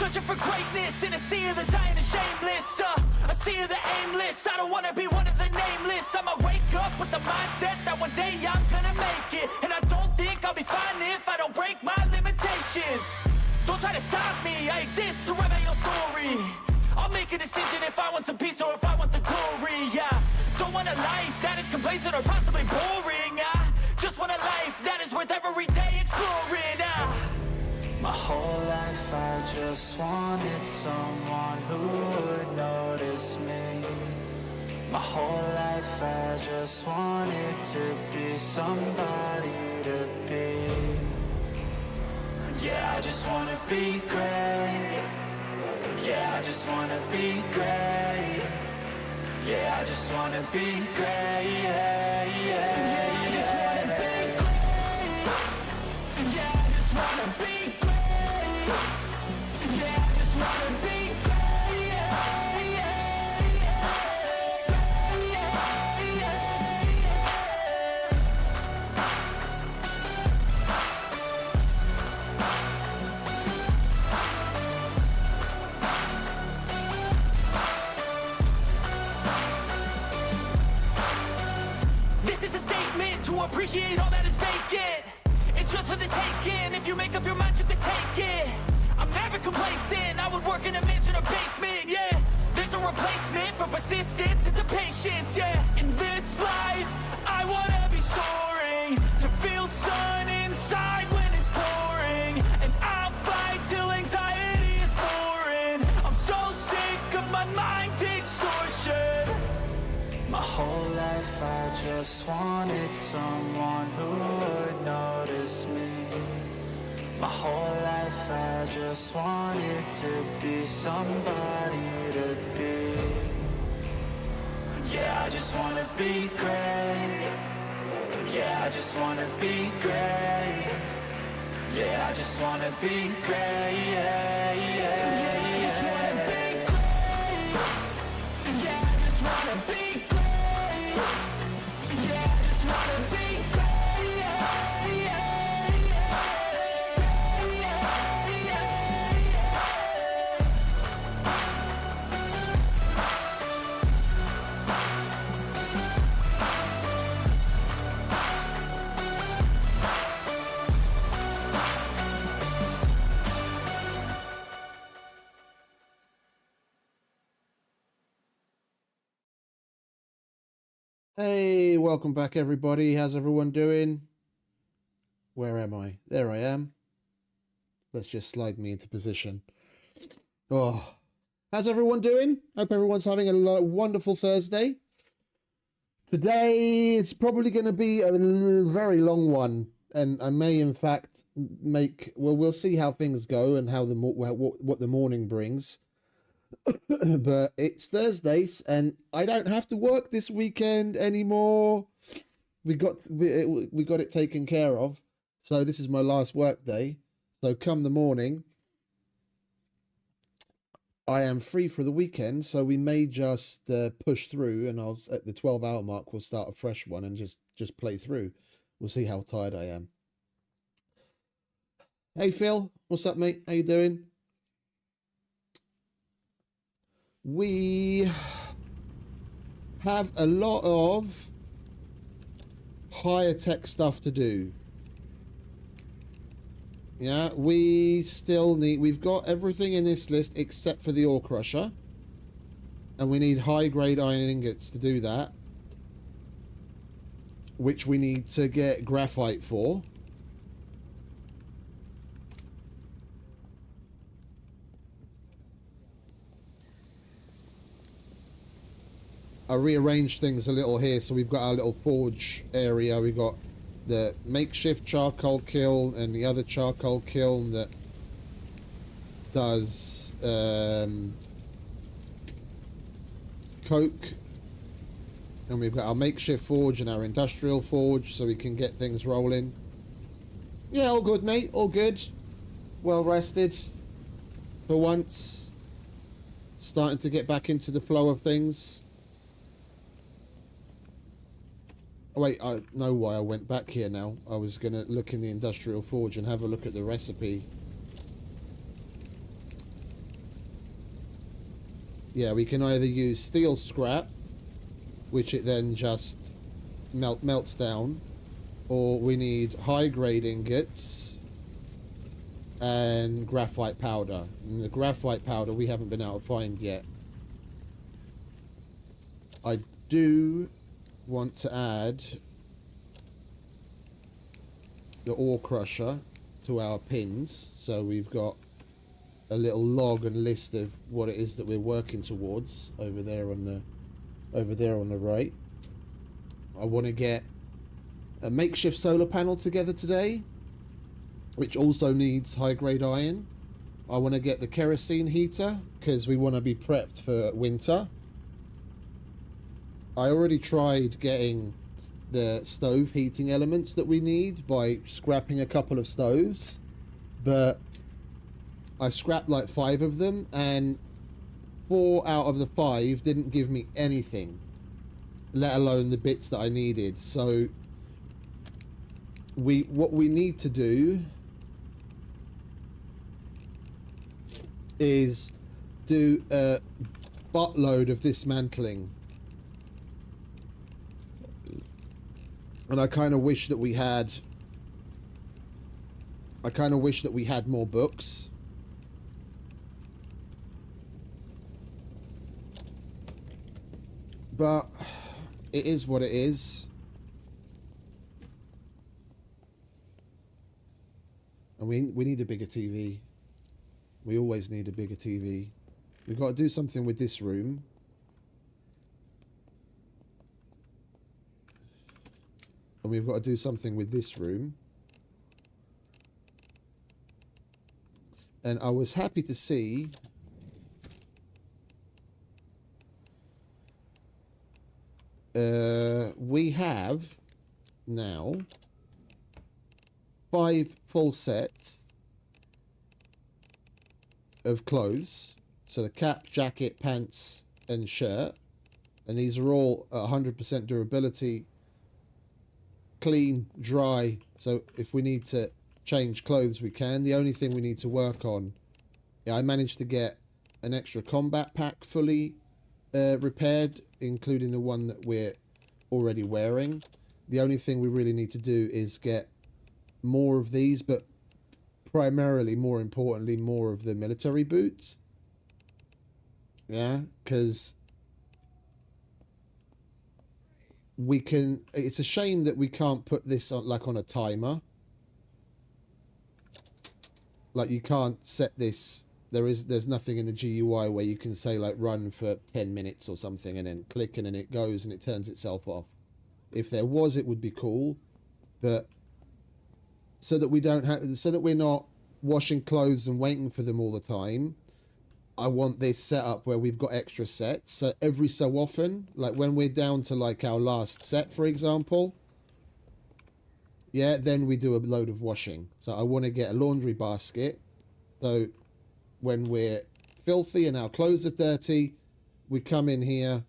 Searching for greatness in a sea of the dying and shameless, a sea of the aimless. I don't wanna be one of the nameless. I'ma wake up with the mindset that one day I'm gonna make it. And I don't think I'll be fine if I don't break my limitations. Don't try to stop me, I exist to write my own story. I'll make a decision if I want some peace or if I want the glory. Yeah, don't want a life that is complacent or possibly boring. I just want a life that is worth every day exploring. My whole life I just wanted someone who would notice me. My whole life I just wanted to be somebody to be. Yeah, I just wanna be great. Yeah, I just wanna be great. Yeah, I just wanna be great. Yeah, yeah, I just wanna be great. Yeah, I just wanna be great. Yeah, I just wanna be great. Yeah, yeah, This is a statement to appreciate all that is vacant. It's just for the taking. If you make up your mind, you can take it. I'm never complacent. I would work in a mansion or basement. Yeah, there's no replacement for persistence. It's a patience. Yeah, in this life, I wanna be soaring to feel sun inside when it's pouring, and I'll fight till anxiety is foreign. I'm so sick of my mind's extortion. My whole life I just wanted someone who would notice me. My whole life I just wanted to be somebody to be. Yeah, I just wanna be great. Yeah, I just wanna be great. Yeah, I just wanna be great. Yeah, yeah, yeah, I just wanna be great. Yeah, I just wanna be great. Yeah, I just wanna be great. Yeah, yeah, Hey, welcome back everybody. How's everyone doing? Where am I? There I am. Let's just slide me into position. Oh, how's everyone doing? Hope everyone's having a wonderful Thursday. Today it's probably going to be a very long one, and I may in fact make, well, we'll see how things go and how what the morning brings. But it's Thursdays and I don't have to work this weekend anymore. We got it taken care of. So this is my last work day. So come the morning, I am free for the weekend. So we may just push through, and I'll at the 12-hour mark we'll start a fresh one and just play through. We'll see how tired I am. Hey Phil, what's up mate? How you doing? We have a lot of higher tech stuff to do. Yeah, we still need, we've got everything in this list except for the ore crusher. And we need high grade iron ingots to do that, which we need to get graphite for. I rearranged things a little here, so we've got our little forge area. We've got the makeshift charcoal kiln and the other charcoal kiln that does coke, and we've got our makeshift forge and our industrial forge, so we can get things rolling. Yeah, all good mate, all good, well rested for once, starting to get back into the flow of things. Oh, wait, I know why I went back here now. I was going to look in the industrial forge and have a look at the recipe. Yeah, we can either use steel scrap, which it then just melts down, or we need high grade ingots and graphite powder. And the graphite powder we haven't been able to find yet. I do want to add the ore crusher to our pins, so we've got a little log and list of what it is that we're working towards over there on the right. I want to get a makeshift solar panel together today, which also needs high grade iron. I want to get the kerosene heater because we want to be prepped for winter. I already tried getting the stove heating elements that we need by scrapping a couple of stoves, but I scrapped like 5 of them, and 4 out of the 5 didn't give me anything, let alone the bits that I needed. So what we need to do is do a buttload of dismantling. And I kind of wish that we had more books. But it is what it is. And we need a bigger TV. We always need a bigger TV. We've got to do something with this room. And we've got to do something with this room. And I was happy to see we have now 5 full sets of clothes. So the cap, jacket, pants, and shirt. And these are all 100% durability. Clean, dry, so if we need to change clothes we can. The only thing we need to work on, I managed to get an extra combat pack fully repaired, including the one that we're already wearing. The only thing we really need to do is get more of these, but primarily, more importantly, more of the military boots. Yeah, because we can, it's a shame that we can't put this on like on a timer. Like you can't set this, there's nothing in the GUI where you can say like run for 10 minutes or something and then click and then it goes and it turns itself off. If there was, it would be cool, but so that we're not washing clothes and waiting for them all the time, I want this setup where we've got extra sets. So every so often, like when we're down to like our last set, for example, yeah, then we do a load of washing. So I want to get a laundry basket. So when we're filthy and our clothes are dirty, we come in here,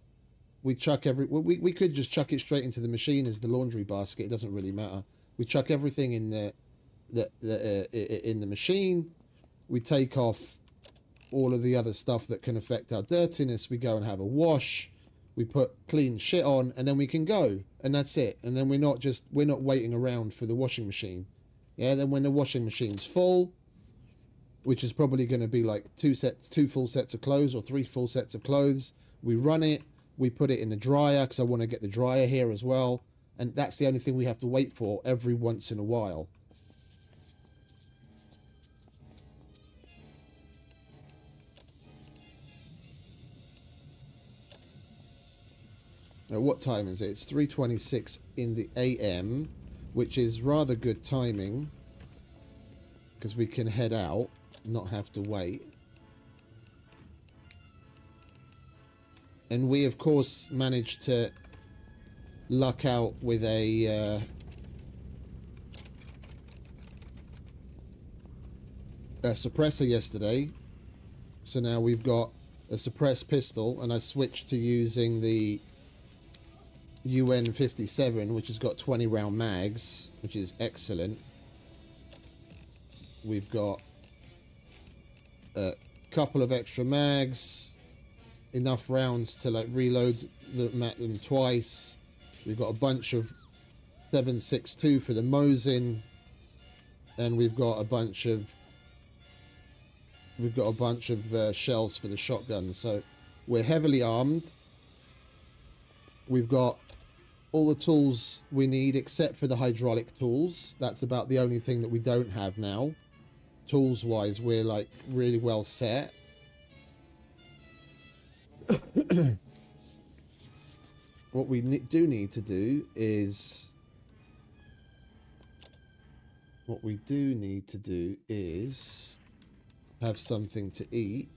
we chuck we could just chuck it straight into the machine as the laundry basket. It doesn't really matter. We chuck everything in in the machine. We take off all of the other stuff that can affect our dirtiness. We go and have a wash. We put clean shit on, and then we can go, and that's it. And then we're not waiting around for the washing machine. Yeah. Then when the washing machine's full, which is probably going to be like 2 full sets of clothes or 3 full sets of clothes, we run it. We put it in the dryer because I want to get the dryer here as well. And that's the only thing we have to wait for every once in a while. Now, what time is it? It's 3:26 in the AM, which is rather good timing because we can head out, not have to wait. And we, of course, managed to luck out with a suppressor yesterday. So now we've got a suppressed pistol, and I switched to using the UN-57, which has got 20 round mags, which is excellent. We've got a couple of extra mags enough rounds to like reload them twice. We've got a bunch of 7.62 for the Mosin, and we've got a bunch of shells for the shotgun. So we're heavily armed. We've got all the tools we need except for the hydraulic tools. That's about the only thing that we don't have now. Tools wise, we're like really well set. What we do need to do is have something to eat.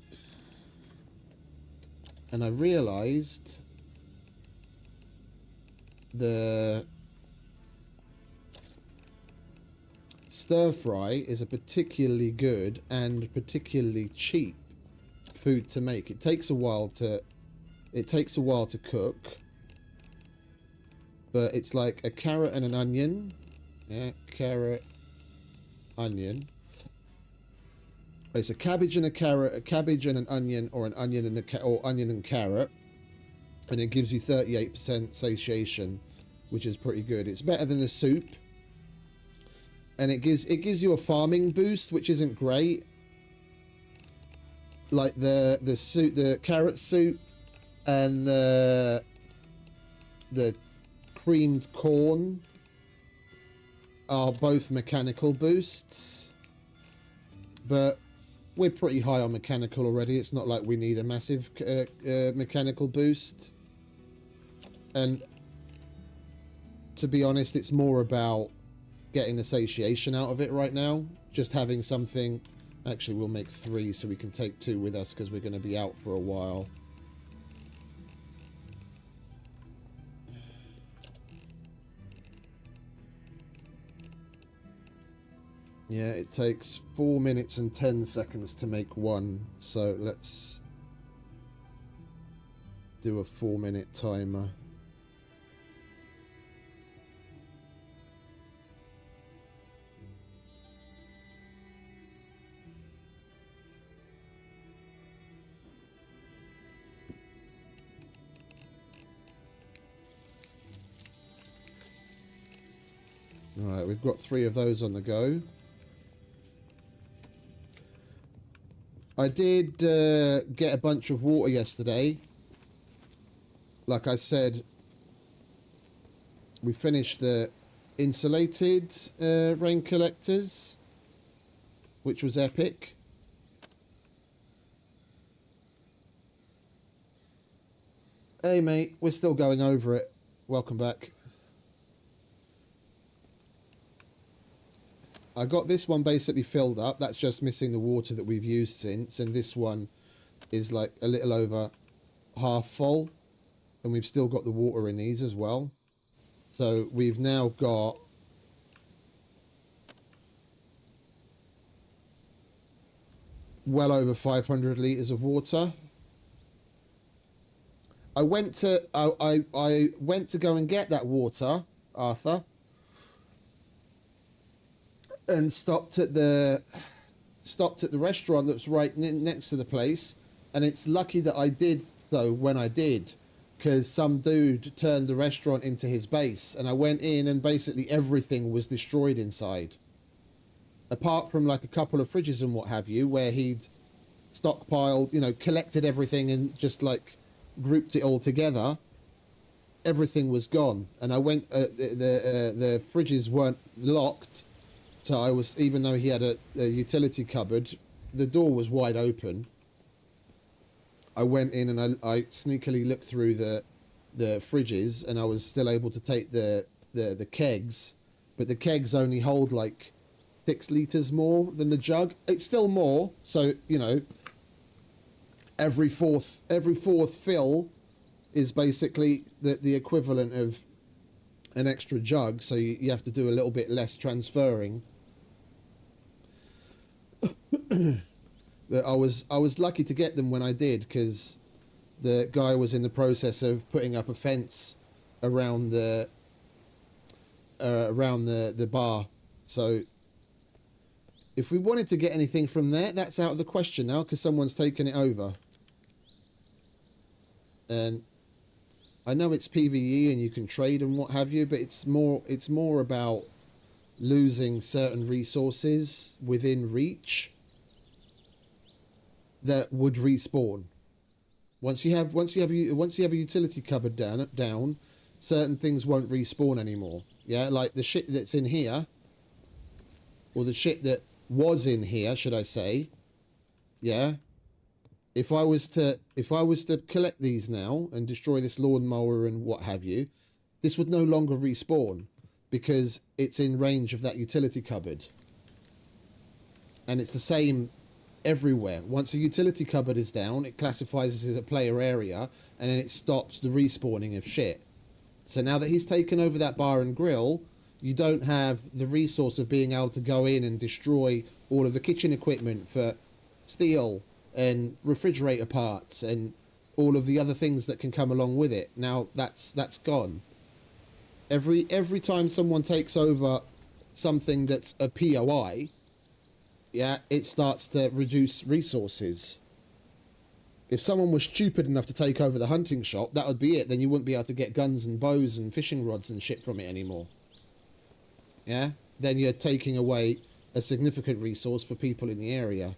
And I realized the stir fry is a particularly good and particularly cheap food to make. It takes a while to cook, but it's like a carrot and an onion. Yeah, carrot, onion. It's a cabbage and a carrot, a cabbage and an onion, or an onion and onion and carrot, and it gives you 38% satiation, which is pretty good. It's better than the soup, and it gives you a farming boost, which isn't great. Like the carrot soup and the creamed corn are both mechanical boosts, but we're pretty high on mechanical already. It's not like we need a massive mechanical boost. And to be honest, it's more about getting the satiation out of it right now. Just having something. Actually, we'll make 3 so we can take 2 with us because we're going to be out for a while. Yeah, it takes 4 minutes and 10 seconds to make 1. So let's do a 4-minute timer. Alright, we've got 3 of those on the go. I did get a bunch of water yesterday. Like I said, we finished the insulated rain collectors, which was epic. Hey mate, we're still going over it. Welcome back. I got this one basically filled up. That's just missing the water that we've used since. And this one is like a little over half full. And we've still got the water in these as well. So we've now got well over 500 litres of water. I went to go and get that water, Arthur. And stopped at the restaurant that's right next to the place, and it's lucky that I did so when I did, because some dude turned the restaurant into his base, and I went in and basically everything was destroyed inside, apart from like a couple of fridges and what have you, where he'd stockpiled, you know, collected everything and just like grouped it all together. Everything was gone, and I went. The fridges weren't locked. So I was, even though he had a utility cupboard, the door was wide open. I went in and I sneakily looked through the fridges, and I was still able to take the kegs, but the kegs only hold like 6 litres more than the jug. It's still more, so you know, every fourth fill is basically the equivalent of an extra jug, so you have to do a little bit less transferring. But I was lucky to get them when I did, because the guy was in the process of putting up a fence around the bar. So if we wanted to get anything from there, that's out of the question now, because someone's taken it over. And I know it's PvE and you can trade and what have you, but it's more about losing certain resources within reach that would respawn. Once you have a utility cupboard down, certain things won't respawn anymore. Yeah, like the shit that's in here, or the shit that was in here, should I say? Yeah. If I was to collect these now and destroy this lawnmower and what have you, this would no longer respawn because it's in range of that utility cupboard. And it's the same everywhere. Once a utility cupboard is down, it classifies as a player area, and then it stops the respawning of shit. So now that he's taken over that bar and grill, you don't have the resource of being able to go in and destroy all of the kitchen equipment for steel and refrigerator parts and all of the other things that can come along with it. Now that's gone. Every time someone takes over something that's a POI, yeah, it starts to reduce resources. If someone was stupid enough to take over the hunting shop, that would be it. Then you wouldn't be able to get guns and bows and fishing rods and shit from it anymore. Yeah? Then you're taking away a significant resource for people in the area.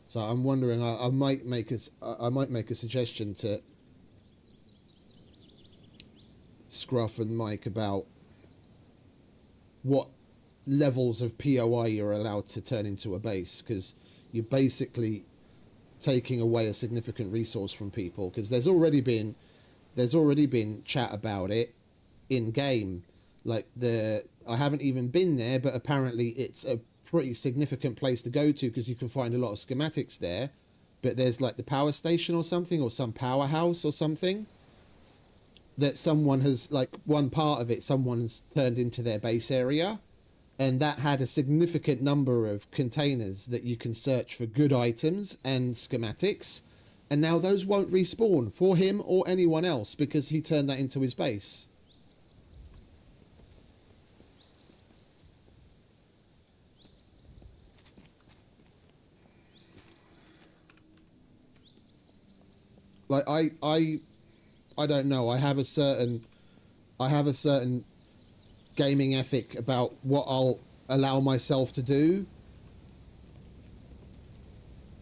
So I'm wondering, I might make a suggestion to Scruff and Mike about what levels of POI you're allowed to turn into a base, because you're basically taking away a significant resource from people, because there's already been chat about it in game. Like I haven't even been there, but apparently it's a pretty significant place to go to because you can find a lot of schematics there. But there's like the power station or something, or some powerhouse or something that someone has, like, one part of it someone's turned into their base area, and that had a significant number of containers that you can search for good items and schematics, and now those won't respawn for him or anyone else because he turned that into his base. Like I don't know. I have a certain gaming ethic about what I'll allow myself to do,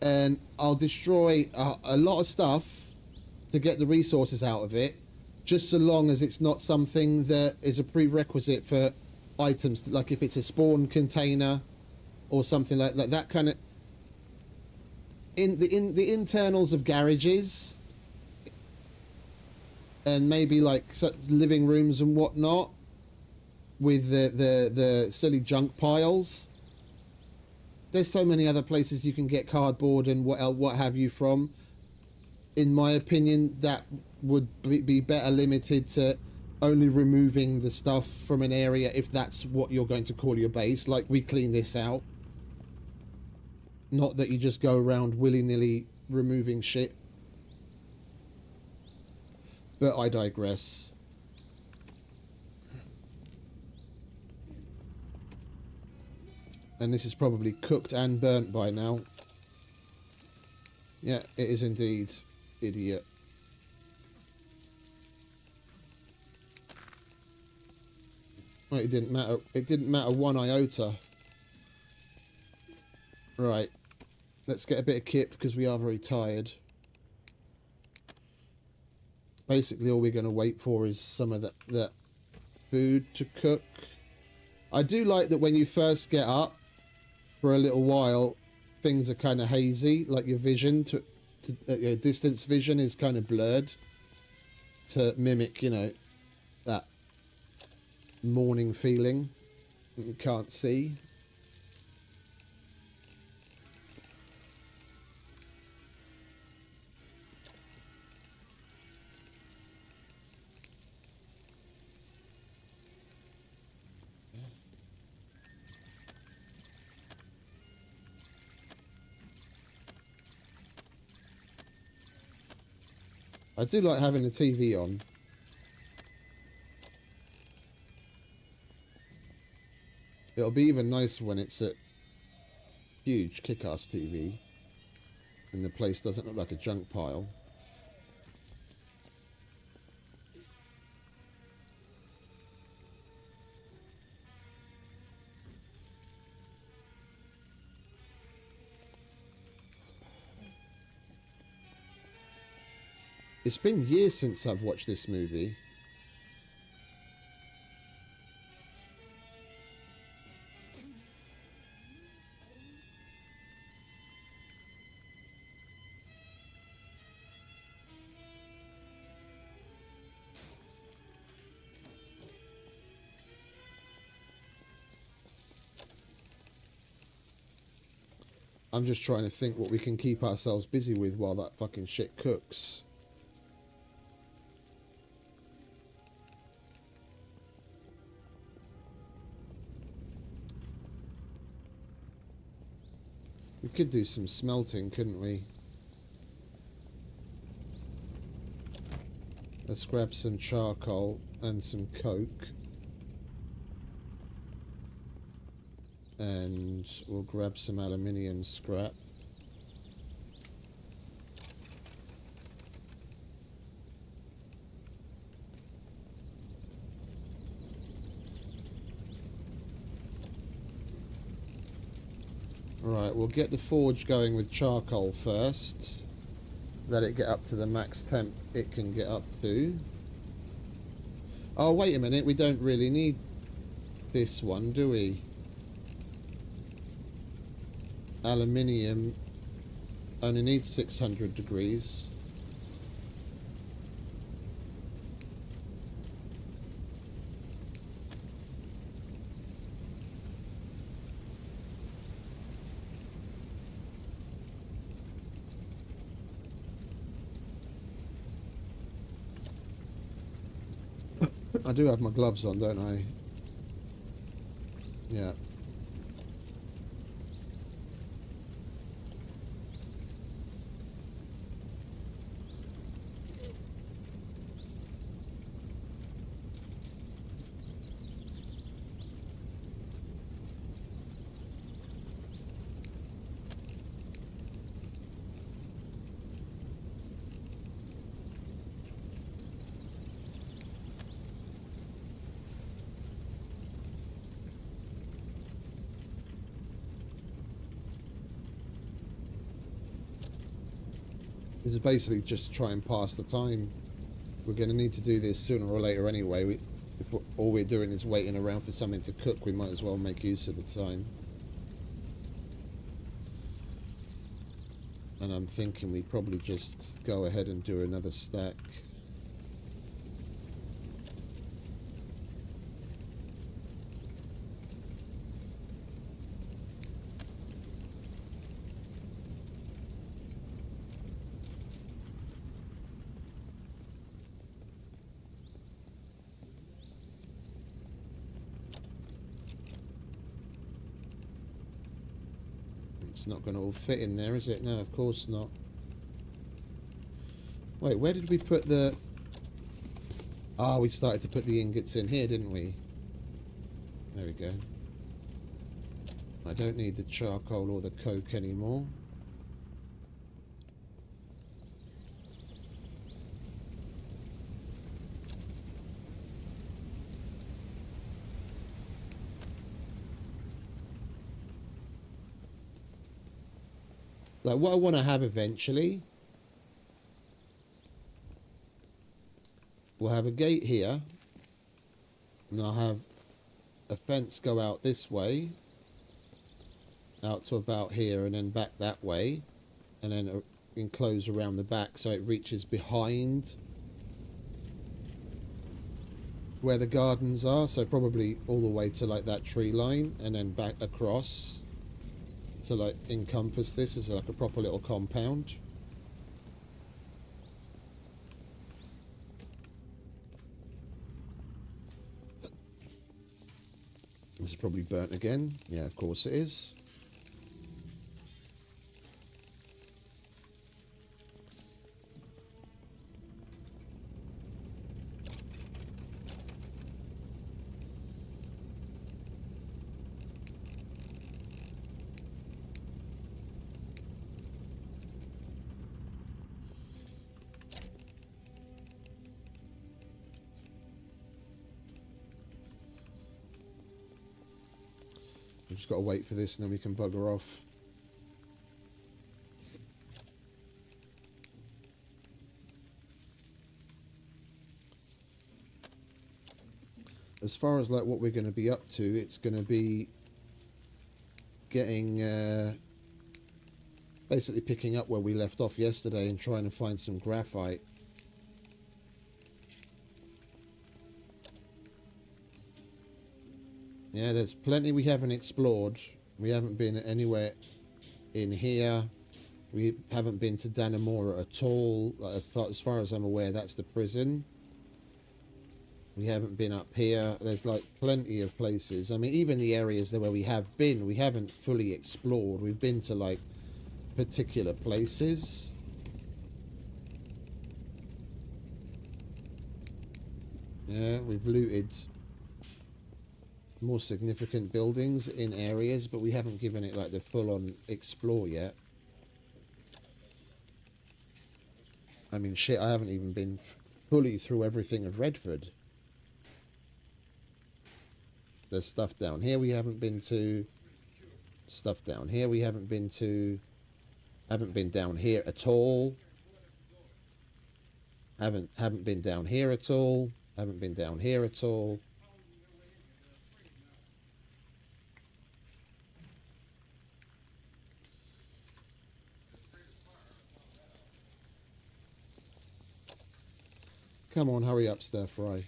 and I'll destroy a lot of stuff to get the resources out of it, just so long as it's not something that is a prerequisite for items. Like if it's a spawn container or something like that kind of in the internals of garages. And maybe like living rooms and whatnot, with the silly junk piles. There's so many other places you can get cardboard and what have you from. In my opinion, that would be better limited to only removing the stuff from an area if that's what you're going to call your base. Like, we clean this out. Not that you just go around willy-nilly removing shit. But I digress. And this is probably cooked and burnt by now. Yeah, it is indeed. Idiot. Well, it didn't matter. It didn't matter one iota. Right. Let's get a bit of kip because we are very tired. Basically, all we're going to wait for is some of that food to cook. I do like that when you first get up for a little while, things are kind of hazy. Like your vision, your distance vision is kind of blurred to mimic, you know, that morning feeling that you can't see. I do like having the TV on. It'll be even nicer when it's a huge kick-ass TV and the place doesn't look like a junk pile. It's been years since I've watched this movie. I'm just trying to think what we can keep ourselves busy with while that fucking shit cooks. We could do some smelting, couldn't we? Let's grab some charcoal and some coke. And we'll grab some aluminium scrap. Right, we'll get the forge going with charcoal first. Let it get up to the max temp it can get up to. Oh, wait a minute, we don't really need this one, do we? Aluminium only needs 600 degrees. I do have my gloves on, don't I? Yeah. This is basically just to try and pass the time. We're going to need to do this sooner or later anyway. If all we're doing is waiting around for something to cook, we might as well make use of the time. And I'm thinking we probably just go ahead and do another stack. It's not going to all fit in there, is it? No, of course not. Wait, where did we put the... Ah, we started to put the ingots in here, didn't we? There we go. I don't need the charcoal or the coke anymore. Like, what I want to have eventually, we'll have a gate here, and I'll have a fence go out this way, out to about here, and then back that way, and then enclose around the back so it reaches behind where the gardens are, so probably all the way to like that tree line, and then back across to like encompass this as like a proper little compound. This is probably burnt again. Yeah, of course it is. We've just got to wait for this and then we can bugger off. as far as like what we're going to be up to, it's going to be getting basically picking up where we left off yesterday and trying to find some graphite. Yeah, there's plenty we haven't explored. We haven't been anywhere in here. We haven't been to Dannemora at all. As far as I'm aware, that's the prison. We haven't been up here. There's like plenty of places. I mean, even the areas there where we have been, we haven't fully explored. We've been to like particular places. Yeah, we've looted more significant buildings in areas, but we haven't given it like the full-on explore yet. I mean, shit, I haven't even been fully through everything of Redford. There's stuff down here we haven't been to. Stuff down here we haven't been to. Haven't been down here at all. Haven't been down here at all. Haven't been down here at all. Come on, hurry up, Stir Fry.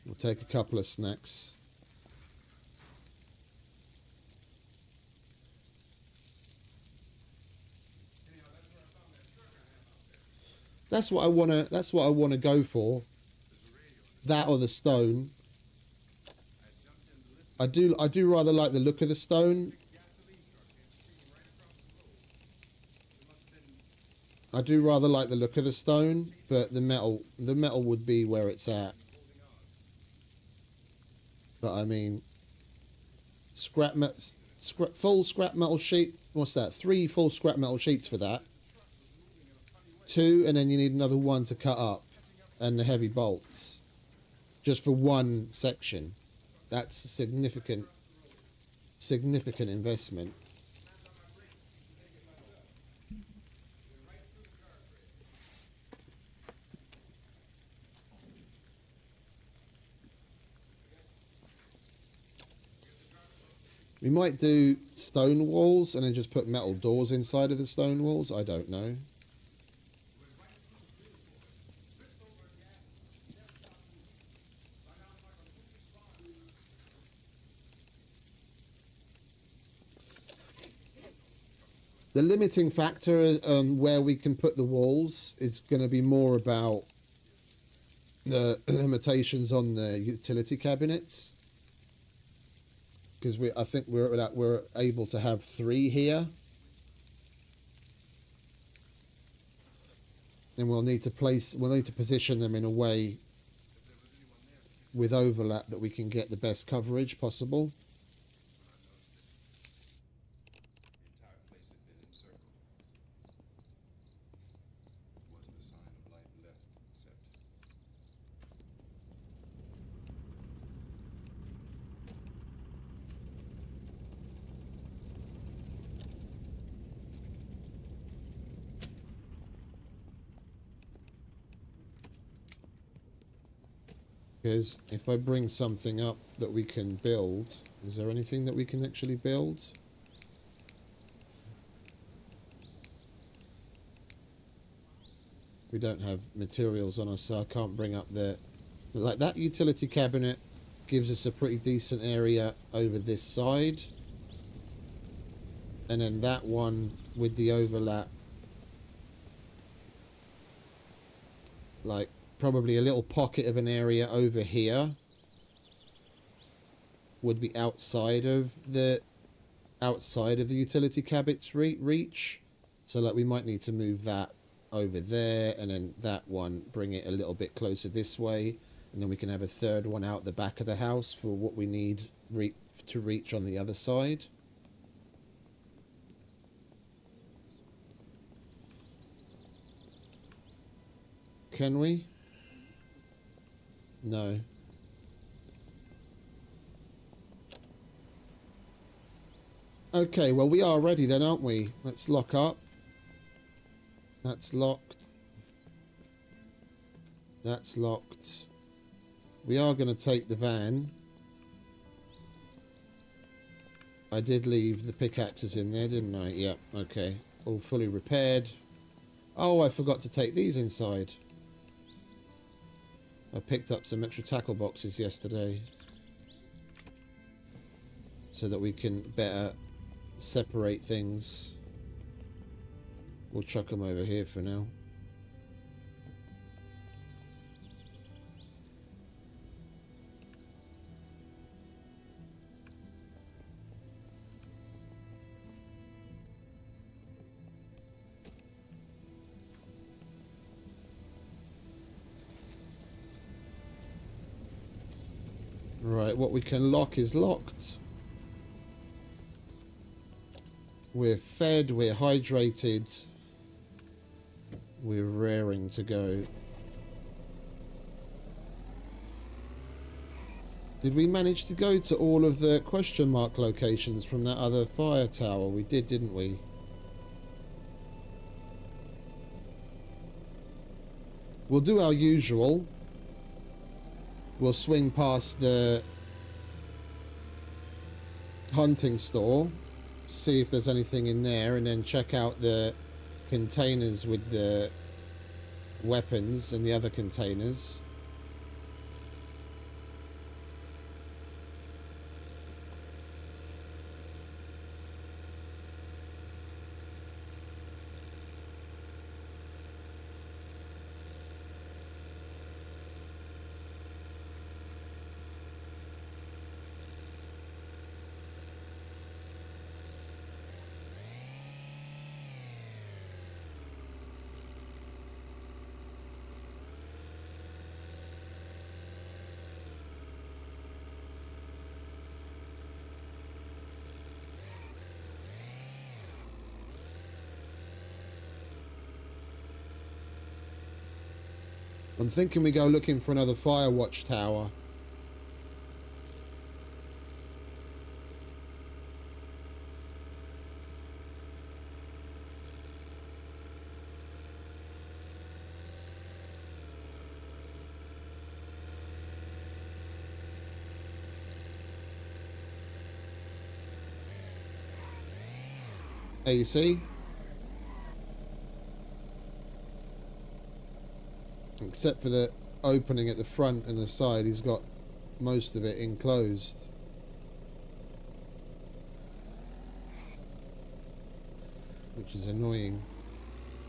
We'll take a couple of snacks. That's what I wanna go for. That or the stone. I do rather like the look of the stone. I do rather like the look of the stone, but the metal would be where it's at. But I mean, full scrap metal sheet. What's that? 3 full scrap metal sheets for that. 2, and then you need another 1 to cut up, and the heavy bolts, just for 1 section. That's a significant investment. We might do stone walls and then just put metal doors inside of the stone walls. I don't know. The limiting factor on where we can put the walls is going to be more about the limitations on the utility cabinets. Because I think we're able to have 3 here, and we'll need to position them in a way with overlap that we can get the best coverage possible. Because if I bring something up that we can build, is there anything that we can actually build? We don't have materials on us, so I can't bring up the... Like, that utility cabinet gives us a pretty decent area over this side. And then that one with the overlap, like, probably a little pocket of an area over here would be outside of the utility cabinet's reach. So like we might need to move that over there, and then that one bring it a little bit closer this way, and then we can have a third one out the back of the house for what we need to reach on the other side. Can we? No. Okay, well, we are ready then, aren't we? Let's lock up. That's locked. That's locked. We are going to take the van. I did leave the pickaxes in there, didn't I? Yep, okay. All fully repaired. Oh, I forgot to take these inside. I picked up some extra tackle boxes yesterday, so that we can better separate things. We'll chuck them over here for now. Right, what we can lock is locked. We're fed, we're hydrated. We're raring to go. Did we manage to go to all of the question mark locations from that other fire tower? We did, didn't we? We'll do our usual. We'll swing past the hunting store, see if there's anything in there, and then check out the containers with the weapons and the other containers. I'm thinking we go looking for another fire watchtower. AC. Except for the opening at the front and the side, he's got most of it enclosed. Which is annoying.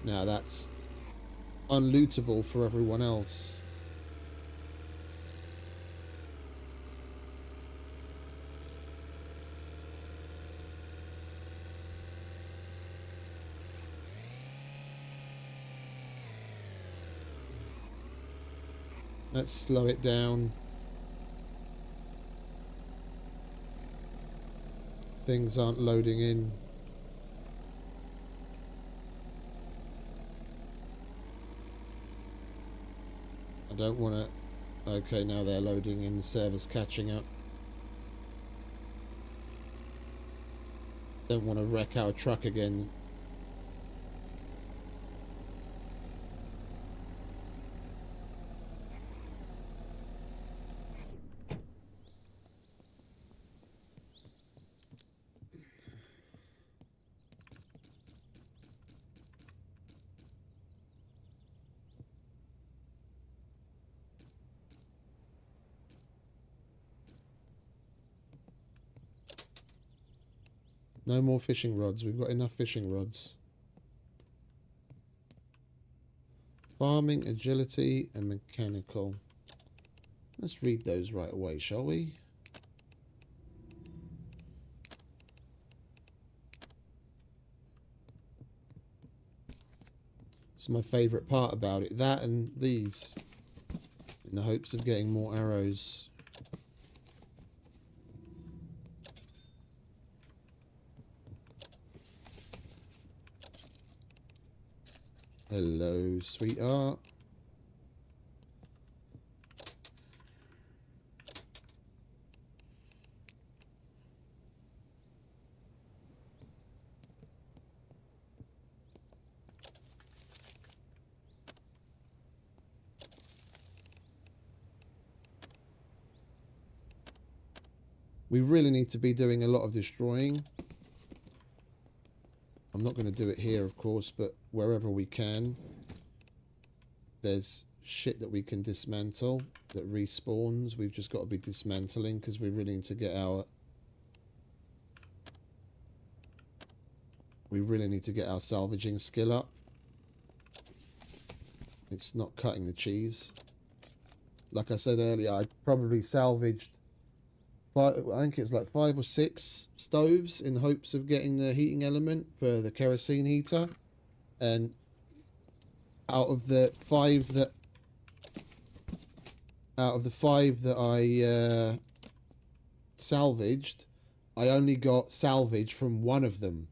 Now that's unlootable for everyone else. Let's slow it down. Things aren't loading in. I don't want to... Okay, now they're loading in. The server's catching up. Don't want to wreck our truck again. No more fishing rods. We've got enough fishing rods. Farming, agility, and mechanical. Let's read those right away, shall we? It's my favourite part about it. That and these. In the hopes of getting more arrows. Hello, sweetheart. We really need to be doing a lot of destroying. I'm not going to do it here, of course, but wherever we can. There's shit that we can dismantle that respawns. We've just got to be dismantling because we really need to get our... We really need to get our salvaging skill up. It's not cutting the cheese. Like I said earlier, I probably salvaged... I think it's like 5 or 6 stoves in hopes of getting the heating element for the kerosene heater. And out of the 5 that I salvaged, I only got salvage from 1 of them.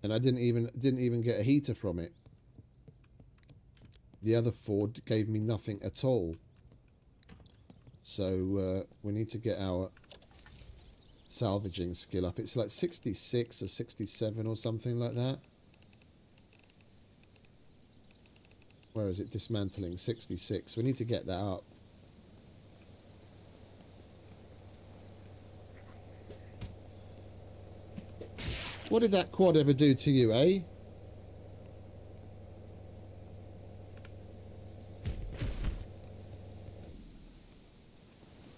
And I didn't even get a heater from it. The other 4 gave me nothing at all. So we need to get our salvaging skill up. It's like 66 or 67 or something like that. Where is it? Dismantling, 66. We need to get that up. What did that quad ever do to you, eh?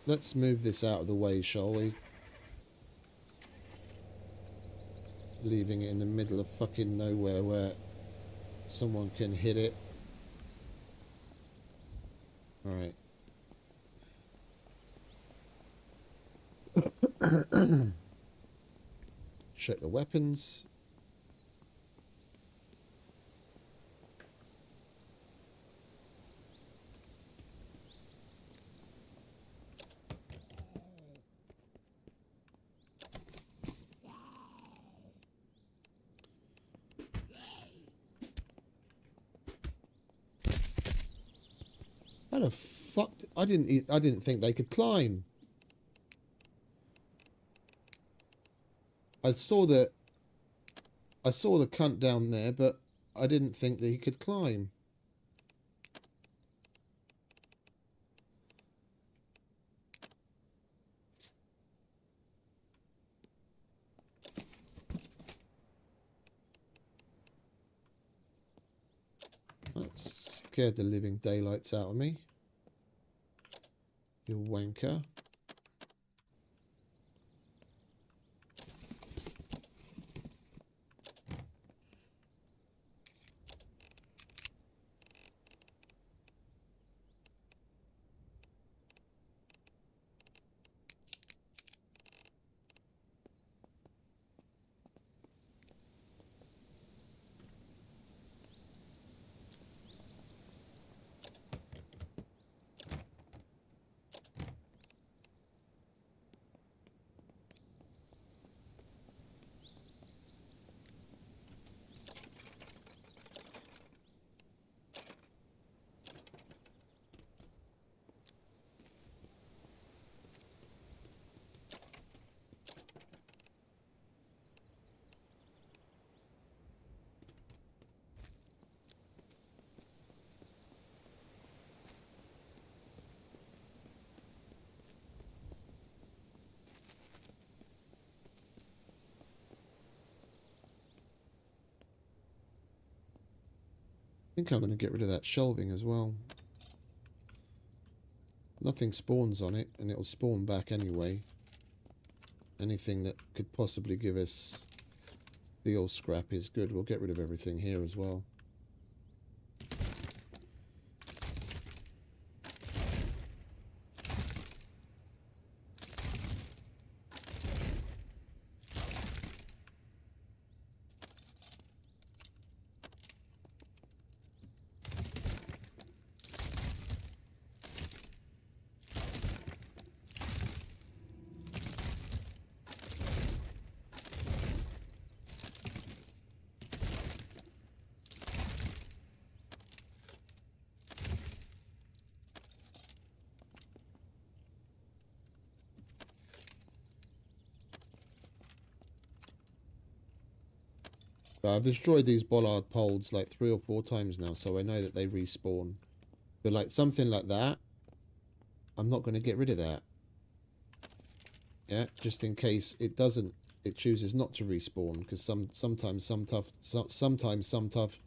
Let's move this out of the way, shall we? Leaving it in the middle of fucking nowhere where someone can hit it. Alright. Check the weapons. How the fuck? I didn't think they could climb. I saw the cunt down there, but I didn't think that he could climb. That scared the living daylights out of me. You wanker. I think I'm going to get rid of that shelving as well. Nothing spawns on it, and it'll spawn back anyway. Anything that could possibly give us steel scrap is good. We'll get rid of everything here as well. But I've destroyed these bollard poles like 3 or 4 times now, so I know that they respawn. But like something like that, I'm not going to get rid of that. Yeah, just in case it doesn't, it chooses not to respawn, because sometimes some tough,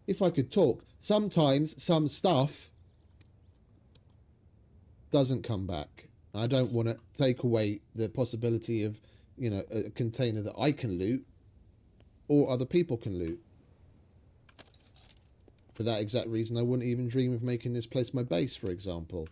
if I could talk, sometimes some stuff doesn't come back. I don't want to take away the possibility of, you know, a container that I can loot or other people can loot. For that exact reason, I wouldn't even dream of making this place my base, for example.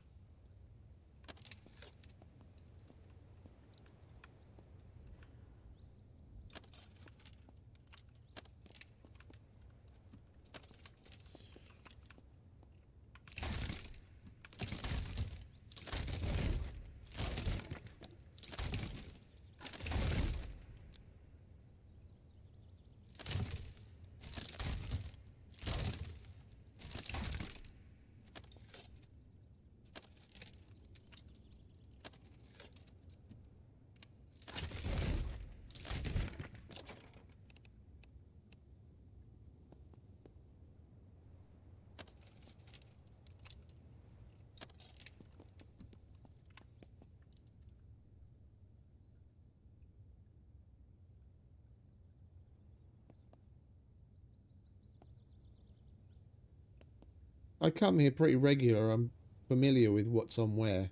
I come here pretty regular. I'm familiar with what's on where.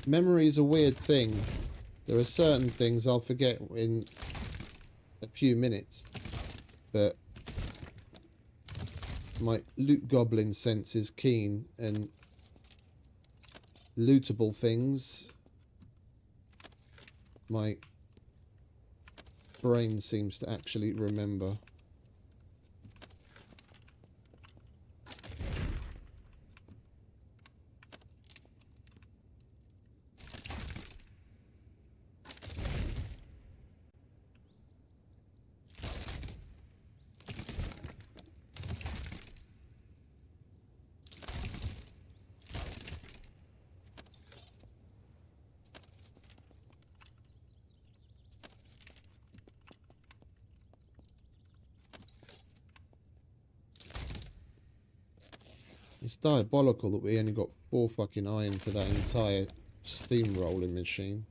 Memory is a weird thing. There are certain things I'll forget in a few minutes, but my loot goblin sense is keen, and lootable things, my brain seems to actually remember. It's diabolical that we only got 4 fucking iron for that entire steamrolling machine.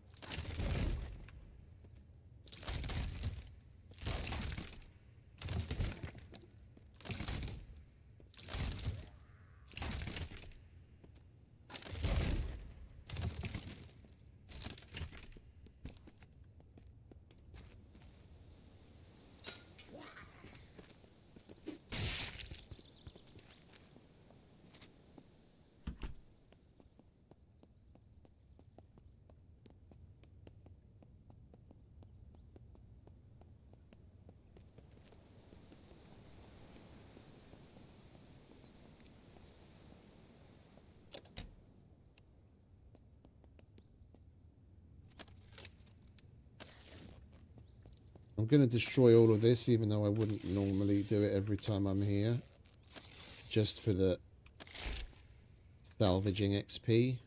I'm going to destroy all of this, even though I wouldn't normally do it every time I'm here. Just for the salvaging XP.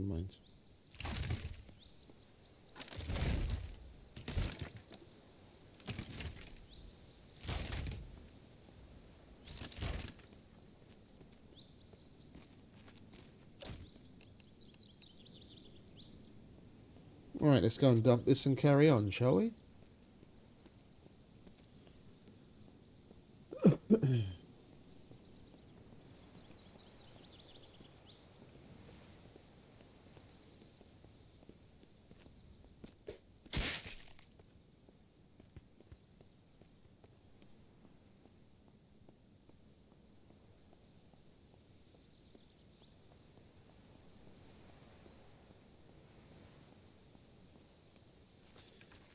Never mind. Alright, let's go and dump this and carry on, shall we?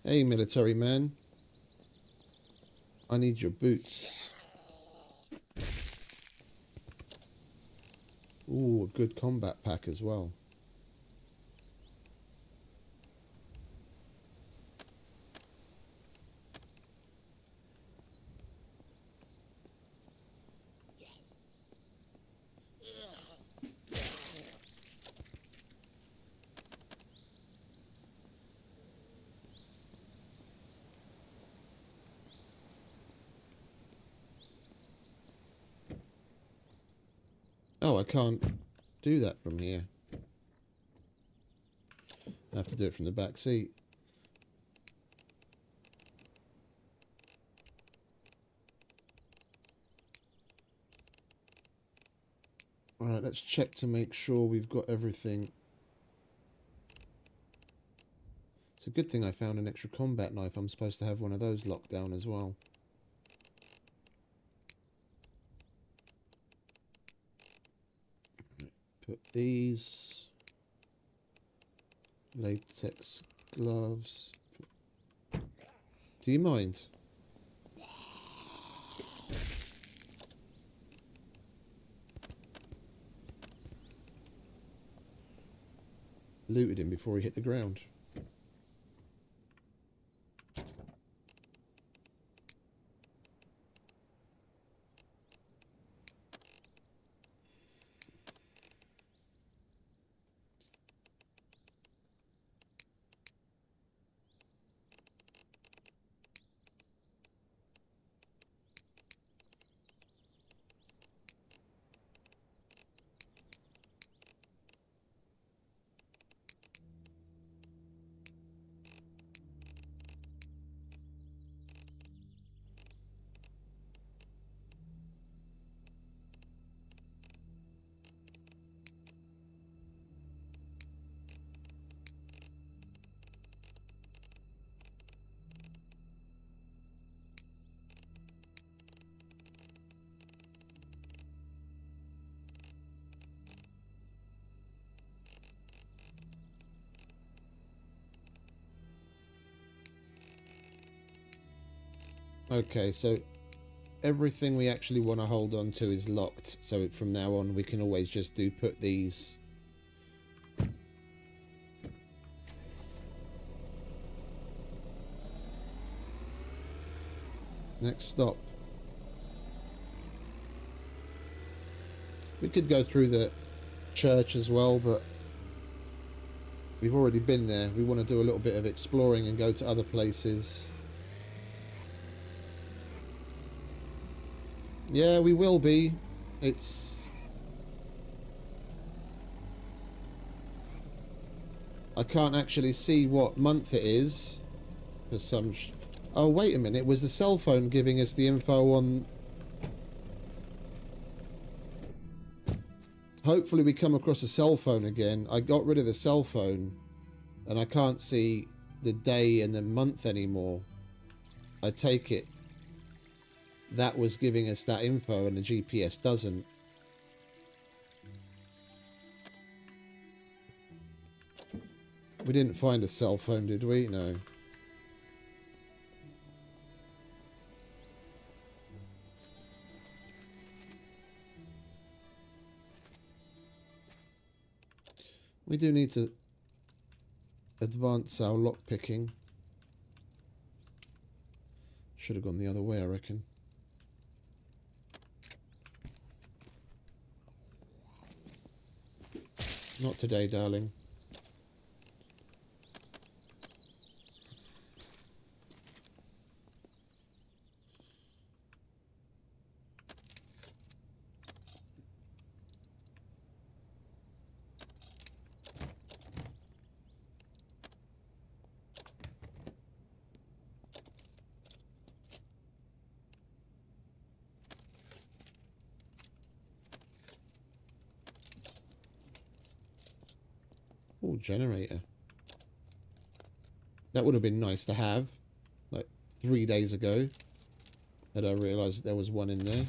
Hey, military man. I need your boots. Ooh, a good combat pack as well. Oh, I can't do that from here. I have to do it from the back seat. Alright, let's check to make sure we've got everything. It's a good thing I found an extra combat knife. I'm supposed to have one of those locked down as well. Put these latex gloves. Do you mind? Looted him before he hit the ground. Okay, so everything we actually want to hold on to is locked. So from now on, we can always just put these. Next stop. We could go through the church as well, but we've already been there. We want to do a little bit of exploring and go to other places. Yeah, we will be. It's... I can't actually see what month it is. For some... Oh, wait a minute. Was the cell phone giving us the info on... Hopefully we come across a cell phone again. I got rid of the cell phone. And I can't see the day and the month anymore. I take it that was giving us that info and the GPS doesn't. We didn't find a cell phone, did we? No. We do need to advance our lockpicking. Should have gone the other way, I reckon. Not today, darling. Oh, generator. That would have been nice to have, like 3 days ago, that I realised there was one in there.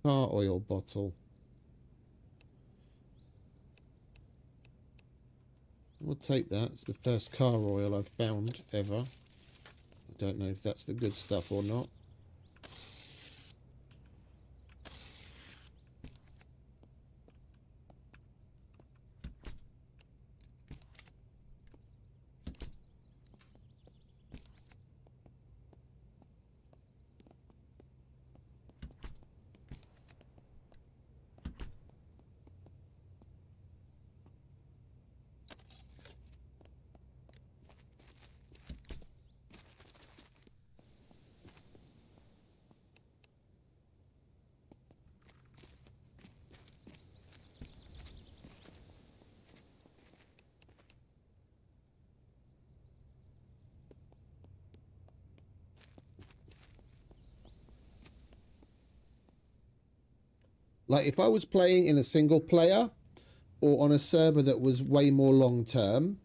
Car oil bottle. We'll take that. It's the first car oil I've found ever. I don't know if that's the good stuff or not. Like, if I was playing in a single player or on a server that was way more long term,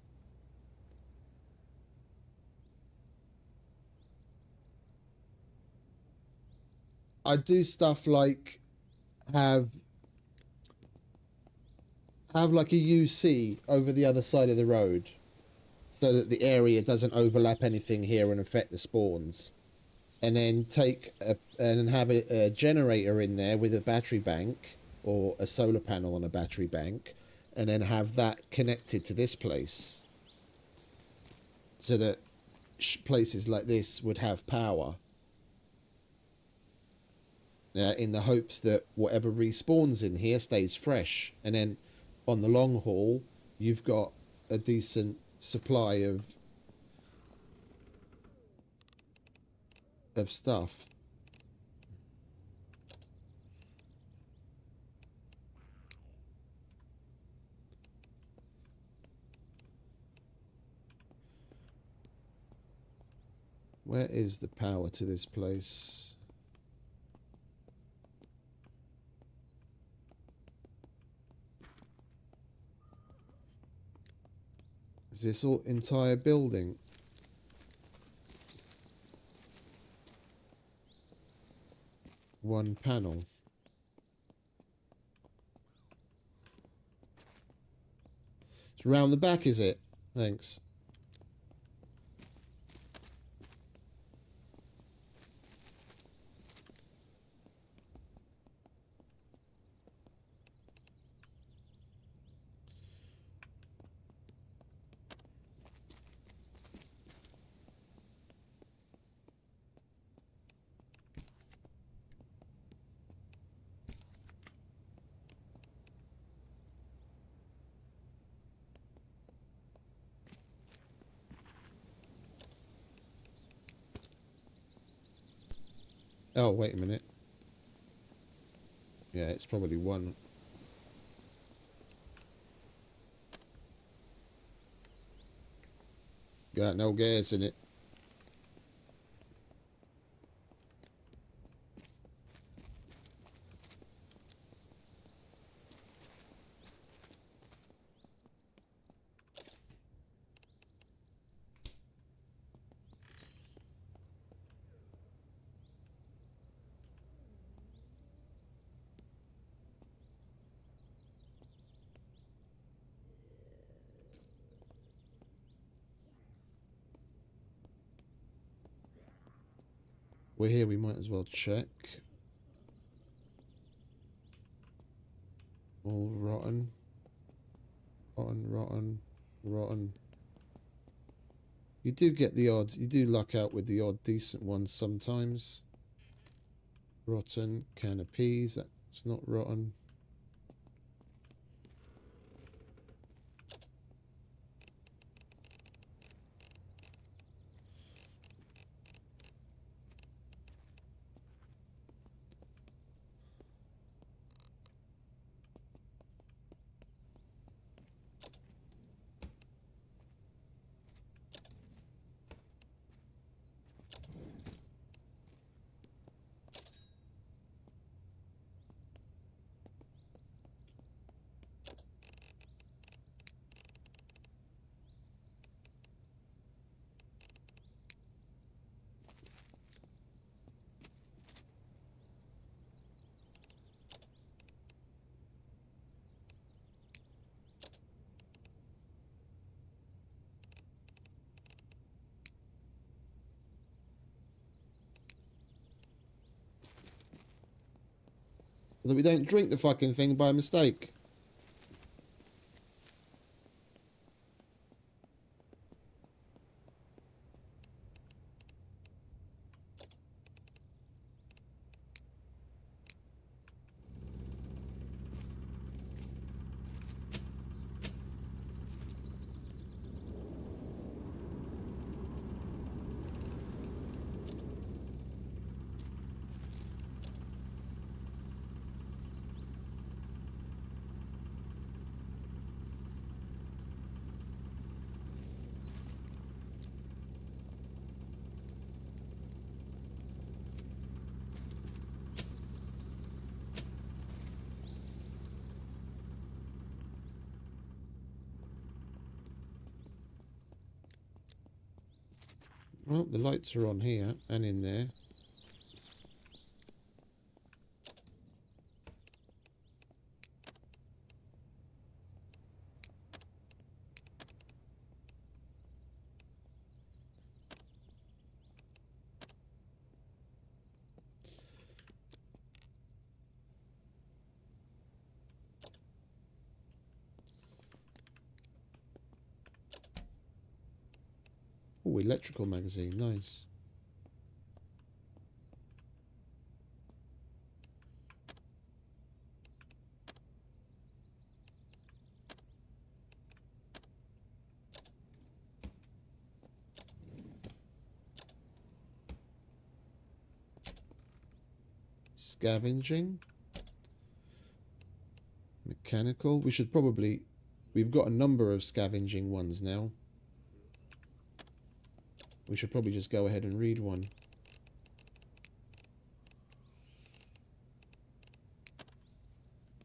I'd do stuff like have like a UC over the other side of the road so that the area doesn't overlap anything here and affect the spawns. And then and have a generator in there with a battery bank or a solar panel on a battery bank, and then have that connected to this place so that places like this would have power, in the hopes that whatever respawns in here stays fresh, and then on the long haul you've got a decent supply of stuff. Where is the power to this place? Is this all entire building? One panel. It's round the back, is it? Thanks. Oh, wait a minute. Yeah, it's probably one. Got no gas in it. We're here, we might as well check. All rotten. Rotten. You do get the odd, you do luck out with the odd decent ones sometimes. Rotten, can of peas, that's not rotten. That we don't drink the fucking thing by mistake. Well, the lights are on here and in there. Oh, electrical magazine, nice. Scavenging. Mechanical. We should probably... We've got a number of scavenging ones now. We should probably just go ahead and read one.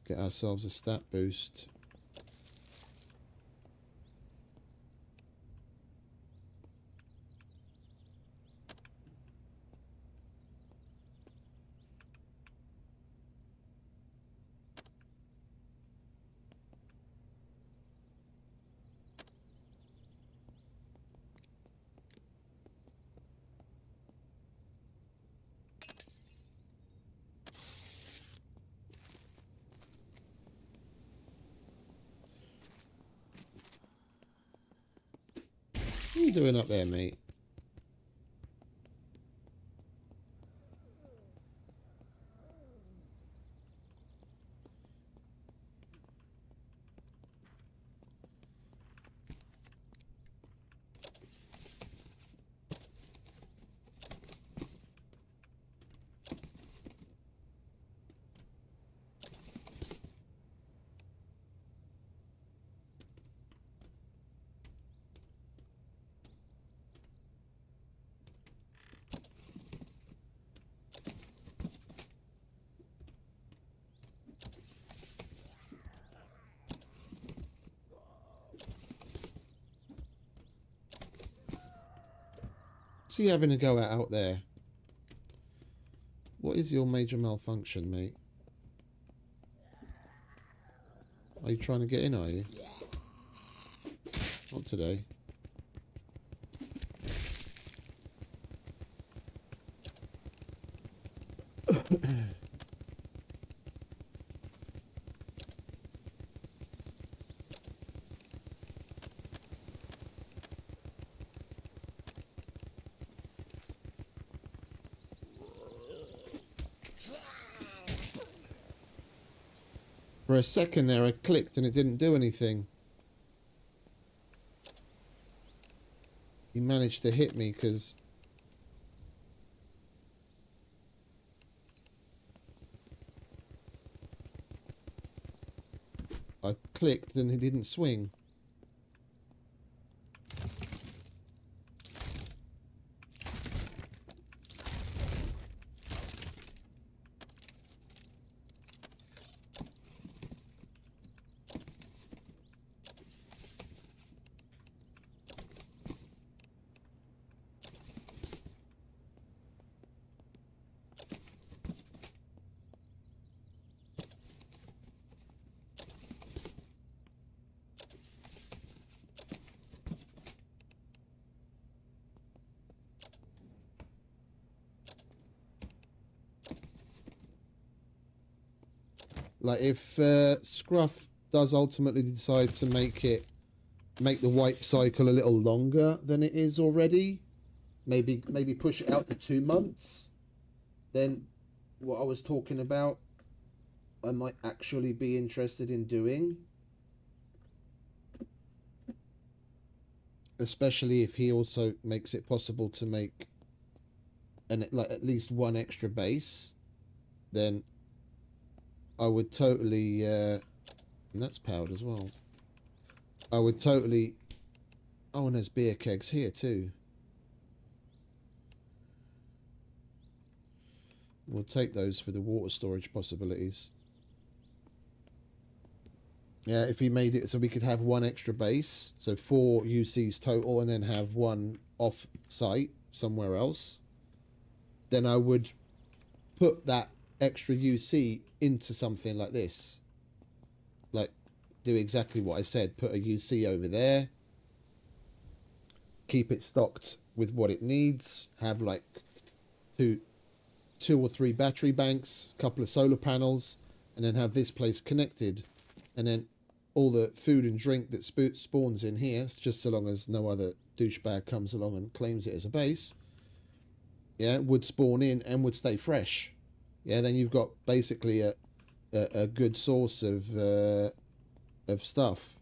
Get ourselves a stat boost. What are you doing up there, mate? See, having a go out there. What is your major malfunction, mate? Are you trying to get in, are you? Not today. For a second there, I clicked and it didn't do anything. He managed to hit me because... I clicked and he didn't swing. Like, if Scruff does ultimately decide to make the wipe cycle a little longer than it is already, maybe push it out to 2 months, then what I was talking about, I might actually be interested in doing. Especially if he also makes it possible to make at least one extra base, then I would totally, and that's powered as well. I would totally, oh, and there's beer kegs here too. We'll take those for the water storage possibilities. Yeah, if he made it so we could have one extra base, so 4 UCs total, and then have one off-site somewhere else, then I would put that extra UC into something like this. Like, do exactly what I said. Put a UC over there. Keep it stocked with what it needs. Have like two or three battery banks, a couple of solar panels, and then have this place connected. And then all the food and drink that spawns in here, just so long as no other douchebag comes along and claims it as a base, yeah, would spawn in and would stay fresh. Yeah, then you've got basically a good source of stuff.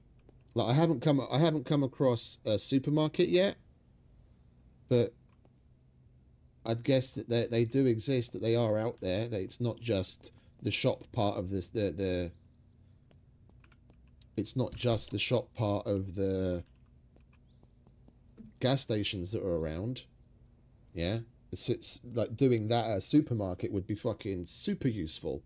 Like, I haven't come across a supermarket yet, but I'd guess that they do exist, that they are out there. That it's not just the shop part of this. It's not just the shop part of the gas stations that are around. Yeah. It's like doing that at a supermarket would be fucking super useful.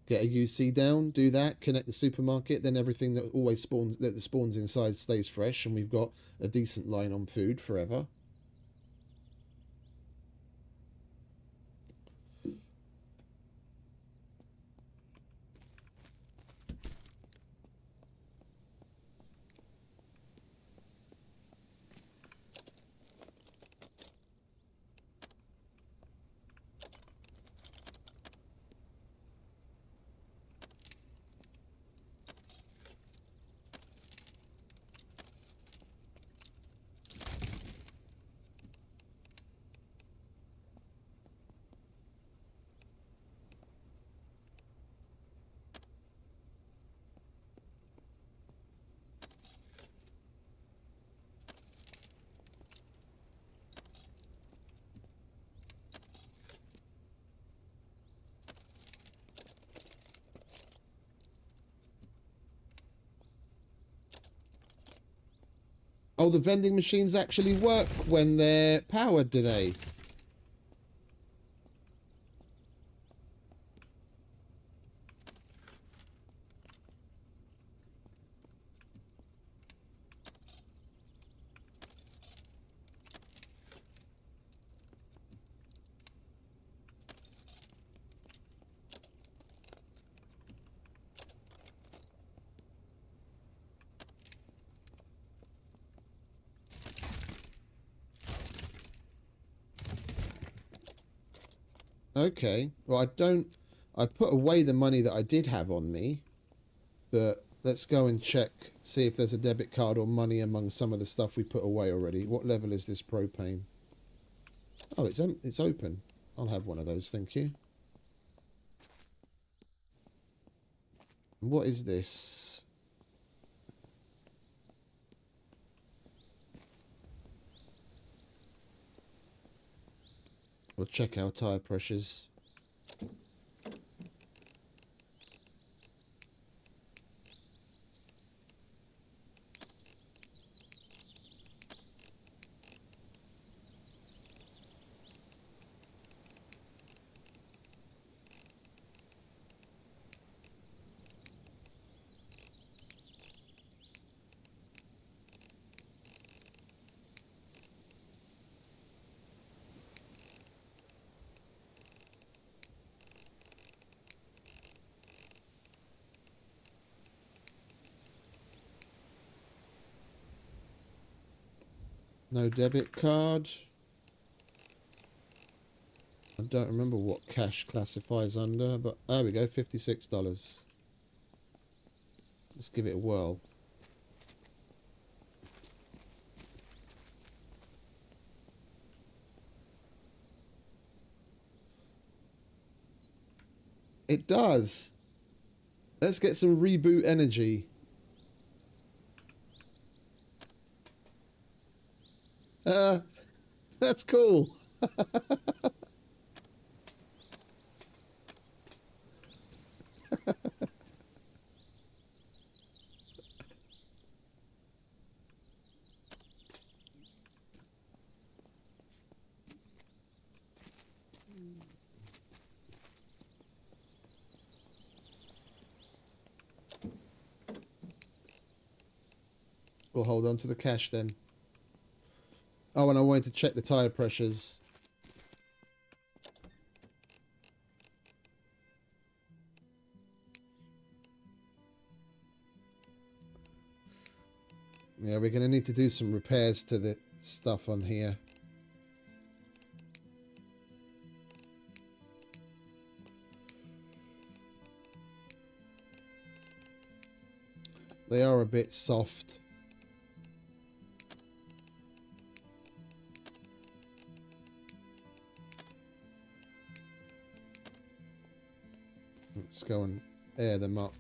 Get a UC down, do that, connect the supermarket, then everything that always spawns inside stays fresh, and we've got a decent line on food forever. Oh, the vending machines actually work when they're powered, do they? Okay. Well, I put away the money that I did have on me, but let's go and check, see if there's a debit card or money among some of the stuff we put away already. What level is this propane? Oh, it's open. I'll have one of those, thank you. What is this? We'll check our tire pressures. No debit card. I don't remember what cash classifies under, but there we go, $56. Let's give it a whirl. It does. Let's get some reboot energy. That's cool. We'll hold on to the cash then. Oh, and I wanted to check the tire pressures. Yeah, we're going to need to do some repairs to the stuff on here. They are a bit soft. Let's go and air them up.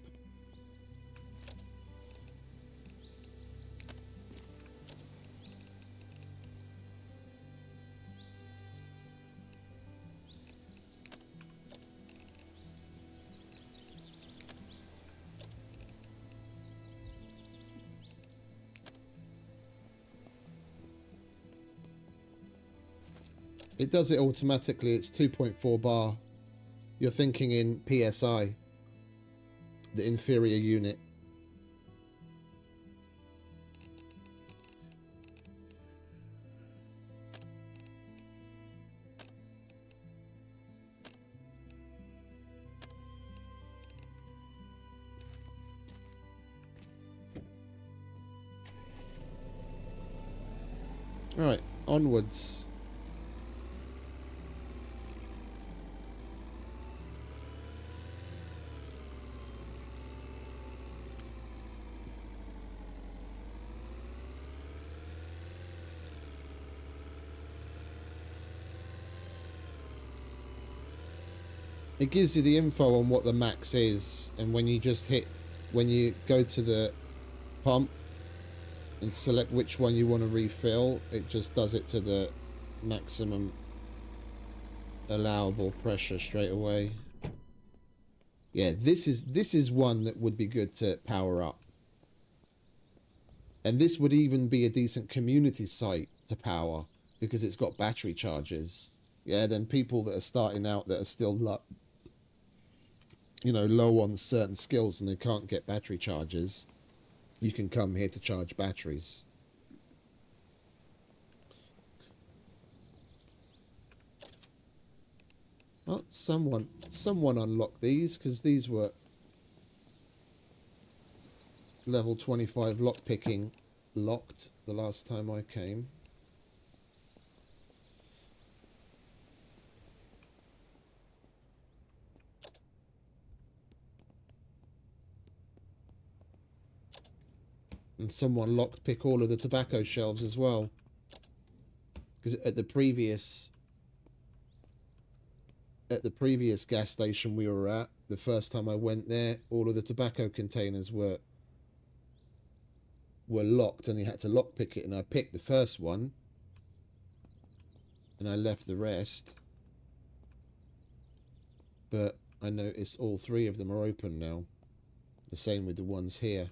It does it automatically. It's 2.4 bar. You're thinking in PSI, the inferior unit. All right, onwards. It gives you the info on what the max is, and when you just hit, when you go to the pump and select which one you want to refill, it just does it to the maximum allowable pressure straight away. Yeah, this is one that would be good to power up. And this would even be a decent community site to power because it's got battery chargers. Yeah, then people that are starting out that are still low on certain skills and they can't get battery chargers, you can come here to charge batteries. Oh, someone unlocked these because these were level 25 lockpicking locked the last time I came. And someone lockpick all of the tobacco shelves as well. Because at the previous gas station we were at, the first time I went there, all of the tobacco containers were locked, and you had to lockpick it. And I picked the first one, and I left the rest. But I noticed all 3 of them are open now. The same with the ones here.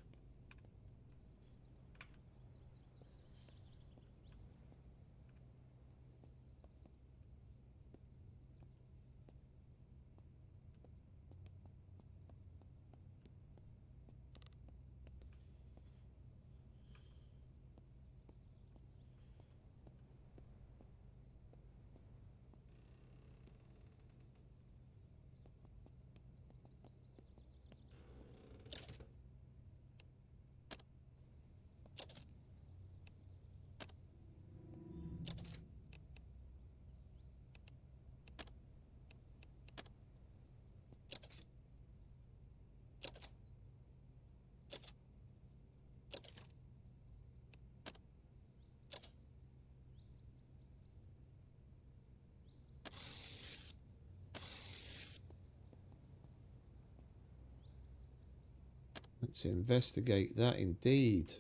Let's investigate that indeed.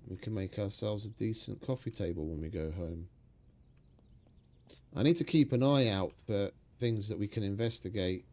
We can make ourselves a decent coffee table when we go home. I need to keep an eye out for things that we can investigate.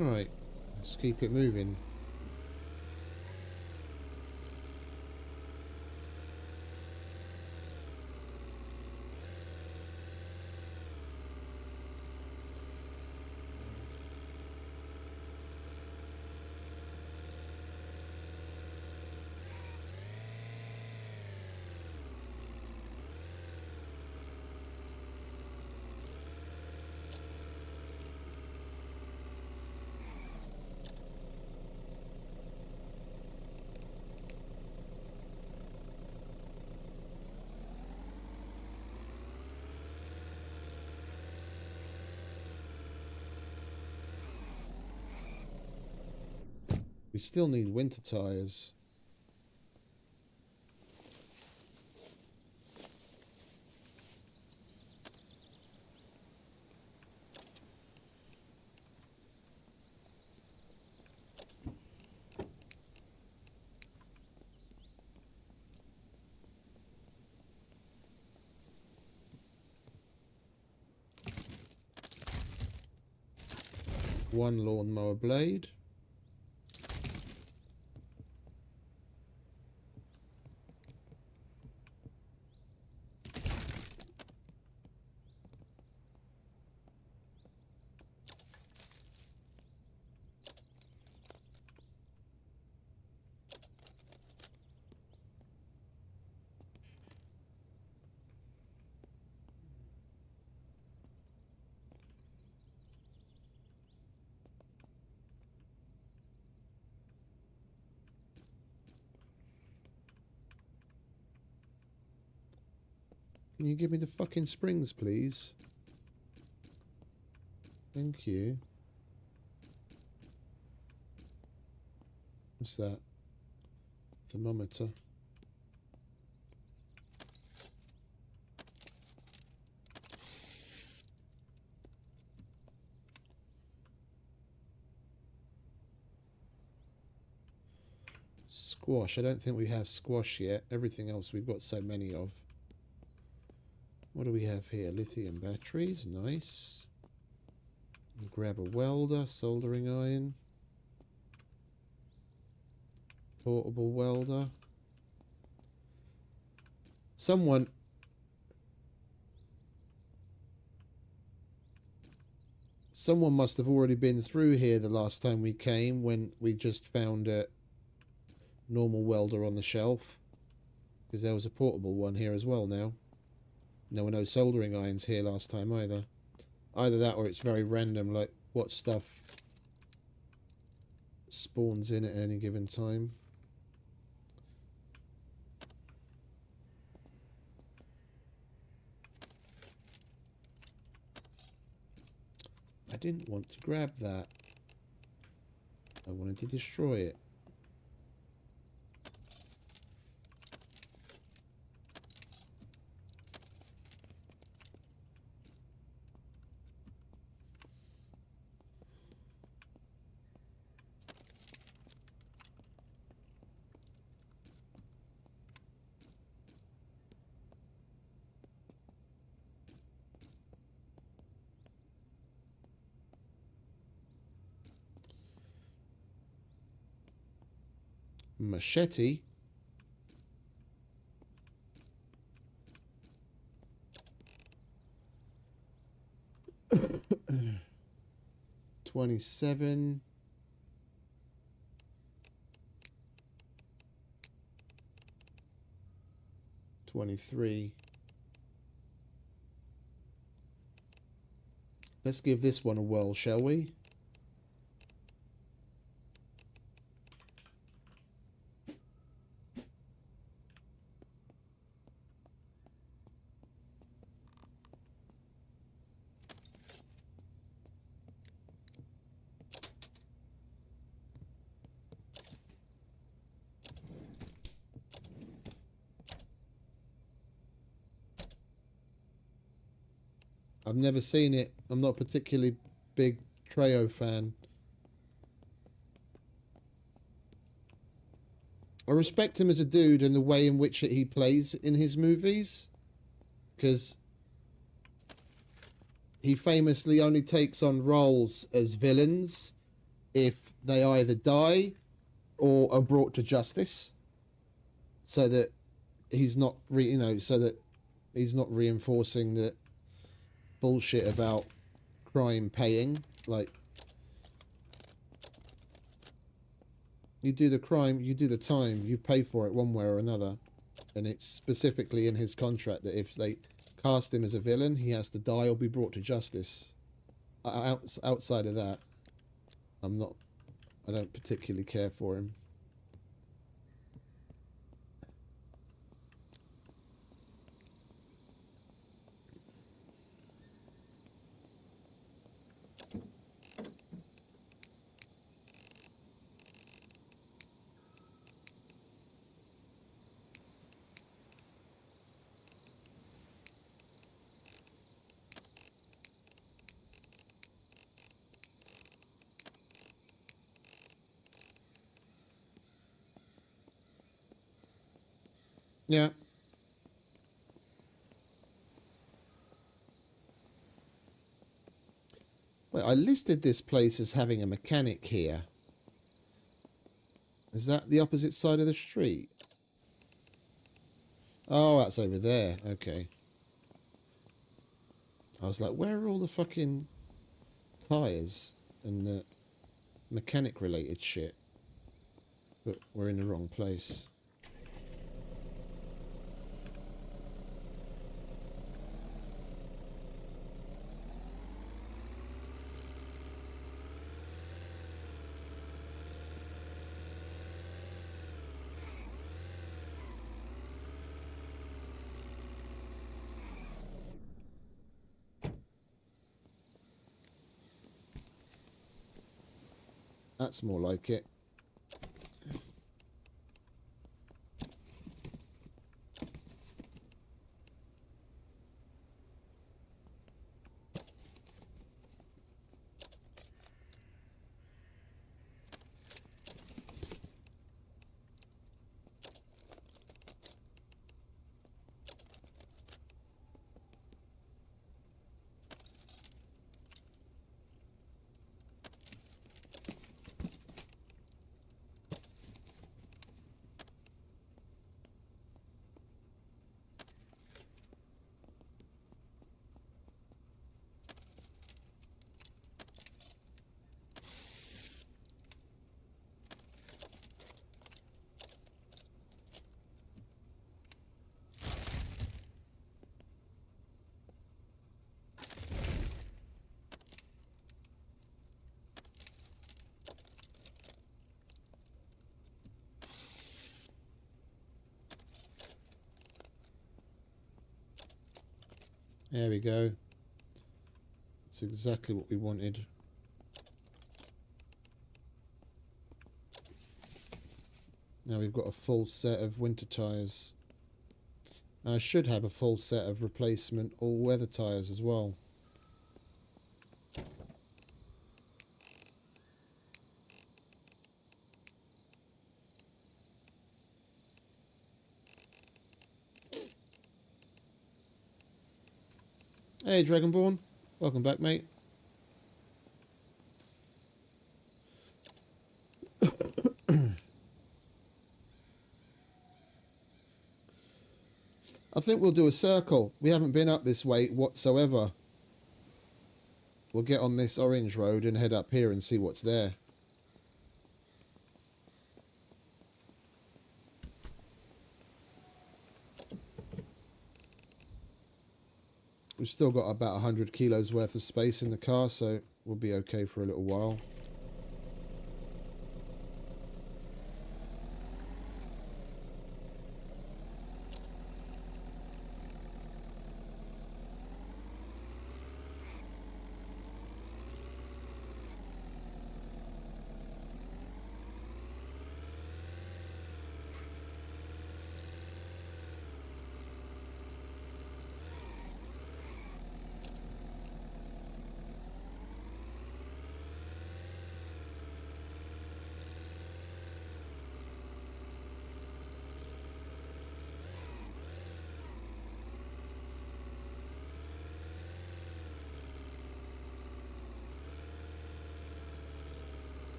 Alright, let's keep it moving. We still need winter tires. One lawnmower blade. Can you give me the fucking springs, please? Thank you. What's that? Thermometer. Squash. I don't think we have squash yet. Everything else we've got so many of. What do we have here? Lithium batteries. Nice. Grab a welder. Soldering iron. Portable welder. Someone must have already been through here the last time we came, when we just found a normal welder on the shelf. Because there was a portable one here as well now. There were no soldering irons here last time either. Either that or it's very random, like what stuff spawns in at any given time. I didn't want to grab that. I wanted to destroy it. Machete. $27. 23. Let's give this one a whirl, shall we? I've never seen it. I'm not a particularly big Trejo fan. I respect him as a dude and the way in which he plays in his movies, because he famously only takes on roles as villains if they either die or are brought to justice, so that he's not so that he's not reinforcing the bullshit about crime paying. Like, you do the crime, you do the time, you pay for it one way or another. And it's specifically in his contract that if they cast him as a villain, he has to die or be brought to justice. Outside of that, I don't particularly care for him. Yeah. Well, I listed this place as having a mechanic here. Is that the opposite side of the street? Oh, that's over there. Okay. I was like, where are all the fucking tires and the mechanic related shit? But we're in the wrong place. That's more like it. There we go. That's exactly what we wanted. Now we've got a full set of winter tyres. I should have a full set of replacement all-weather tyres as well. Hey Dragonborn, welcome back, mate. I think we'll do a circle. We haven't been up this way whatsoever. We'll get on this orange road and head up here and see what's there. We've still got about 100 kilos worth of space in the car, so we'll be okay for a little while.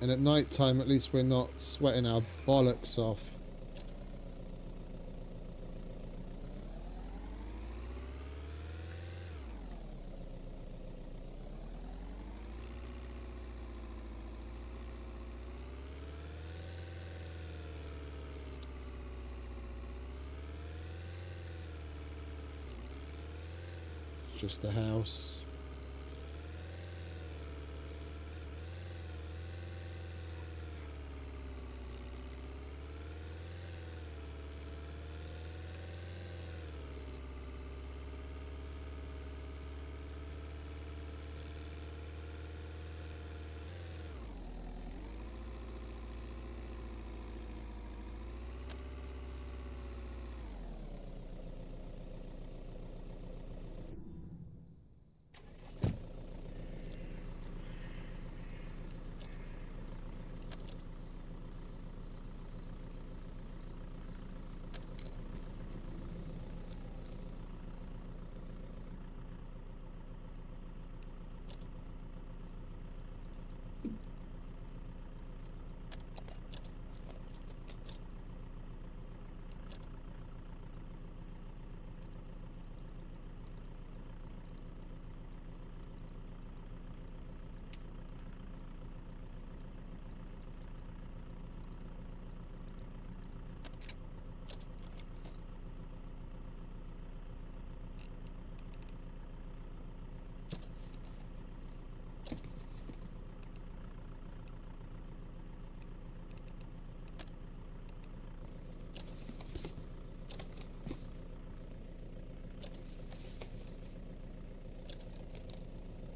And at night time, at least we're not sweating our bollocks off. It's just a house.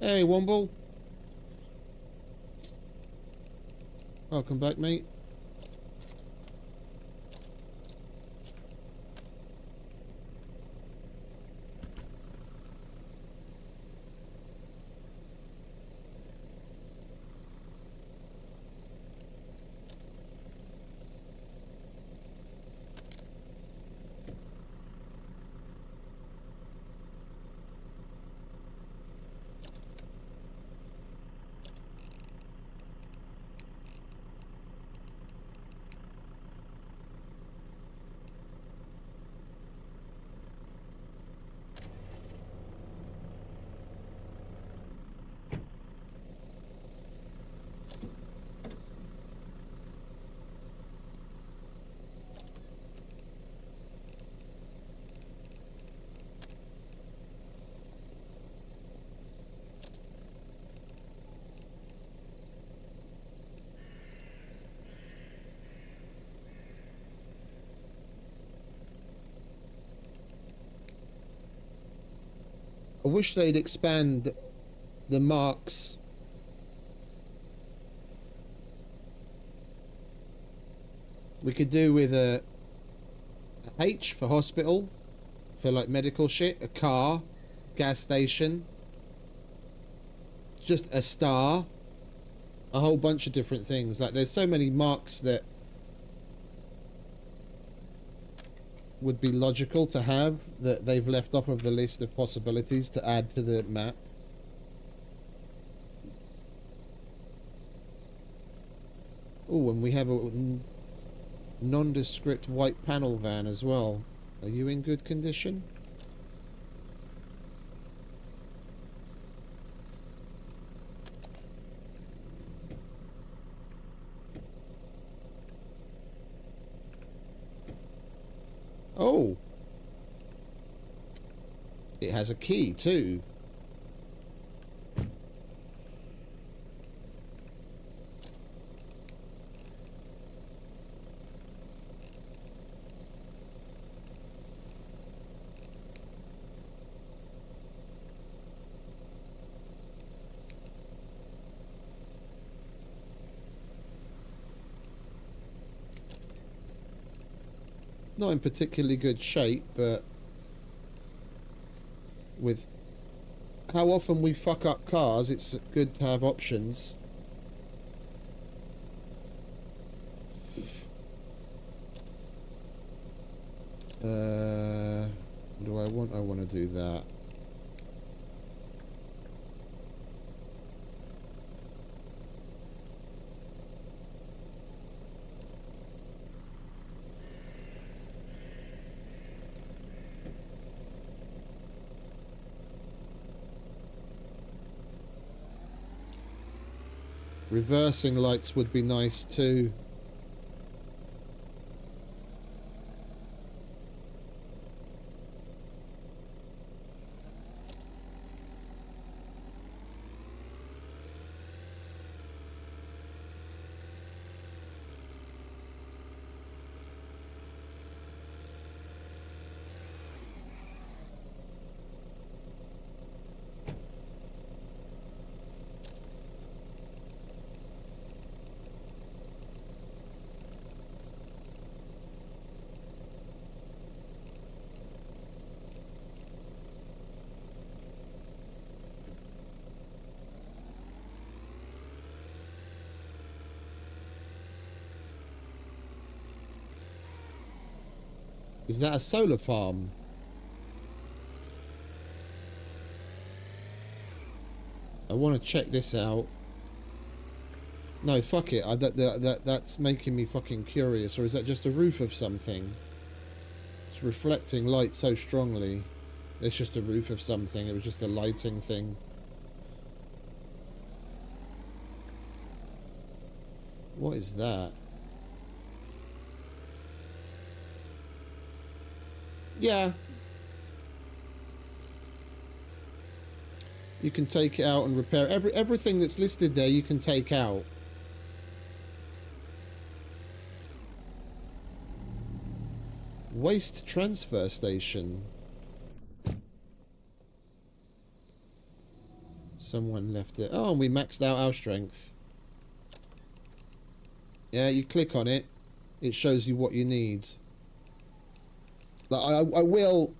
Hey, Womble. Welcome back, mate. wish they'd expand the marks. We could do with a H for hospital, for like medical shit, a car, gas station, just a star, a whole bunch of different things. Like there's so many marks that would be logical to have that they've left off of the list of possibilities to add to the map. Oh, and we have a nondescript white panel van as well. Are you in good condition? Oh! It has a key too. Not in particularly good shape, but with how often we fuck up cars, it's good to have options. What do I want? I want to do that. Reversing lights would be nice too. Is that a solar farm? I want to check this out. No, fuck it. That's making me fucking curious. Or is that just a roof of something? It's reflecting light so strongly. It's just a roof of something. It was just a lighting thing. What is that? Yeah. You can take it out and repair everything that's listed there. You can take out. Waste transfer station. Someone left it. Oh, and we maxed out our strength. Yeah, you click on it. It shows you what you need. Like, I will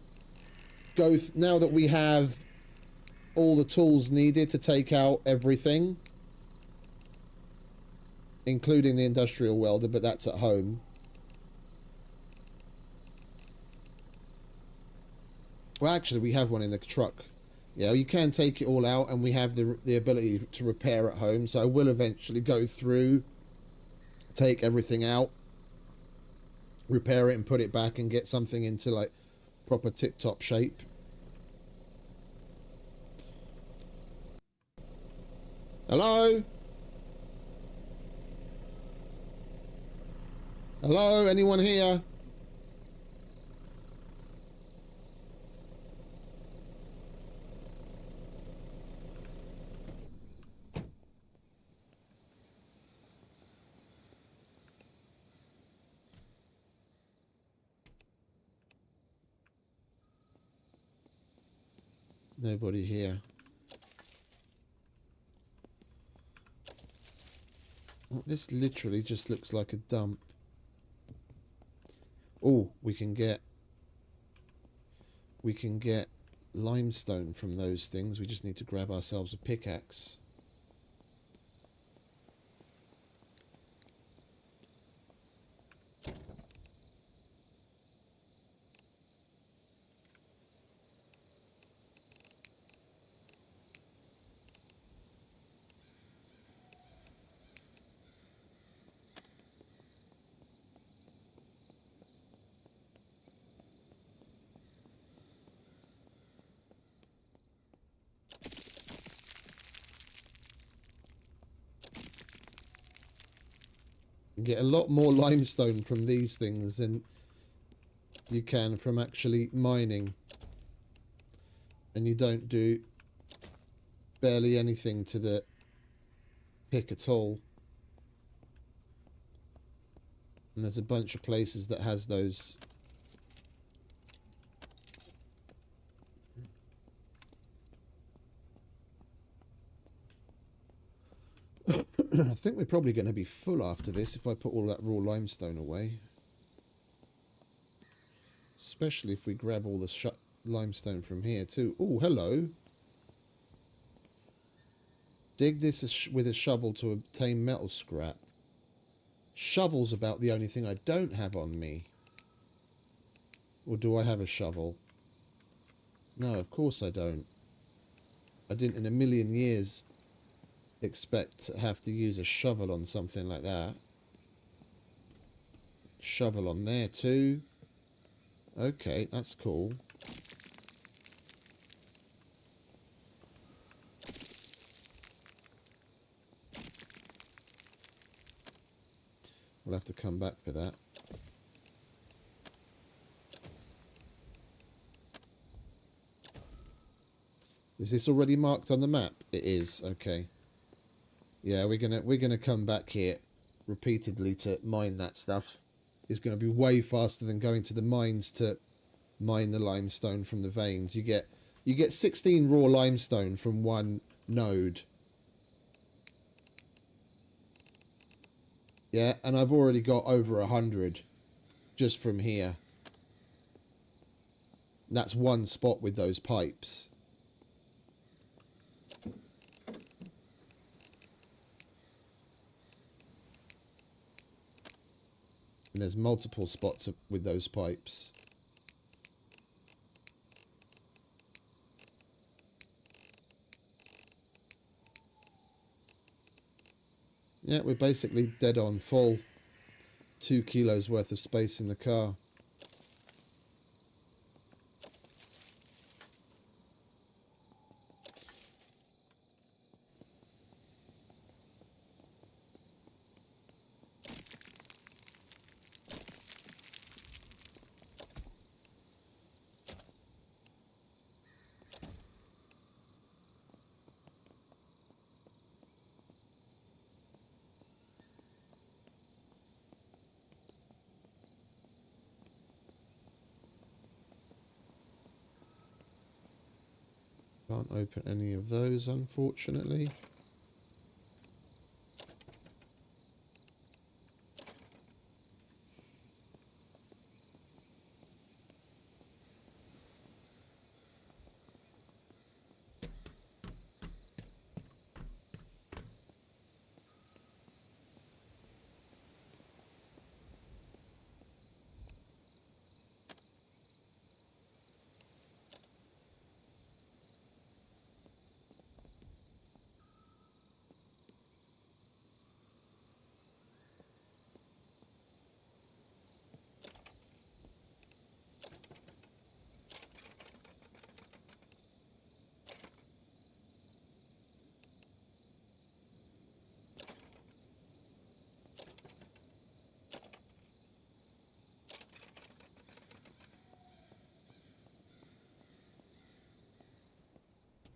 go now that we have all the tools needed to take out everything, including the industrial welder, but that's at home. Well, actually, we have one in the truck. Yeah, you can take it all out, and we have the ability to repair at home. So I will eventually go through, take everything out, repair it, and put it back, and get something into like proper tip-top shape. Hello? Hello? Anyone here? Nobody here. Well, this literally just looks like a dump. Oh, we can get limestone from those things. We just need to grab ourselves a pickaxe. You get a lot more limestone from these things than you can from actually mining. And you don't do barely anything to the pick at all. And there's a bunch of places that has those. I think we're probably going to be full after this if I put all that raw limestone away. Especially if we grab all the limestone from here too. Oh, hello. Dig this with a shovel to obtain metal scrap. Shovel's about the only thing I don't have on me. Or do I have a shovel? No, of course I don't. I didn't in a million years expect to have to use a shovel on something like that. Shovel on there too. Okay, that's cool. We'll have to come back for that. Is this already marked on the map? It is. Okay. Yeah, we're gonna come back here repeatedly to mine that stuff. It's going to be way faster than going to the mines to mine the limestone from the veins. You get 16 raw limestone from one node. Yeah, and I've already got over 100 just from here. And that's one spot with those pipes. And there's multiple spots with those pipes. Yeah, we're basically dead on full. 2 kilos worth of space in the car. Can't open any of those, unfortunately.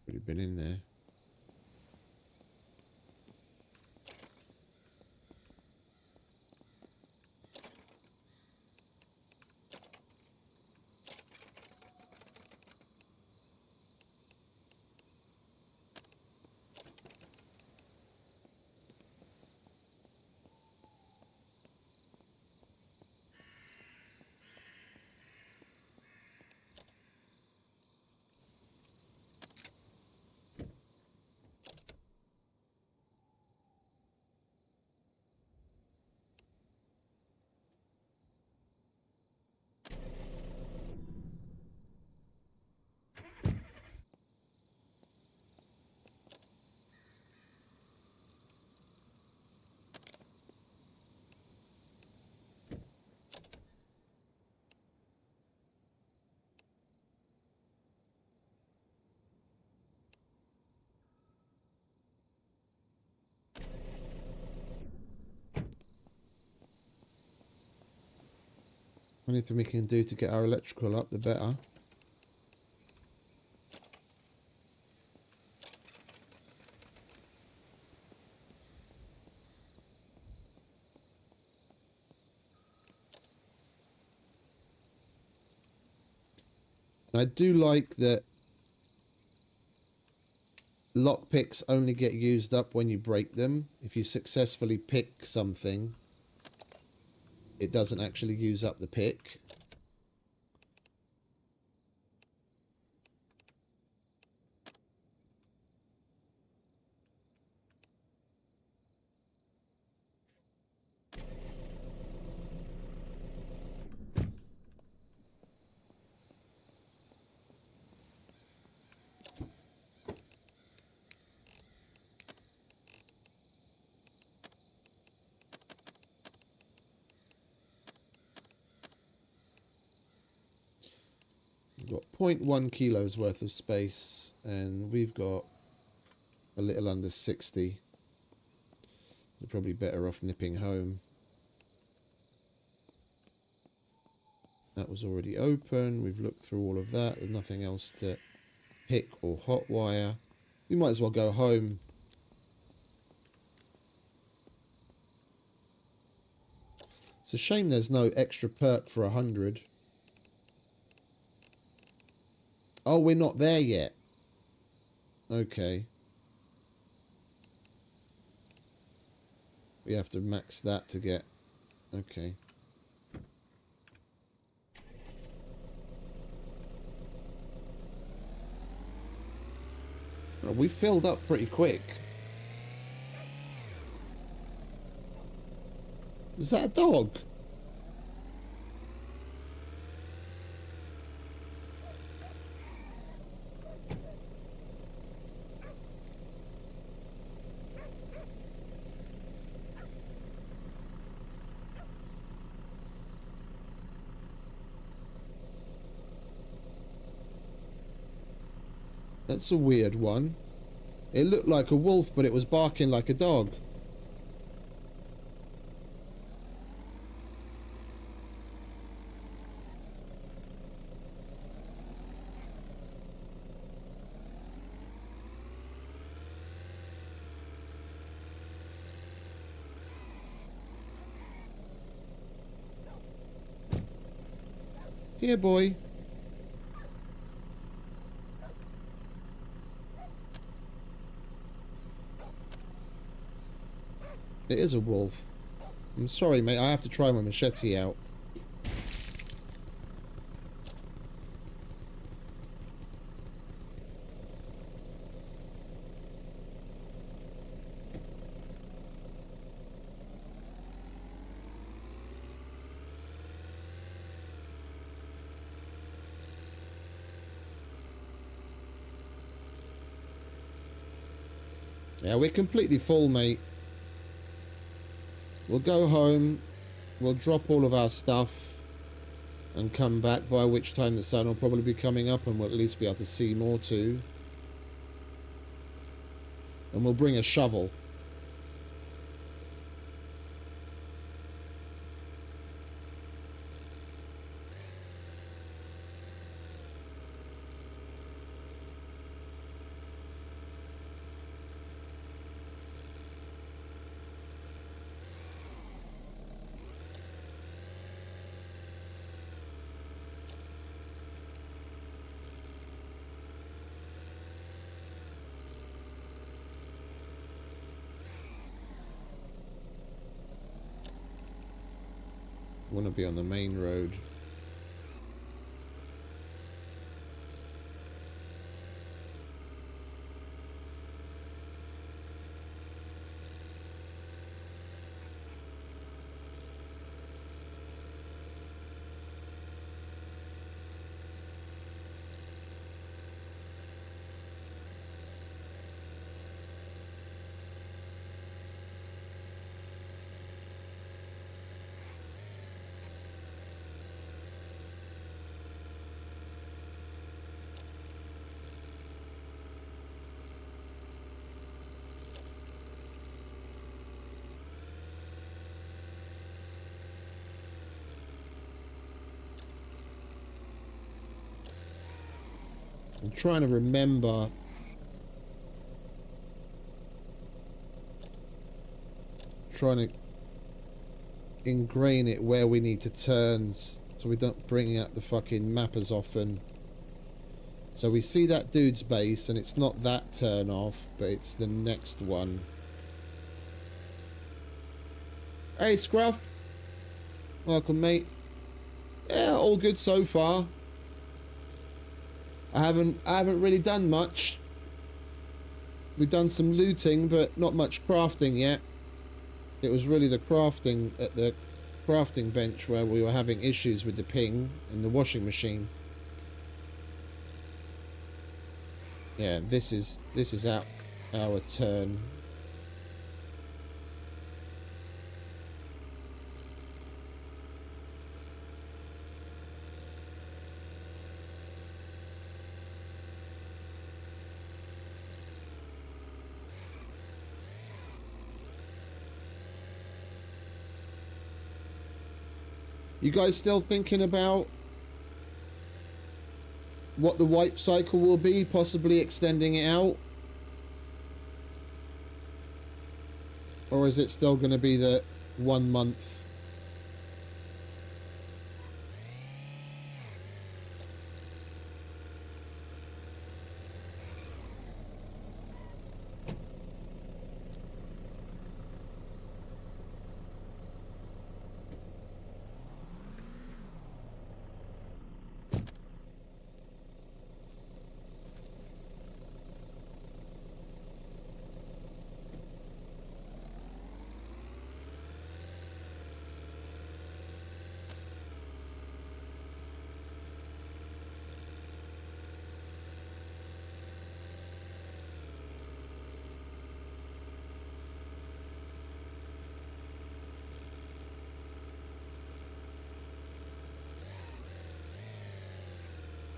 Already been in there. Anything we can do to get our electrical up, the better. And I do like that lockpicks only get used up when you break them. If you successfully pick something, it doesn't actually use up the pick. We've got 0.1 kilos worth of space, and we've got a little under 60. We're probably better off nipping home. That was already open. We've looked through all of that. There's nothing else to pick or hotwire. We might as well go home. It's a shame there's no extra perk for 100. Oh, we're not there yet. Okay. We have to max that to get... Okay. Well, we filled up pretty quick. Is that a dog? That's a weird one. It looked like a wolf, but it was barking like a dog. Here, boy. It is a wolf. I'm sorry, mate. I have to try my machete out. Yeah, we're completely full, mate. We'll go home. We'll drop all of our stuff and come back, by which time the sun will probably be coming up and we'll at least be able to see more too. And we'll bring a shovel. Want to be on the main road. I'm trying to remember. Trying to ingrain it where we need to turn so we don't bring out the fucking map as often. So we see that dude's base and it's not that turn off, but it's the next one. Hey Scruff, welcome mate. Yeah, all good so far. I haven't really done much. We've done some looting, but not much crafting yet. It was really the crafting at the crafting bench where we were having issues with the ping and the washing machine. Yeah, this is our turn. You guys still thinking about what the wipe cycle will be, possibly extending it out? Or is it still going to be the 1 month?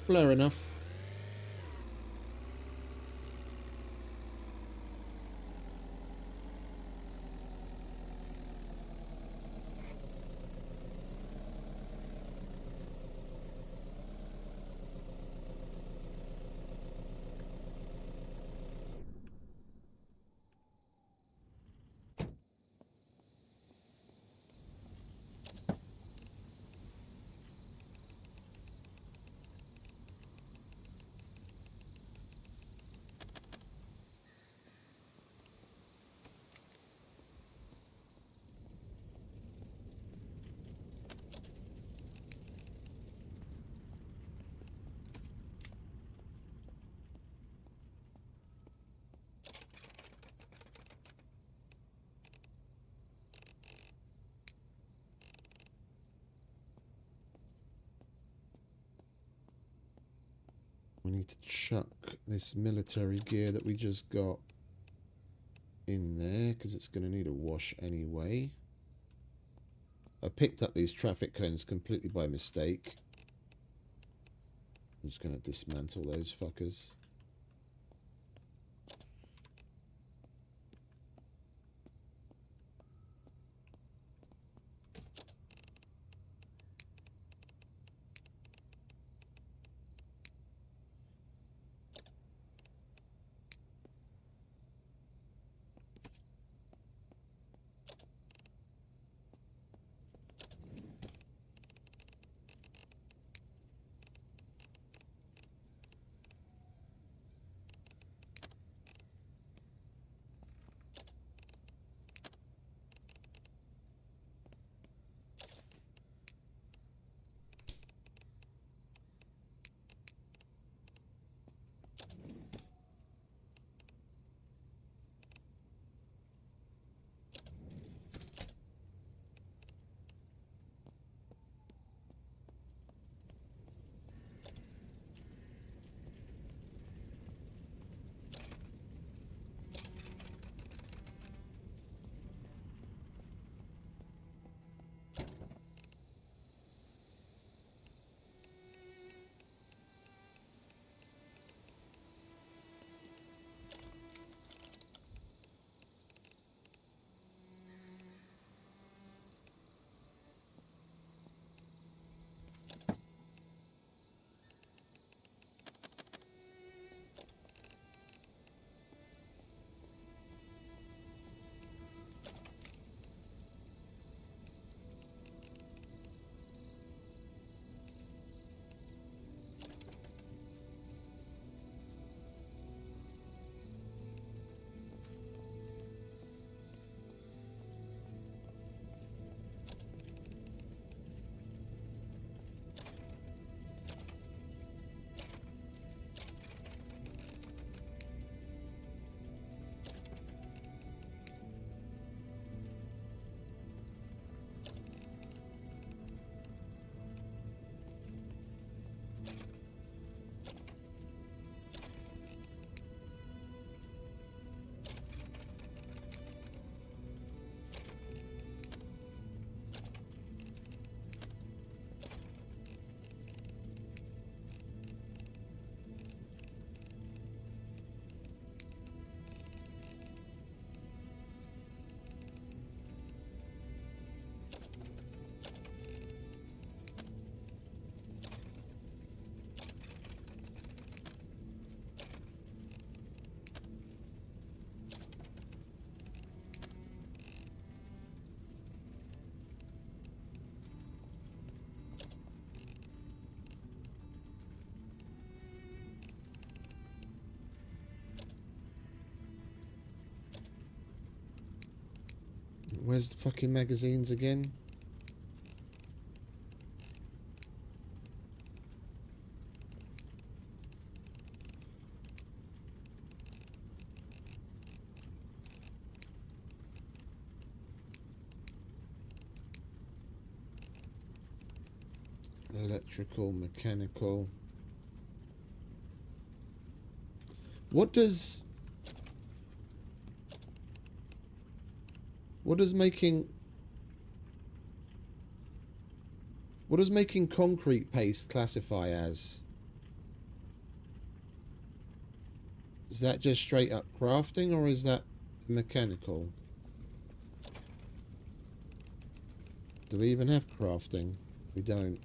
Fair enough. We need to chuck this military gear that we just got in there because it's going to need a wash anyway. I picked up these traffic cones completely by mistake. I'm just going to dismantle those fuckers. Where's the fucking magazines again? Electrical, mechanical. What does making concrete paste classify as? Is that just straight up crafting, or is that mechanical? Do we even have crafting? We don't.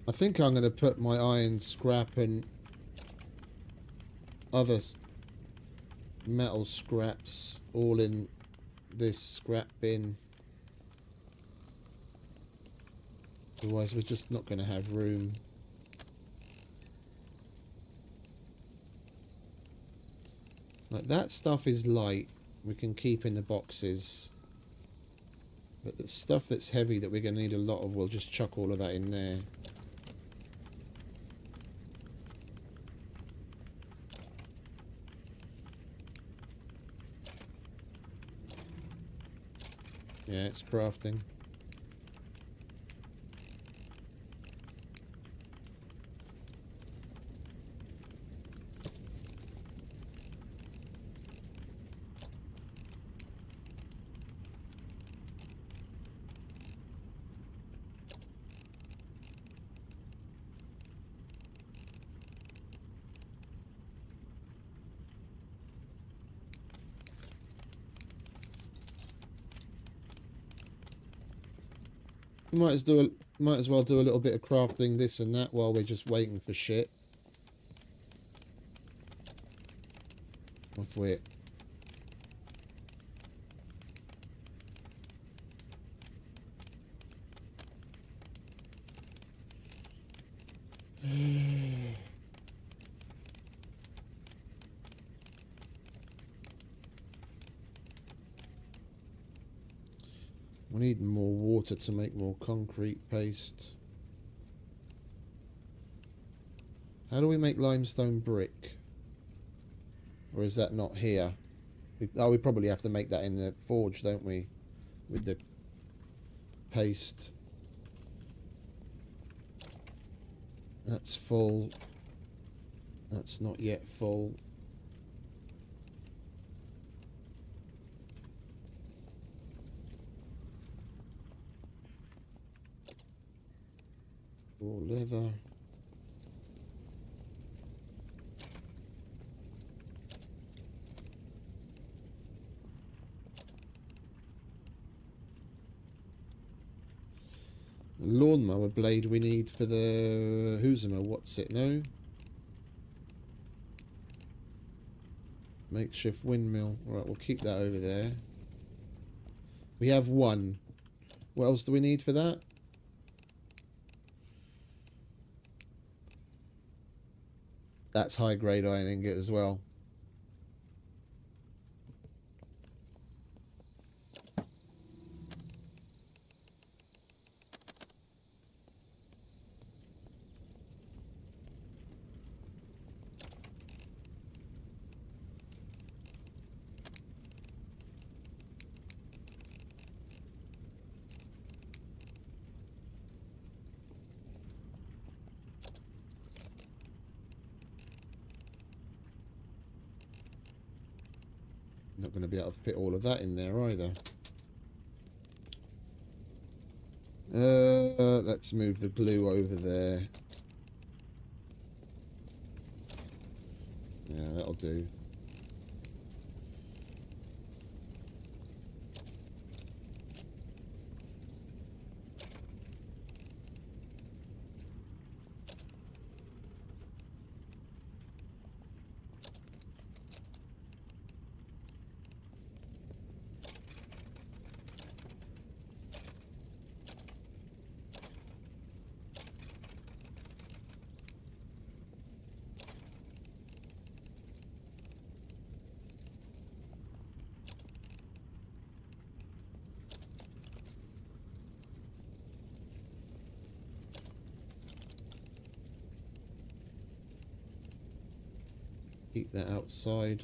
I think I'm going to put my iron scrap and other metal scraps all in this scrap bin. Otherwise we're just not going to have room. Like, that stuff is light. We can keep in the boxes. But the stuff that's heavy that we're going to need a lot of, we'll just chuck all of that in there. Yeah, it's crafting. We might as well do a little bit of crafting this and that while we're just waiting for shit. If we're we need more water to make more concrete paste. How do we make limestone brick? Or is that not here? We probably have to make that in the forge, don't we? With the paste. That's full. That's not yet full. Raw leather. The lawnmower blade we need for the Huzuma, what's it, no? Makeshift windmill. Alright, we'll keep that over there. We have one. What else do we need for that? That's high grade iron ingot as well. Not going to be able to fit all of that in there either. Let's move the glue over there. Yeah, that'll do. Keep that outside.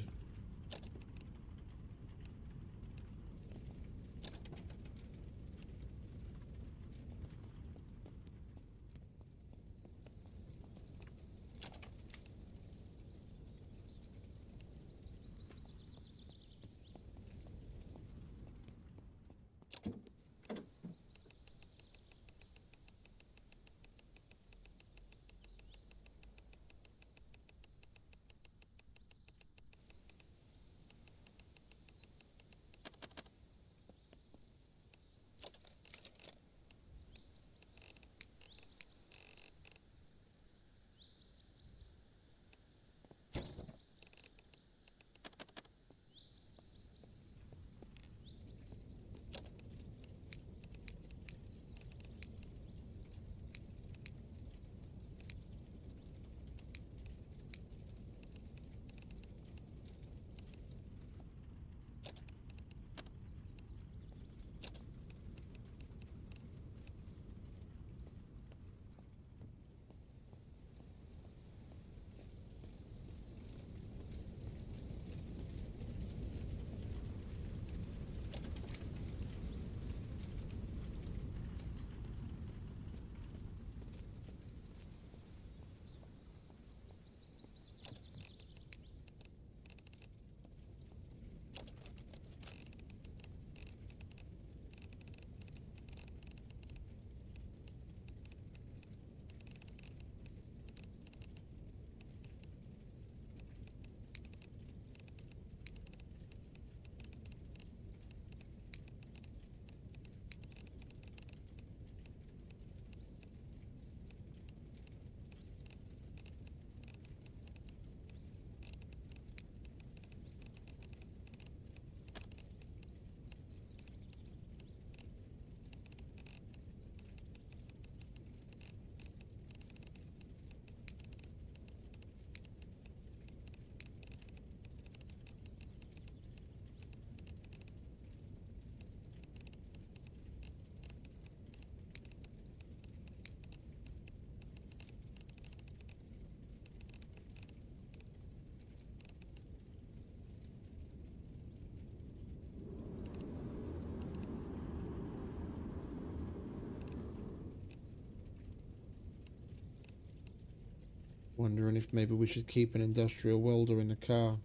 Wondering if maybe we should keep an industrial welder in the car.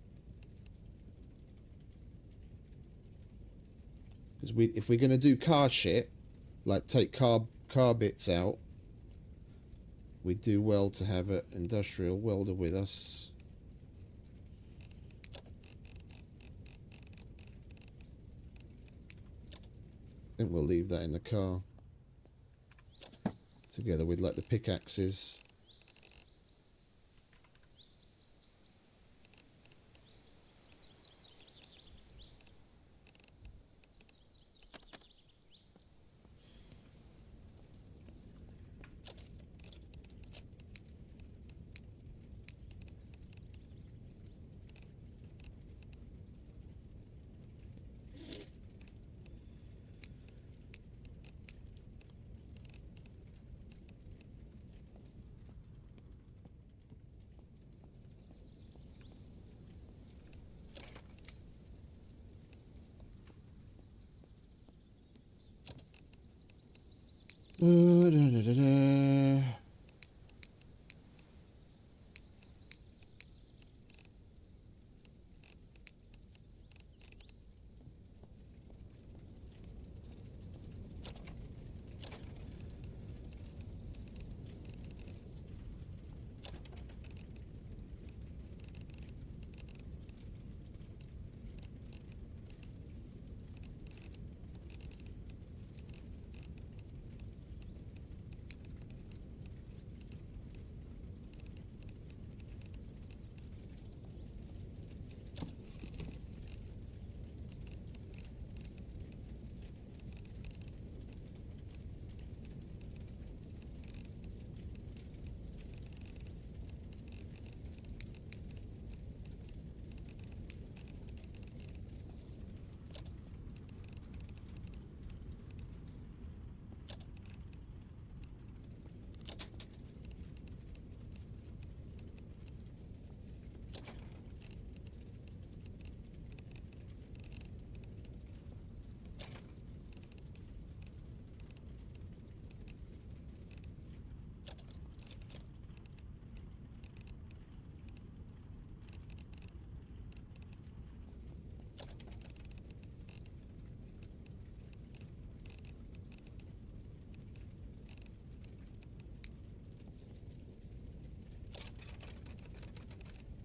Because if we're going to do car shit, like take car bits out, we do well to have an industrial welder with us. I think we'll leave that in the car. Together with like the pickaxes.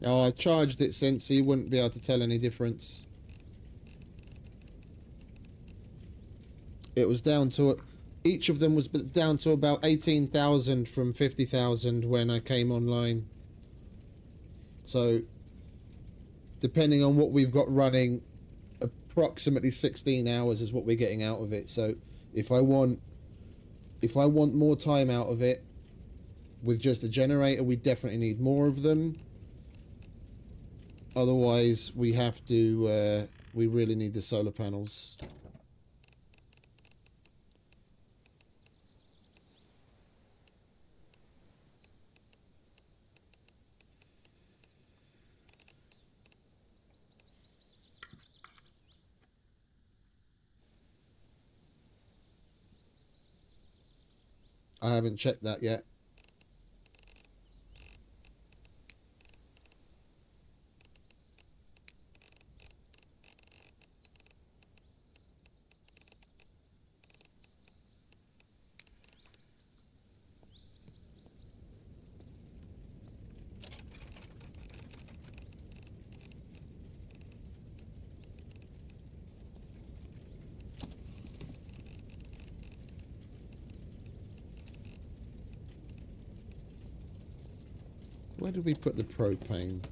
Oh, I charged it since, so you wouldn't be able to tell any difference. It was down to... Each of them was down to about 18,000 from 50,000 when I came online. So, depending on what we've got running, approximately 16 hours is what we're getting out of it. So, if I want more time out of it with just a generator, we definitely need more of them. Otherwise, we have to, we really need the solar panels. I haven't checked that yet. Where did we put the propane?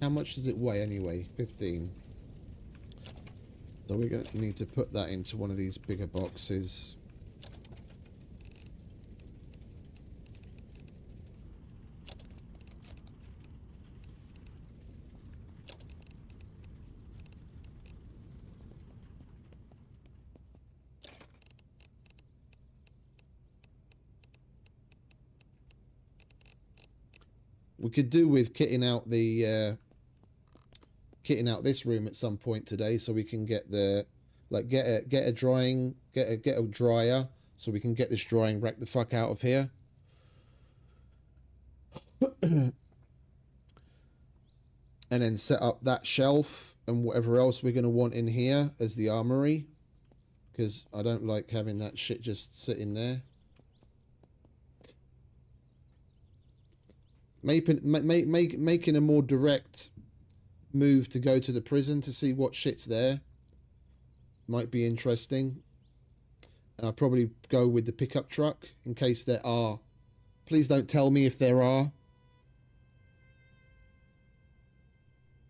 How much does it weigh anyway? 15. So we're going to need to put that into one of these bigger boxes. We could do with kitting out the kitting out this room at some point today, so we can get the get a dryer, so we can get this drying rack the fuck out of here. And then set up that shelf and whatever else we're going to want in here as the armory, because I don't like having that shit just sitting there. Making a more direct move to go to the prison to see what shit's there might be interesting. I'll probably go with the pickup truck in case there are. Please don't tell me if there are.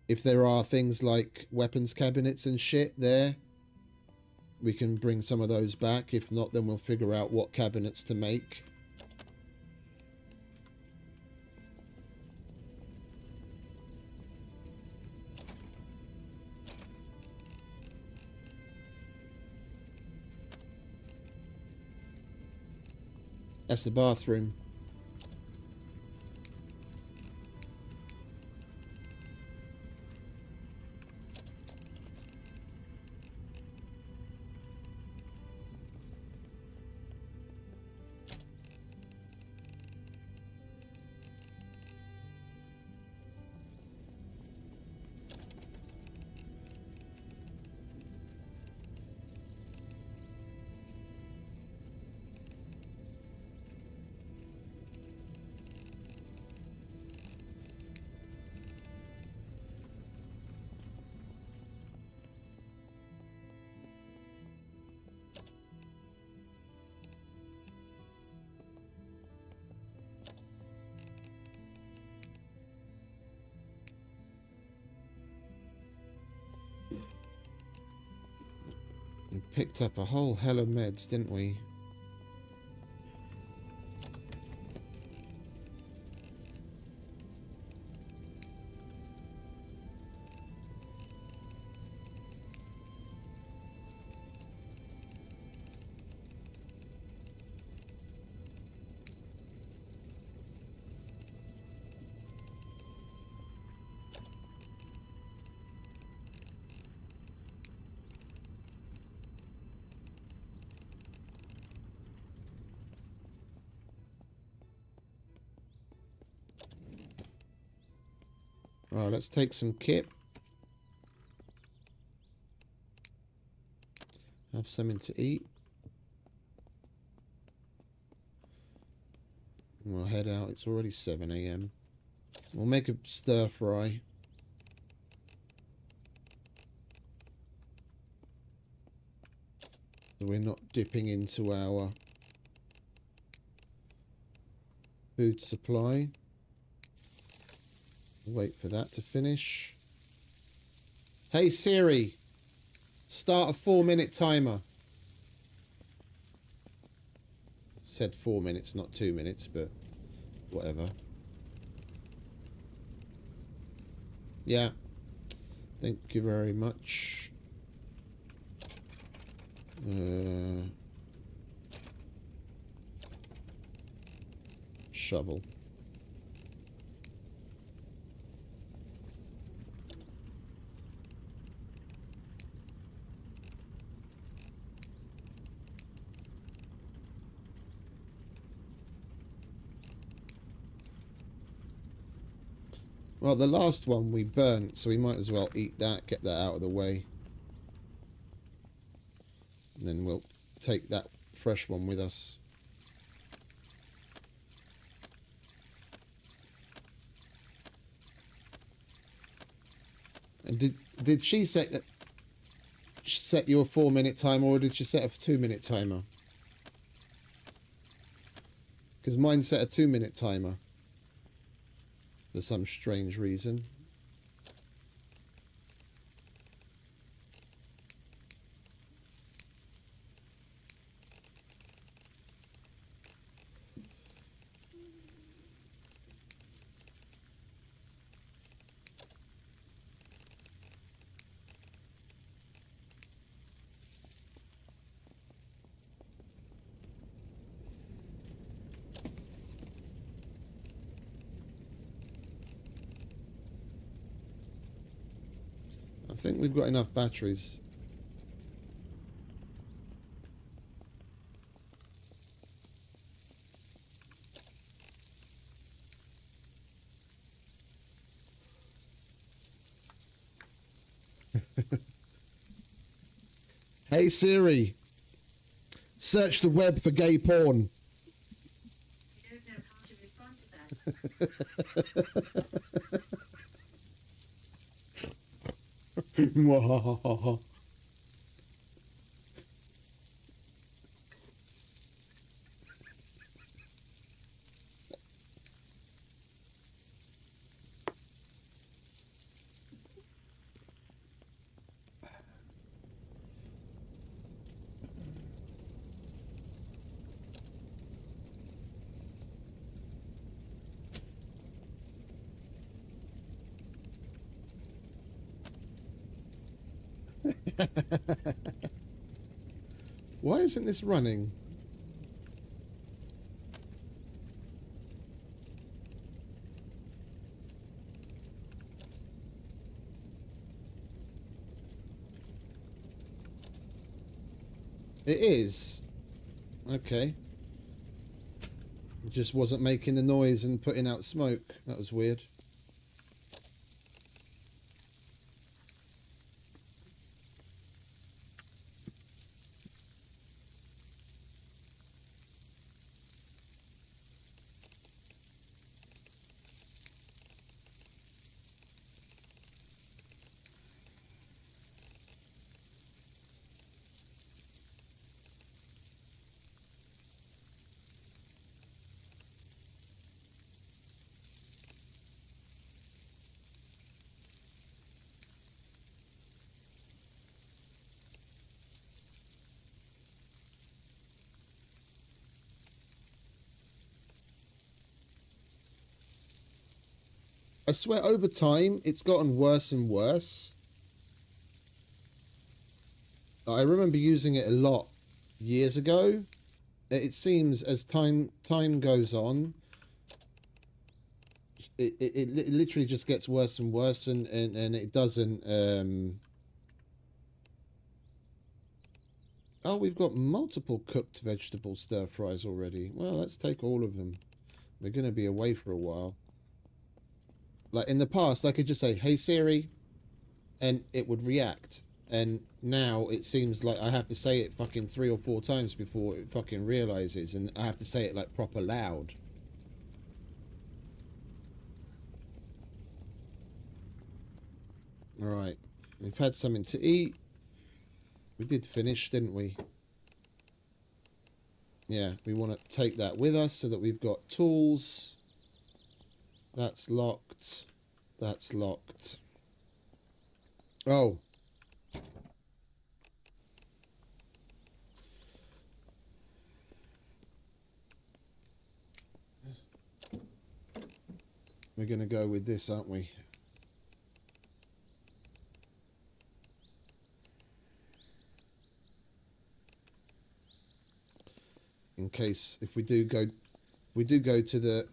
If there are things like weapons cabinets and shit there, we can bring some of those back. If not, then we'll figure out what cabinets to make. That's the bathroom. We picked up a whole hell of meds, didn't we? Right, let's take some kit. Have something to eat. And we'll head out. It's already 7 AM. We'll make a stir fry. So we're not dipping into our food supply. Wait for that to finish. Hey Siri, start a 4-minute timer. Said 4 minutes, not 2 minutes, but whatever. Yeah. Thank you very much. Shovel. Well, the last one we burnt, so we might as well eat that, get that out of the way. And then we'll take that fresh one with us. And did she set your 4-minute timer, or did she set a 2-minute timer? Because mine set a 2-minute timer. For some strange reason. I think we've got enough batteries. Hey Siri, search the web for gay porn. I don't know how to respond to that. Why isn't this running? It is. Okay. It just wasn't making the noise and putting out smoke. That was weird. I swear over time it's gotten worse and worse. I remember using it a lot years ago. It seems as time goes on, it literally just gets worse and worse, and it doesn't. Oh, we've got multiple cooked vegetable stir fries already. Well, let's take all of them. We're going to be away for a while. Like in the past, I could just say, "Hey Siri," and it would react. And now it seems like I have to say it fucking 3 or 4 times before it fucking realizes, and I have to say it like proper loud. Alright, we've had something to eat. We did finish, didn't we? Yeah, we want to take that with us so that we've got tools. That's locked. That's locked. Oh. We're going to go with this, aren't we? In case if we do go to the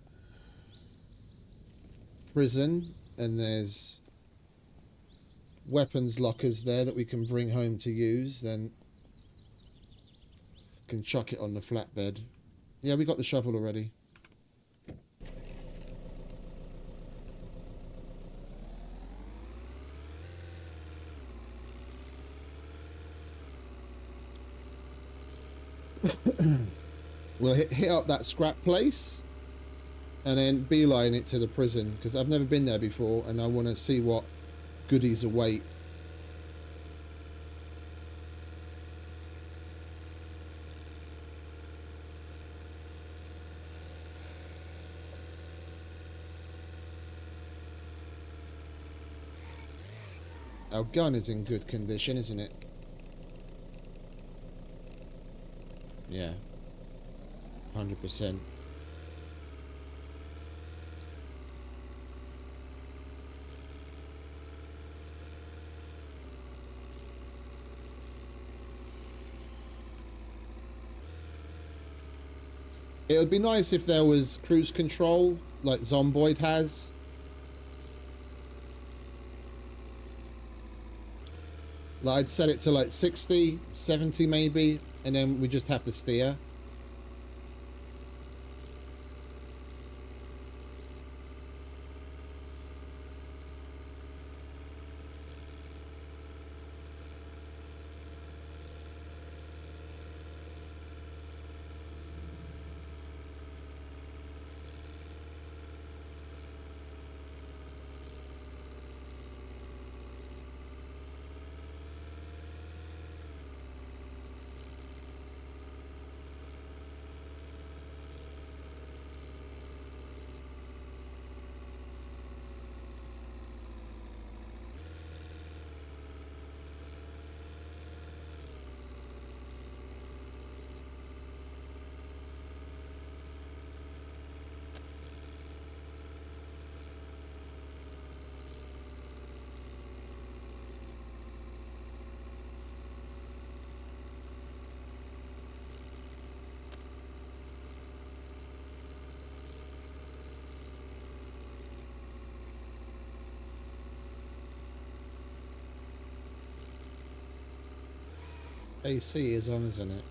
prison and there's weapons lockers there that we can bring home to use, then can chuck it on the flatbed. Yeah, we got the shovel already. We'll hit up that scrap place and then beeline it to the prison, because I've never been there before and I want to see what goodies await. Our gun is in good condition, isn't it? Yeah. 100%. It would be nice if there was cruise control like Zomboid has. Like I'd set it to like 60, 70 maybe, and then we just have to steer. AC is on, isn't it?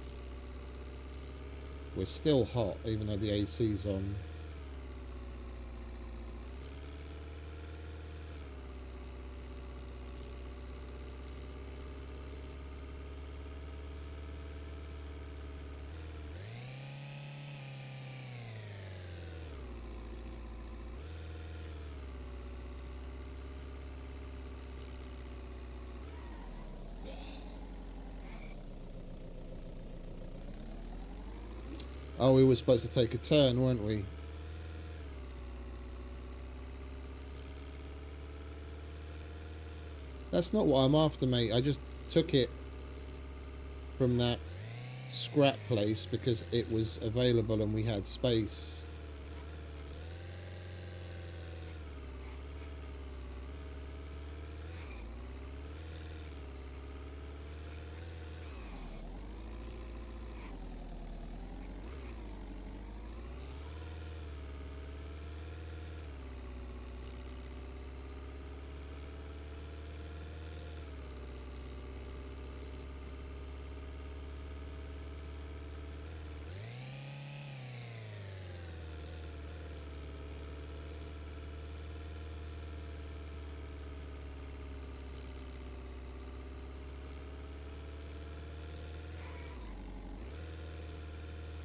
We're still hot, even though the AC's on. Oh, we were supposed to take a turn, weren't we? That's not what I'm after, mate. I just took it from that scrap place because it was available and we had space.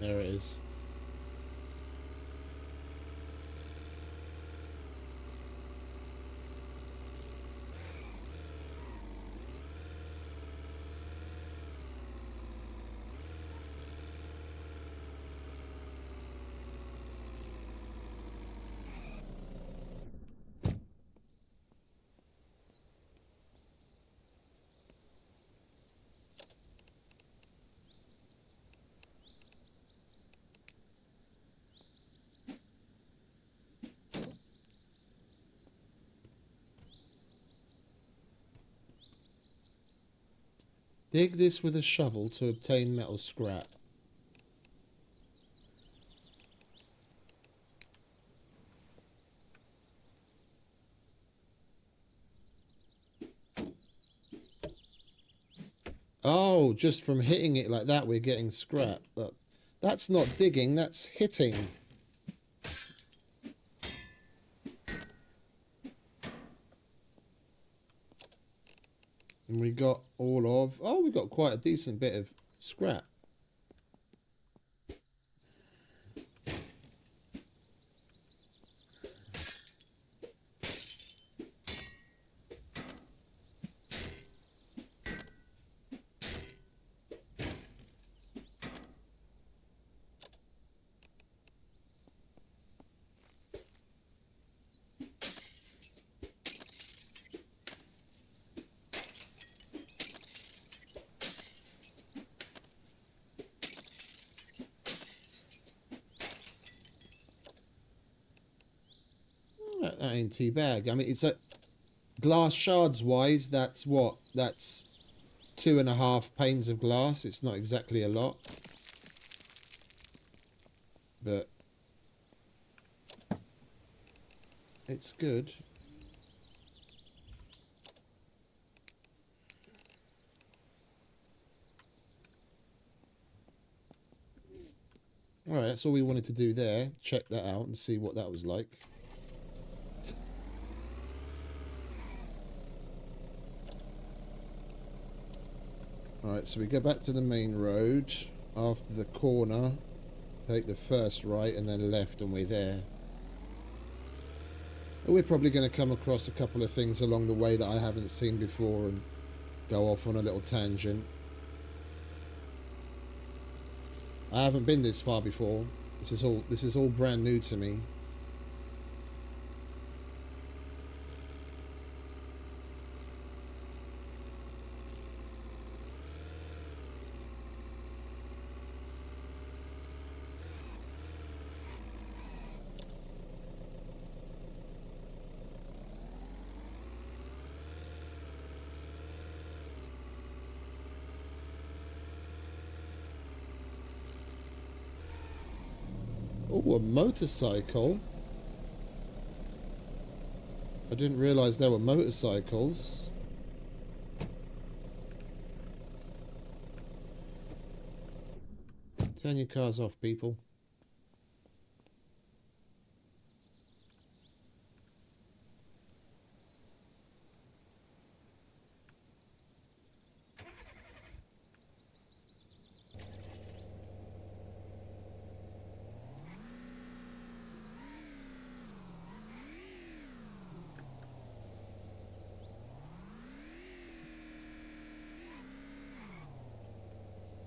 There it is. Dig this with a shovel to obtain metal scrap. Oh, just from hitting it like that, we're getting scrap. Look, that's not digging, that's hitting. And we got all of... Oh, we got quite a decent bit of scrap. That ain't too bad. I mean, it's a... Glass shards wise, that's what? That's 2.5 panes of glass. It's not exactly a lot. But... it's good. Alright, that's all we wanted to do there. Check that out and see what that was like. Alright, so we go back to the main road. After the corner, take the first right and then left and we're there. We're probably going to come across a couple of things along the way that I haven't seen before and go off on a little tangent. I haven't been this far before. This is all brand new to me. Oh, a motorcycle. I didn't realise there were motorcycles. Turn your cars off, people.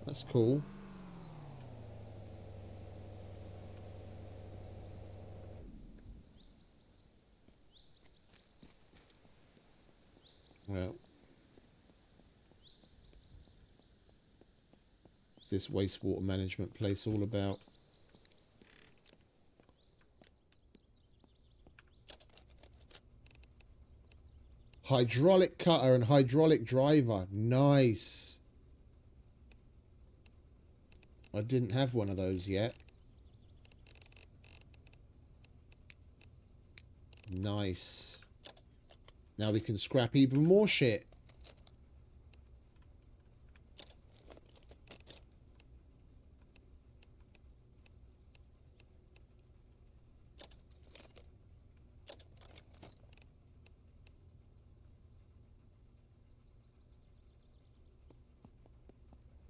That's cool. Well, what's this wastewater management place all about? Hydraulic cutter and hydraulic driver. Nice. I didn't have one of those yet. Nice. Now we can scrap even more shit.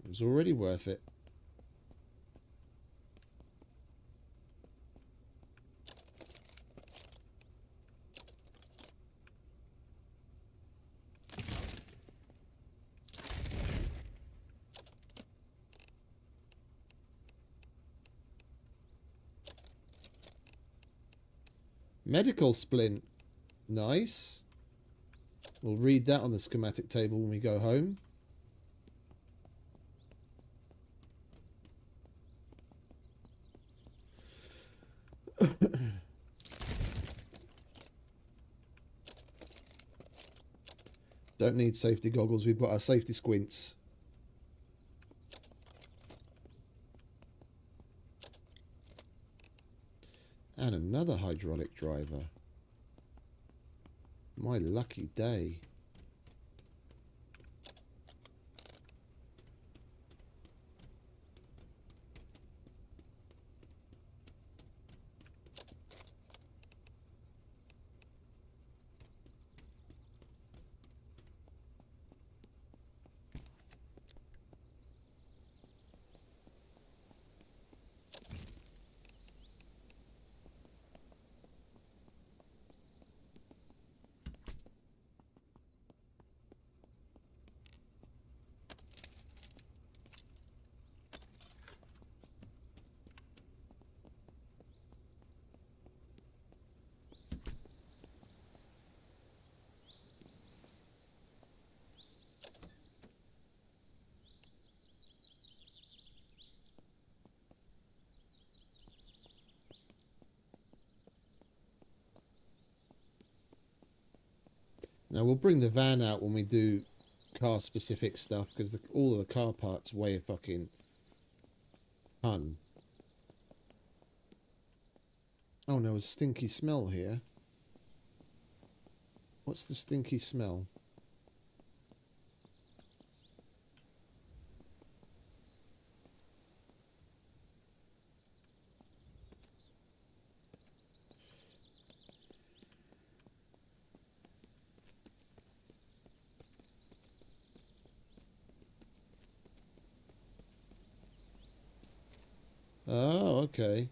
It was already worth it. Medical splint. Nice. We'll read that on the schematic table when we go home. Don't need safety goggles. We've got our safety squints. And another hydraulic driver. My lucky day. Now we'll bring the van out when we do car specific stuff, because all of the car parts weigh a fucking ton. Oh no, a stinky smell here. What's the stinky smell? Oh, okay.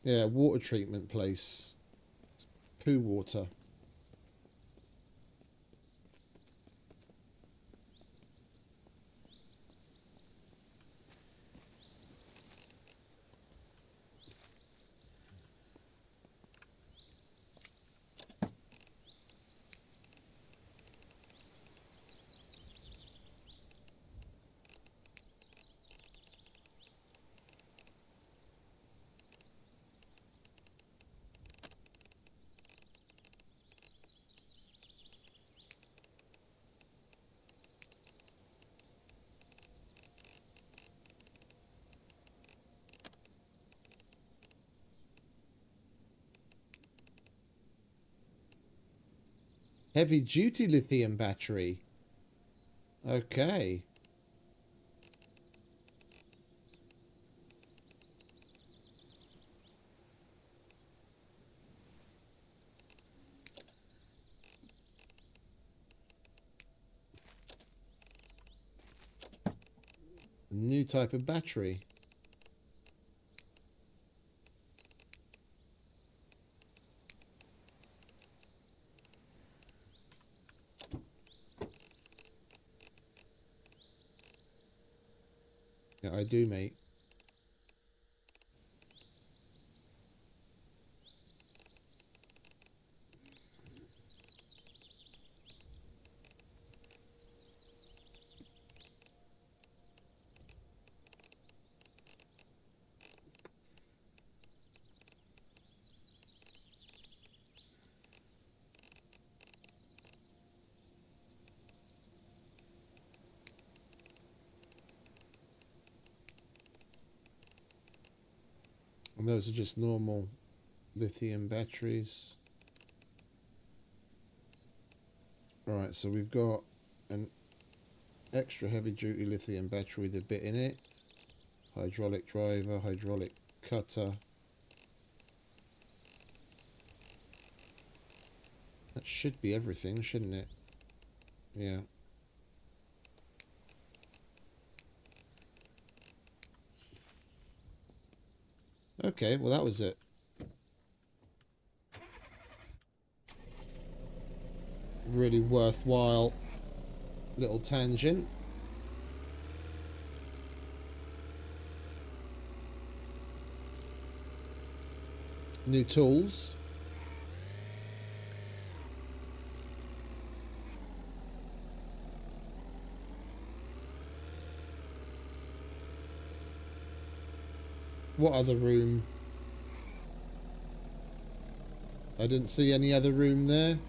Yeah, water treatment place. It's poo water. Heavy duty lithium battery. Okay. New type of battery. Yeah, I do, mate. And those are just normal lithium batteries. Alright, so we've got an extra heavy duty lithium battery with a bit in it. Hydraulic driver, hydraulic cutter. That should be everything, shouldn't it? Yeah. Okay, well that was it. Really worthwhile little tangent. New tools. What other room? I didn't see any other room there.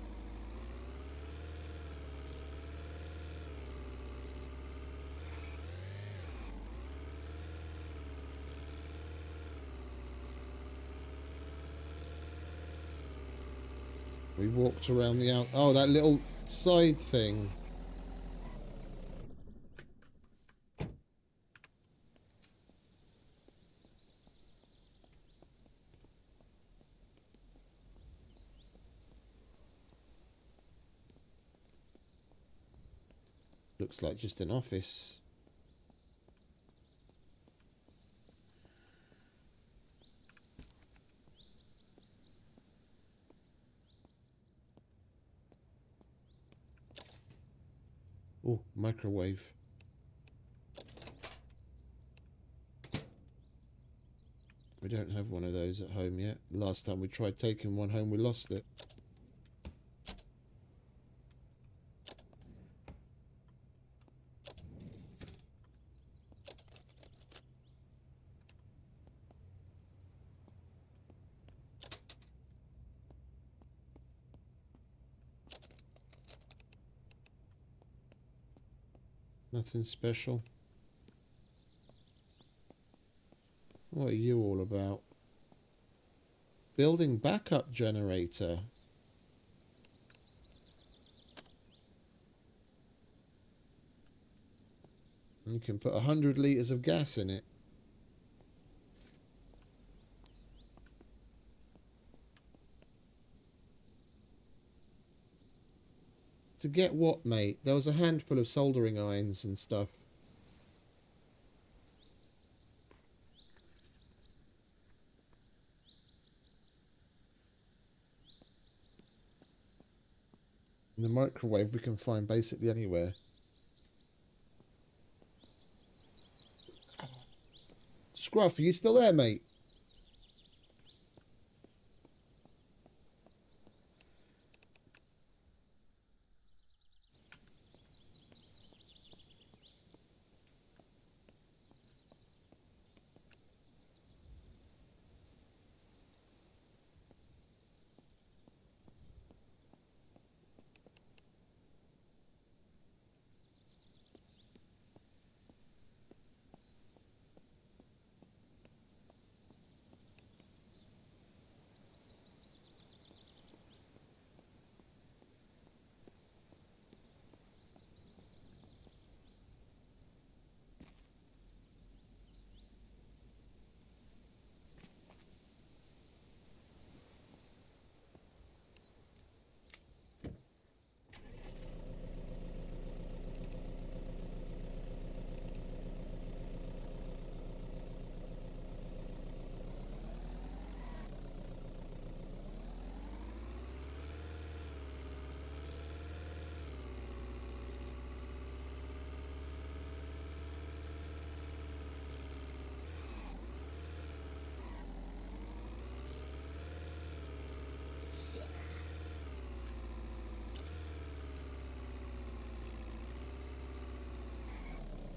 We walked around the out. Oh, that little side thing. Looks like just an office. Oh, microwave. We don't have one of those at home yet. Last time we tried taking one home, we lost it. Nothing special. What are you all about? Building backup generator. You can put 100 litres of gas in it. To get what, mate? There was a handful of soldering irons and stuff. In the microwave we can find basically anywhere. Scruff, are you still there, mate?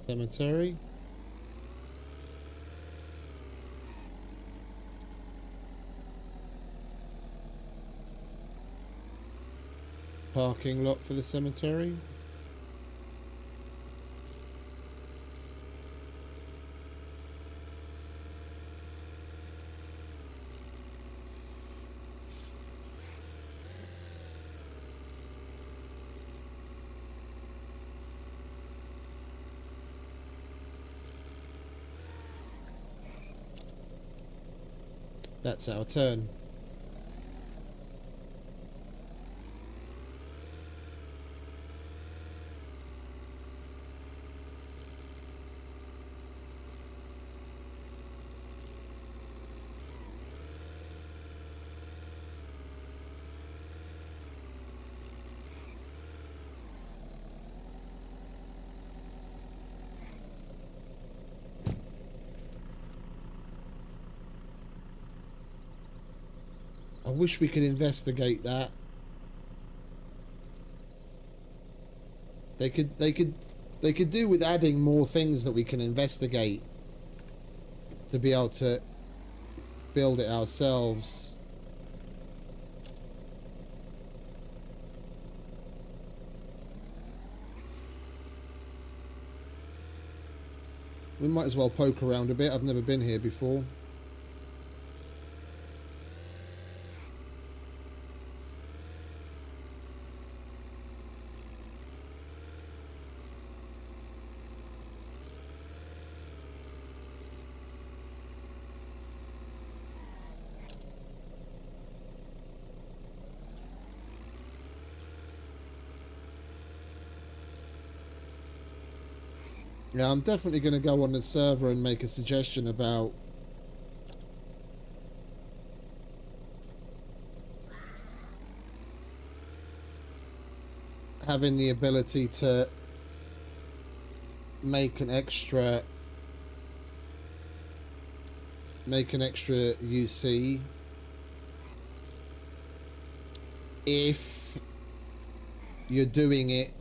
Cemetery. Parking lot for the cemetery. That's our turn. I wish we could investigate that. They could do with adding more things that we can investigate to be able to build it ourselves. We might as well poke around a bit. I've never been here before. Yeah, I'm definitely going to go on the server and make a suggestion about having the ability to make an extra UC if you're doing it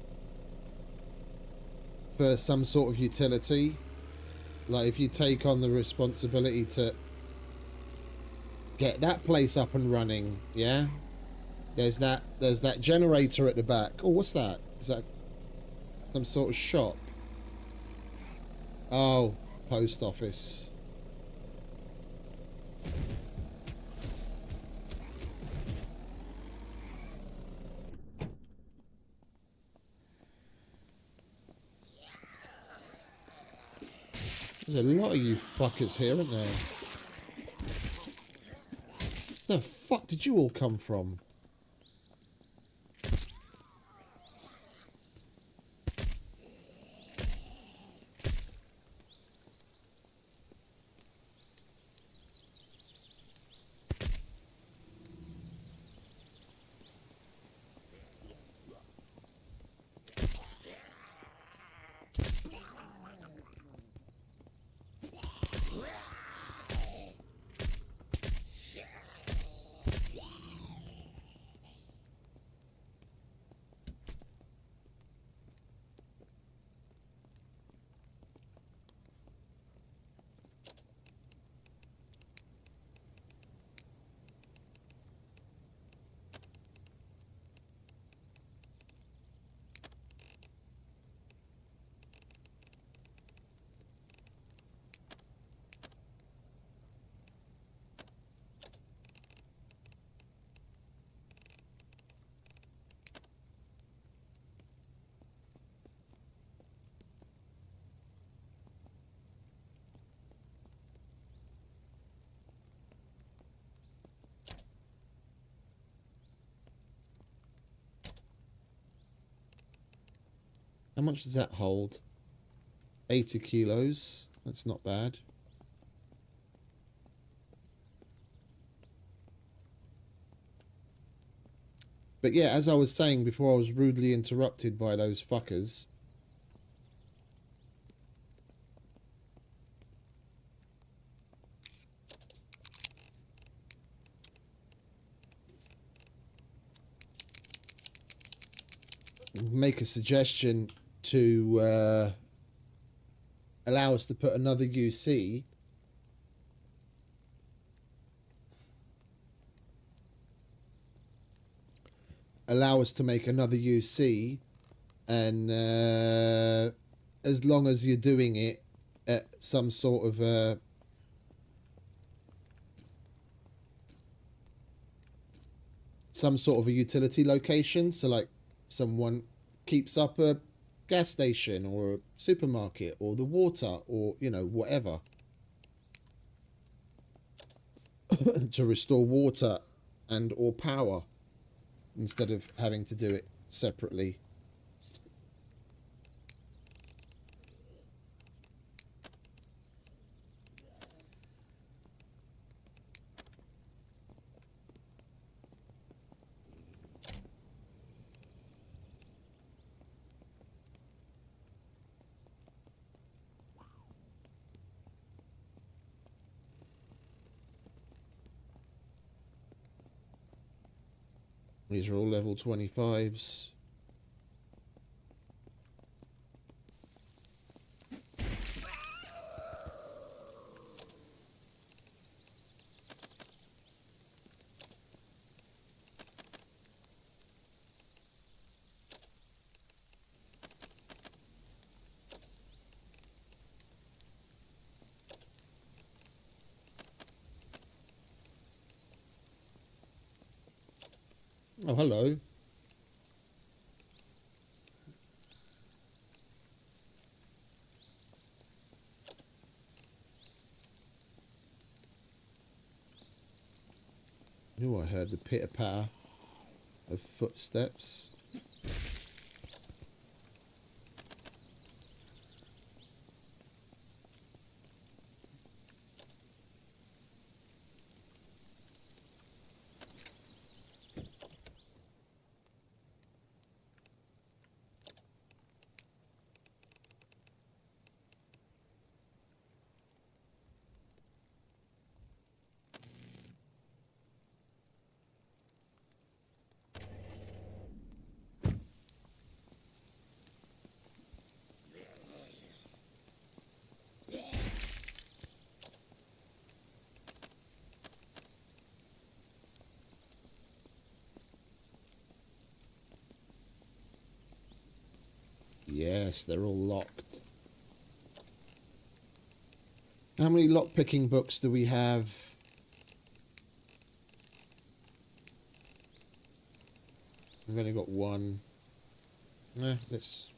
for some sort of utility. Like if you take on the responsibility to get that place up and running, yeah? There's that generator at the back. Oh, what's that? Is that some sort of shop? Oh, post office. There's a lot of you fuckers here, aren't there? The fuck did you all come from? How much does that hold? 80 kilos. That's not bad. But yeah, as I was saying before I was rudely interrupted by those fuckers. Make a suggestion to allow us to put another UC allow us to make another UC, and as long as you're doing it at some sort of a utility location, so like someone keeps up a gas station or a supermarket or the water or, you know, whatever, to restore water and or power instead of having to do it separately. These are all level 25s. Oh, hello. Oh, I heard the pitter-patter of footsteps. Yes, they're all locked. How many lock-picking books do we have? We've only got one. Let's...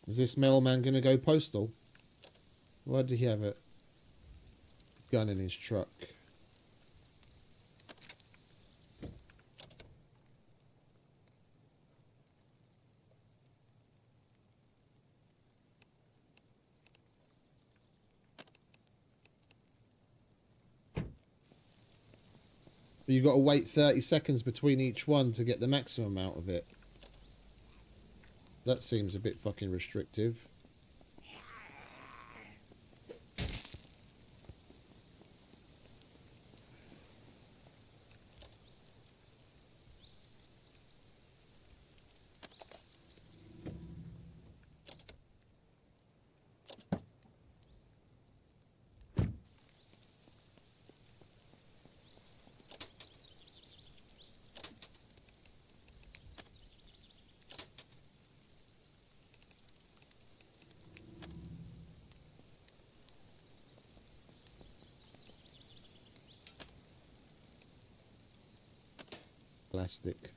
Is this mailman going to go postal? Why did he have a gun in his truck? You got to wait 30 seconds between each one to get the maximum out of it. That seems a bit fucking restrictive. Plastic.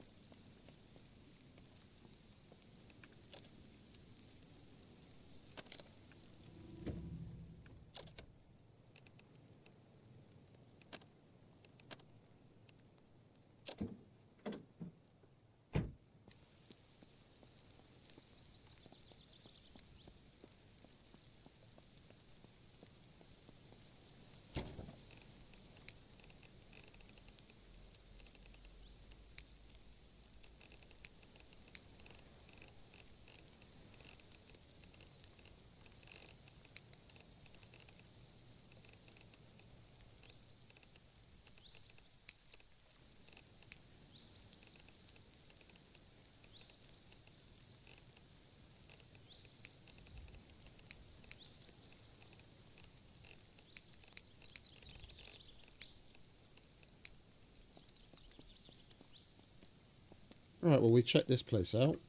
Right, well, we check this place out.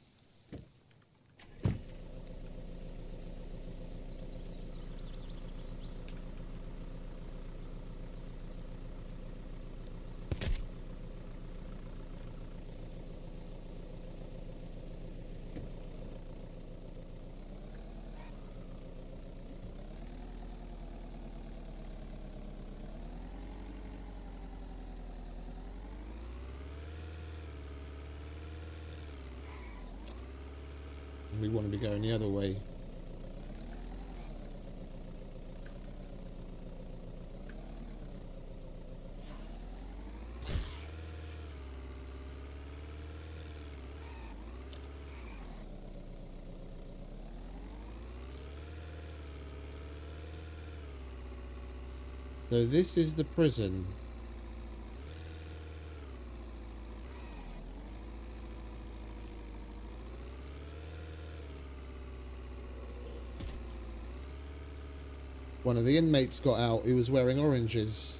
We want to be going the other way. So this is the prison. One of the inmates got out. He was wearing oranges.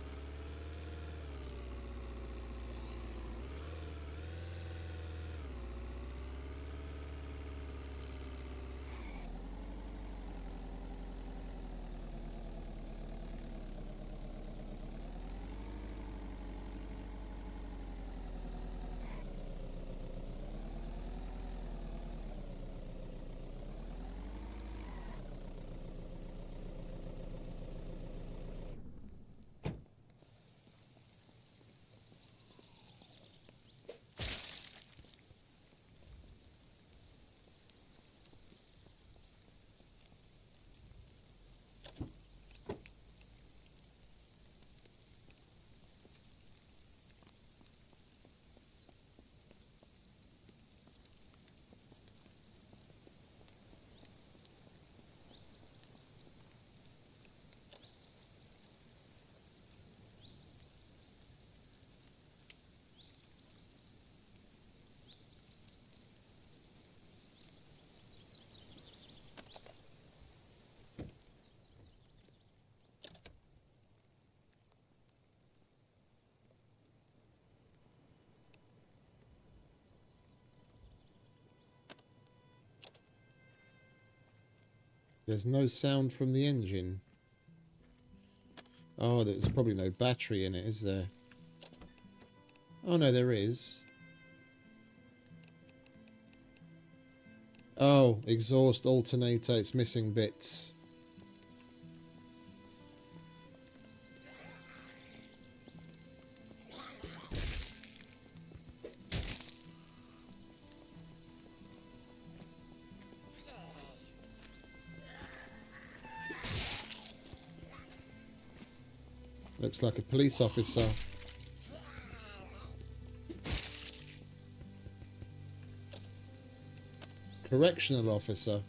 There's no sound from the engine. Oh, there's probably no battery in it, is there? Oh, no, there is. Oh, exhaust alternator. It's missing bits. Looks like a police officer. Correctional officer.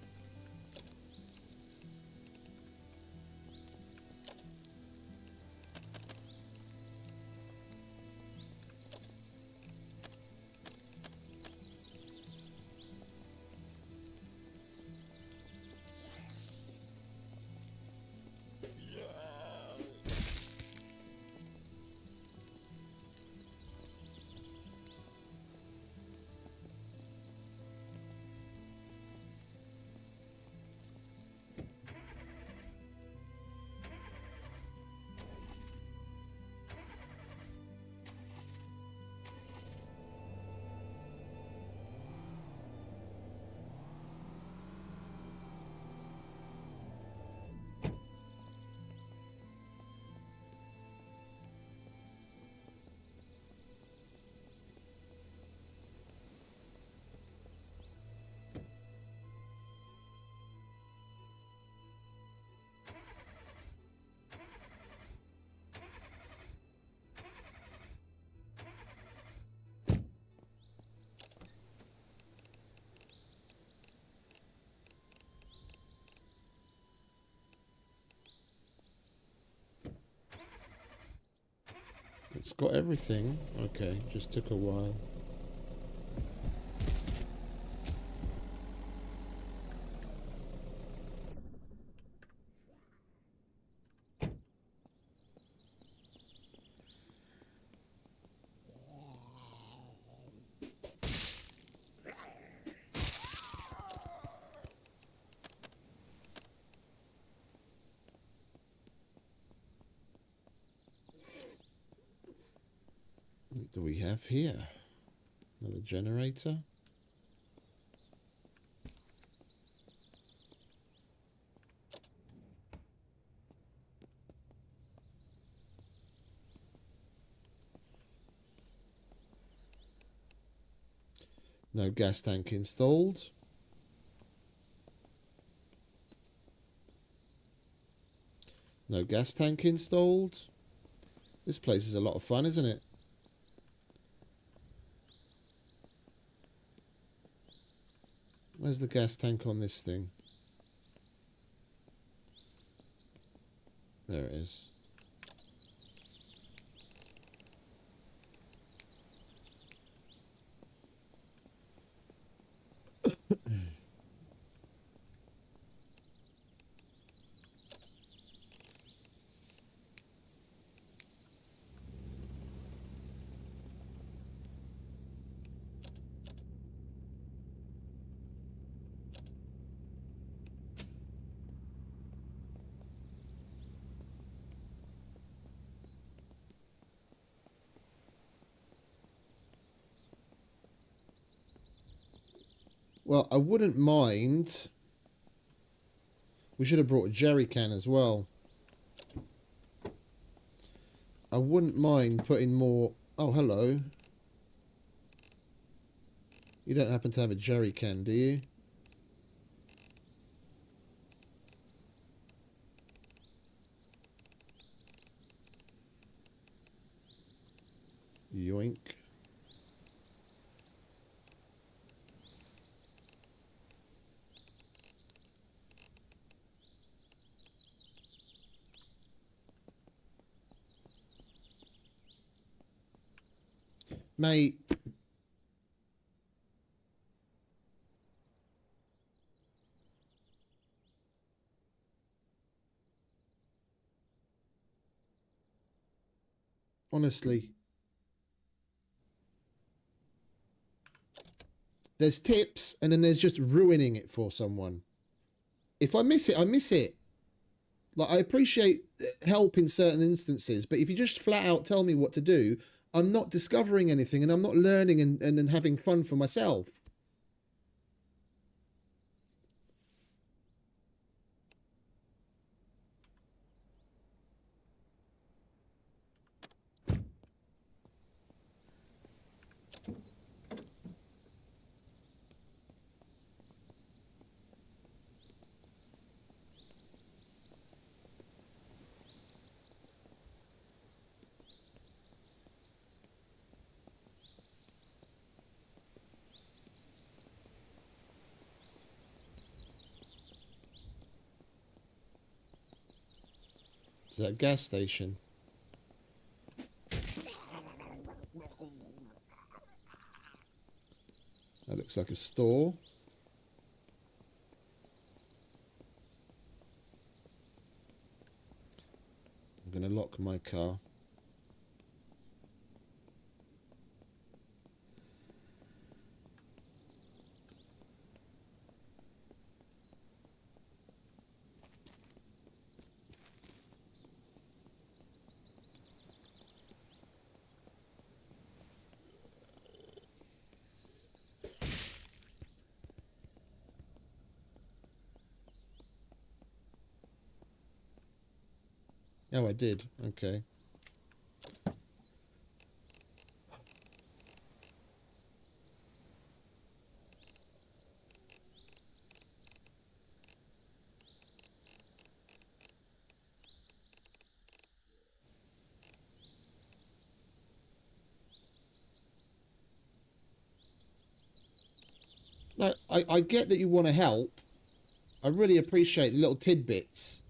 It's got everything. Okay, just took a while. What do we have here? Another generator. No gas tank installed. No gas tank installed. This place is a lot of fun, isn't it? Where's the gas tank on this thing? There it is. Well, I wouldn't mind. We should have brought a jerry can as well. I wouldn't mind putting more... Oh, hello. You don't happen to have a jerry can, do you? Yoink. Mate. Honestly. There's tips, and then there's just ruining it for someone. If I miss it, I miss it. Like, I appreciate help in certain instances, but if you just flat out tell me what to do, I'm not discovering anything, and I'm not learning and having fun for myself. Is that a gas station? That looks like a store. I'm going to lock my car. Oh, I did. Okay. No, I get that you want to help. I really appreciate the little tidbits.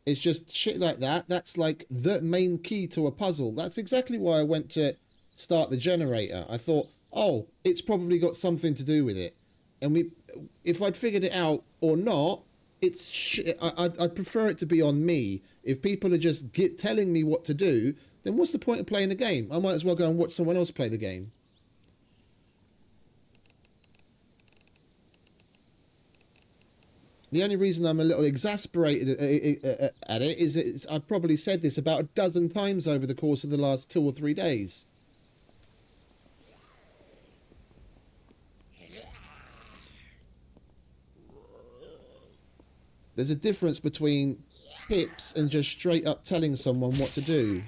It's just shit like that. That's like the main key to a puzzle. That's exactly why I went to start the generator. I thought, oh, it's probably got something to do with it. And if I'd figured it out or not, it's shit. I'd prefer it to be on me. If people are just telling me what to do, then what's the point of playing the game? I might as well go and watch someone else play the game. The only reason I'm a little exasperated at it is that I've probably said this about a dozen times over the course of the last 2 or 3 days. There's a difference between tips and just straight up telling someone what to do.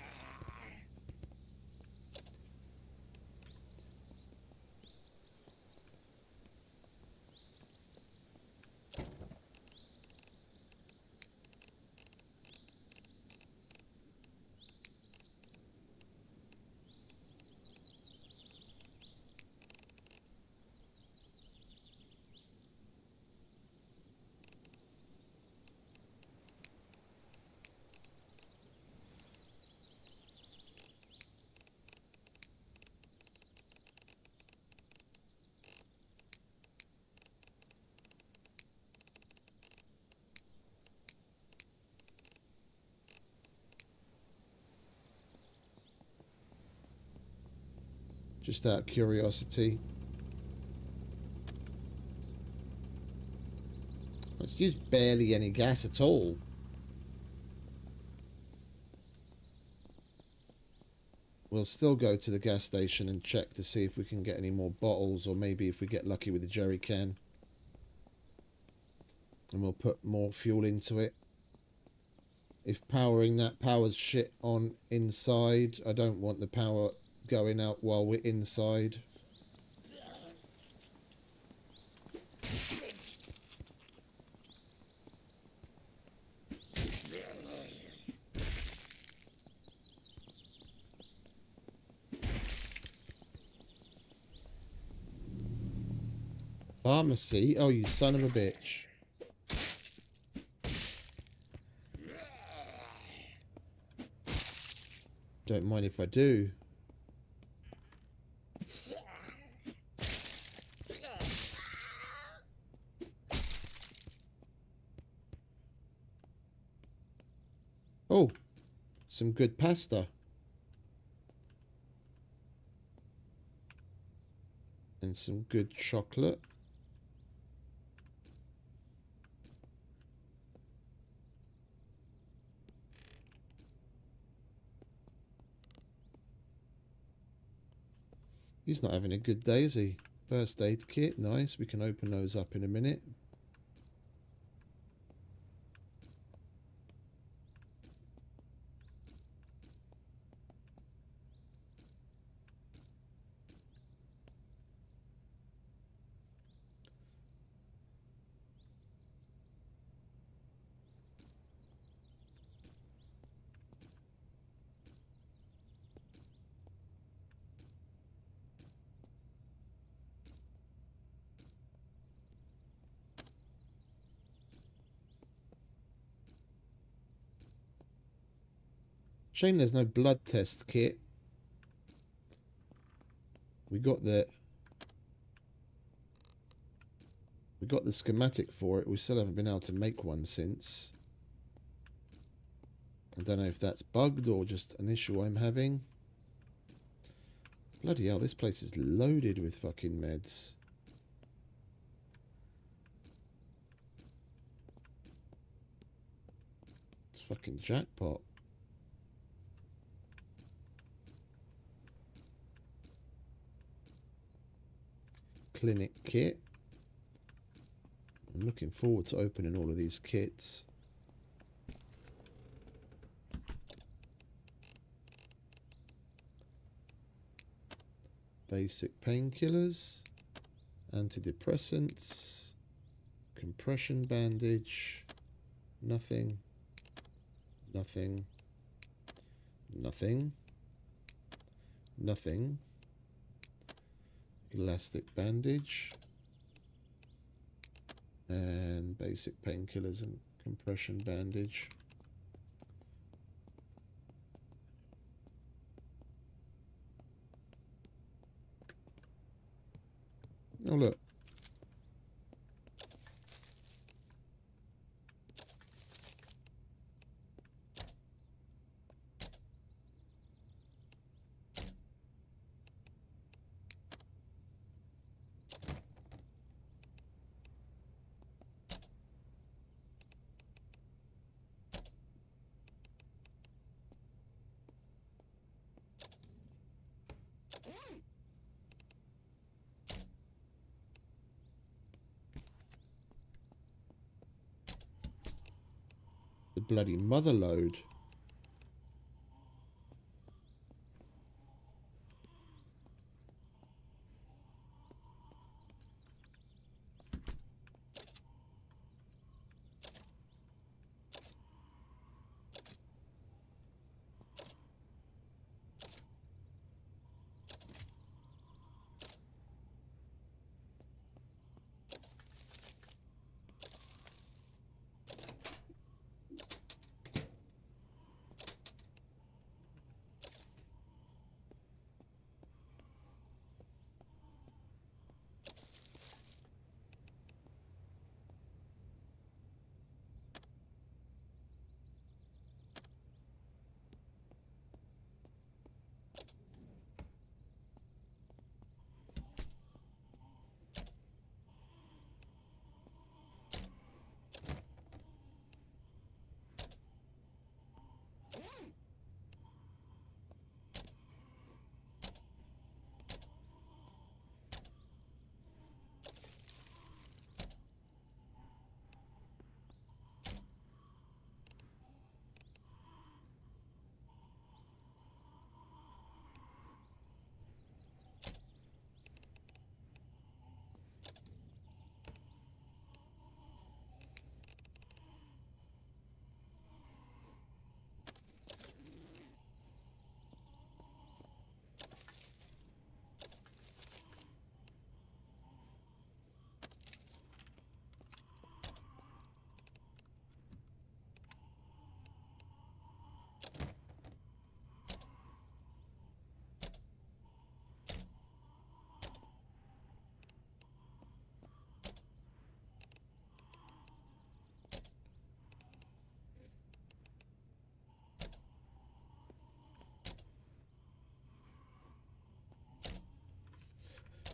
Just out of curiosity. It's used barely any gas at all. We'll still go to the gas station and check to see if we can get any more bottles, or maybe if we get lucky with the jerry can. And we'll put more fuel into it. If powering that power's shit on inside, I don't want the power going out while we're inside. Pharmacy? Oh, you son of a bitch. Don't mind if I do. Oh, some good pasta. And some good chocolate. He's not having a good day, is he? First aid kit, nice. We can open those up in a minute. Shame there's no blood test kit. We got the schematic for it. We still haven't been able to make one since. I don't know if that's bugged or just an issue I'm having. Bloody hell, this place is loaded with fucking meds. It's fucking jackpot. Clinic kit. I'm looking forward to opening all of these kits. Basic painkillers, antidepressants, compression bandage, nothing, nothing, nothing, nothing, elastic bandage, and basic painkillers and compression bandage. Oh, look. The bloody mother load.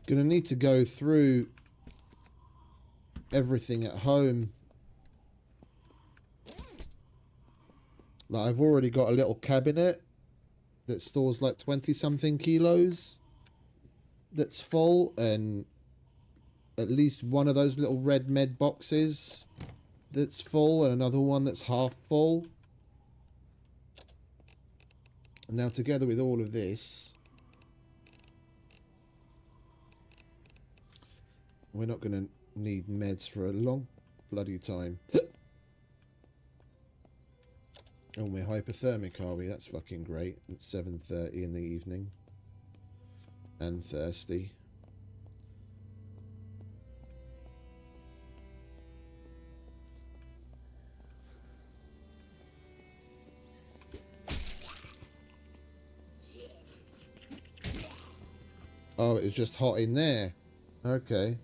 Gonna need to go through everything at home. Like, I've already got a little cabinet that stores like 20 something kilos that's full, and at least one of those little red med boxes that's full, and another one that's half full. And now together with all of this, we're not going to need meds for a long bloody time. Oh, we're hypothermic, are we? That's fucking great. It's 7:30 in the evening. And thirsty. Oh, it was just hot in there. Okay.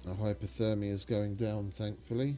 Our hypothermia is going down, thankfully.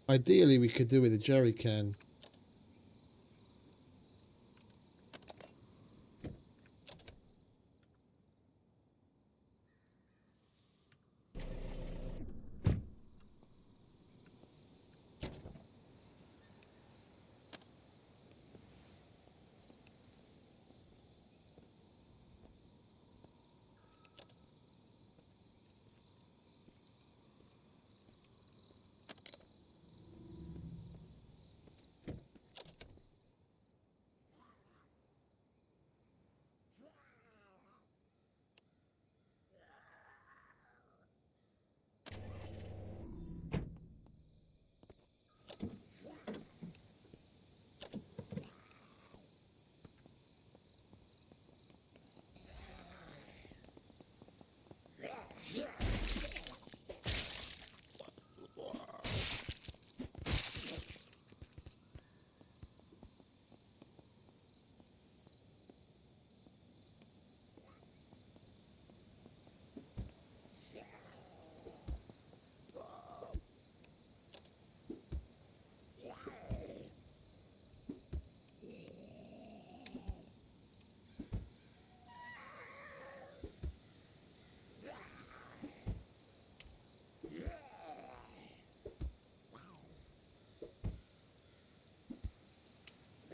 Ideally, we could do with a jerry can.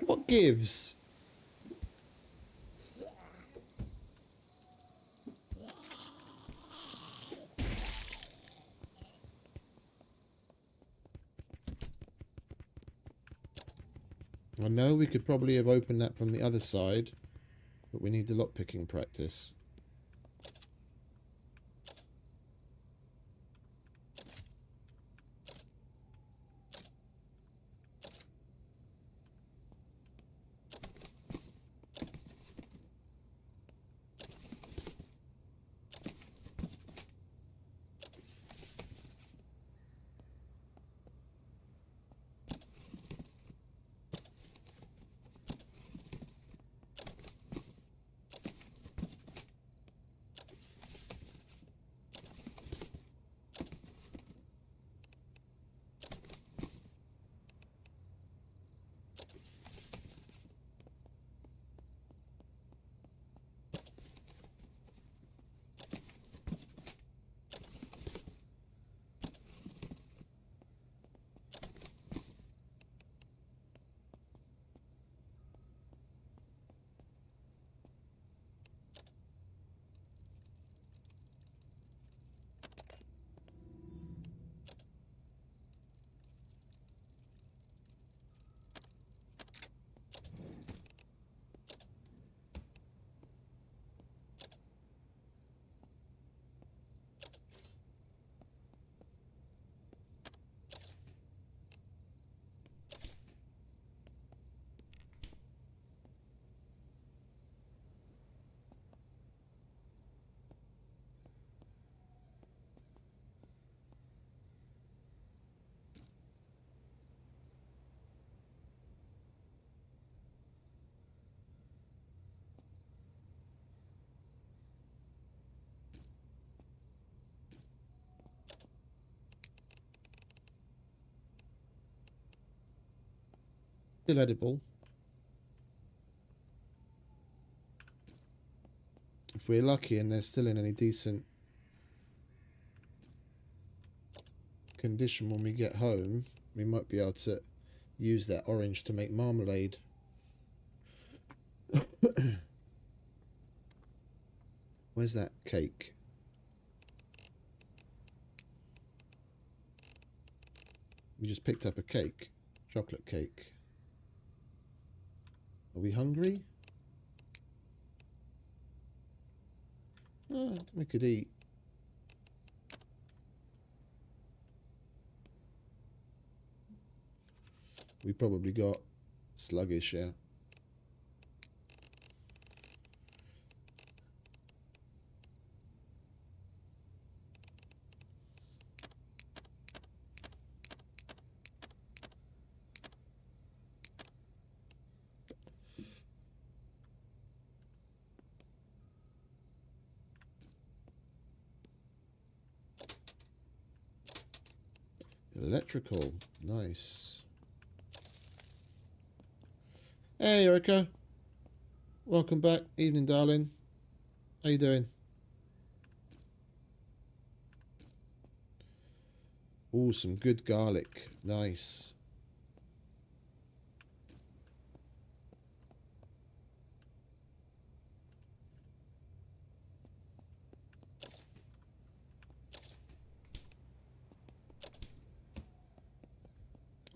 What gives? I know we could probably have opened that from the other side, but we need the lockpicking practice. Still edible. If we're lucky and they're still in any decent condition when we get home, we might be able to use that orange to make marmalade. Where's that cake? We just picked up a cake. Chocolate cake. Are we hungry? Oh, we could eat. We probably got sluggish, yeah. Electrical. Nice. Hey, Erica. Welcome back. Evening, darling. How you doing? Oh, some good garlic. Nice.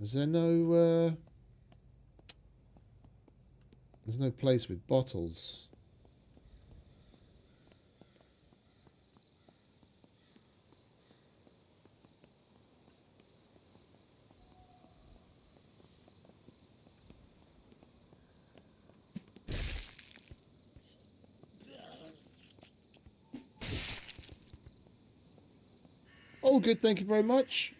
Is there no, there's no place with bottles? All good, thank you very much.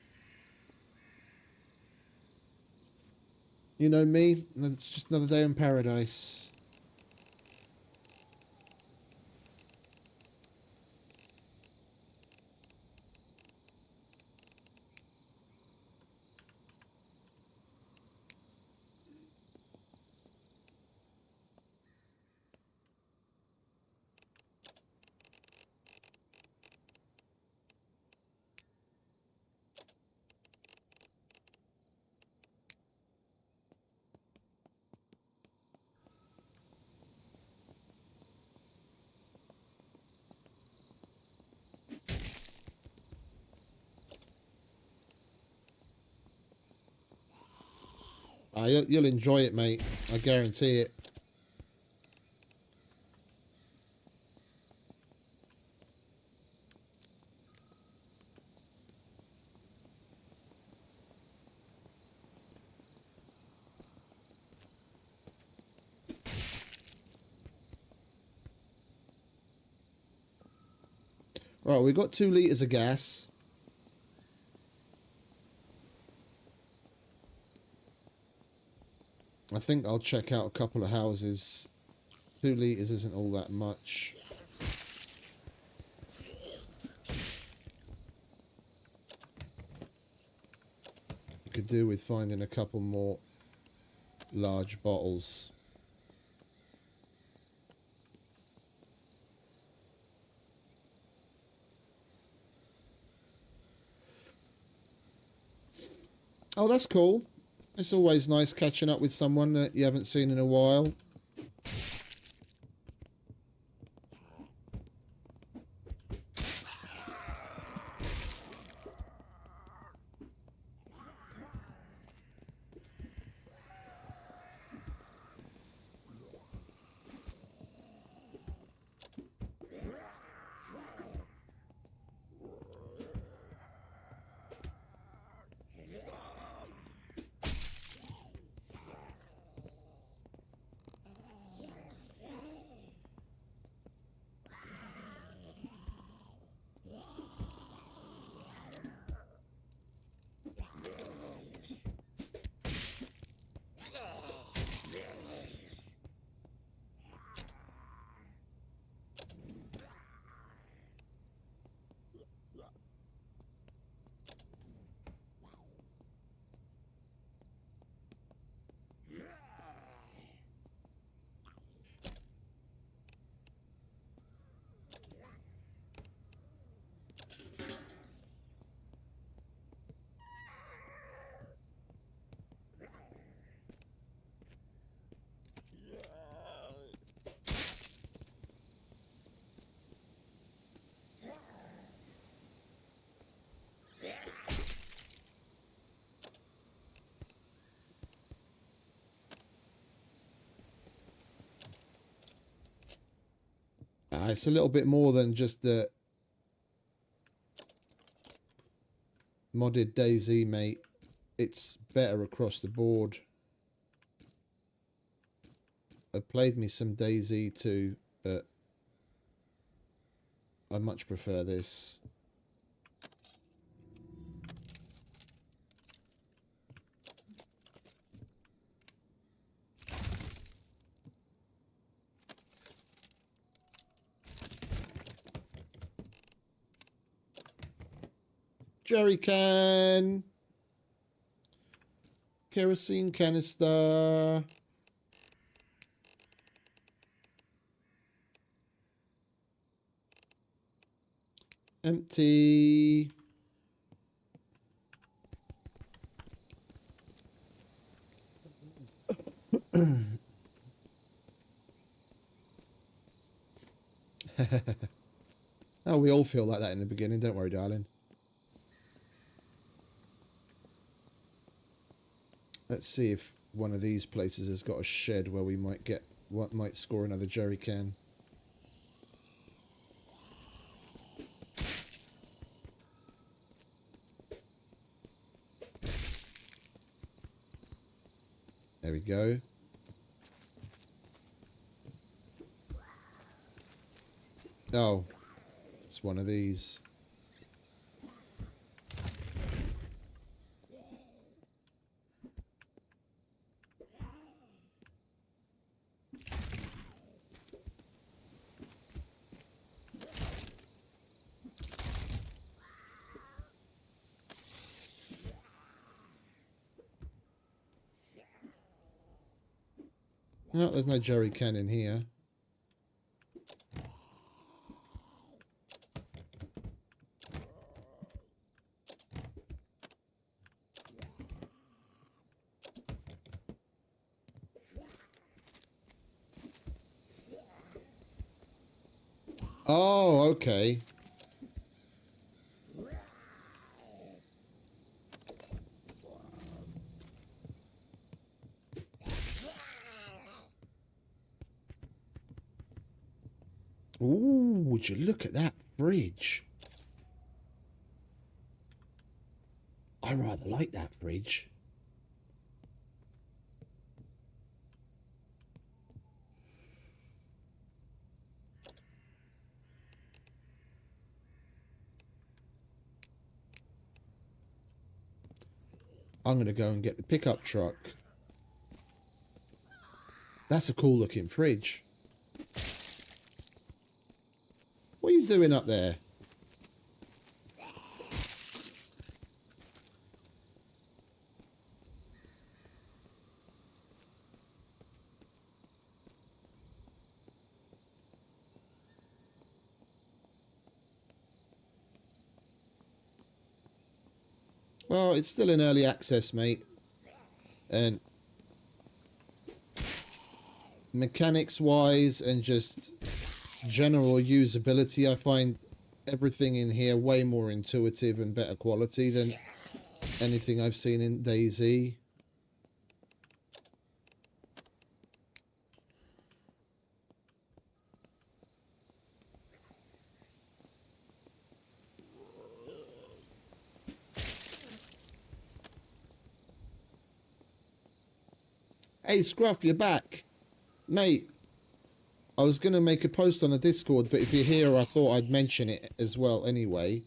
You know me, it's just another day in paradise. You'll enjoy it, mate. I guarantee it. Right, we've got 2 litres of gas. I think I'll check out a couple of houses. 2 litres isn't all that much. You could do with finding a couple more large bottles. Oh, that's cool. It's always nice catching up with someone that you haven't seen in a while. it's a little bit more than just the modded DayZ, mate. It's better across the board. I played me some DayZ too, but I much prefer this. Jerry can. Kerosene canister. Empty. Oh, we all feel like that in the beginning. Don't worry, darling. Let's see if one of these places has got a shed where we might get what might score another jerry can. There we go. Oh, it's one of these. No, there's no jerry can in here. Oh, okay. Ooh, would you look at that fridge? I rather like that fridge. I'm going to go and get the pickup truck. That's a cool looking fridge. What are you doing up there? Well, it's still in early access, mate. And mechanics-wise and just general usability, I find everything in here way more intuitive and better quality than anything I've seen in DayZ. Hey, Scruff, you're back. Mate, I was going to make a post on the Discord, but if you're here, I thought I'd mention it as well anyway.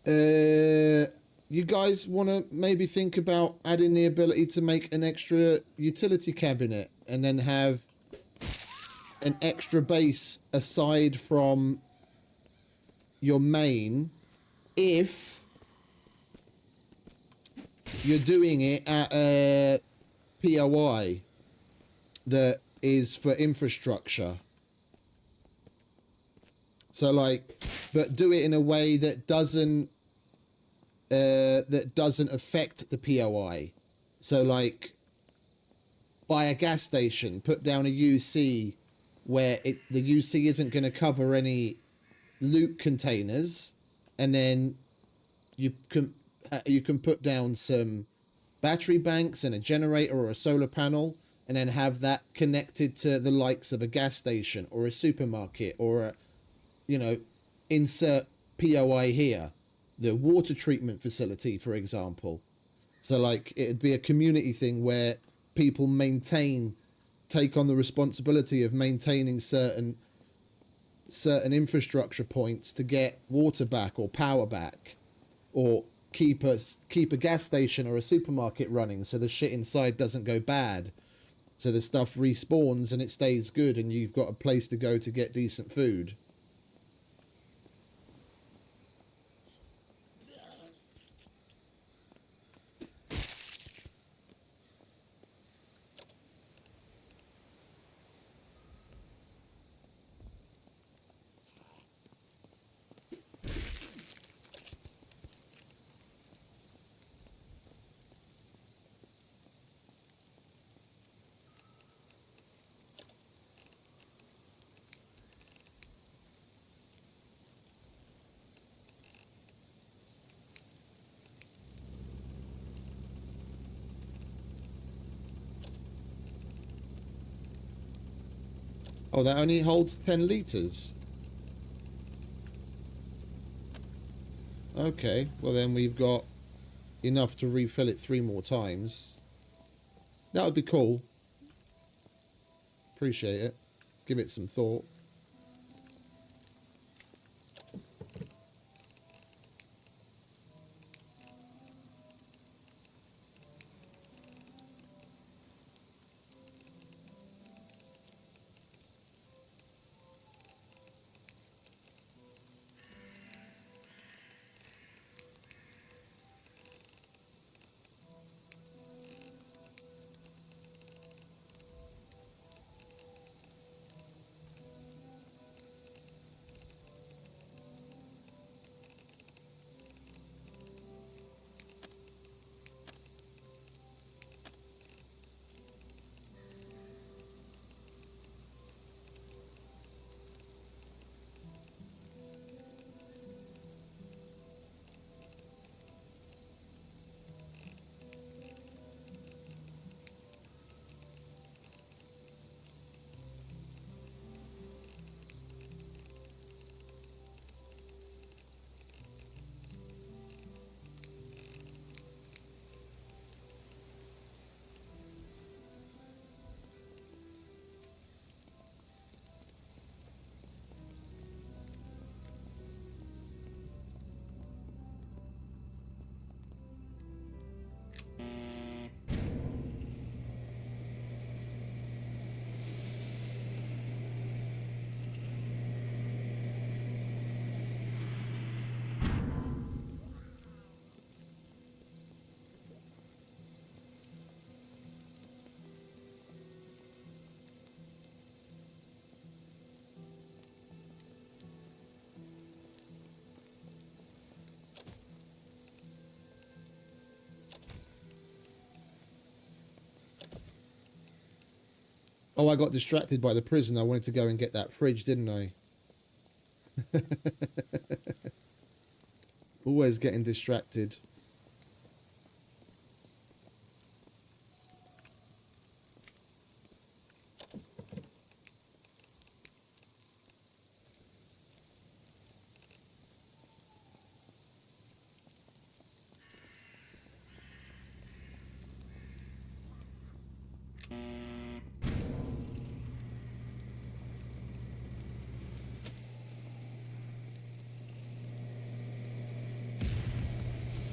You guys want to maybe think about adding the ability to make an extra utility cabinet and then have an extra base aside from your main if you're doing it at a POI that is for infrastructure. So like, but do it in a way that doesn't affect the POI. So like, buy a gas station, put down a UC where the UC isn't going to cover any loot containers, and then you can put down some battery banks and a generator or a solar panel and then have that connected to the likes of a gas station or a supermarket or a, you know, insert POI here, the water treatment facility, for example. So like it'd be a community thing where people take on the responsibility of maintaining certain infrastructure points to get water back or power back, or keep a gas station or a supermarket running so the shit inside doesn't go bad, so the stuff respawns and it stays good and you've got a place to go to get decent food. Oh, that only holds 10 liters. Okay, well then we've got enough to refill it 3 more times. That would be cool. Appreciate it. Give it some thought. Oh, I got distracted by the prison. I wanted to go and get that fridge, didn't I? Always getting distracted.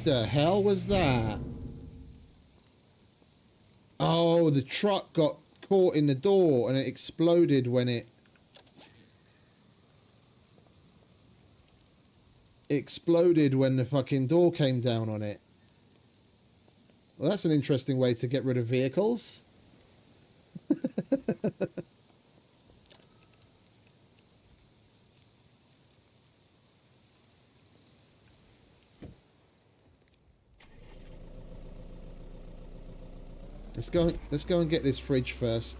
The hell was that? Oh, the truck got caught in the door and it exploded when it exploded when the fucking door came down on it. Well, that's an interesting way to get rid of vehicles. Let's go and get this fridge first.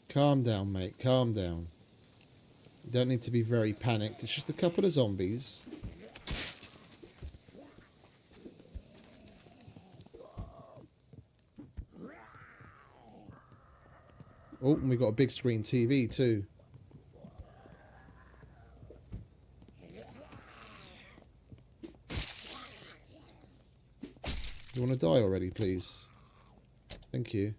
Calm down, mate. Calm down. You don't need to be very panicked. It's just a couple of zombies. Oh, and we got a big screen TV too. You want to die already, please? Thank you.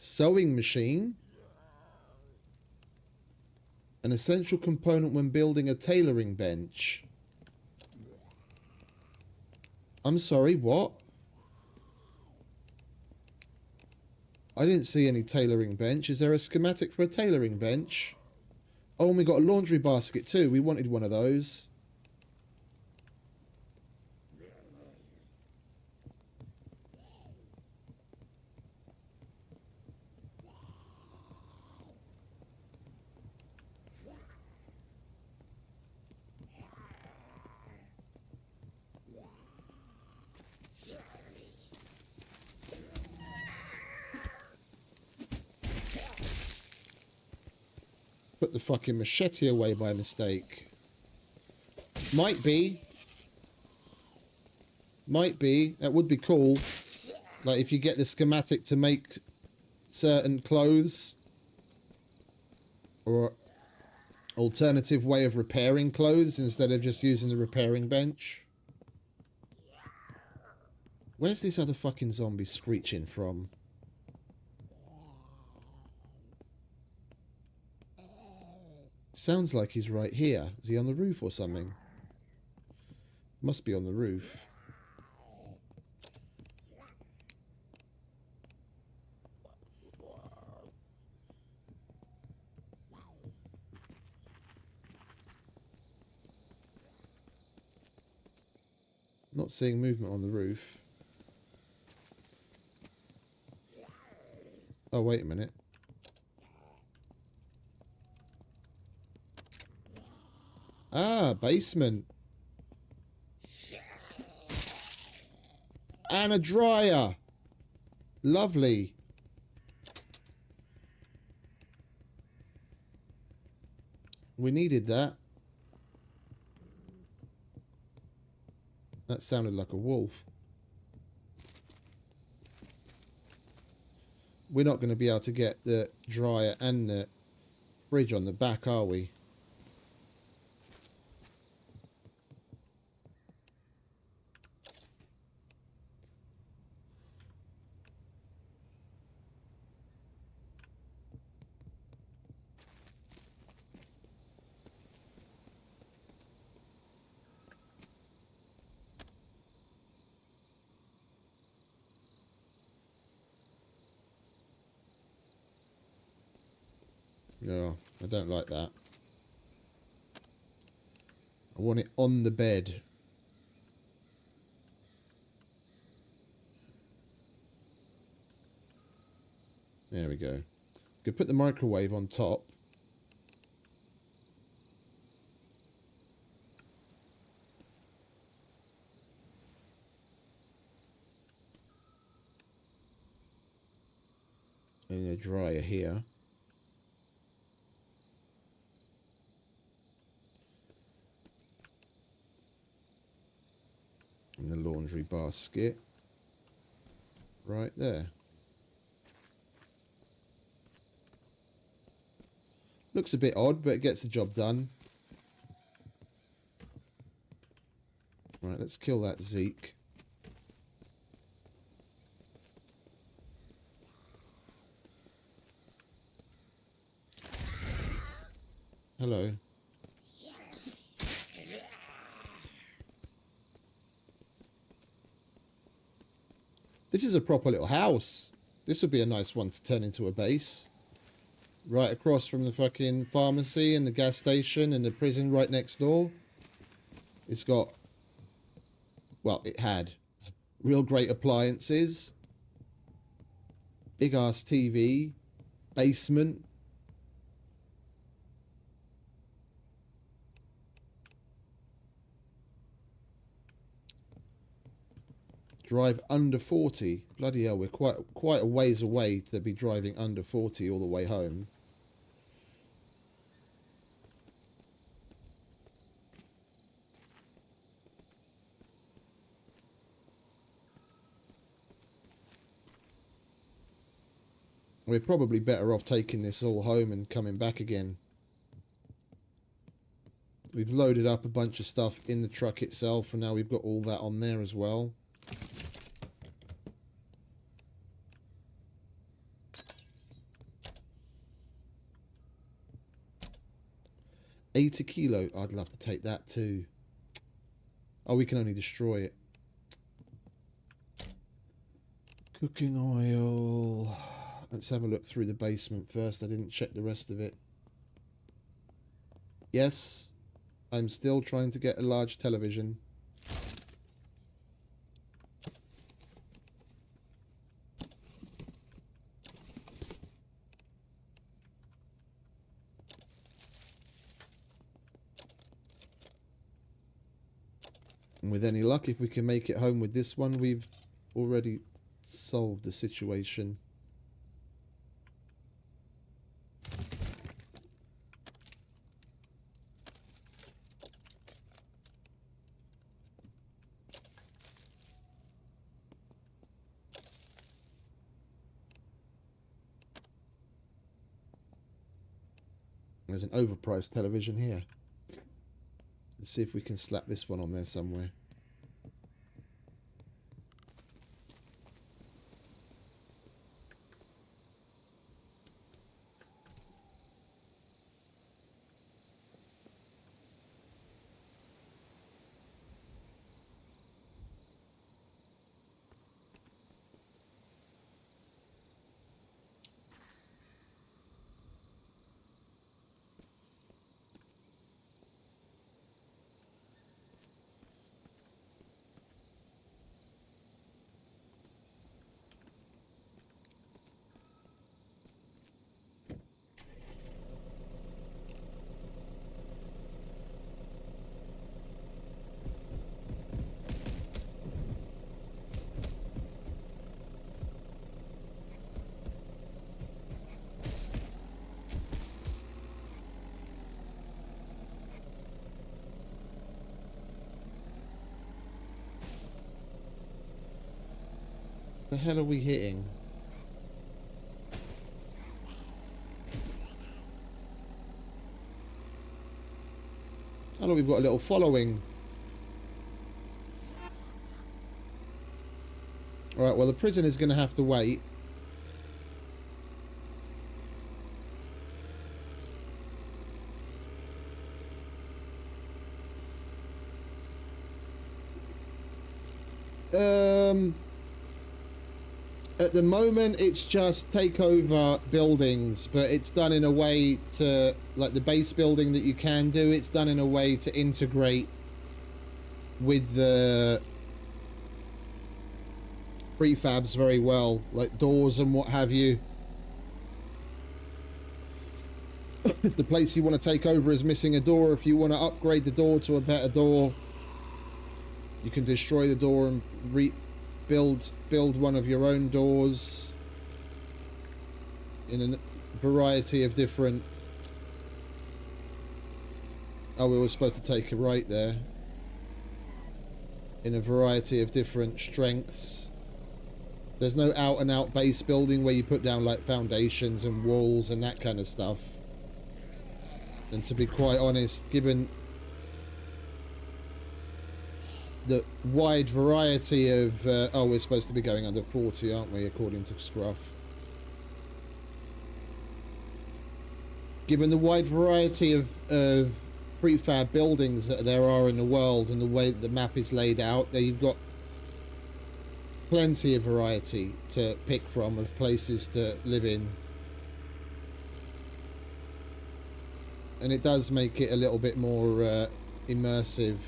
Sewing machine. An essential component when building a tailoring bench. I'm sorry, what? I didn't see any tailoring bench. Is there a schematic for a tailoring bench? Oh, and we got a laundry basket too. We wanted one of those. Put the fucking machete away by mistake. Might be. Might be. That would be cool. Like if you get the schematic to make certain clothes. Or alternative way of repairing clothes instead of just using the repairing bench. Where's this other fucking zombie screeching from? Sounds like he's right here. Is he on the roof or something? Must be on the roof. Not seeing movement on the roof. Oh, wait a minute. Ah, basement. And a dryer. Lovely. We needed that. That sounded like a wolf. We're not going to be able to get the dryer and the fridge on the back, are we? No, I don't like that. I want it on the bed. There we go. Could put the microwave on top. And a dryer here. And the laundry basket. Right there. Looks a bit odd, but it gets the job done. Right, let's kill that Zeke. Hello. This is a proper little house. This would be a nice one to turn into a base. right across from the fucking pharmacy and the gas station and the prison right next door. It's got, well, it had real great appliances, big ass TV, basement. Drive under 40. Bloody hell, we're quite a ways away to be driving under 40 all the way home. We're probably better off taking this all home and coming back again. We've loaded up a bunch of stuff in the truck itself, and now we've got all that on there as well. $80 kilo. I'd love to take that too. Oh, we can only destroy it. Cooking oil. Let's have a look through the basement first. I didn't check the rest of it. Yes, I'm still trying to get a large television. And with any luck, if we can make it home with this one, we've already solved the situation. There's an overpriced television here. Let's see if we can slap this one on there somewhere. The hell are we hitting? Oh look, we've got a little following. Alright, well the prison is going to have to wait. At the moment, it's just take over buildings, but it's done in a way to, like the base building that you can do, it's done in a way to integrate with the prefabs very well, like doors and what have you. If the place you want to take over is missing a door, if you want to upgrade the door to a better door, you can destroy the door and build one of your own doors in a variety of different... Oh, we were supposed to take a right there. In a variety of different strengths. There's no out and out base building where you put down like foundations and walls and that kind of stuff. And to be quite honest, given the wide variety of... oh, we're supposed to be going under 40, aren't we, according to Scruff? Given the wide variety of prefab buildings that there are in the world and the way that the map is laid out, there you've got plenty of variety to pick from, of places to live in. and it does make it a little bit more immersive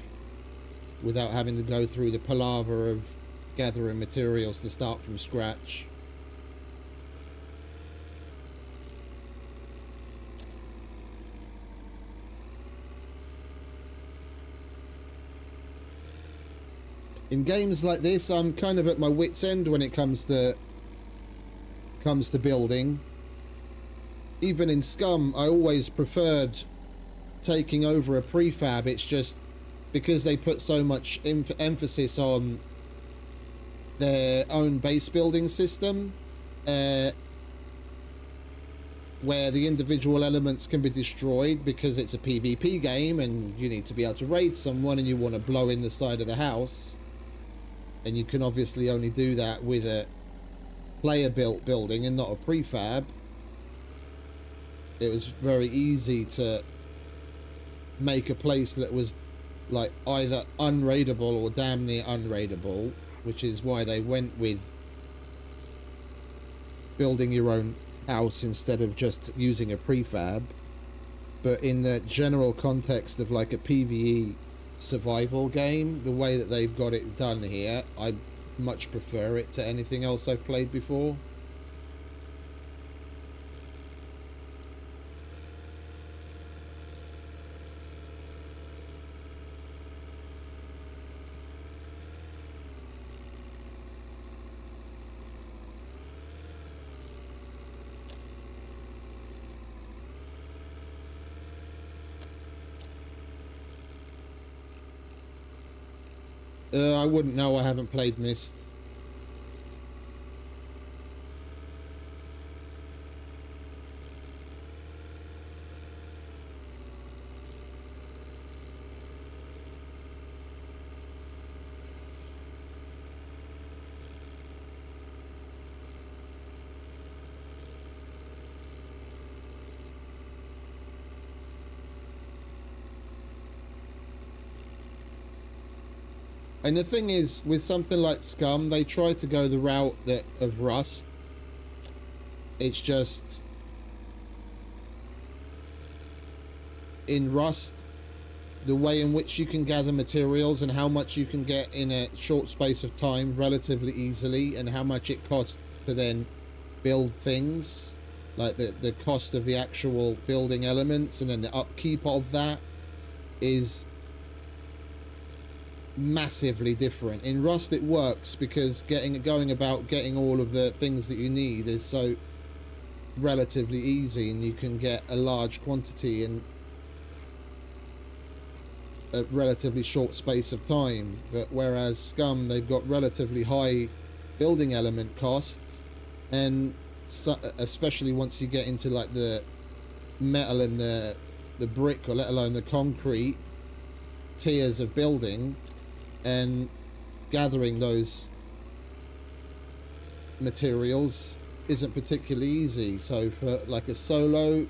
without having to go through the palaver of gathering materials to start from scratch. In games like this, I'm kind of at my wit's end when it comes to building. Even in Scum, I always preferred taking over a prefab. It's just because they put so much emphasis on their own base building system, where the individual elements can be destroyed because it's a PvP game and you need to be able to raid someone and you want to blow in the side of the house. And you can obviously only do that with a player-built building and not a prefab. It was very easy to make a place that was like either unraidable or damn near unraidable, which is why they went with building your own house instead of just using a prefab. But in the general context of like a PvE survival game, the way that they've got it done here, I much prefer it to anything else I've played before. I wouldn't know. I haven't played Myst. And the thing is, with something like Scum, they try to go the route of Rust. It's just, in Rust, the way in which you can gather materials and how much you can get in a short space of time relatively easily, and how much it costs to then build things, like the cost of the actual building elements and then the upkeep of that, is massively different. In Rust it works because going about getting all of the things that you need is so relatively easy, and you can get a large quantity in a relatively short space of time. But whereas Scum, they've got relatively high building element costs, and so, especially once you get into like the metal and the brick, or let alone the concrete tiers of building, and gathering those materials isn't particularly easy. So for like a solo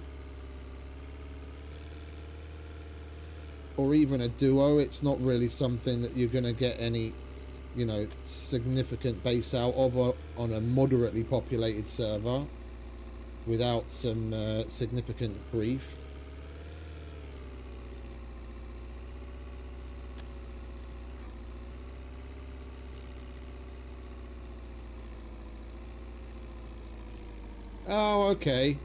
or even a duo, it's not really something that you're going to get any, you know, significant base out of on a moderately populated server without some significant grief. Oh, okay.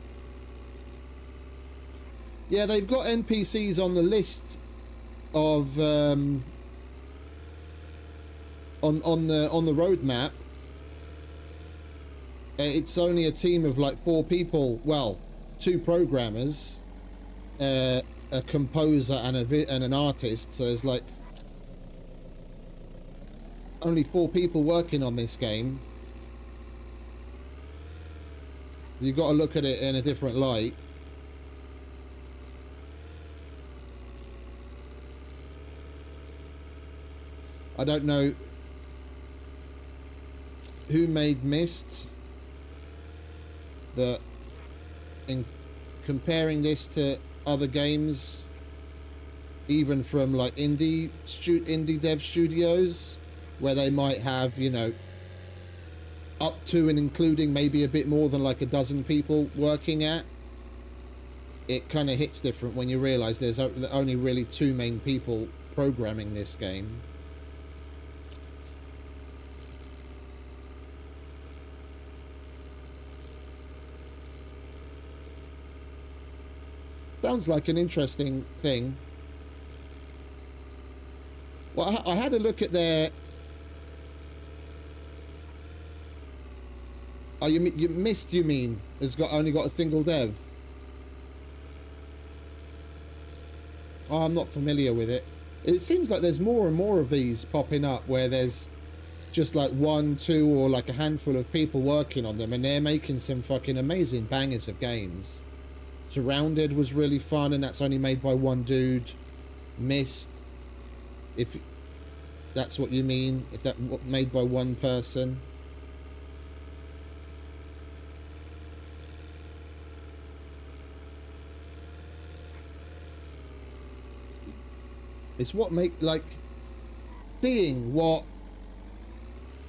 Yeah, they've got NPCs on the list of on the roadmap. It's only a team of like 4 people. Well, 2 programmers, a composer, and an artist. So there's like only 4 people working on this game. You've got to look at it in a different light. I don't know who made Myst, but in comparing this to other games, even from like indie dev studios, where they might have, you know, up to and including maybe a bit more than like a dozen people working at it kind of hits different when you realize there's only really two main people programming this game. Sounds like an interesting thing. Well, I had a look at their... Oh, you Mist, you mean, has only got a single dev? Oh, I'm not familiar with it. It seems like there's more and more of these popping up where there's just like one, two, or like a handful of people working on them, and they're making some fucking amazing bangers of games. Surrounded was really fun, and that's only made by one dude. Mist, if that's what you mean, if that made by one person. It's what make, like, seeing what,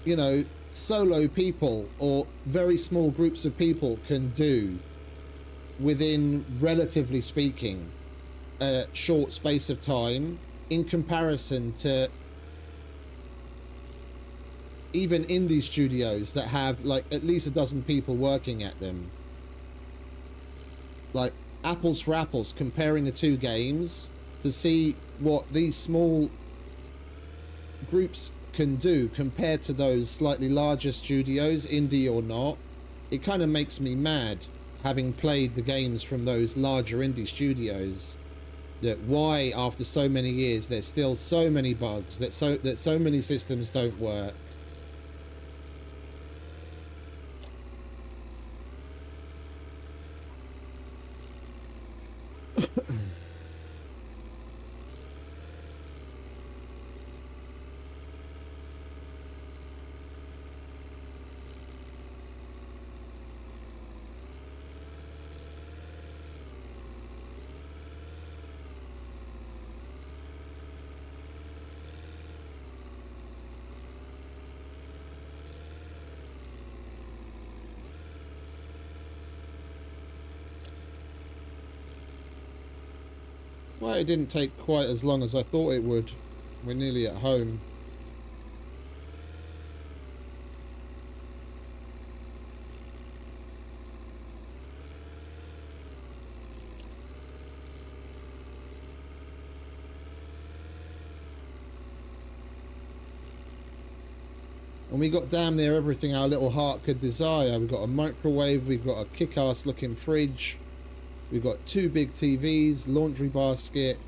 you know, solo people or very small groups of people can do within, relatively speaking, a short space of time in comparison to even indie studios that have like at least a dozen people working at them. Like apples for apples, comparing the two games to see what these small groups can do compared to those slightly larger studios, indie or not. It kind of makes me mad, having played the games from those larger indie studios, that why after so many years there's still so many bugs, that so many systems don't work. Well, it didn't take quite as long as I thought it would. We're nearly at home. And we got damn near everything our little heart could desire. We've got a microwave, we've got a kick-ass looking fridge, we've got two big TVs, laundry basket,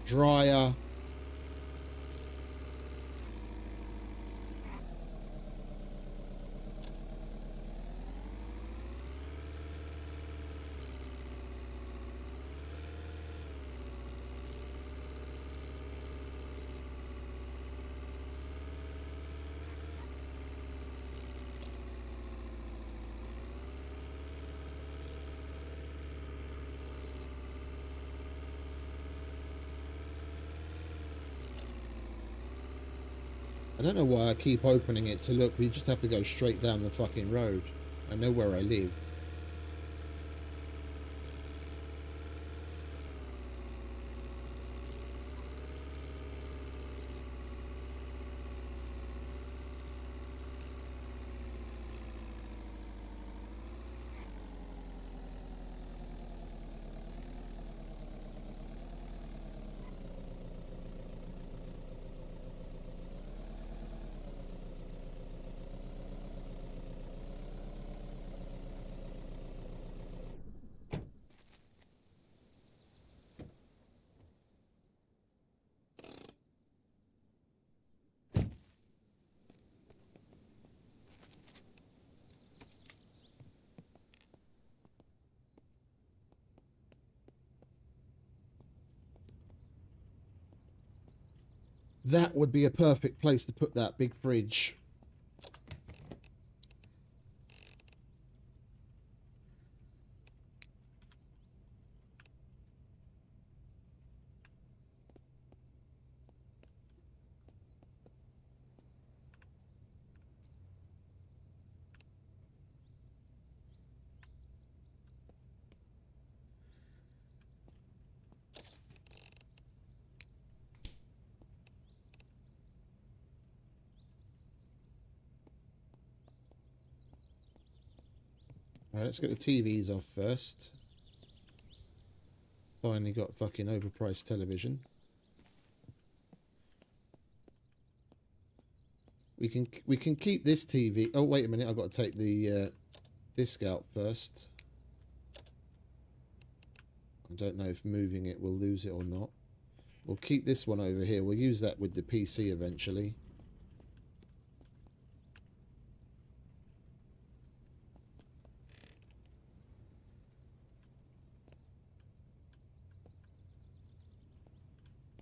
dryer. I don't know why I keep opening it to look. We just have to go straight down the fucking road. I know where I live. That would be a perfect place to put that big fridge. Alright, let's get the TVs off first. Finally got fucking overpriced television. We can keep this TV. Oh wait a minute, I've got to take the disc out first. I don't know if moving it will lose it or not. We'll keep this one over here. We'll use that with the PC eventually.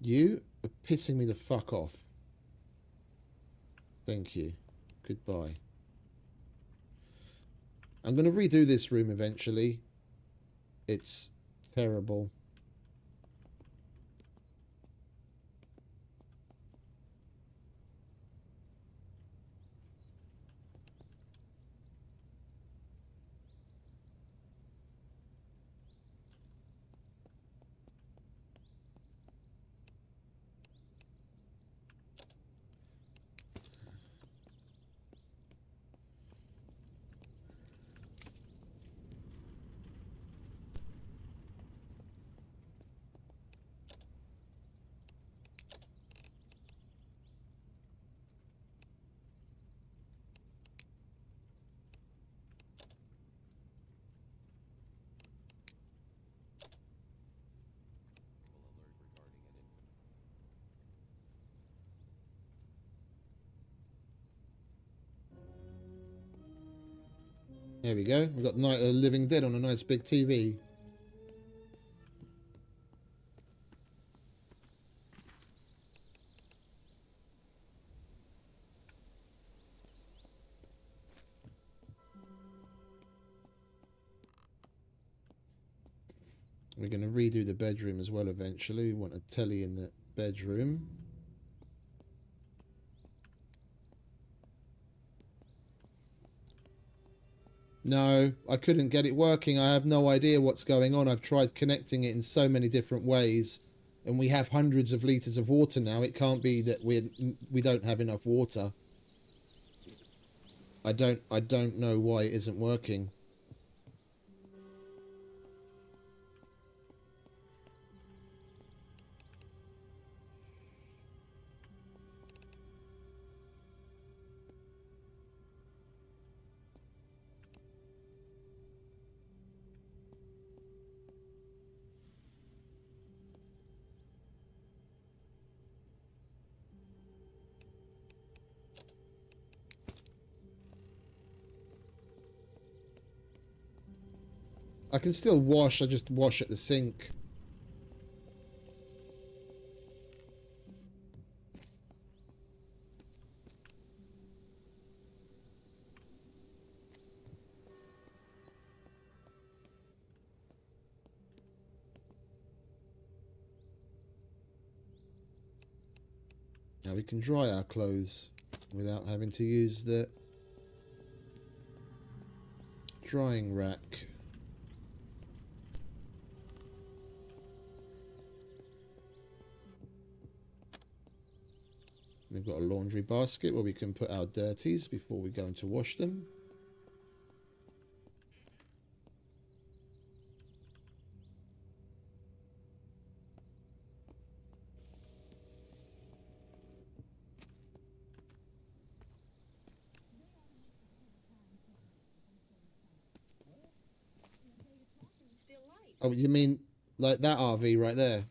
You are pissing me the fuck off. Thank you. Goodbye. I'm going to redo this room eventually. It's terrible. There we go. We've got Night of the Living Dead on a nice big TV. We're going to redo the bedroom as well eventually. We want a telly in the bedroom. No, I couldn't get it working. I have no idea what's going on. I've tried connecting it in so many different ways. And we have hundreds of litres of water now. It can't be that we don't have enough water. I don't know why it isn't working. I can still wash, I just wash at the sink. Now we can dry our clothes without having to use the drying rack. We've got a laundry basket where we can put our dirties before we go to wash them. Oh, you mean like that RV right there?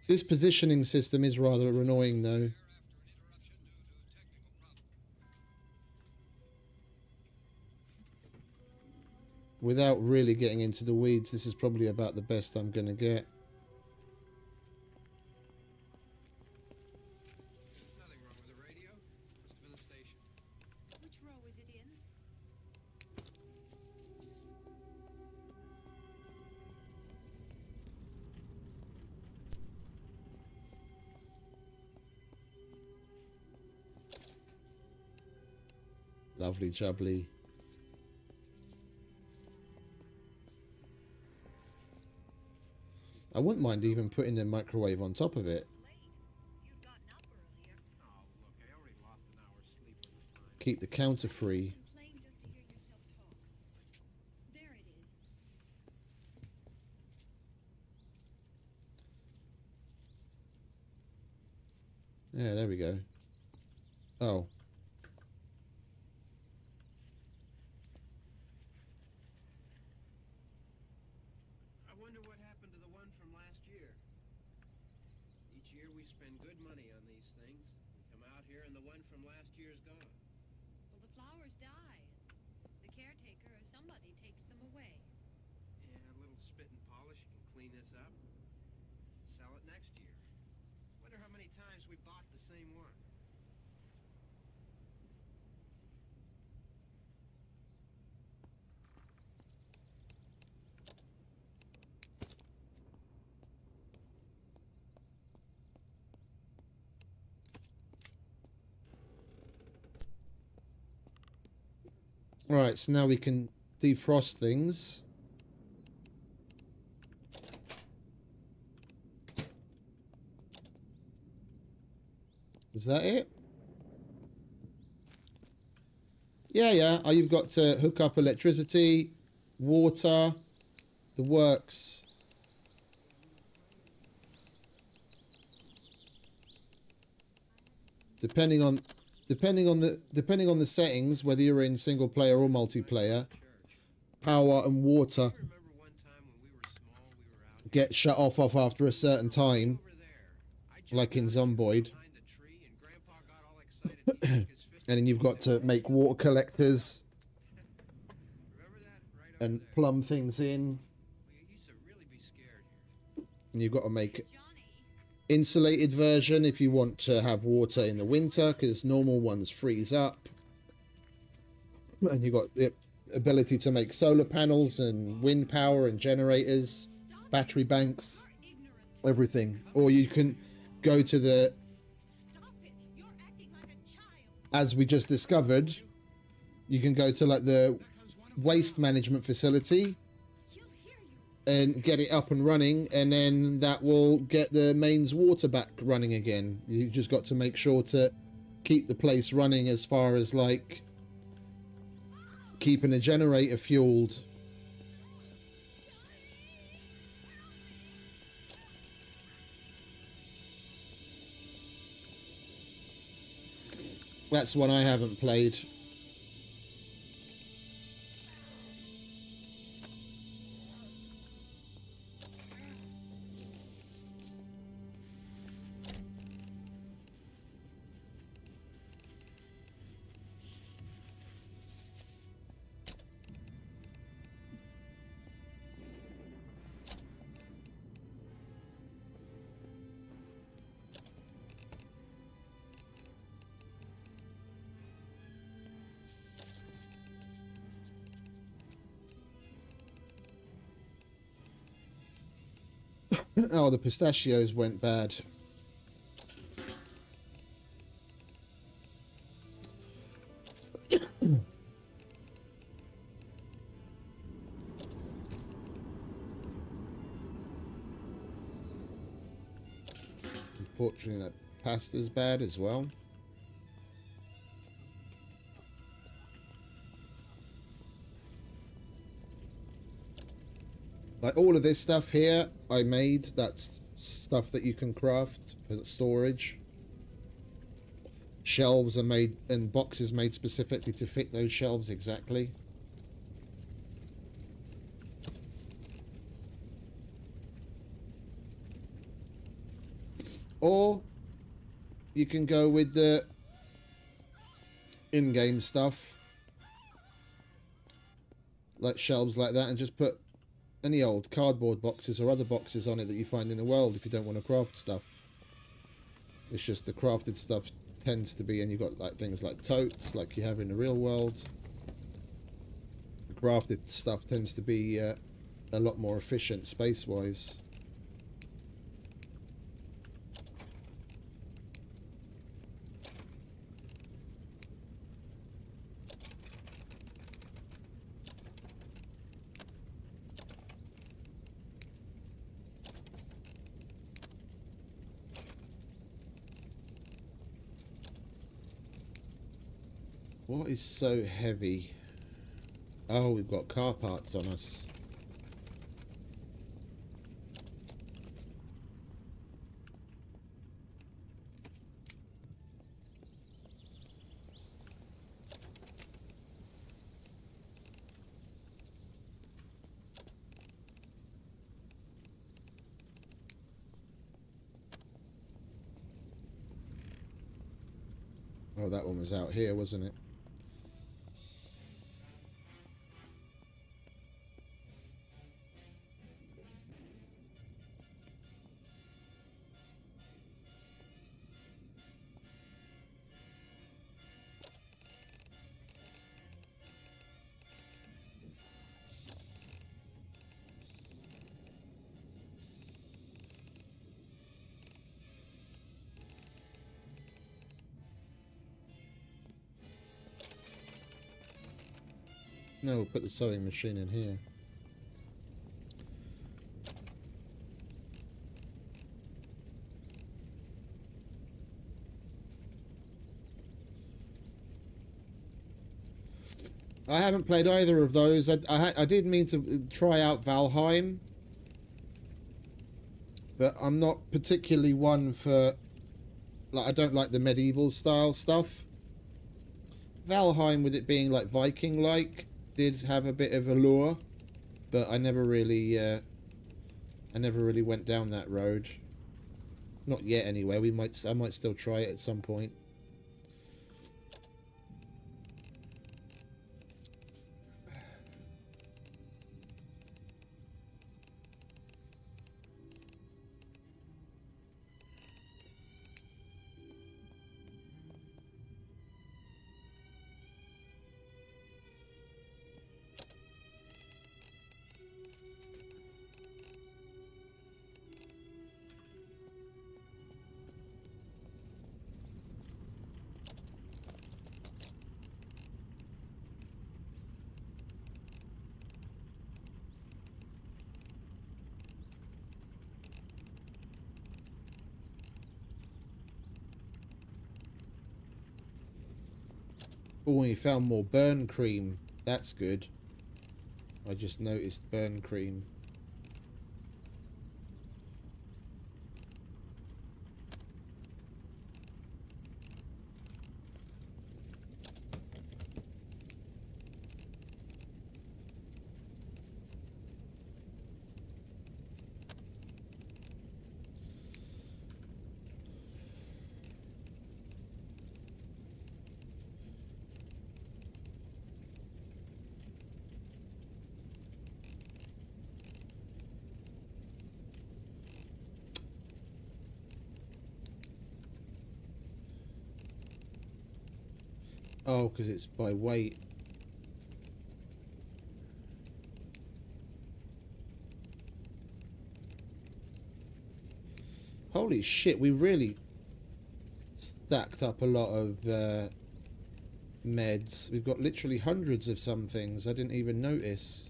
This positioning system is rather annoying though. without really getting into the weeds, this is probably about the best I'm going to get. Nothing wrong with the radio. Must have been the station. Which row is it in? Lovely jubbly. I wouldn't mind even putting the microwave on top of it. You'd gotten up earlier. Oh, look, I already lost an hour's sleep on the time. Keep the counter free. Complain just to hear yourself talk. There it is. Yeah, there we go. Oh. I wonder what happened to the one from last year. Each year we spend good money on these things. We come out here and the one from last year's gone. Well, the flowers die. The caretaker or somebody takes them away. Yeah, a little spit and polish, you can clean this up. Sell it next year. Wonder how many times we bought the same one. Right, so now we can defrost things. Is that it? Yeah. Oh, you've got to hook up electricity, water, the works. Depending on the settings, whether you're in single player or multiplayer, power and water I remember one time when we were small, we were out get shut off after a certain time, over there. I jumped like in out Zomboid. behind a tree and Grandpa got all excited. He shook his fist. And then you've got to make water collectors Remember that? Right over and there. plumb things in. We used to really be scared here. And you've got to make Johnny, insulated version if you want to have water in the winter, because normal ones freeze up. And you've got the ability to make solar panels and wind power and generators, battery banks, you're ignorant. everything. Or you can go to the, Stop it. You're acting like a child. as we just discovered, you can go to like the waste management facility He'll hear you. and get it up and running, and then that will get the mains water back running again. You just got to make sure to keep the place running as far as like keeping a generator fueled. That's one I haven't played. Oh, the pistachios went bad. Unfortunately, that pasta's bad as well. Like all of this stuff here, I made. That's stuff that you can craft for storage. Shelves are made and boxes made specifically to fit those shelves exactly. Or you can go with the in-game stuff. like shelves like that and just put any old cardboard boxes or other boxes on it that you find in the world if you don't want to craft stuff. It's just the crafted stuff tends to be, and you've got like things like totes like you have in the real world. The crafted stuff tends to be a lot more efficient space-wise. What is so heavy? Oh, we've got car parts on us. Oh, that one was out here, wasn't it? No, we'll put the sewing machine in here. I haven't played either of those. I did mean to try out Valheim, but I'm not particularly one for, like, I don't like the medieval style stuff. Valheim, with it being like Viking-like, did have a bit of allure, but I never really went down that road. Not yet, anyway. I might still try it at some point. Oh, we found more burn cream. That's good. I just noticed burn cream. Oh, because it's by weight. Holy shit, we really stacked up a lot of meds. We've got literally hundreds of some things. I didn't even notice.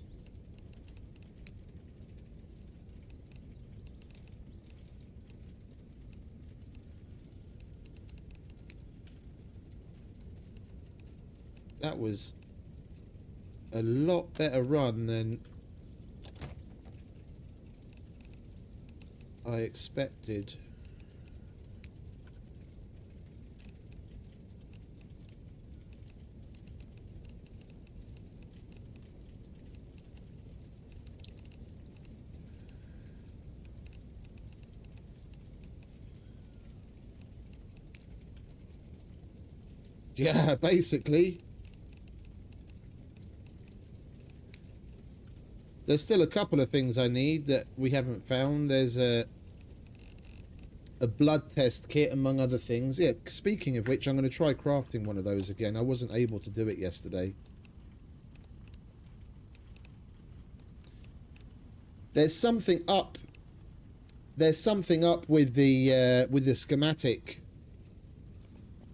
That was a lot better run than I expected. Yeah, basically. There's still a couple of things I need that we haven't found. There's a blood test kit, among other things. Yeah, speaking of which, I'm going to try crafting one of those again. I wasn't able to do it yesterday. There's something up. There's something up with the schematic.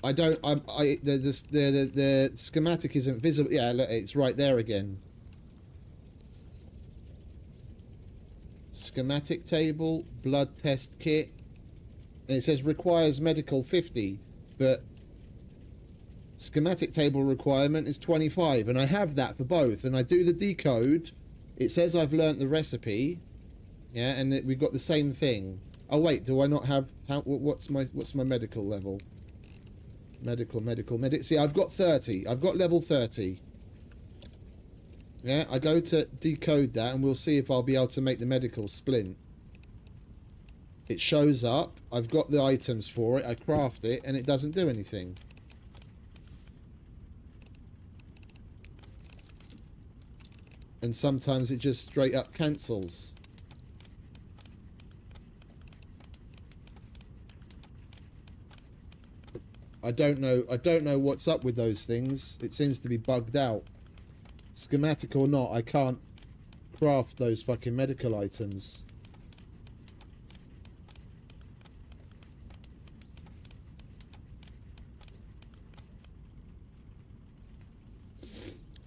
I don't. The schematic isn't visible. Yeah, look, it's right there again. Schematic table, blood test kit, and it says requires medical 50, but schematic table requirement is 25, and I have that for both. And I do the decode. It says I've learnt the recipe. Yeah, and we've got the same thing. Oh wait, do I not have? What's my medical level? Medical. See, I've got 30. I've got level 30. Yeah, I go to decode that, and we'll see if I'll be able to make the medical splint. It shows up. I've got the items for it. I craft it, and it doesn't do anything. And sometimes it just straight up cancels. I don't know what's up with those things. It seems to be bugged out. Schematic or not, I can't craft those fucking medical items.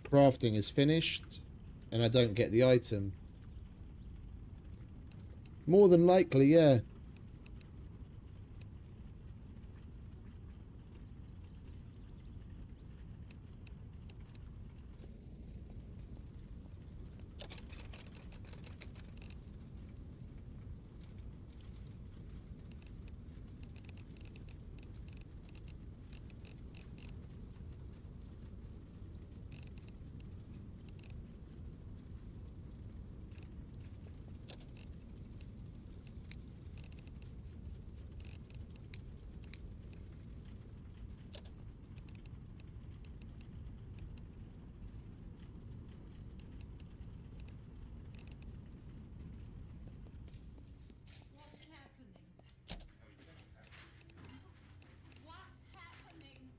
Crafting is finished, and I don't get the item. More than likely, yeah. What's happening? What's happening?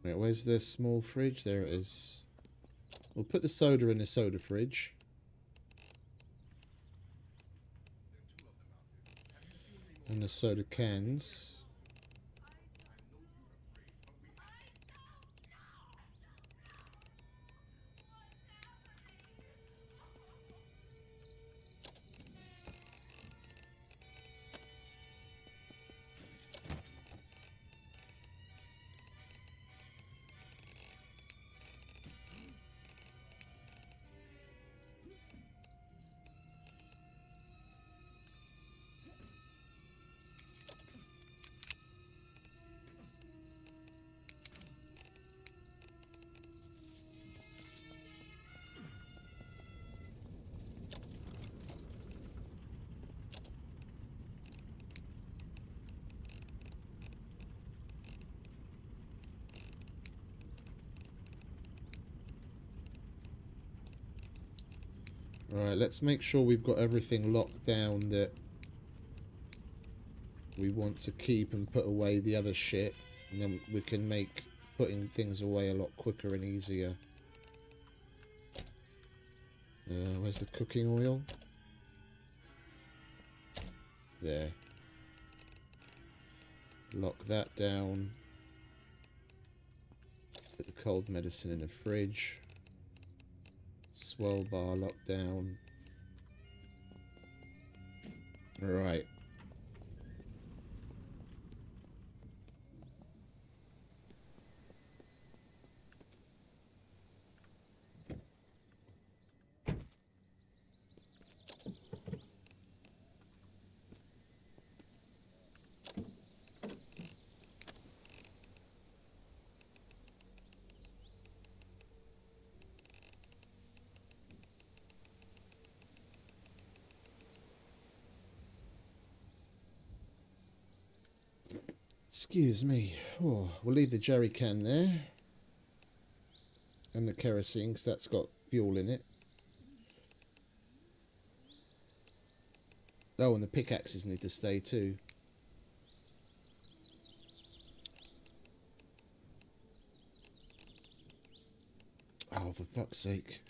Right, where's the small fridge? There it is. We'll put the soda in the soda fridge. And the soda cans. Right, let's make sure we've got everything locked down that we want to keep and put away the other shit. And then we can make putting things away a lot quicker and easier. Where's the cooking oil? There. Lock that down. Put the cold medicine in the fridge. Swell bar locked down. Right. Excuse me. Oh, we'll leave the jerry can there. And the kerosene, because that's got fuel in it. Oh, and the pickaxes need to stay too. Oh, for fuck's sake.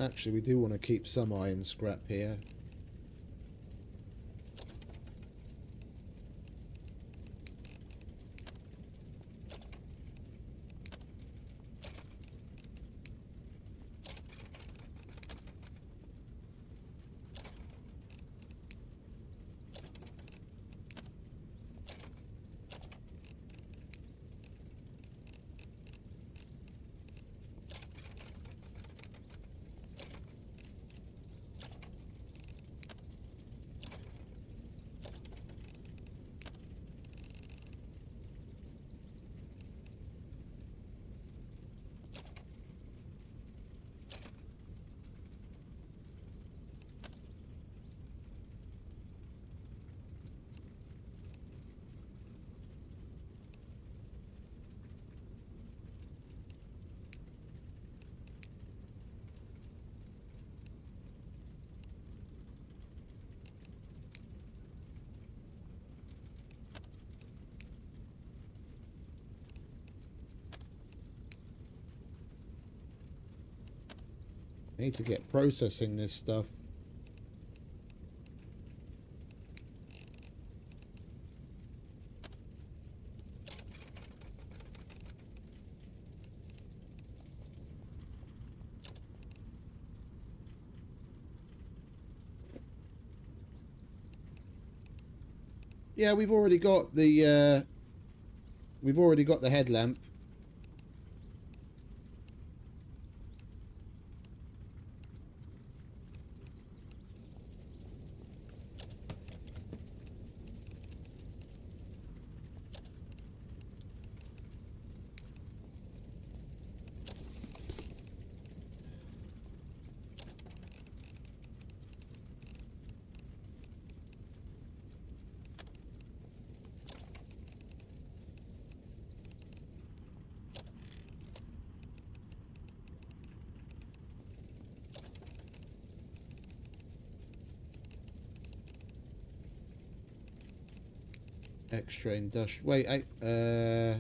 Actually, we do want to keep some iron scrap here. I need to get processing this stuff. Yeah, we've already got the headlamp. Extra industrial. Wait, oh,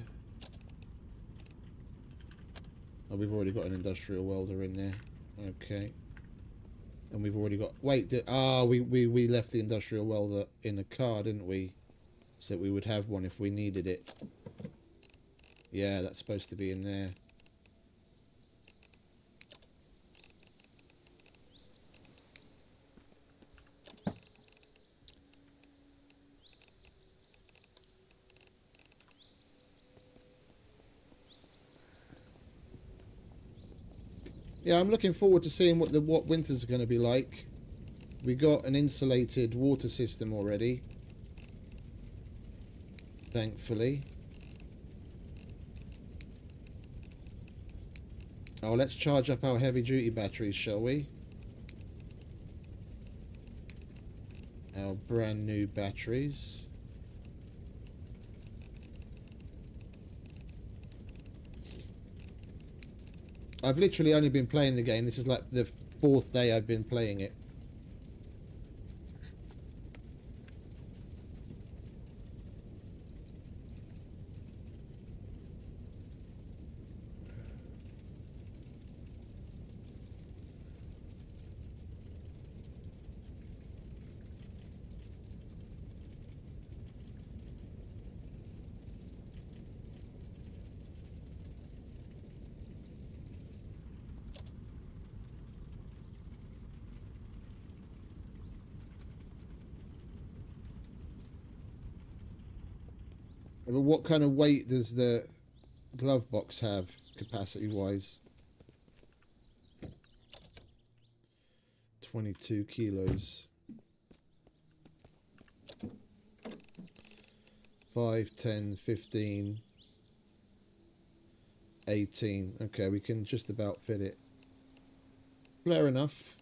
we've already got an industrial welder in there. Okay. And we've already got. Wait, we left the industrial welder in the car, didn't we? So that we would have one if we needed it. Yeah, that's supposed to be in there. Yeah, I'm looking forward to seeing what winter's going to be like. We got an insulated water system already, thankfully. Oh, let's charge up our heavy duty batteries, shall we? Our brand new batteries. I've literally only been playing the game. This is like the 4th day I've been playing it. But what kind of weight does the glove box have, capacity-wise? 22 kilos. 5, 10, 15, 18. Okay, we can just about fit it. Fair enough.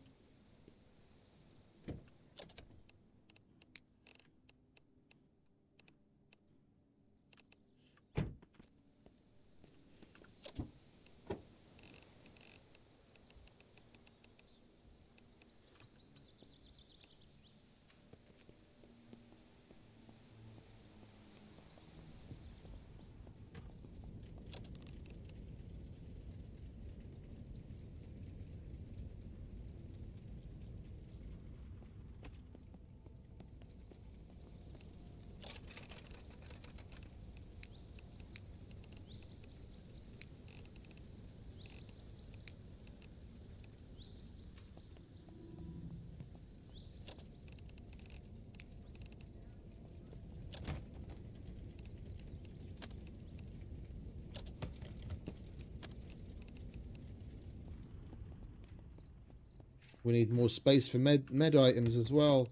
We need more space for med items as well.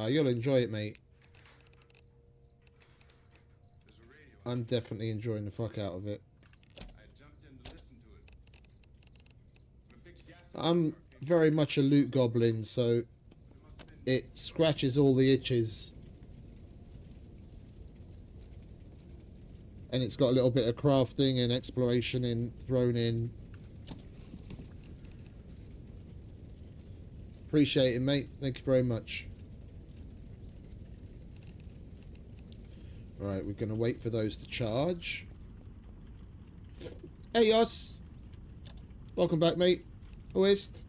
You'll enjoy it, mate. I'm definitely enjoying the fuck out of it. I'm very much a loot goblin, so it scratches all the itches. And it's got a little bit of crafting and exploration thrown in. Appreciate it, mate. Thank you very much. Alright, we're going to wait for those to charge. Hey, Yos! Welcome back, mate. Who is it?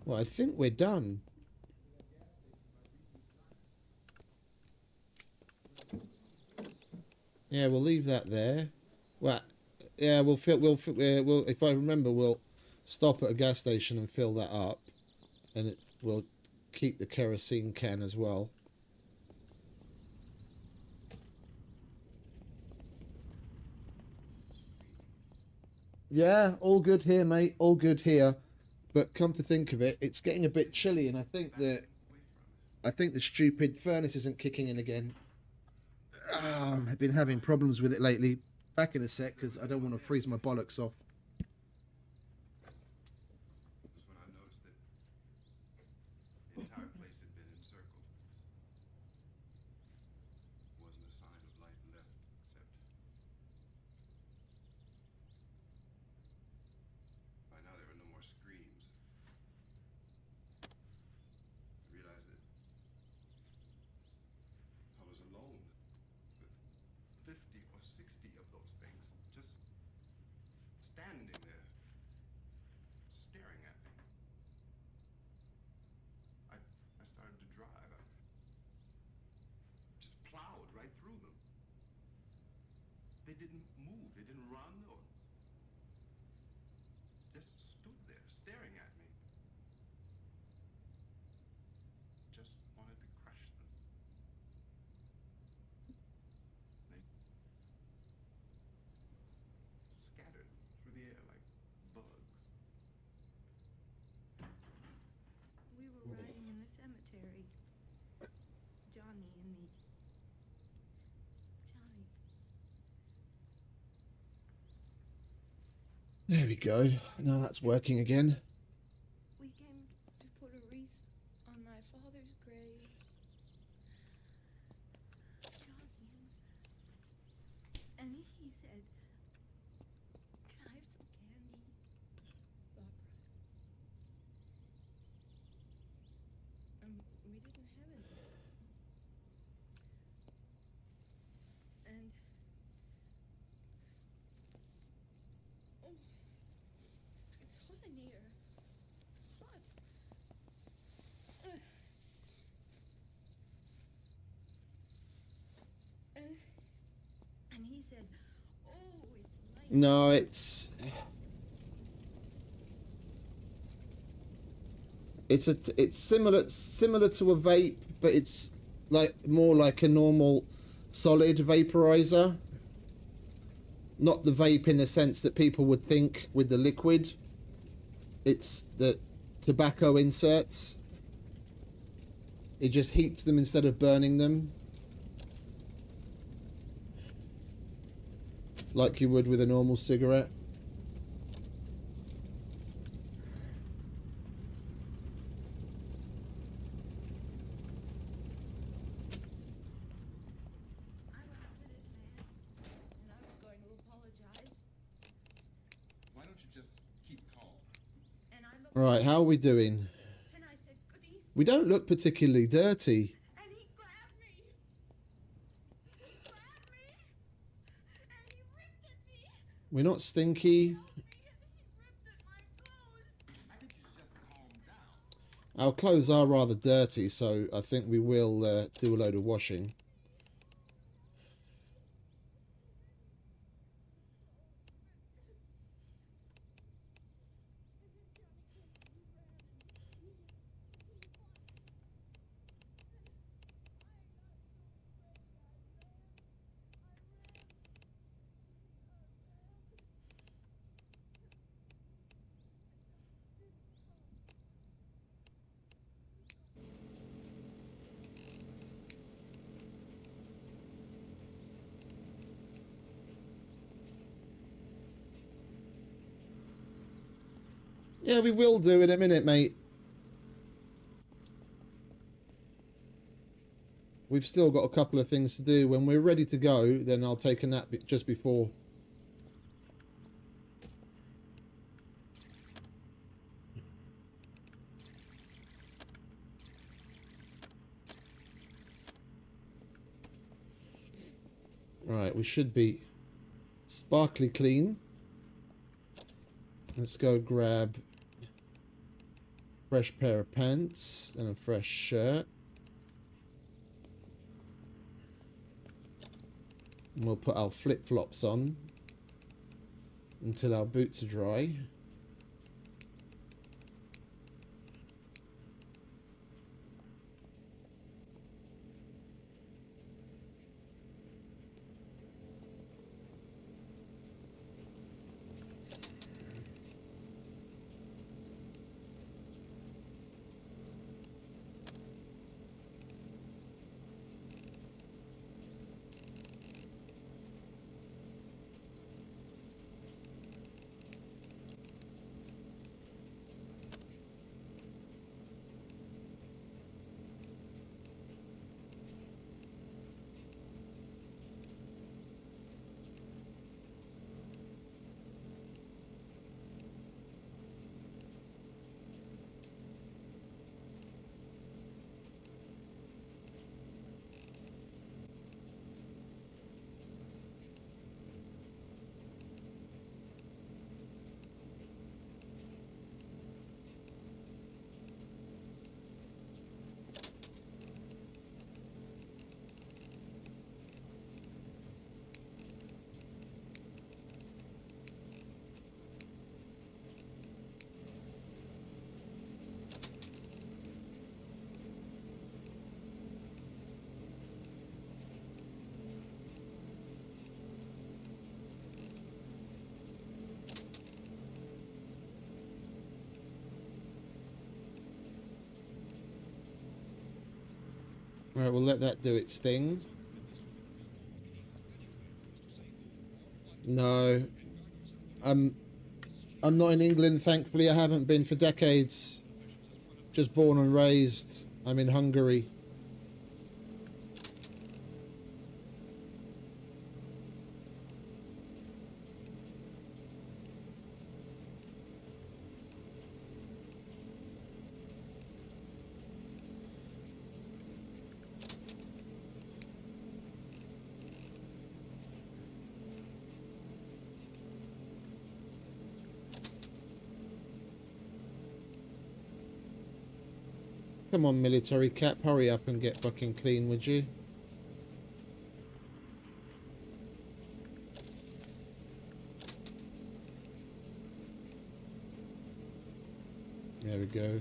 Well, I think we're done. Yeah, we'll leave that there. Well, yeah, we'll if I remember, we'll stop at a gas station and fill that up, and we'll keep the kerosene can as well. Yeah, all good here, mate. All good here. But come to think of it, it's getting a bit chilly, and I think the stupid furnace isn't kicking in again. I've been having problems with it lately. Back in a sec, because I don't want to freeze my bollocks off. That's when I noticed that the entire place had been encircled. Wasn't a sign of life left, except by now there were no more screams. I realized that I was alone with 50 or 60 of those things just standing there, staring at me. I started to drive. I just plowed right through them. They didn't move. They didn't run or just stood there staring at me. Just wanted to crush them. They scattered through the air like bugs. We were riding in the cemetery. Johnny and me. Johnny. There we go. Now that's working again. We came to put a wreath on my father's grave. Johnny. And he said, "Can I have some candy?" we didn't have any. And oh, it's hot in here. Hot. And he said, "Oh, it's light." No, it's similar to a vape, but it's like more like a normal solid vaporizer. Not the vape in the sense that people would think with the liquid. It's the tobacco inserts. It just heats them instead of burning them, like you would with a normal cigarette. I went up to this man, and I was going to apologize. Why don't you just keep calm? And I looked Right, how are we doing? and I said, "Goody." We don't look particularly dirty. And he grabbed me. He grabbed me. And he ripped at me. We're not stinky. He ripped at my clothes. I think you should just calm down. Our clothes are rather dirty, so I think we will do a load of washing. Yeah, we will do in a minute, mate. We've still got a couple of things to do. When we're ready to go, then I'll take a nap just before. Right, we should be sparkly clean. Let's go grab a fresh pair of pants and a fresh shirt. And we'll put our flip-flops on until our boots are dry. Alright, we'll let that do its thing. No. I'm not in England, thankfully. I haven't been for decades. Just born and raised. I'm in Hungary. Come on, military cap, hurry up and get fucking clean, would you? There we go.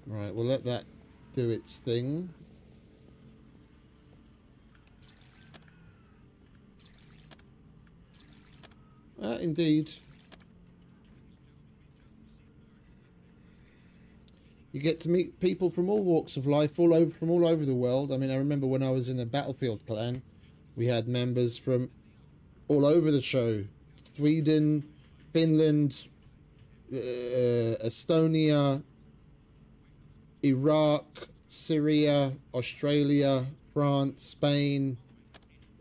Right, we'll let that do its thing. Indeed. You get to meet people from all walks of life, from all over the world. I mean, I remember when I was in the Battlefield clan, we had members from all over the show. Sweden, Finland, Estonia, Iraq, Syria, Australia, France, Spain,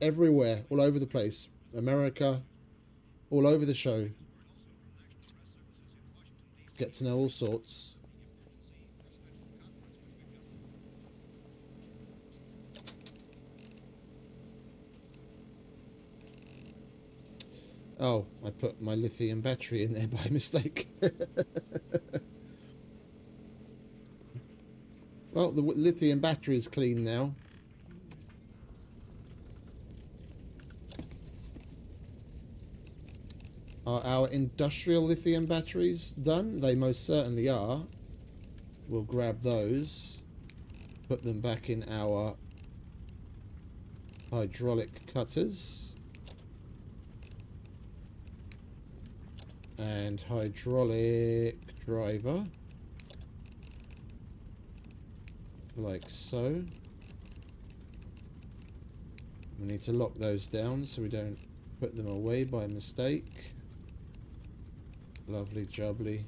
everywhere, all over the place. America, all over the show. Get to know all sorts. Oh, I put my lithium battery in there by mistake. Well, the lithium battery is clean now. Are our industrial lithium batteries done? They most certainly are. We'll grab those, put them back in our hydraulic cutters and hydraulic driver, like so. We need to lock those down so we don't put them away by mistake. Lovely jubbly.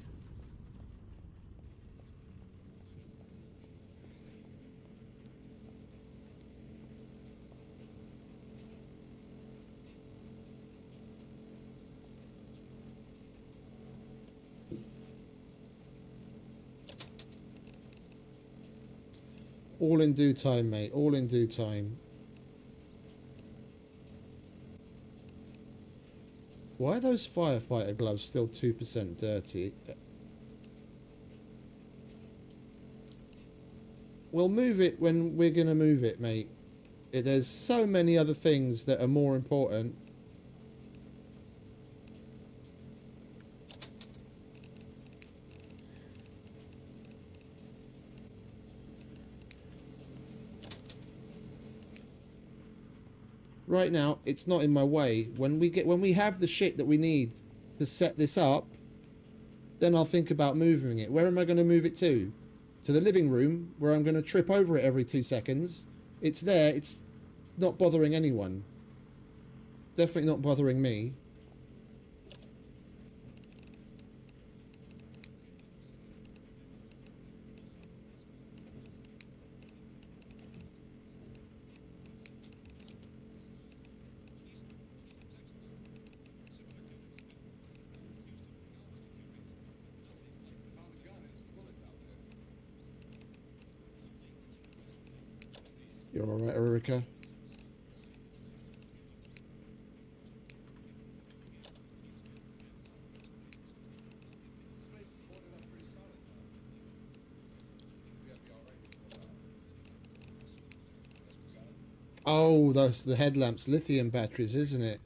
All in due time, mate. All in due time. Why are those firefighter gloves still 2% dirty? We'll move it when we're going to move it, mate. There's so many other things that are more important. Right now, it's not in my way. When we have the shit that we need to set this up, then I'll think about moving it. Where am I going to move it to? To the living room, where I'm going to trip over it every 2 seconds. It's there. It's not bothering anyone. Definitely not bothering me. You're alright, Erica? Oh, that's the headlamps, lithium batteries, isn't it?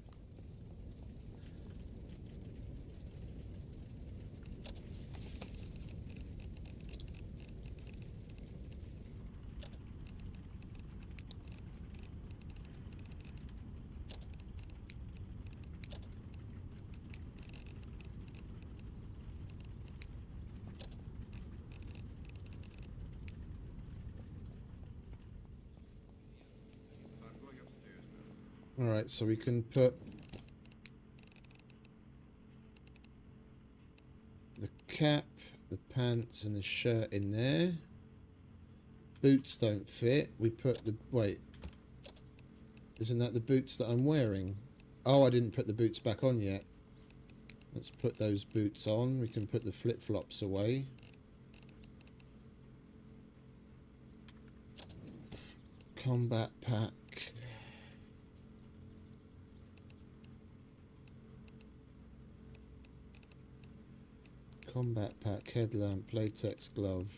I'm going upstairs now. Alright, so we can put the cap pants and the shirt in there. Boots don't fit. We put the... Wait. Isn't that the boots that I'm wearing? Oh, I didn't put the boots back on yet. Let's put those boots on. We can put the flip-flops away. Combat pack. Combat pack, headlamp, latex glove.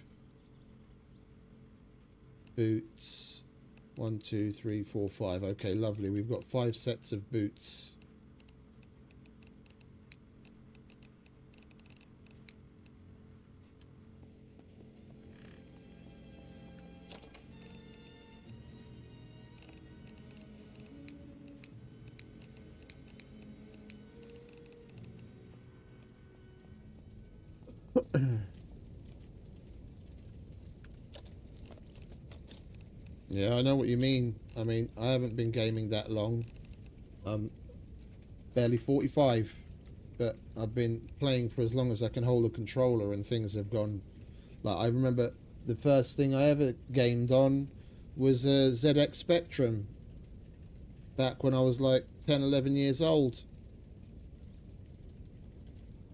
Boots. 1, 2, 3, 4, 5. Okay, lovely. We've got 5 sets of boots. Yeah, I know what you mean. I mean, I haven't been gaming that long. I'm barely 45, but I've been playing for as long as I can hold a controller, and things have gone... Like, I remember the first thing I ever gamed on was a ZX Spectrum, back when I was like 10, 11 years old.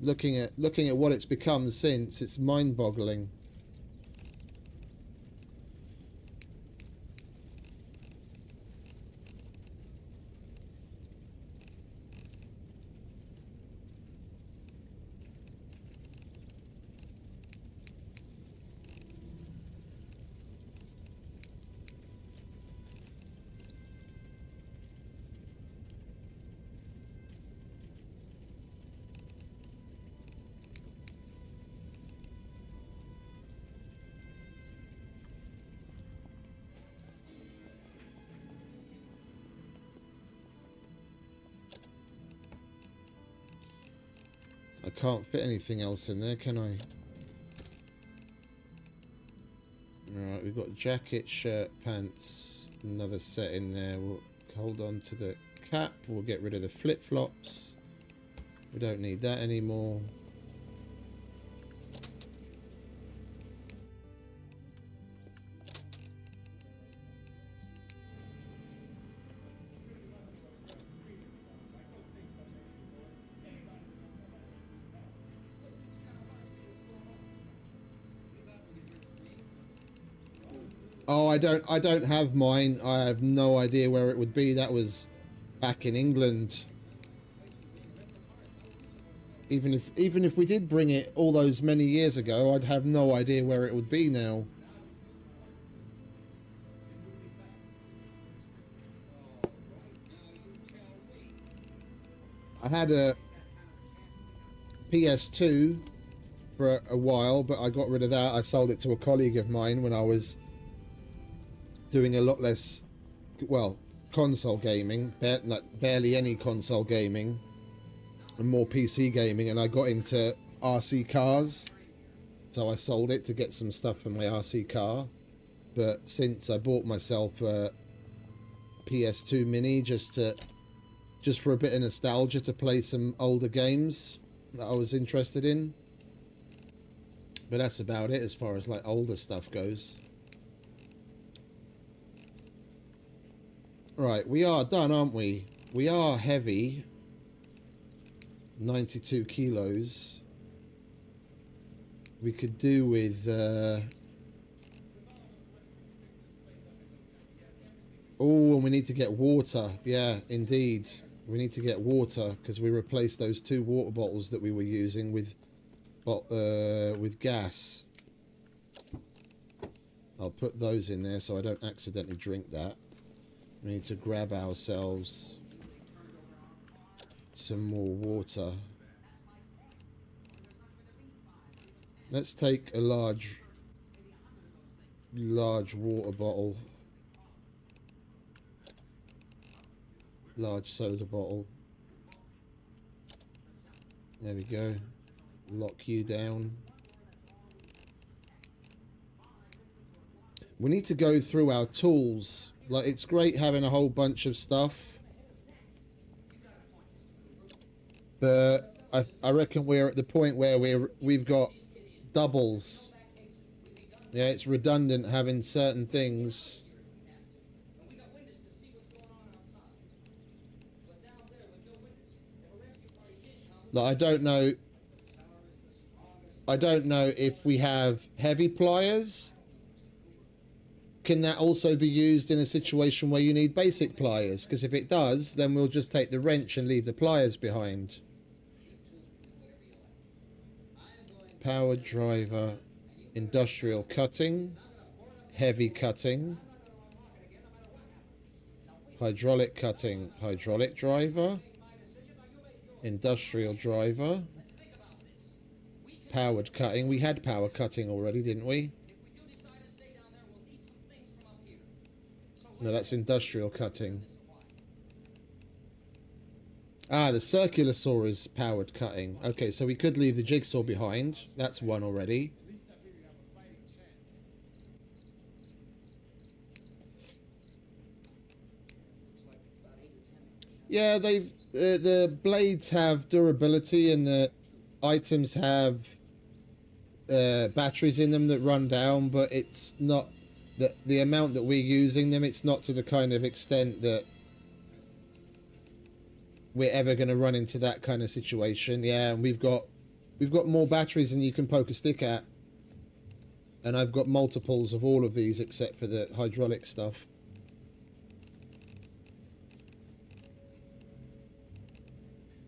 Looking at what it's become since, it's mind-boggling. I can't fit anything else in there, can I? Alright, we've got jacket, shirt, pants, another set in there. We'll hold on to the cap. We'll get rid of the flip-flops. We don't need that anymore. Oh, I don't have mine. I have no idea where it would be. That was back in England. Even if we did bring it all those many years ago, I'd have no idea where it would be now. I had a PS2 for a while, but I got rid of that. I sold it to a colleague of mine when I was doing a lot less, well, console gaming, barely any console gaming, and more PC gaming, and I got into RC cars, so I sold it to get some stuff for my RC car. But since I bought myself a PS2 Mini just for a bit of nostalgia, to play some older games that I was interested in. But that's about it as far as like older stuff goes. Right, we are done, aren't we? We are heavy. 92 kilos. We could do with... Oh, and we need to get water. Yeah, indeed. We need to get water, because we replaced those 2 water bottles that we were using with gas. I'll put those in there so I don't accidentally drink that. We need to grab ourselves some more water. Let's take a large water bottle. Large soda bottle. There we go. Lock you down. We need to go through our tools. Like, it's great having a whole bunch of stuff, but I reckon we're at the point where we've got doubles. Yeah, it's redundant having certain things. Like, I don't know if we have heavy pliers. Can that also be used in a situation where you need basic pliers? Because if it does, then we'll just take the wrench and leave the pliers behind. Powered driver, industrial cutting, heavy cutting, hydraulic cutting, hydraulic driver, industrial driver, powered cutting. We had power cutting already, didn't we? No, that's industrial cutting. Ah, the circular saw is powered cutting. Okay, so we could leave the jigsaw behind. That's one already. Yeah, they've the blades have durability, and the items have batteries in them that run down, but it's not the amount that we're using them. It's not to the kind of extent that we're ever going to run into that kind of situation. Yeah, and we've got more batteries than you can poke a stick at, and I've got multiples of all of these except for the hydraulic stuff.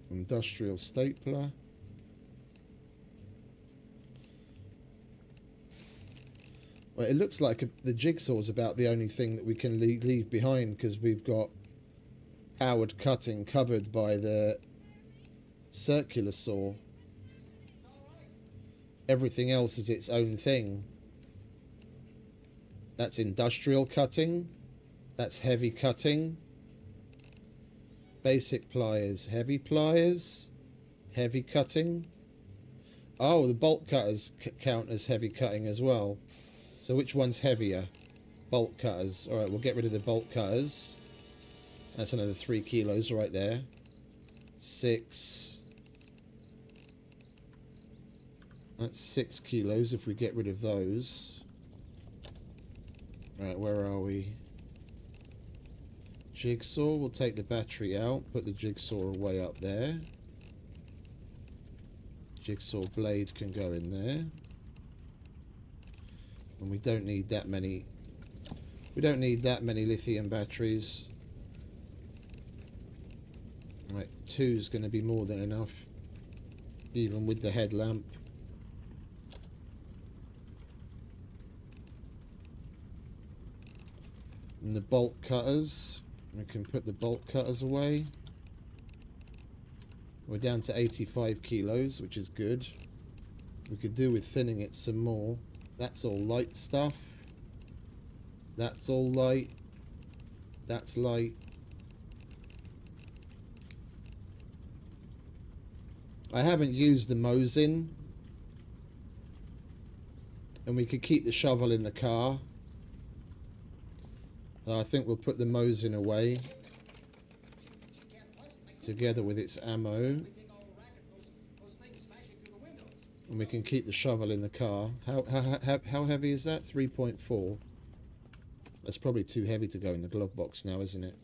Industrial stapler. Well, it looks like the jigsaw's about the only thing that we can leave behind, because we've got powered cutting covered by the circular saw. Everything else is its own thing. That's industrial cutting. That's heavy cutting. Basic pliers, heavy pliers, heavy cutting. Oh, the bolt cutters count as heavy cutting as well. So which one's heavier? Bolt cutters. Alright, we'll get rid of the bolt cutters. That's another 3 kilos right there. 6. That's 6 kilos if we get rid of those. Right, where are we? Jigsaw, we'll take the battery out, put the jigsaw away up there. Jigsaw blade can go in there. And we don't need that many lithium batteries. Right, 2's going to be more than enough, even with the headlamp. And the bolt cutters, we can put the bolt cutters away. We're down to 85 kilos, which is good. We could do with thinning it some more. That's all light stuff. That's all light. That's light. I haven't used the Mosin. And we could keep the shovel in the car. I think we'll put the Mosin away together with its ammo, and we can keep the shovel in the car. How heavy is that? 3.4. That's probably too heavy to go in the glove box now, isn't it?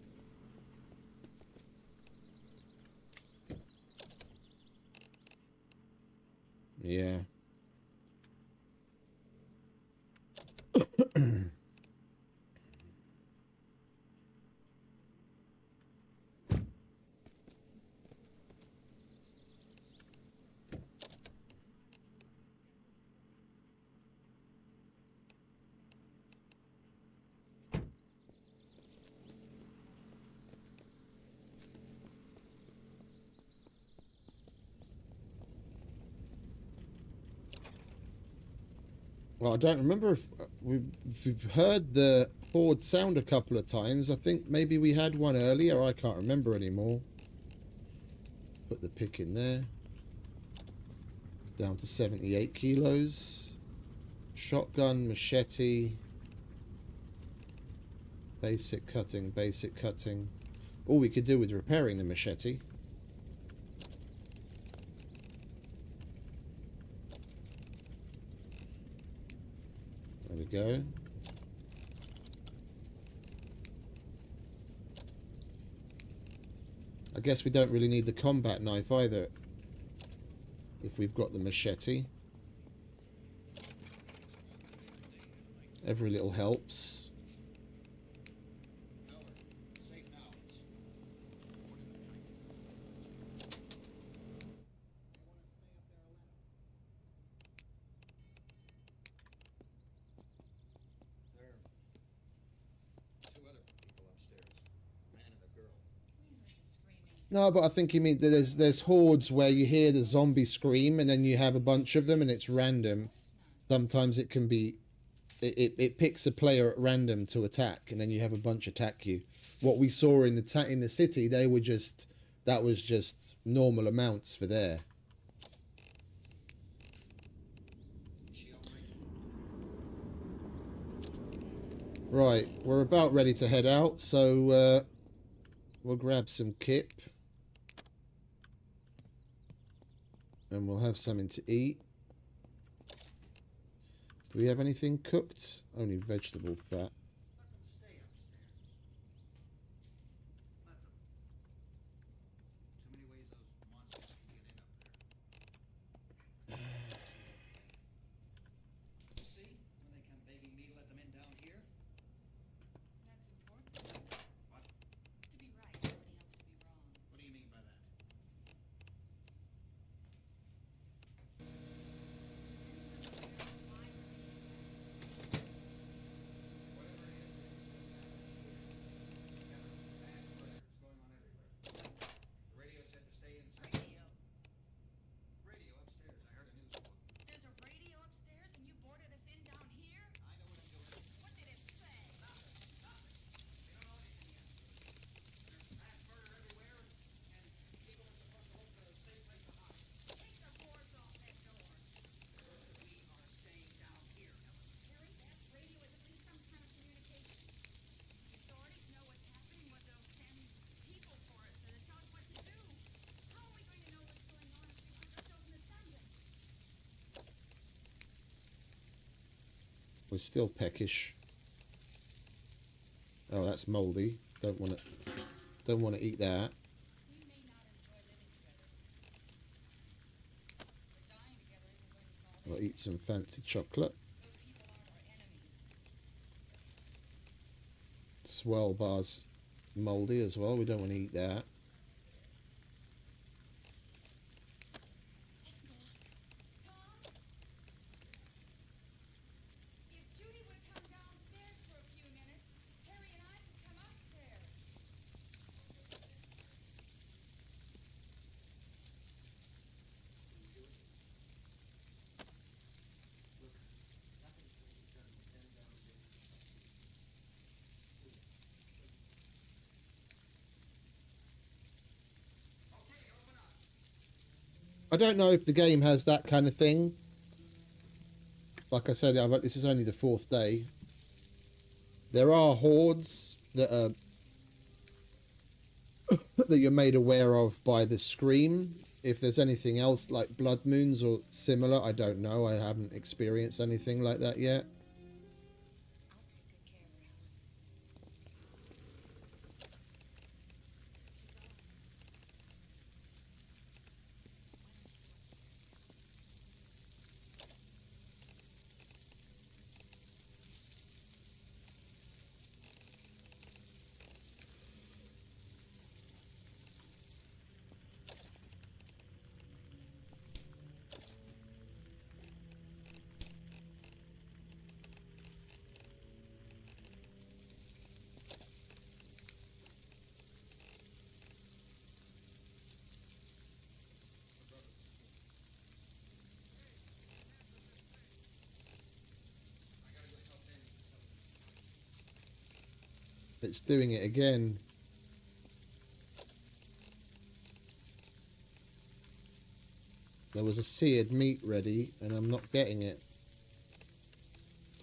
Yeah. Well, I don't remember if we've heard the horde sound a couple of times. I think maybe we had one earlier. I can't remember anymore. Put the pick in there. Down to 78 kilos. Shotgun, machete. Basic cutting, basic cutting. All we could do with repairing the machete. go. I guess we don't really need the combat knife either, if we've got the machete. Every little helps. No, but I think you mean that there's hordes where you hear the zombie scream and then you have a bunch of them and it's random. Sometimes it can be, it picks a player at random to attack and then you have a bunch attack you. What we saw in the city, they were just, that was just normal amounts for there. Right, we're about ready to head out, so we'll grab some kip. And we'll have something to eat. Do we have anything cooked? Only vegetable fat. That's important. What? To be right, nobody else to be wrong. What do you mean by that? There's a radio upstairs and you boarded us in down here? What did it say? Take the boards off that door. Harry, that radio is at least some kind of communication. The authorities know what's happening, what they'll send people for us to tell us what to do. How are we going to know what's going on if we put ourselves in the dungeon? We're still peckish. Oh, that's moldy. Don't want to eat that. We may not enjoy living together. But dying together isn't going to solve I'll it. eat some fancy chocolate. Those people aren't our enemies. Swell bar's moldy as well. We don't want to eat that. Let's go look. Tom? If Judy would come downstairs for a few minutes, Harry and I could come upstairs. I don't know if the game has that kind of thing. Like I said, this is only the 4th day. There are hordes that are that you're made aware of by the scream. If there's anything else like blood moons or similar, I don't know. I haven't experienced anything like that yet. I'll take good care of her. It's doing it again. There was a seared meat ready and I'm not getting it.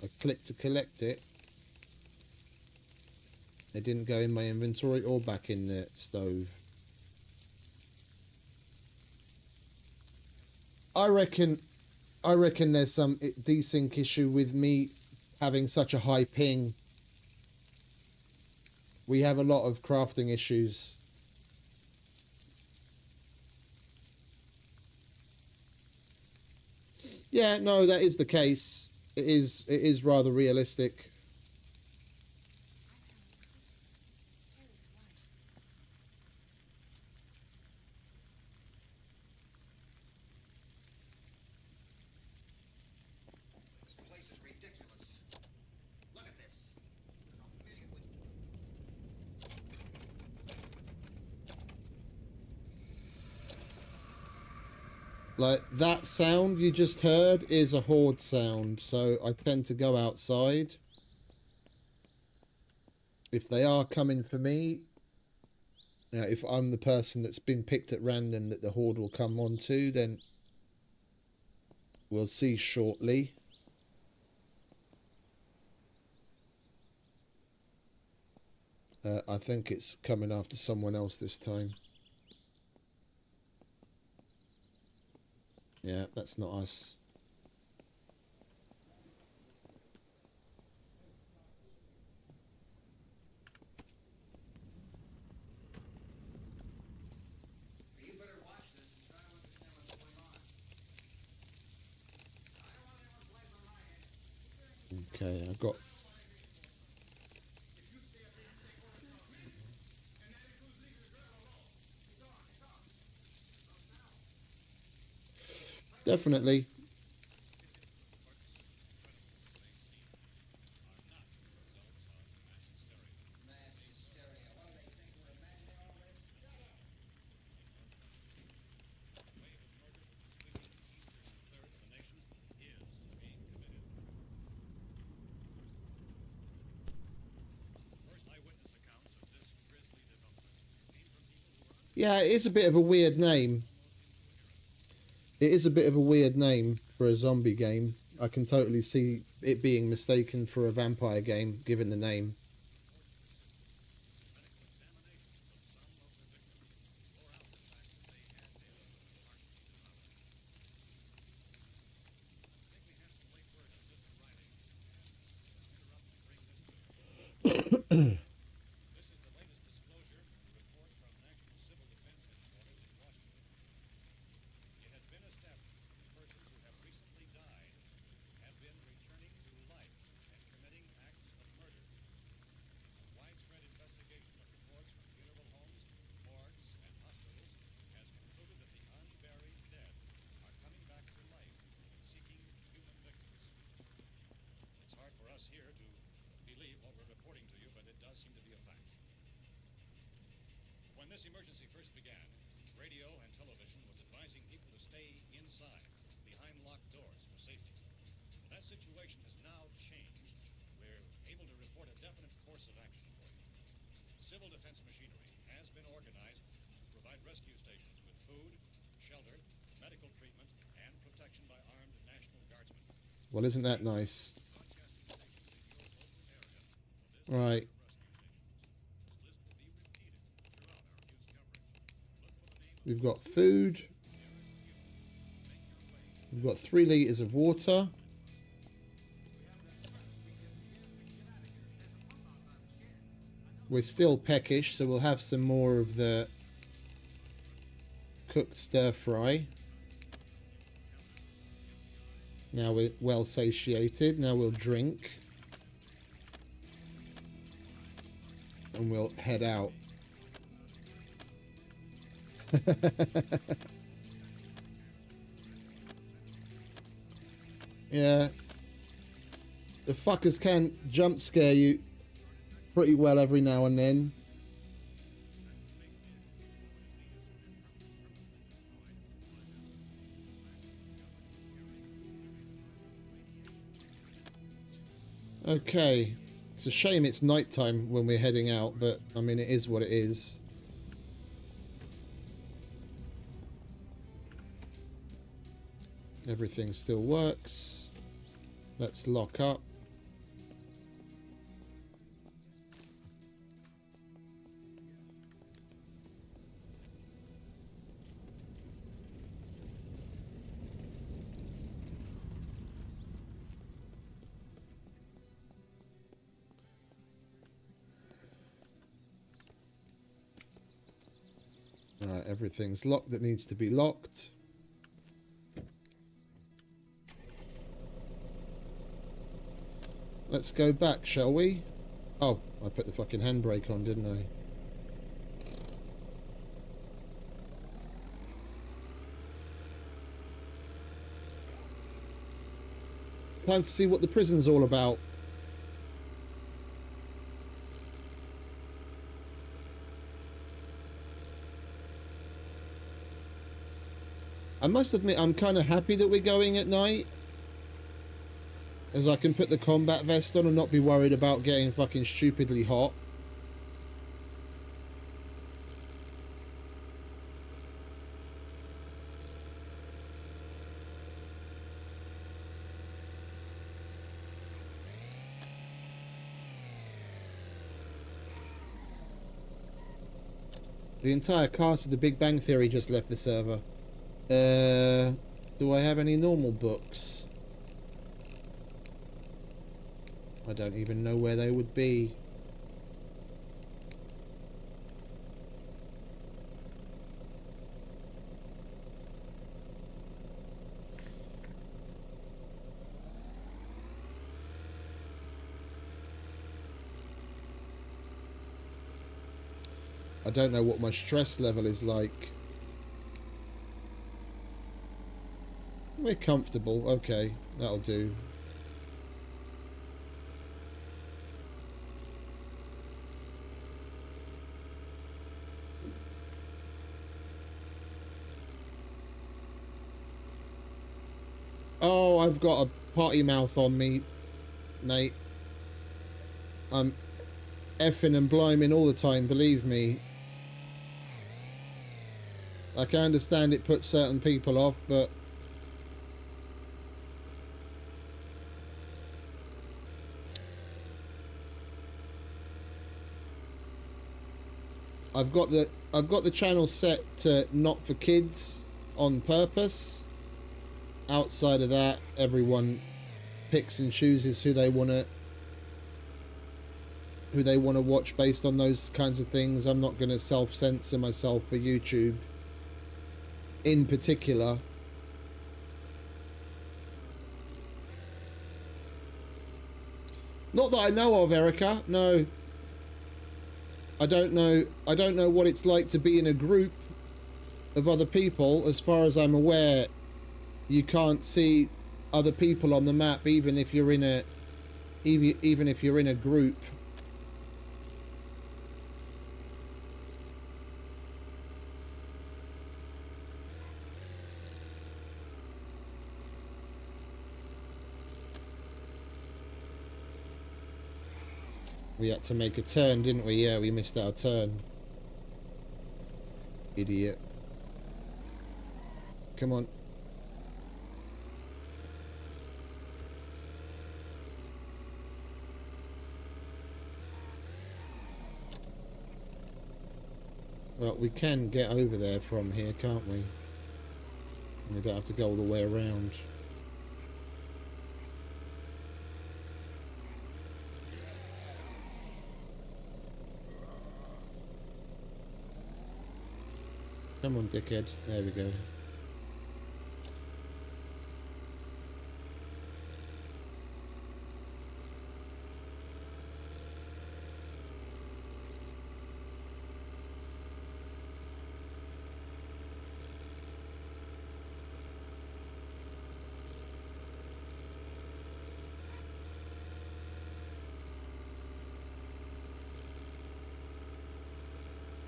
I clicked to collect it. It didn't go in my inventory or back in the stove. I reckon there's some desync issue with me having such a high ping. We have a lot of crafting issues. Yeah, no, that is the case. It is rather realistic. This place is ridiculous. Look at this. There's a million with... Like, that sound you just heard is a horde sound, so I tend to go outside. If they are coming for me, you know, if I'm the person that's been picked at random that the horde will come onto, then we'll see shortly. I think it's coming after someone else this time. Yeah, that's not us. You better watch this and try to understand what's going on. I don't want anyone playing on my head. Okay, I've got... Definitely. Mass hysteria. What do they think? We're imagining all this? Shut up. Yeah, it is a bit of a weird name. It is a bit of a weird name for a zombie game. I can totally see it being mistaken for a vampire game, given the name. When this emergency first began, radio and television was advising people to stay inside, behind locked doors for safety. That situation has now changed. We're able to report a definite course of action for you. Civil defense machinery has been organized to provide rescue stations with food, shelter, medical treatment, and protection by armed National Guardsmen. Well, isn't that nice? Right. We've got food. We've got 3 liters of water. We're still peckish, so we'll have some more of the cooked stir fry. Now we're well satiated. Now we'll drink. And we'll head out. Yeah. The fuckers can jump scare you pretty well every now and then. Okay. It's a shame it's nighttime when we're heading out, but I mean, it is what it is. Everything still works. Let's lock up. Alright, everything's locked that needs to be locked. Let's go back, shall we? Oh, I put the fucking handbrake on, didn't I? Time to see what the prison's all about. I must admit, I'm kind of happy that we're going at night, as I can put the combat vest on and not be worried about getting fucking stupidly hot. The entire cast of The Big Bang Theory just left the server. Do I have any normal books? I don't even know where they would be. I don't know what my stress level is like. We're comfortable. Okay, that'll do. Oh, I've got a potty mouth on me, mate. I'm effing and bliming all the time, believe me. I can understand it puts certain people off, but I've got the channel set to not for kids on purpose. Outside of that, everyone picks and chooses who they want to watch based on those kinds of things. I'm not going to self-censor myself for YouTube in particular. Not that I know of, Erica. No. I don't know what it's like to be in a group of other people. As far as I'm aware, you can't see other people on the map even if you're in a group. We had to make a turn, didn't we? Yeah, we missed our turn. Idiot. Come on. Well, we can get over there from here, can't we? We don't have to go all the way around. Come on, dickhead. There we go.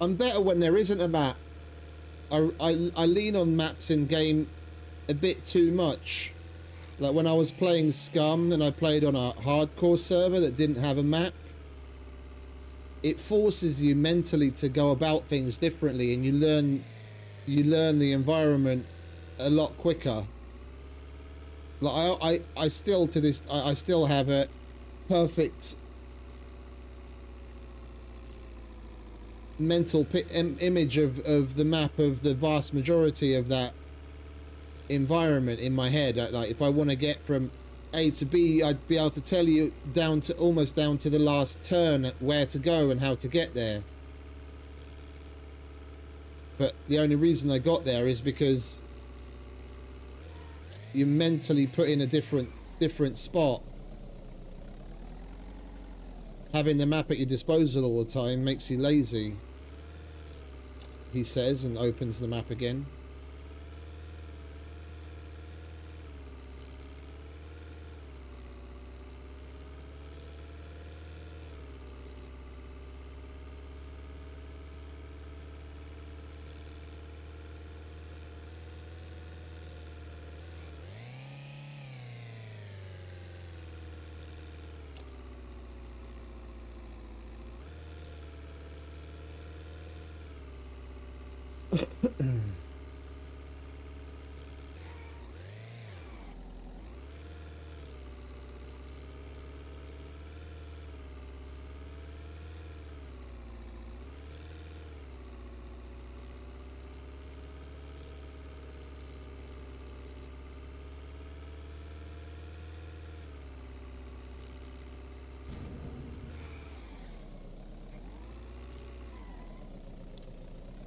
I'm better when there isn't a map. I lean on maps in game a bit too much. Like when I was playing Scum and I played on a hardcore server that didn't have a map, it forces you mentally to go about things differently, and you learn the environment a lot quicker. Like I still to this I still have a perfect mental image of the map of the vast majority of that environment in my head. Like if I want to get from A to B, I'd be able to tell you almost down to the last turn where to go and how to get there. But the only reason I got there is because you mentally put in a different spot. Having the map at your disposal all the time makes you lazy, he says, and opens the map again.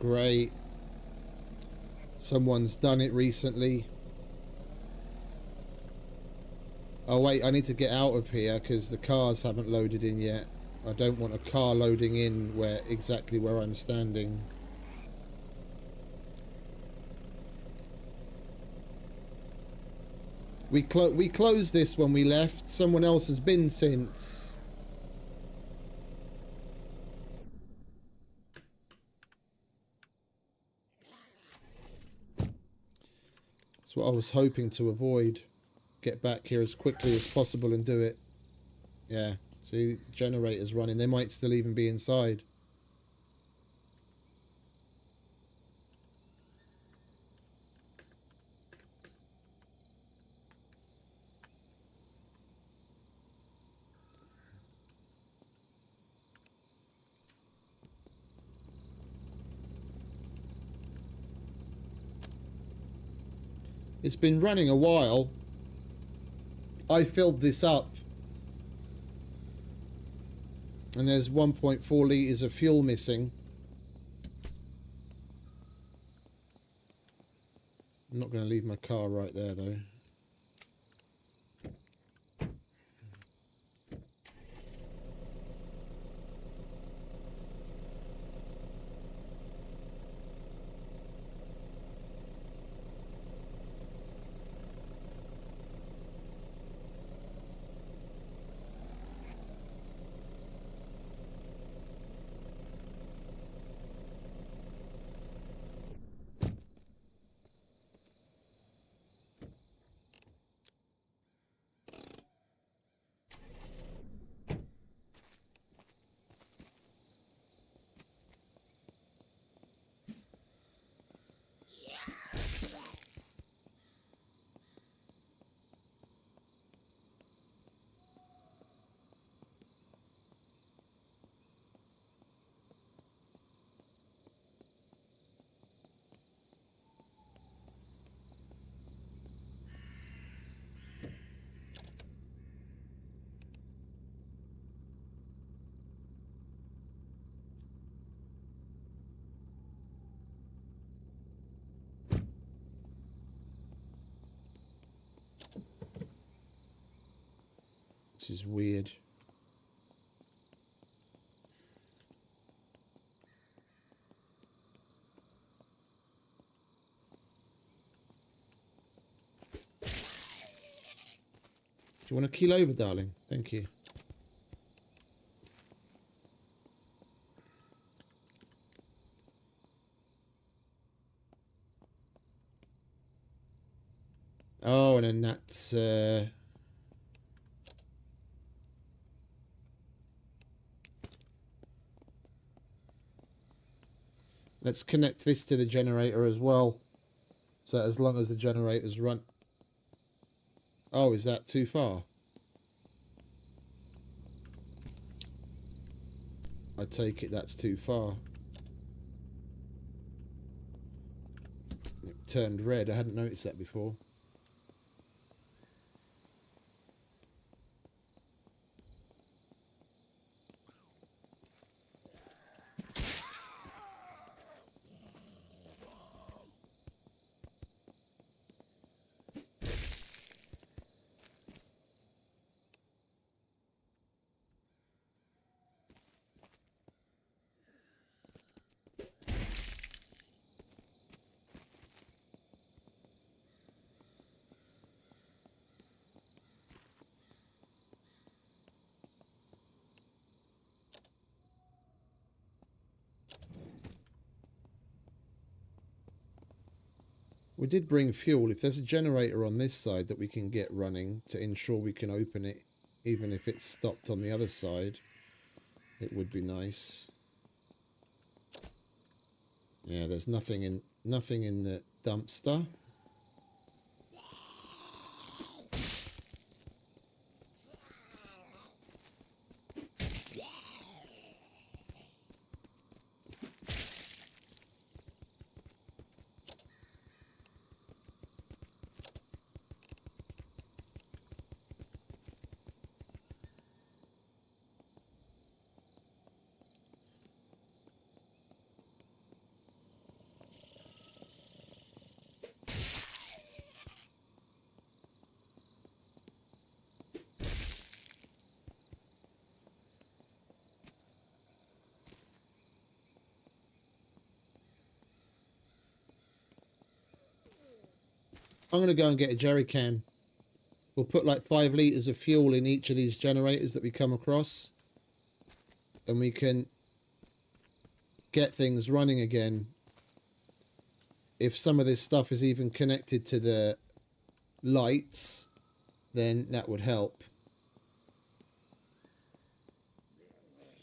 Great. Someone's done it recently. Oh wait, I need to get out of here because the cars haven't loaded in yet. I don't want a car loading in exactly where I'm standing. We closed this when we left. Someone else has been since. That's what I was hoping to avoid. Get back here as quickly as possible and do it. Yeah, see, generators running. They might still even be inside. It's been running a while. I filled this up. And there's 1.4 litres of fuel missing. I'm not going to leave my car right there though. This is weird. Do you want to keel over, darling? Thank you. Oh, and then that's... Let's connect this to the generator as well. So as long as the generators run... Oh, is that too far? I take it that's too far. It turned red. I hadn't noticed that before. We did bring fuel. If there's a generator on this side that we can get running to ensure we can open it, even if it's stopped on the other side, it would be nice. Yeah, there's nothing in the dumpster. I'm going to go and get a jerry can. We'll put like 5 litres of fuel in each of these generators that we come across. And we can get things running again. If some of this stuff is even connected to the lights, then that would help.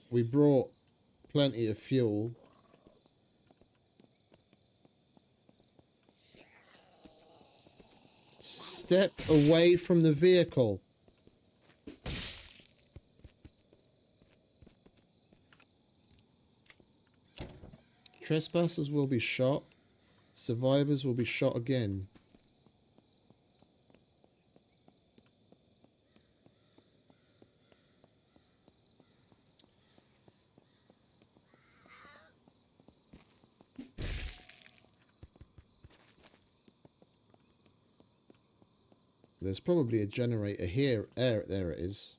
We brought plenty of fuel. Step away from the vehicle. Trespassers will be shot. Survivors will be shot again. There's probably a generator here. There it is.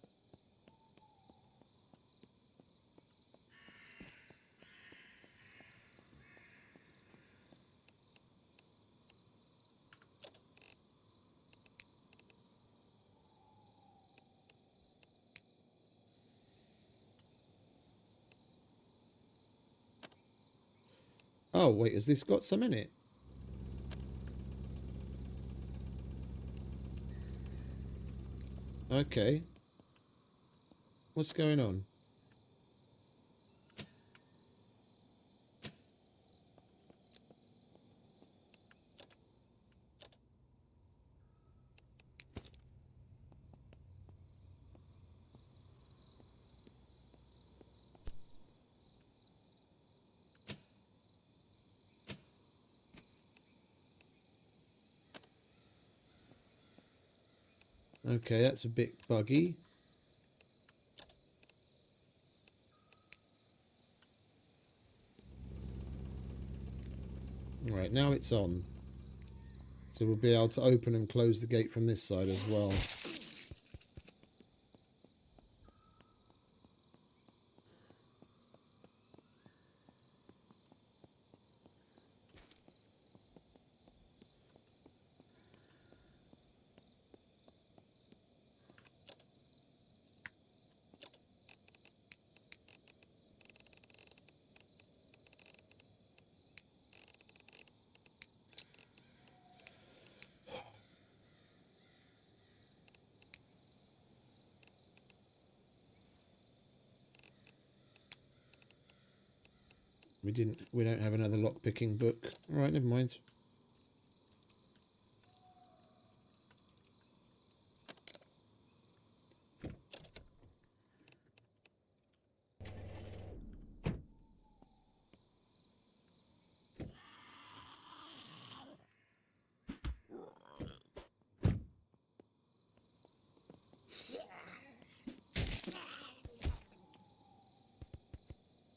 Oh, wait, has this got some in it? Okay. What's going on? Okay, that's a bit buggy. Right, now it's on. So we'll be able to open and close the gate from this side as well. We don't have another lock-picking book. Alright, never mind.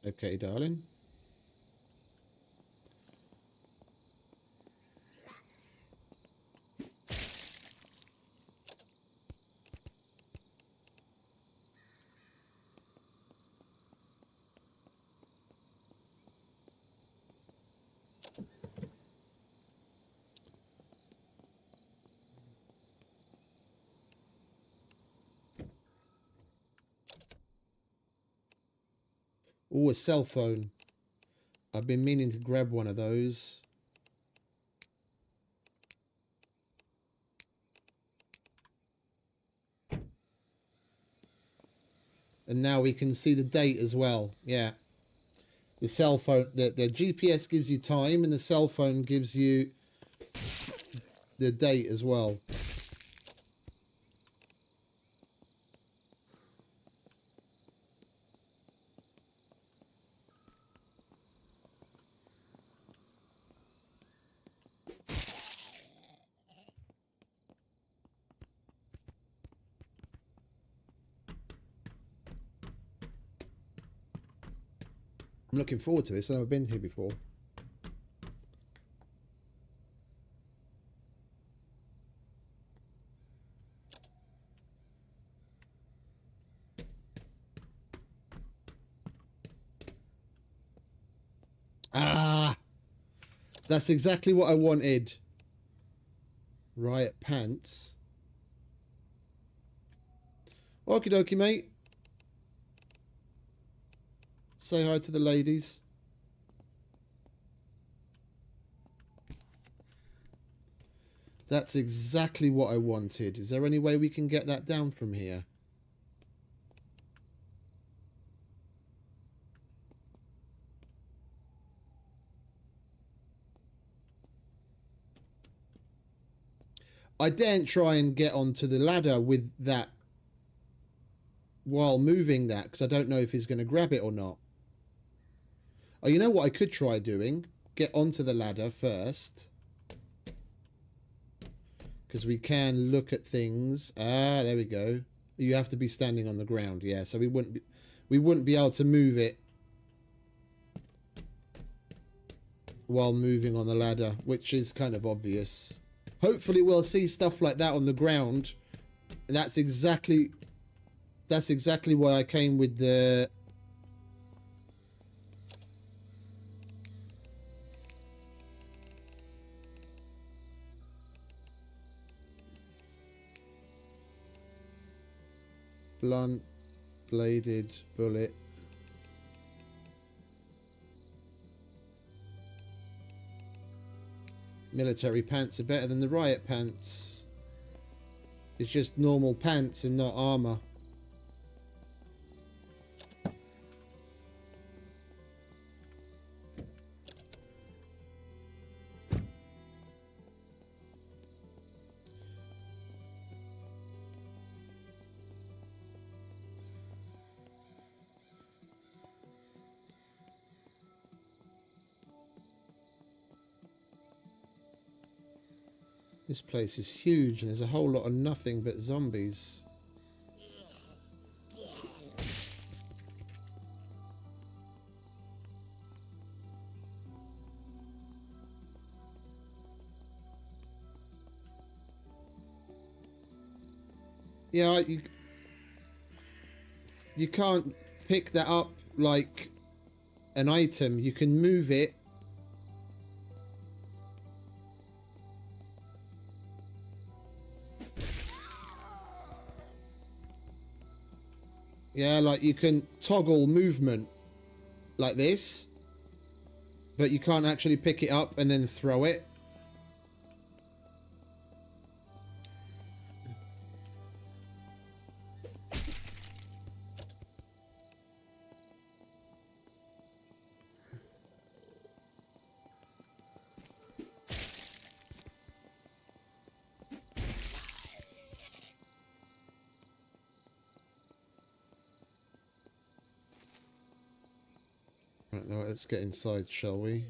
Okay, darling. Oh, a cell phone. I've been meaning to grab one of those. And now we can see the date as well. Yeah. The cell phone, the GPS gives you time, and the cell phone gives you the date as well. I'm looking forward to this. I've never been here before. Ah, that's exactly what I wanted. Riot pants. Okie dokie, mate. Say hi to the ladies. That's exactly what I wanted. Is there any way we can get that down from here? I daren't try and get onto the ladder with that while moving that, because I don't know if he's going to grab it or not. Oh, you know what I could try doing? Get onto the ladder first. Because we can look at things. Ah, there we go. You have to be standing on the ground, yeah. So we wouldn't be able to move it while moving on the ladder, which is kind of obvious. Hopefully we'll see stuff like that on the ground. That's exactly why I came with the blunt bladed bullet. Military pants are better than the riot pants. It's just normal pants and not armor. This place is huge and there's a whole lot of nothing but zombies. Yeah, you can't pick that up like an item. You can move it. Yeah, like you can toggle movement like this, but you can't actually pick it up and then throw it. Right, now let's get inside, shall we?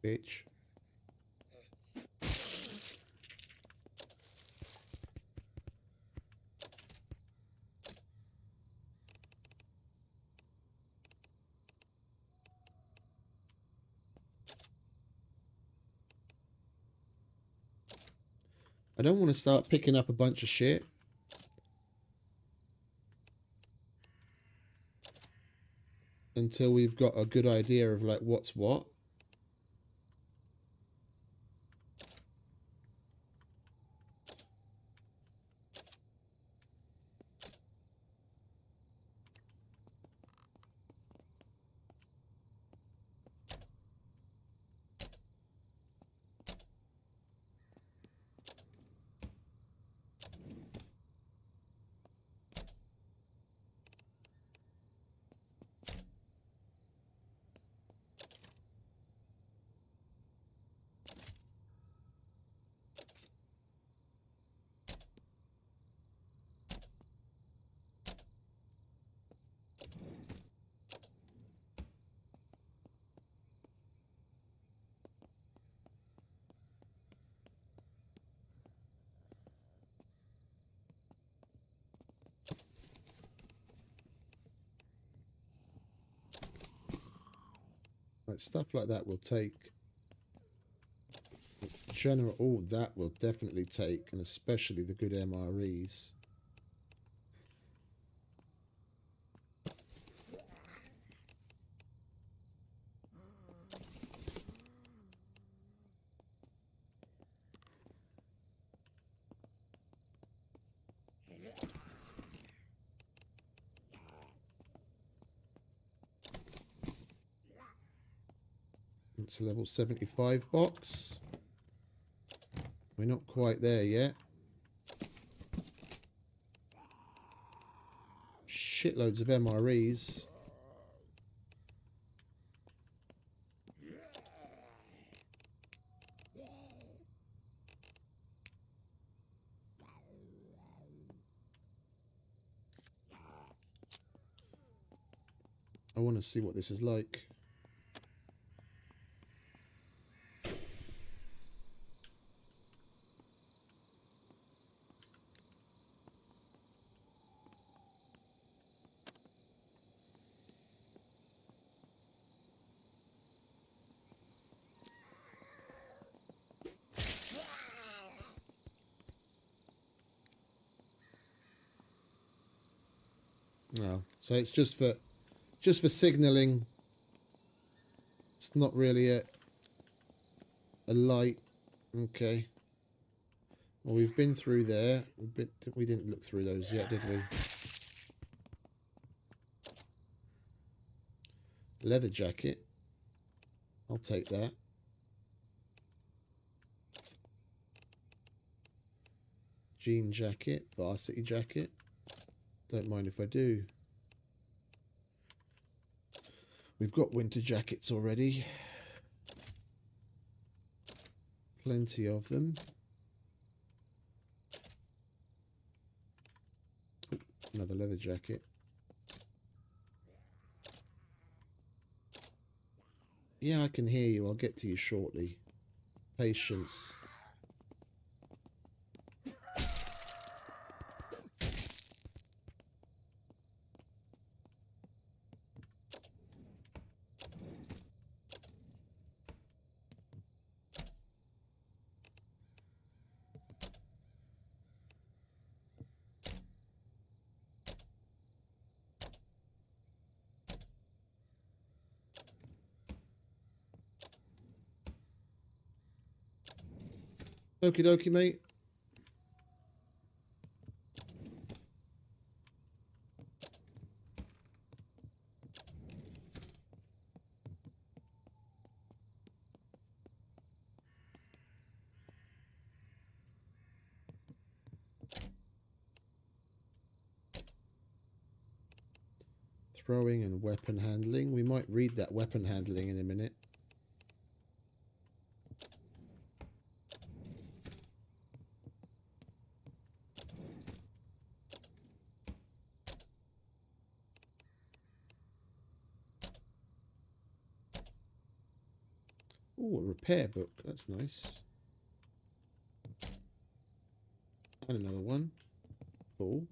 Bitch. I don't want to start picking up a bunch of shit. Until we've got a good idea of like what's what. Like stuff like that will take. General, oh, that will definitely take, and especially the good MREs. It's a level 75 box. We're not quite there yet. Shitloads of MREs. I want to see what this is like. No, so it's just for signaling. It's not really a light. Okay. Well, we've been through there. We didn't look through those yet, did we? Leather jacket. I'll take that. Jean jacket. Varsity jacket. Don't mind if I do. We've got winter jackets already. Plenty of them. Oh, another leather jacket. Yeah, I can hear you. I'll get to you shortly. Patience. Okie dokie, mate. Throwing and weapon handling. We might read that weapon handling in a minute. Oh, a repair book. That's nice. And another one. Cool.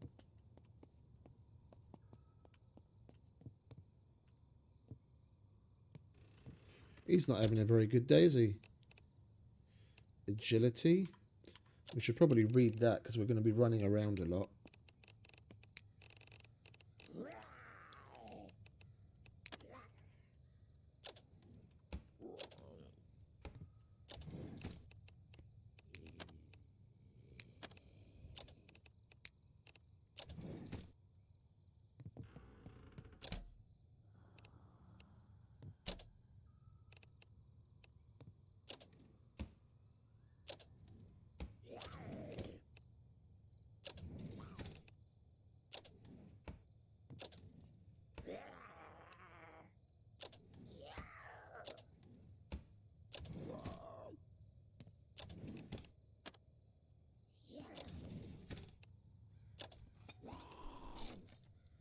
He's not having a very good day, is he? Agility. We should probably read that because we're going to be running around a lot.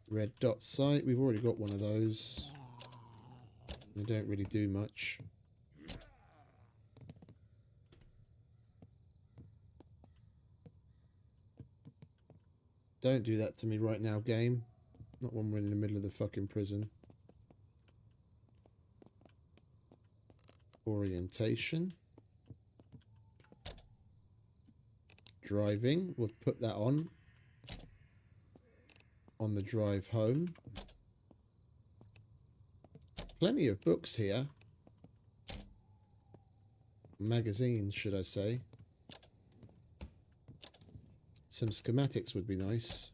Red dot sight. We've already got one of those. They don't really do much. Don't do that to me right now, game. Not when we're in the middle of the fucking prison. Orientation. Driving. We'll put that on the drive home. Plenty of books here. Magazines, should I say. Some schematics would be nice.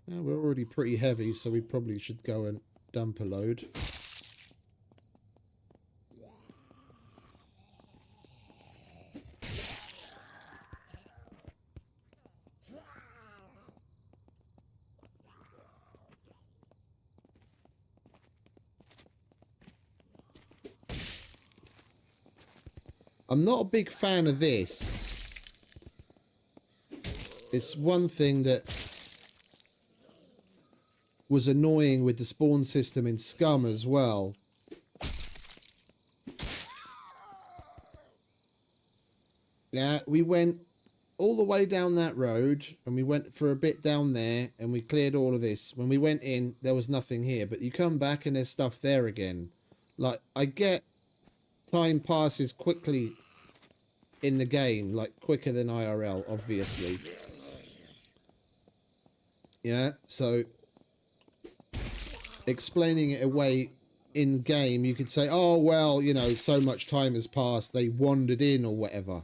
We're already pretty heavy, so we probably should go and dump a load. I'm not a big fan of this. It's one thing that was annoying with the spawn system in Scum as well. Yeah, we went all the way down that road and we went for a bit down there and we cleared all of this. When we went in, there was nothing here, but you come back and there's stuff there again. Like, I get time passes quickly in the game, like quicker than IRL, obviously. Yeah, so explaining it away in game, you could say, oh, well, you know, so much time has passed, they wandered in or whatever.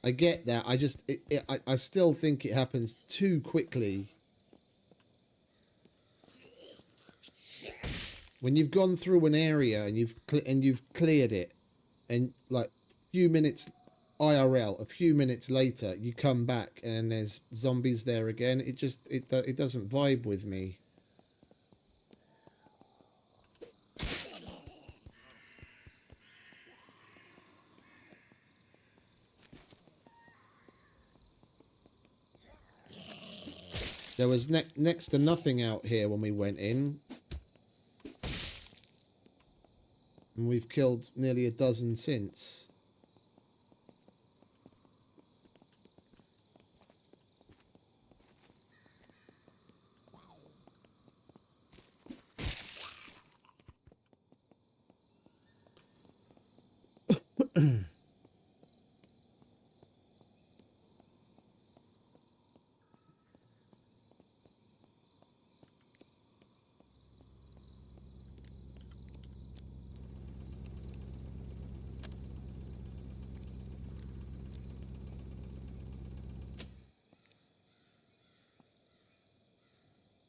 I get that. I just, I still think it happens too quickly. When you've gone through an area and you've cleared it, and like a few minutes IRL, a few minutes later, you come back and there's zombies there again. It just, it doesn't vibe with me. There was next to nothing out here when we went in. And we've killed nearly a dozen since.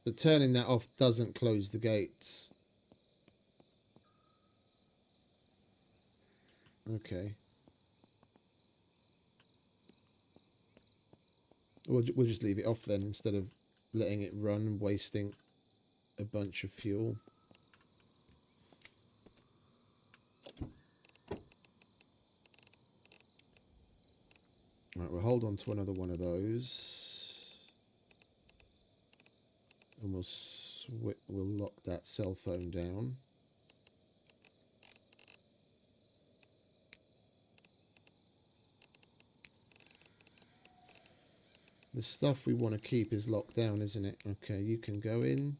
But turning that off doesn't close the gates. Okay. We'll just leave it off then instead of letting it run and wasting a bunch of fuel. Right, we'll hold on to another one of those. And we'll lock that cell phone down. The stuff we want to keep is locked down, isn't it? Okay, you can go in.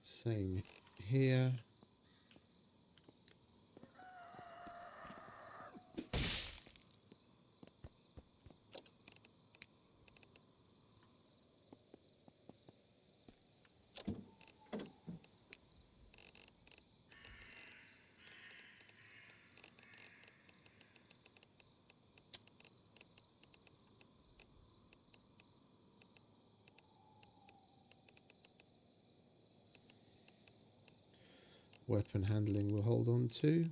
Same here. Weapon handling we'll hold on to.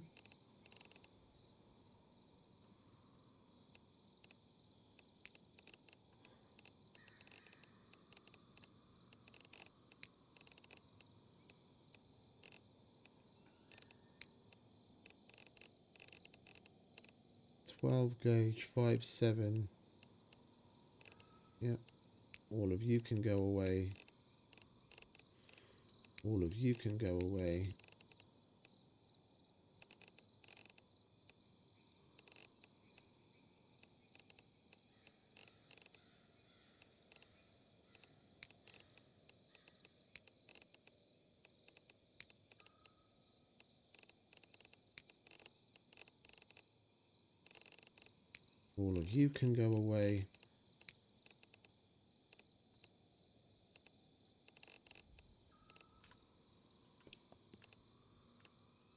Gauge 5.7. Yep. All of you can go away. All of you can go away. All of you can go away.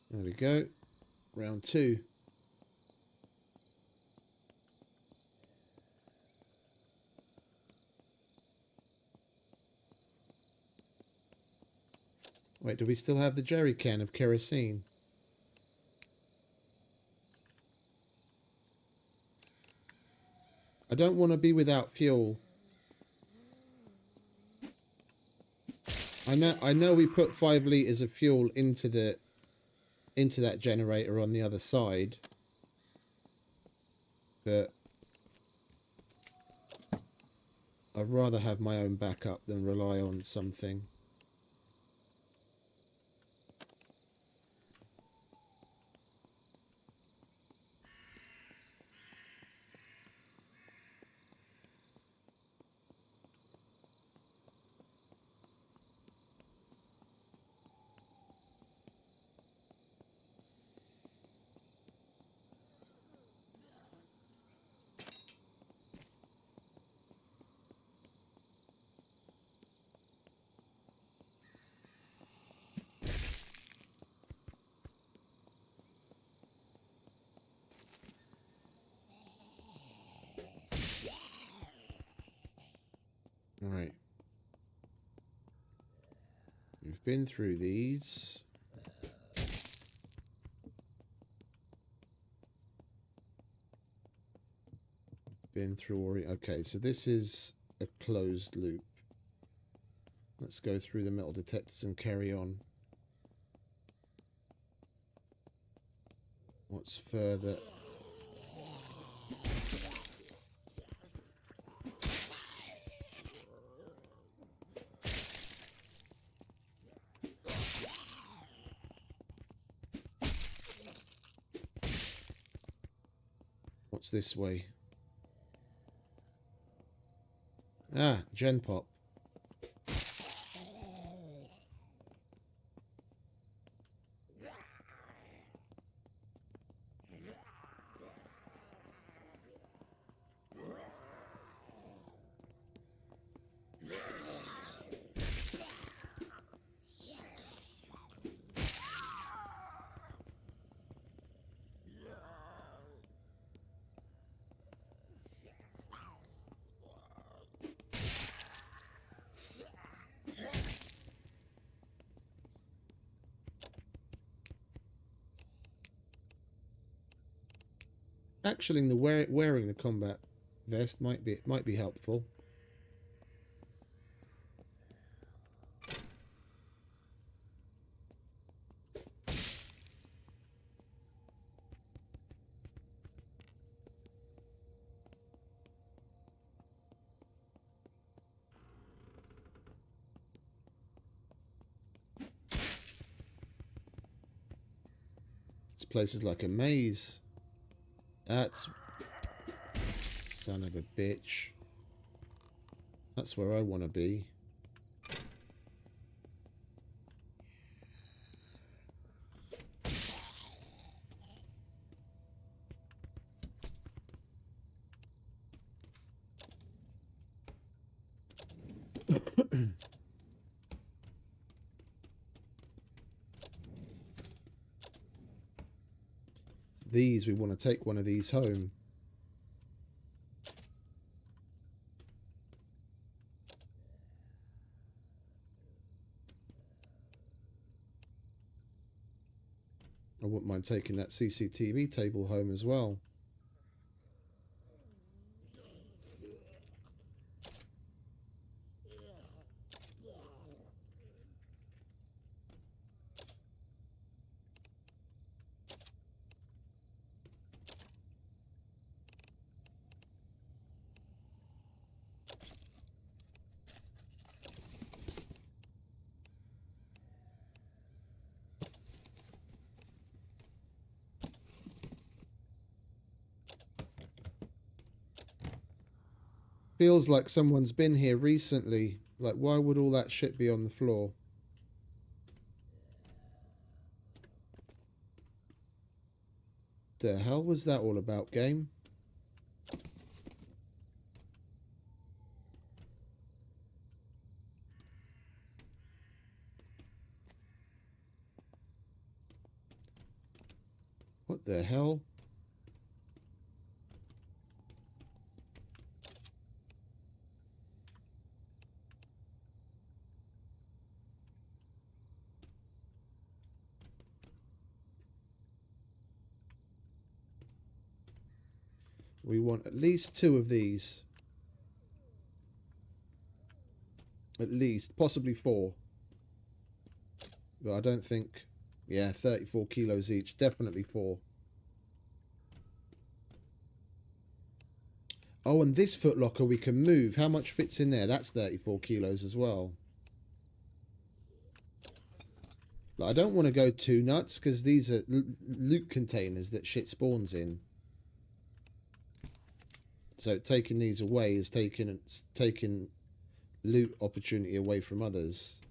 There we go. Round 2. Wait, do we still have the jerry can of kerosene? I don't want to be without fuel. I know we put 5 litres of fuel into that generator on the other side. But I'd rather have my own backup than rely on something. Right. We've been through these. Been through... Okay, so this is a closed loop. Let's go through the metal detectors and carry on. What's further? What's this way? Ah, gen pop. Actually, the wearing the combat vest might be helpful. This place is like a maze. That's... Son of a bitch. That's where I want to be. These, we want to take one of these home. I wouldn't mind taking that CCTV table home as well. Feels like someone's been here recently. Like, why would all that shit be on the floor? The hell was that all about, game? What the hell? We want at least 2 of these. At least, possibly 4. But I don't think... Yeah, 34 kilos each. Definitely 4. Oh, and this footlocker we can move. How much fits in there? That's 34 kilos as well. Like, I don't want to go too nuts because these are loot containers that shit spawns in. So taking these away is taking loot opportunity away from others.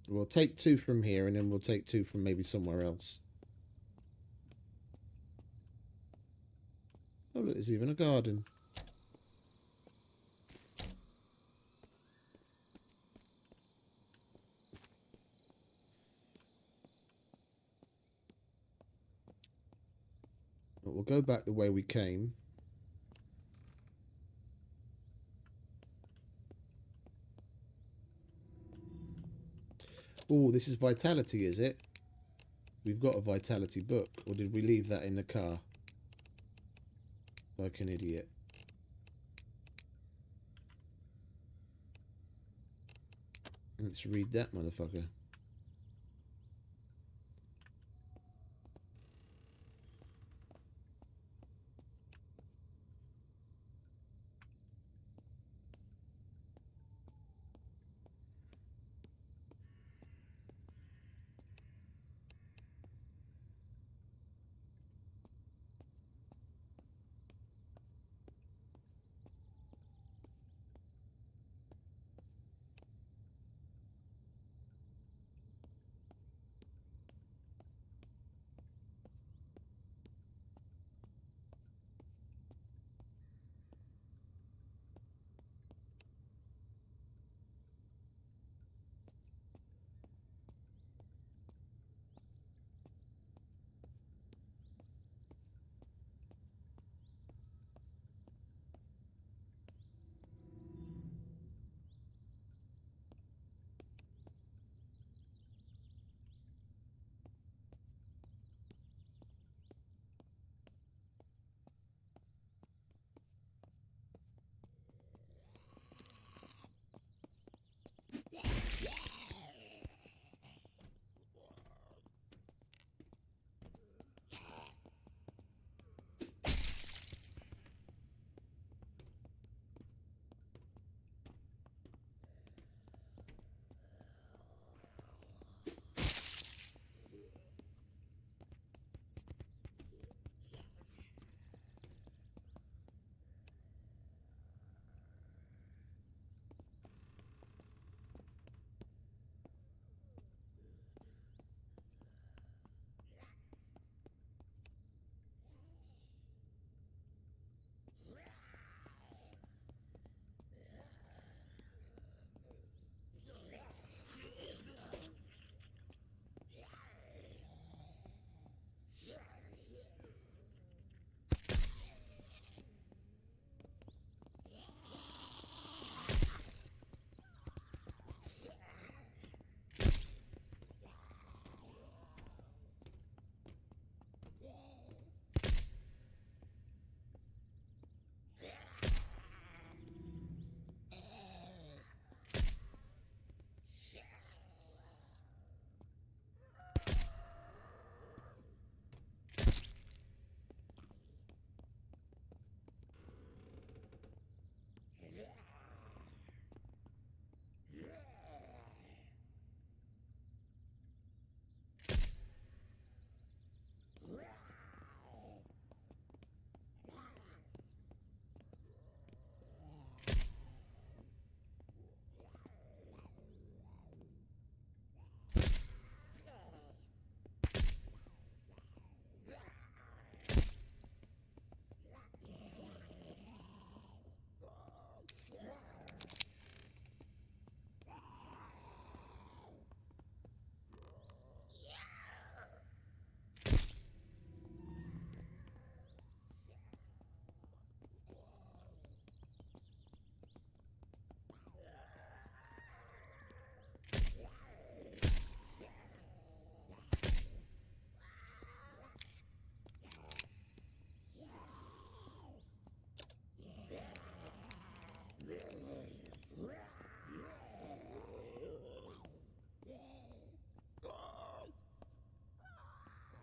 We'll take 2 from here and then we'll take 2 from maybe somewhere else. Oh look, there's even a garden. But we'll go back the way we came. Oh, this is vitality, is it? We've got a vitality book. Or did we leave that in the car? Like an idiot. Let's read that motherfucker.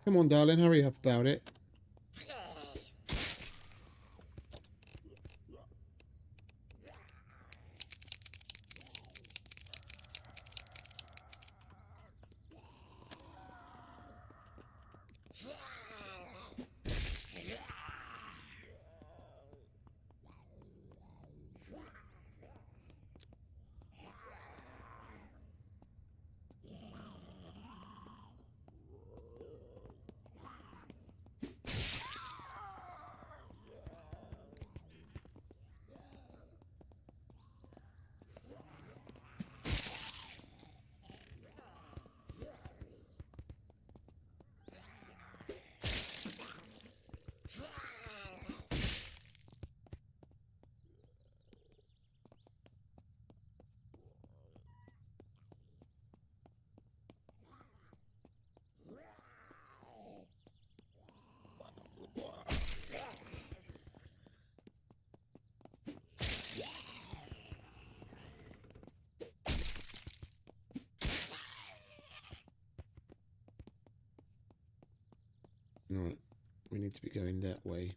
Come on, darling, hurry up about it. Alright, we need to be going that way.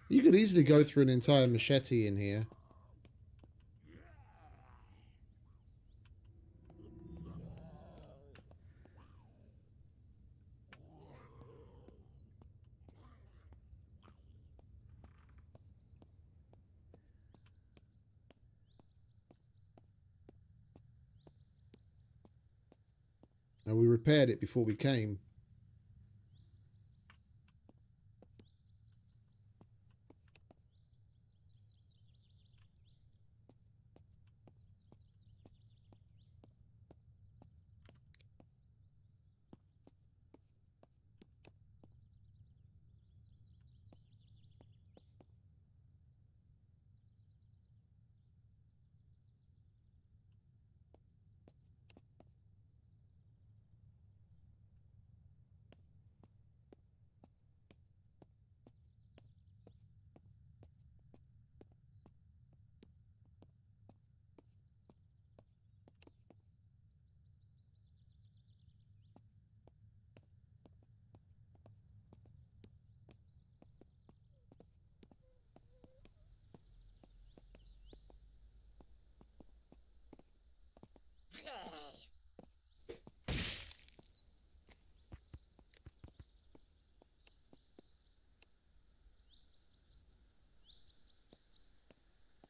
You could easily go through an entire machete in here. And we repaired it before we came.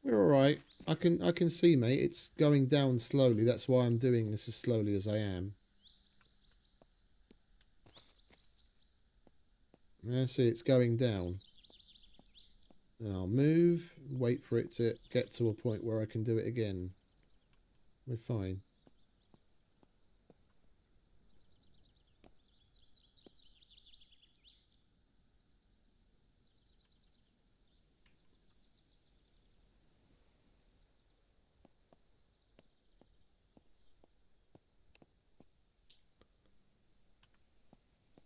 We're alright. I can see, mate. It's going down slowly. That's why I'm doing this as slowly as I am. Yeah, see, it's going down. And I'll move, wait for it to get to a point where I can do it again. We're fine.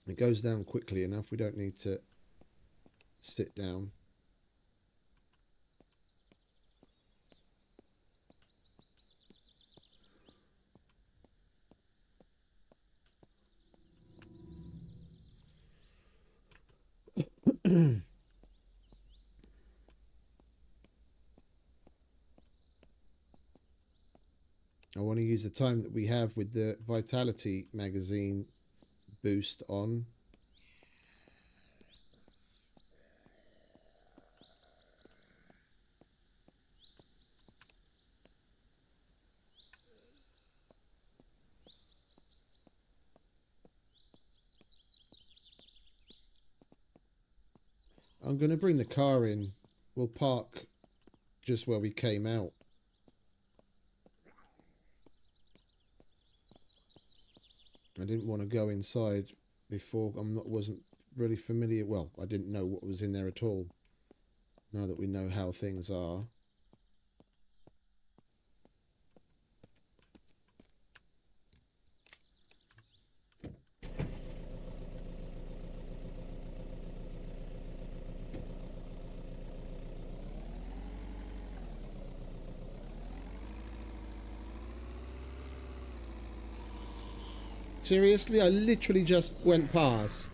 It goes down quickly enough. We don't need to sit down. I want to use the time that we have with the Vitality magazine boost on. I'm going to bring the car in. We'll park just where we came out. I didn't want to go inside before. Wasn't really familiar. Well, I didn't know what was in there at all. Now that we know how things are. Seriously? I literally just went past.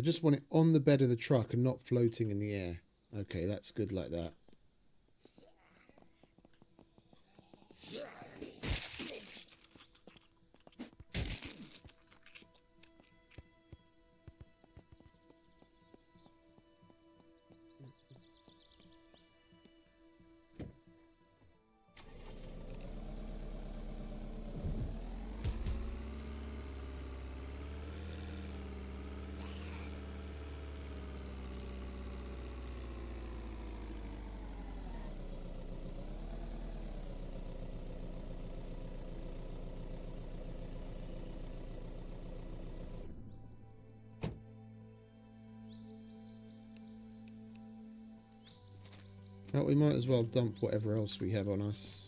I just want it on the bed of the truck and not floating in the air. Okay, that's good like that. Well, we might as well dump whatever else we have on us.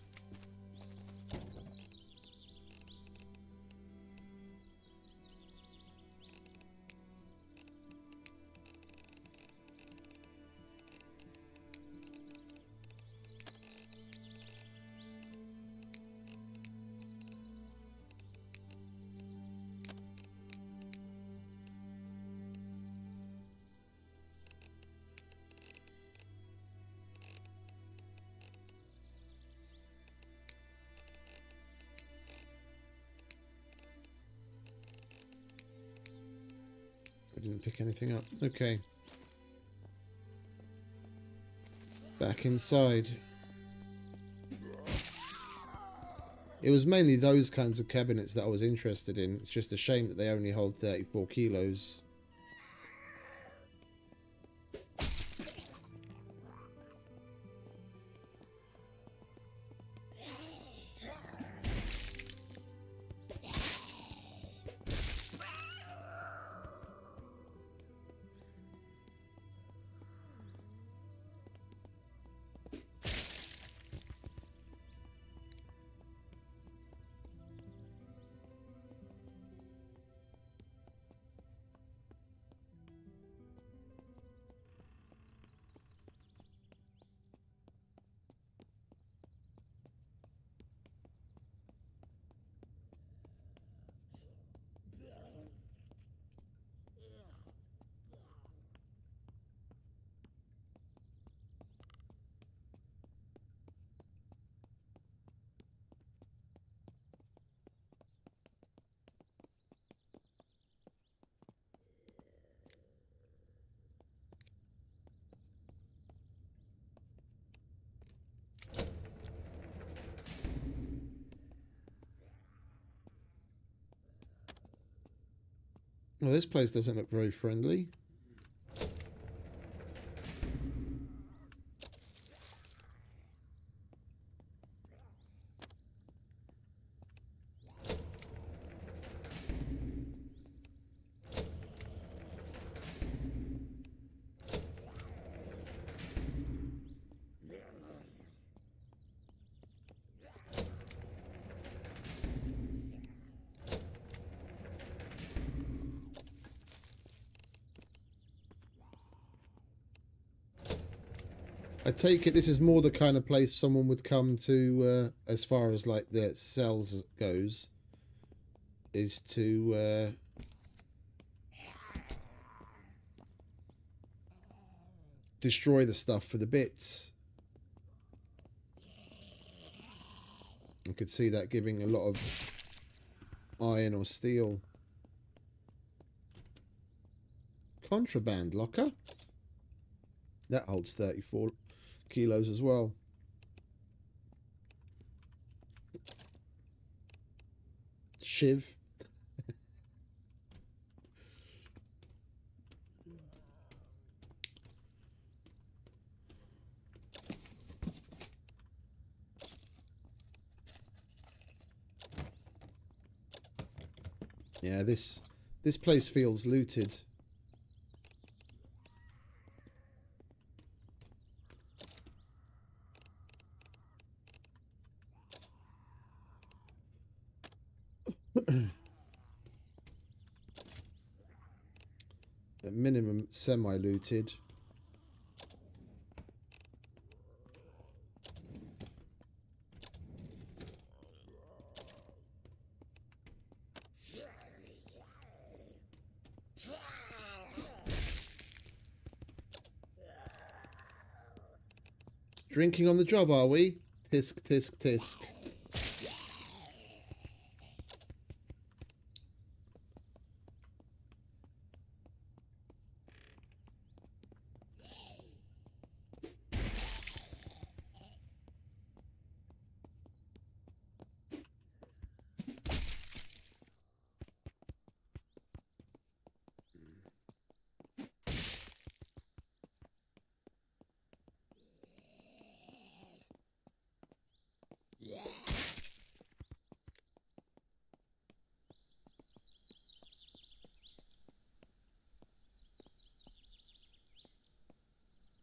I didn't pick anything up. Okay. Back inside. It was mainly those kinds of cabinets that I was interested in. It's just a shame that they only hold 34 kilos. Well, this place doesn't look very friendly. I take it this is more the kind of place someone would come to, as far as like the cells goes, is to destroy the stuff for the bits. I could see that giving a lot of iron or steel. Contraband locker. That holds 34 kilos as well. Shiv. Yeah, this place feels looted. At minimum, semi-looted. Drinking on the job, are we? Tisk, tisk, tisk.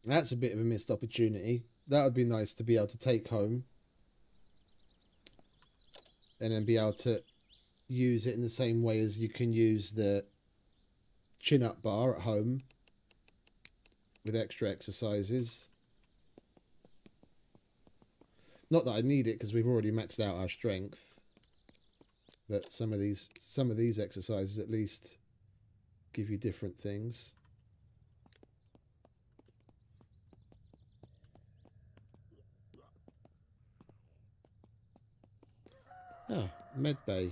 That's a bit of a missed opportunity. That would be nice to be able to take home. And then be able to use it in the same way as you can use the chin-up bar at home. With extra exercises. Not that I need it because we've already maxed out our strength. But some of these exercises at least give you different things. Ah, med bay.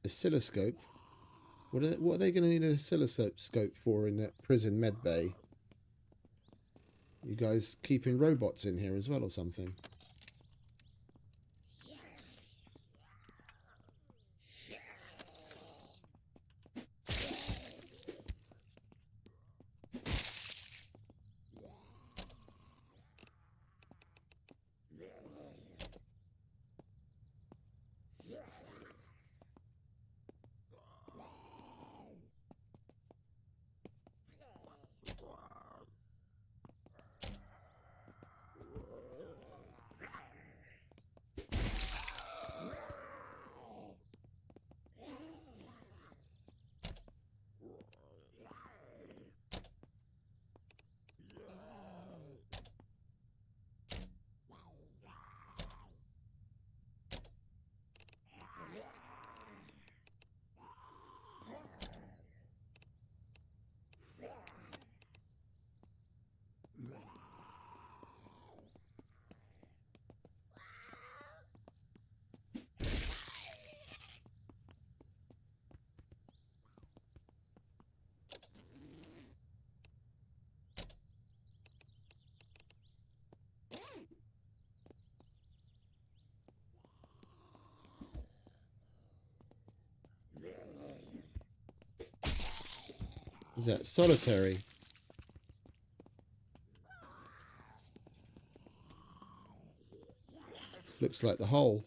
Oscilloscope. What are they going to need an oscilloscope for in that prison med bay? You guys keeping robots in here as well or something? Is that solitary? Looks like the hole.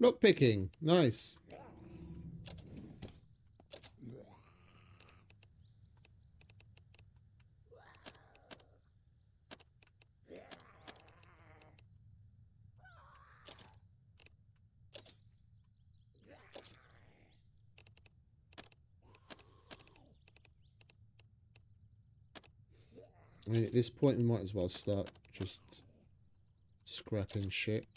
Lock picking. Nice. I mean, at this point, we might as well start just scrapping shit.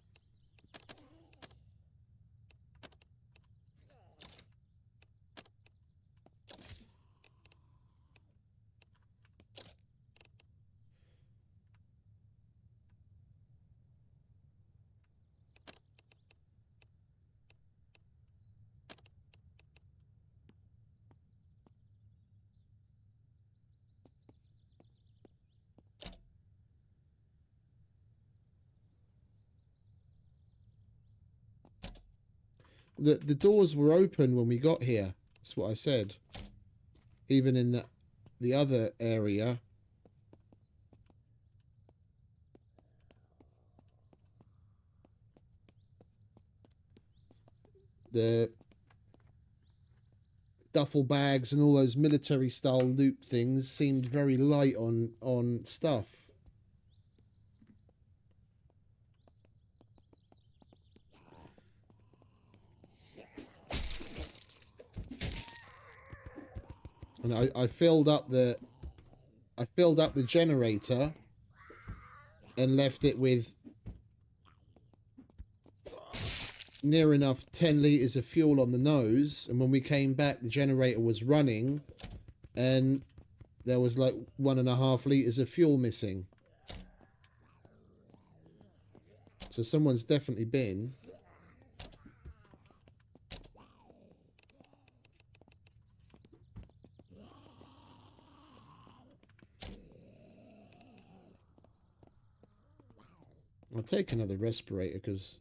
The doors were open when we got here. That's what I said. Even in the other area. The duffel bags and all those military style loot things seemed very light on stuff. And I filled up the generator and left it with near enough 10 litres of fuel on the nose, and when we came back the generator was running and there was like 1.5 litres of fuel missing. So someone's definitely been. I'll take another respirator because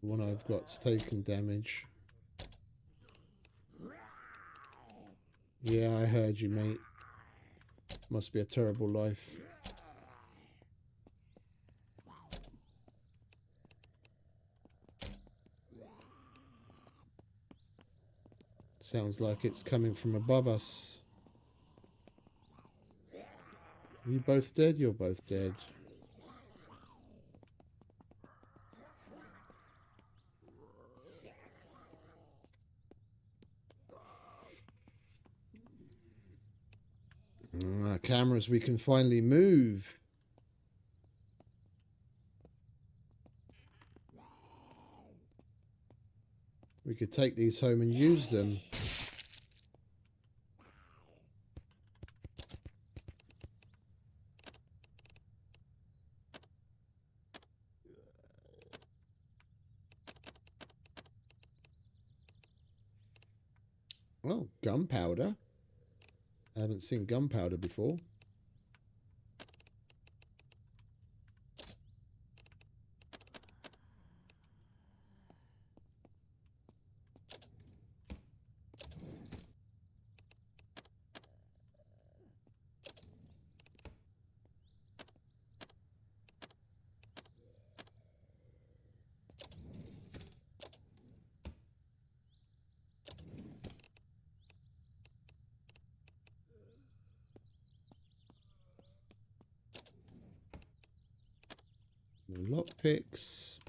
the one I've got's taken damage. Yeah, I heard you, mate. Must be a terrible life. Sounds like it's coming from above us. Are you both dead? You're both dead. Cameras, we can finally move. We could take these home and use them. Oh, gunpowder. I haven't seen gunpowder before. Lockpicks.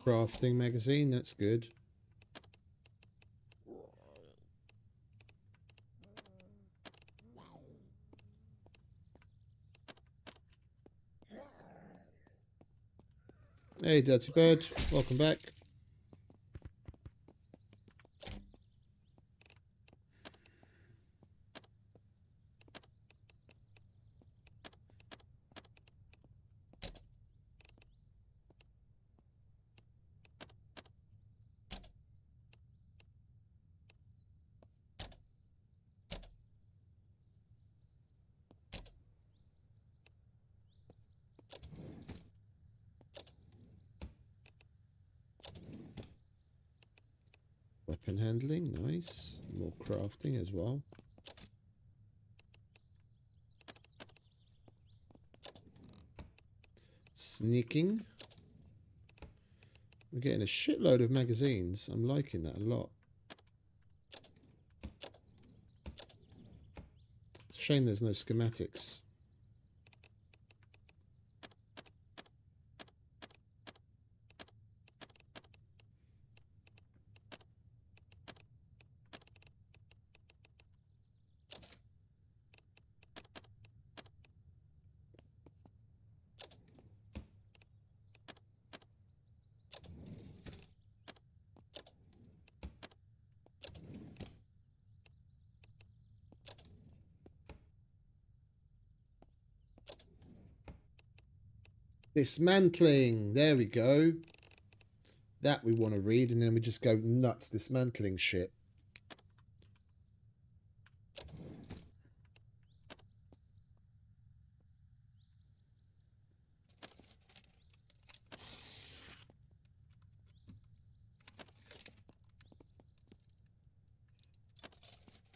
Crafting magazine, that's good. Hey, Dirty Bird, welcome back. Weapon handling, nice. More crafting as well. Sneaking. We're getting a shitload of magazines. I'm liking that a lot. Shame there's no schematics. Dismantling. There we go. That we want to read, and then we just go nuts dismantling shit.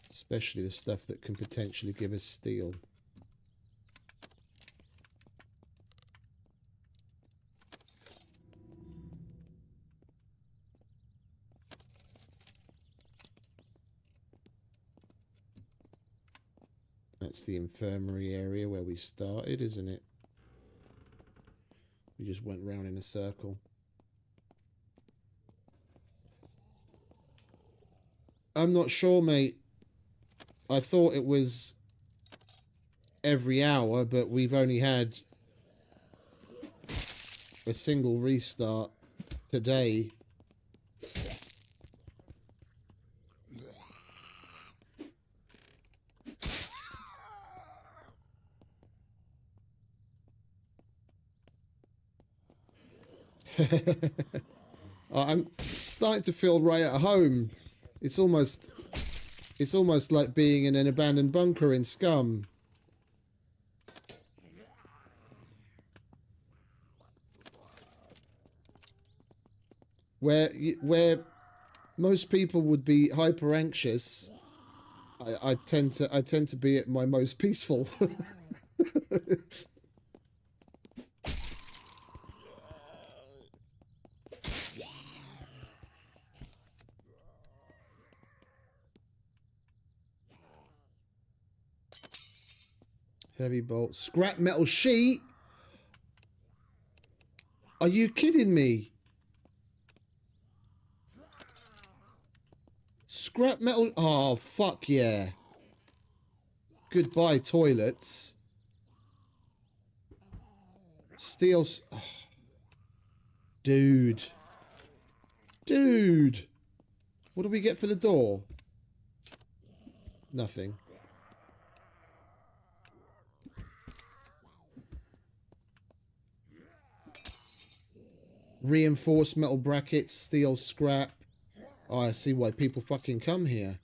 Especially the stuff that can potentially give us steel. That's the infirmary area where we started, isn't it? We just went round in a circle. I'm not sure, mate. I thought it was every hour, but we've only had a single restart today. I'm starting to feel right at home. It's almost like being in an abandoned bunker in Scum. Where most people would be hyper anxious, I tend to be at my most peaceful. Heavy bolt. Scrap metal sheet? Are you kidding me? Scrap metal... Oh, fuck yeah. Goodbye, toilets. Steel... Oh. Dude. Dude. What do we get for the door? Nothing. Reinforced metal brackets, steel scrap. Oh, I see why people fucking come here.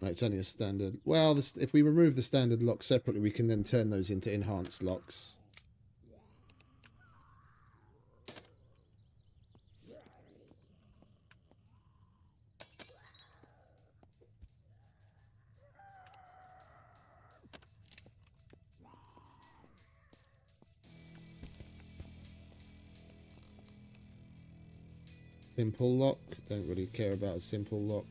Right, it's only a standard. Well, if we remove the standard lock separately, we can then turn those into enhanced locks. Simple lock. Don't really care about a simple lock.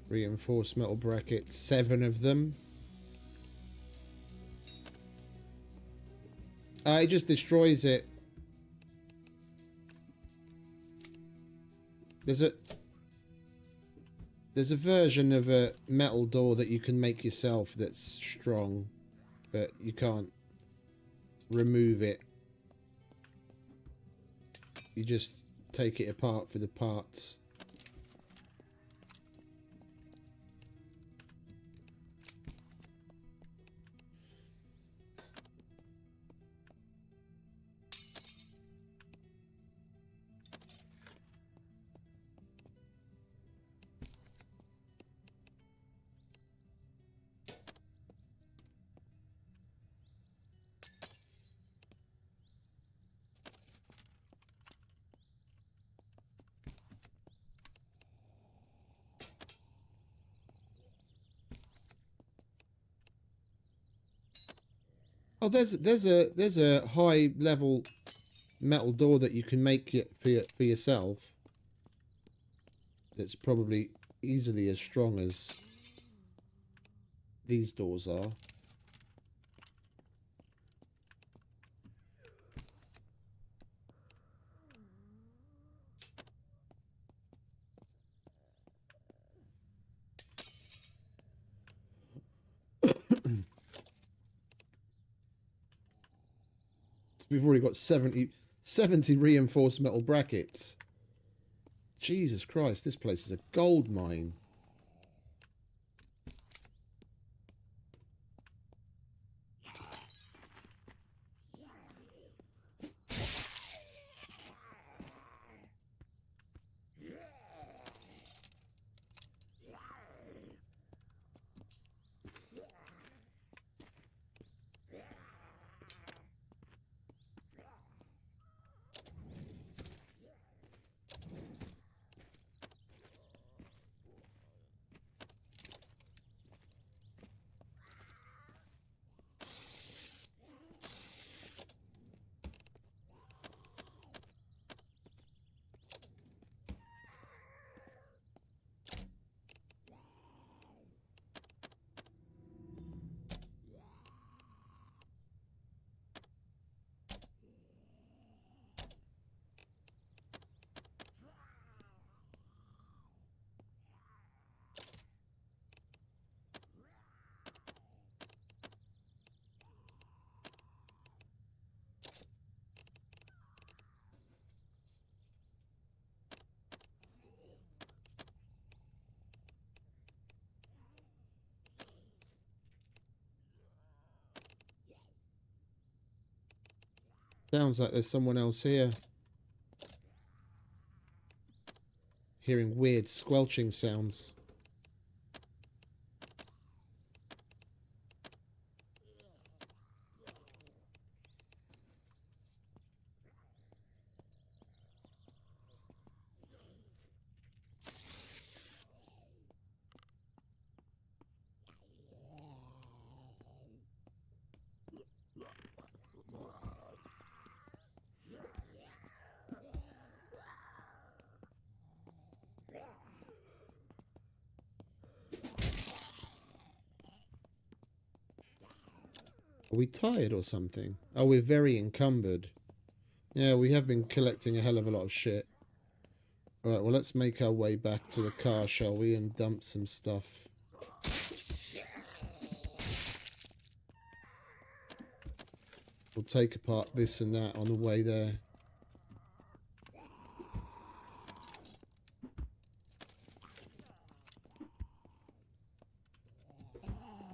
Reinforced metal brackets, 7 of them. It just destroys it. There's a version of a metal door that you can make yourself that's strong, but you can't remove it. You just take it apart for the parts. Oh, there's a high level metal door that you can make it for yourself. That's probably easily as strong as these doors are. We've already got 70 reinforced metal brackets. Jesus Christ, this place is a gold mine. Sounds like there's someone else here. Hearing weird squelching sounds. Are we tired or something? Oh, we're very encumbered. Yeah, we have been collecting a hell of a lot of shit. Alright, well, let's make our way back to the car, shall we, and dump some stuff. We'll take apart this and that on the way there.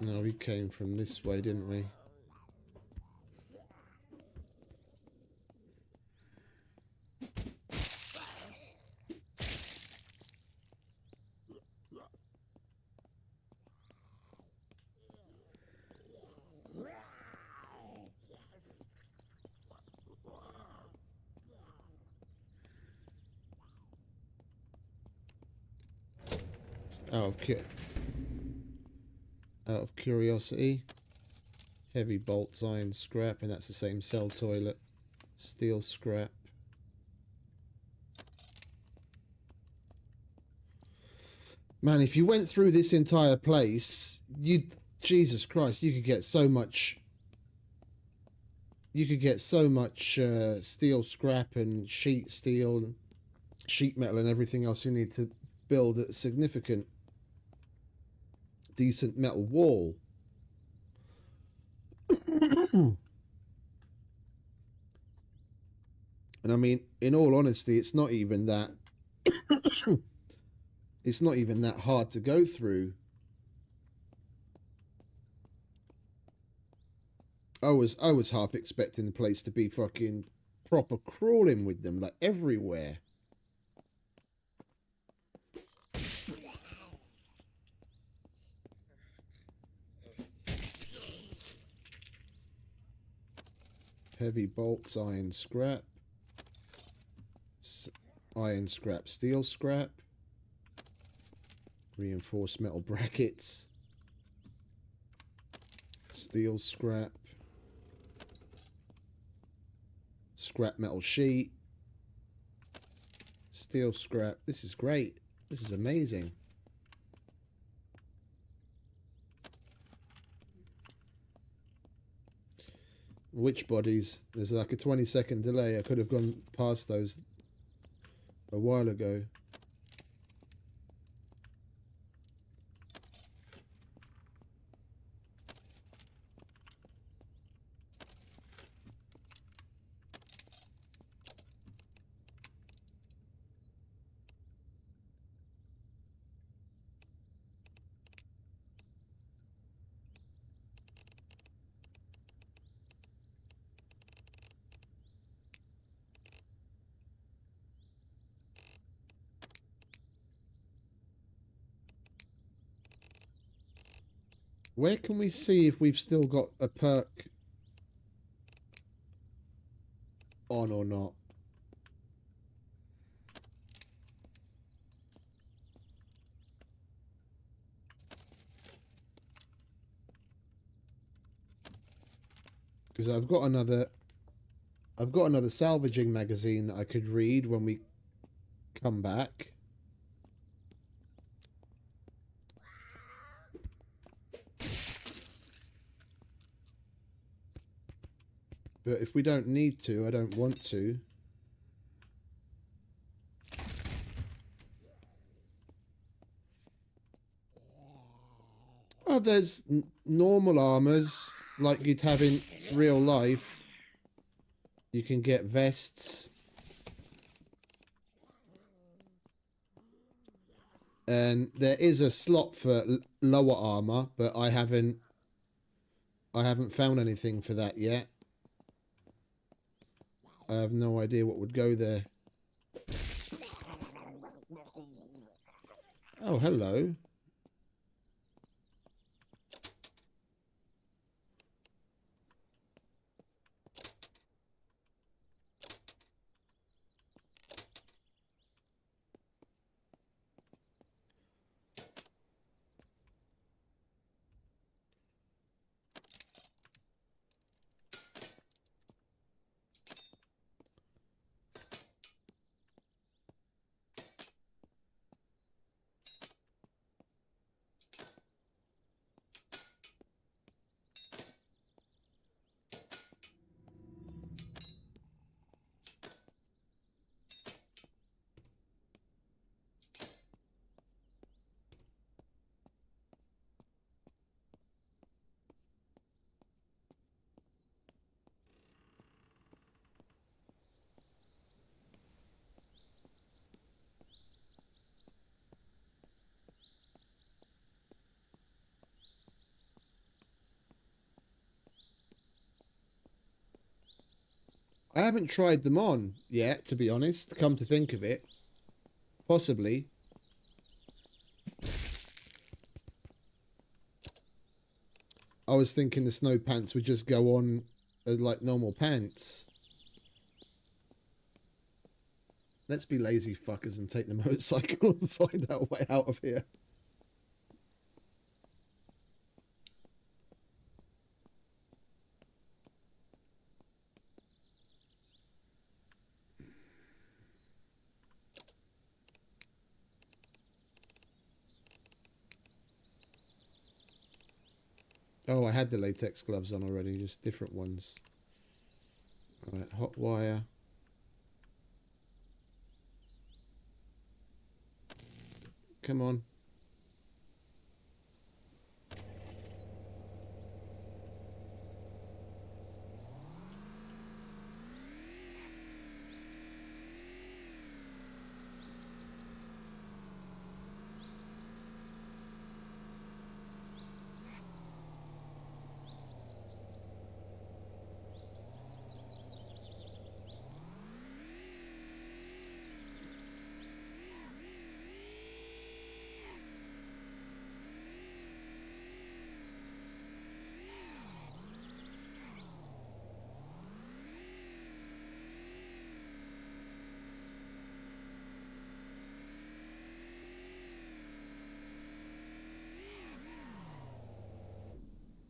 No, we came from this way, didn't we? Out of curiosity, heavy bolts, iron scrap, and that's the same cell toilet. Steel scrap. Man, if you went through this entire place, you'd... Jesus Christ, you could get so much... You could get so much steel scrap and sheet steel and sheet metal and everything else you need to build a significant, decent metal wall. And I mean, in all honesty, it's not even that... it's not even that hard to go through. I was half expecting the place to be fucking proper crawling with them, like everywhere. Heavy bolts, iron scrap. Iron scrap, steel scrap. Reinforced metal brackets. Steel scrap. Scrap metal sheet. Steel scrap. This is great. This is amazing. Witch bodies. There's like a 20-second delay. I could have gone past those a while ago. Where can we see if we've still got a perk on or not? Because I've got another salvaging magazine that I could read when we come back. But if we don't need to, I don't want to. Oh, there's normal armors like you'd have in real life. You can get vests. And there is a slot for lower armor, but I haven't found anything for that yet. I have no idea what would go there. Oh, hello. I haven't tried them on yet, to be honest, come to think of it. Possibly. I was thinking the snow pants would just go on as like normal pants. Let's be lazy fuckers and take the motorcycle and find our way out of here. Oh, I had the latex gloves on already, just different ones. All right, hot wire. Come on.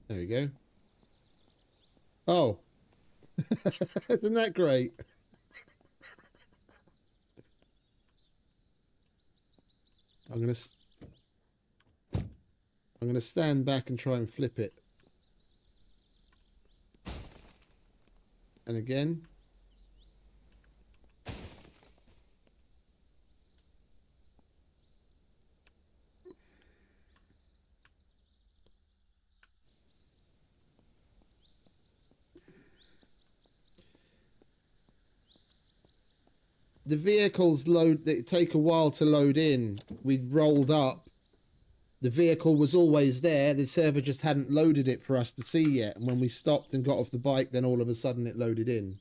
There we go. Oh. Isn't that great? I'm gonna stand back and try and flip it. And again. The vehicles they take a while to load in. We rolled up. The vehicle was always there. The server just hadn't loaded it for us to see yet. And when we stopped and got off the bike, then all of a sudden it loaded in.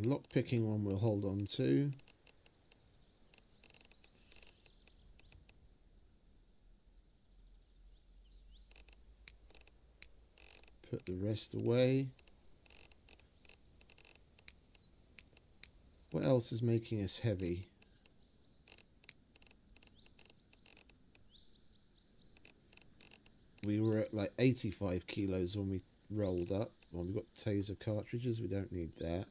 Lock picking one we'll hold on to. Put the rest away. What else is making us heavy? We were at like 85 kilos when we rolled up. Well, we've got taser cartridges. We don't need that.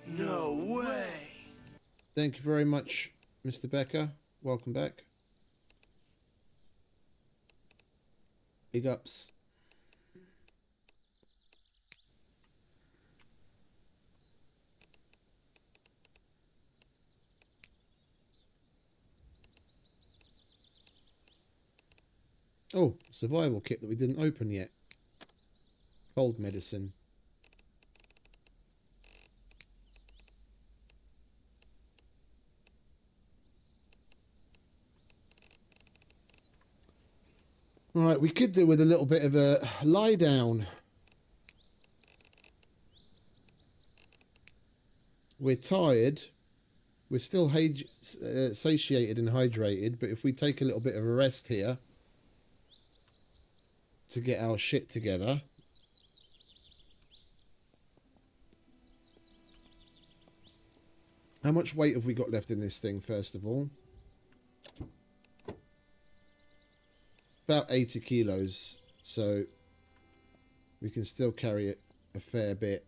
No way! Thank you very much, Mr. Becker. Welcome back. Big ups. Oh, survival kit that we didn't open yet. Cold medicine. All right, we could do with a little bit of a lie down. We're tired. We're still satiated and hydrated, but if we take a little bit of a rest here to get our shit together. How much weight have we got left in this thing, first of all? About 80 kilos, so we can still carry it a fair bit.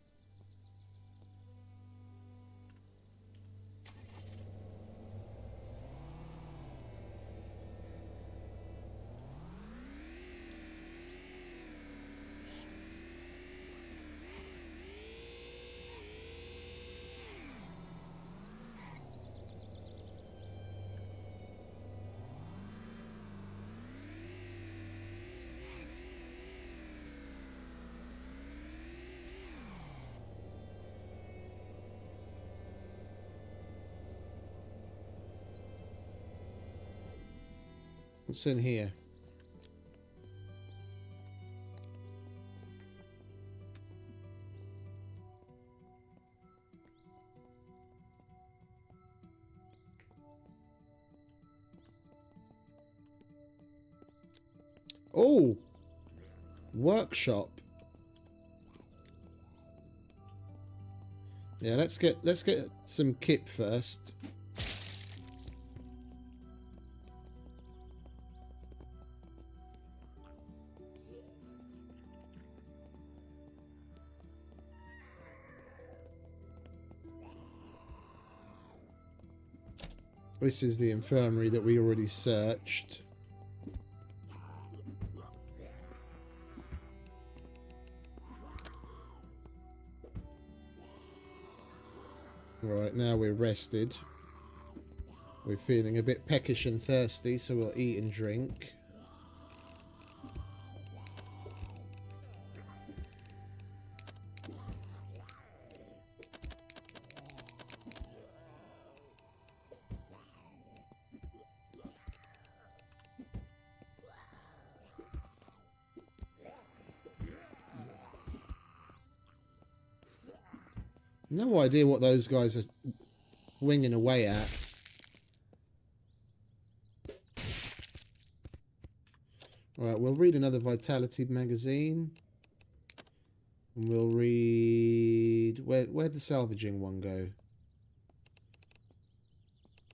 What's in here? Oh, workshop. Yeah, let's get some kit first. This is the infirmary that we already searched. Right, now we're rested. We're feeling a bit peckish and thirsty, so we'll eat and drink. No idea what those guys are winging away at. Alright, we'll read another Vitality magazine. And we'll read... Where'd the salvaging one go?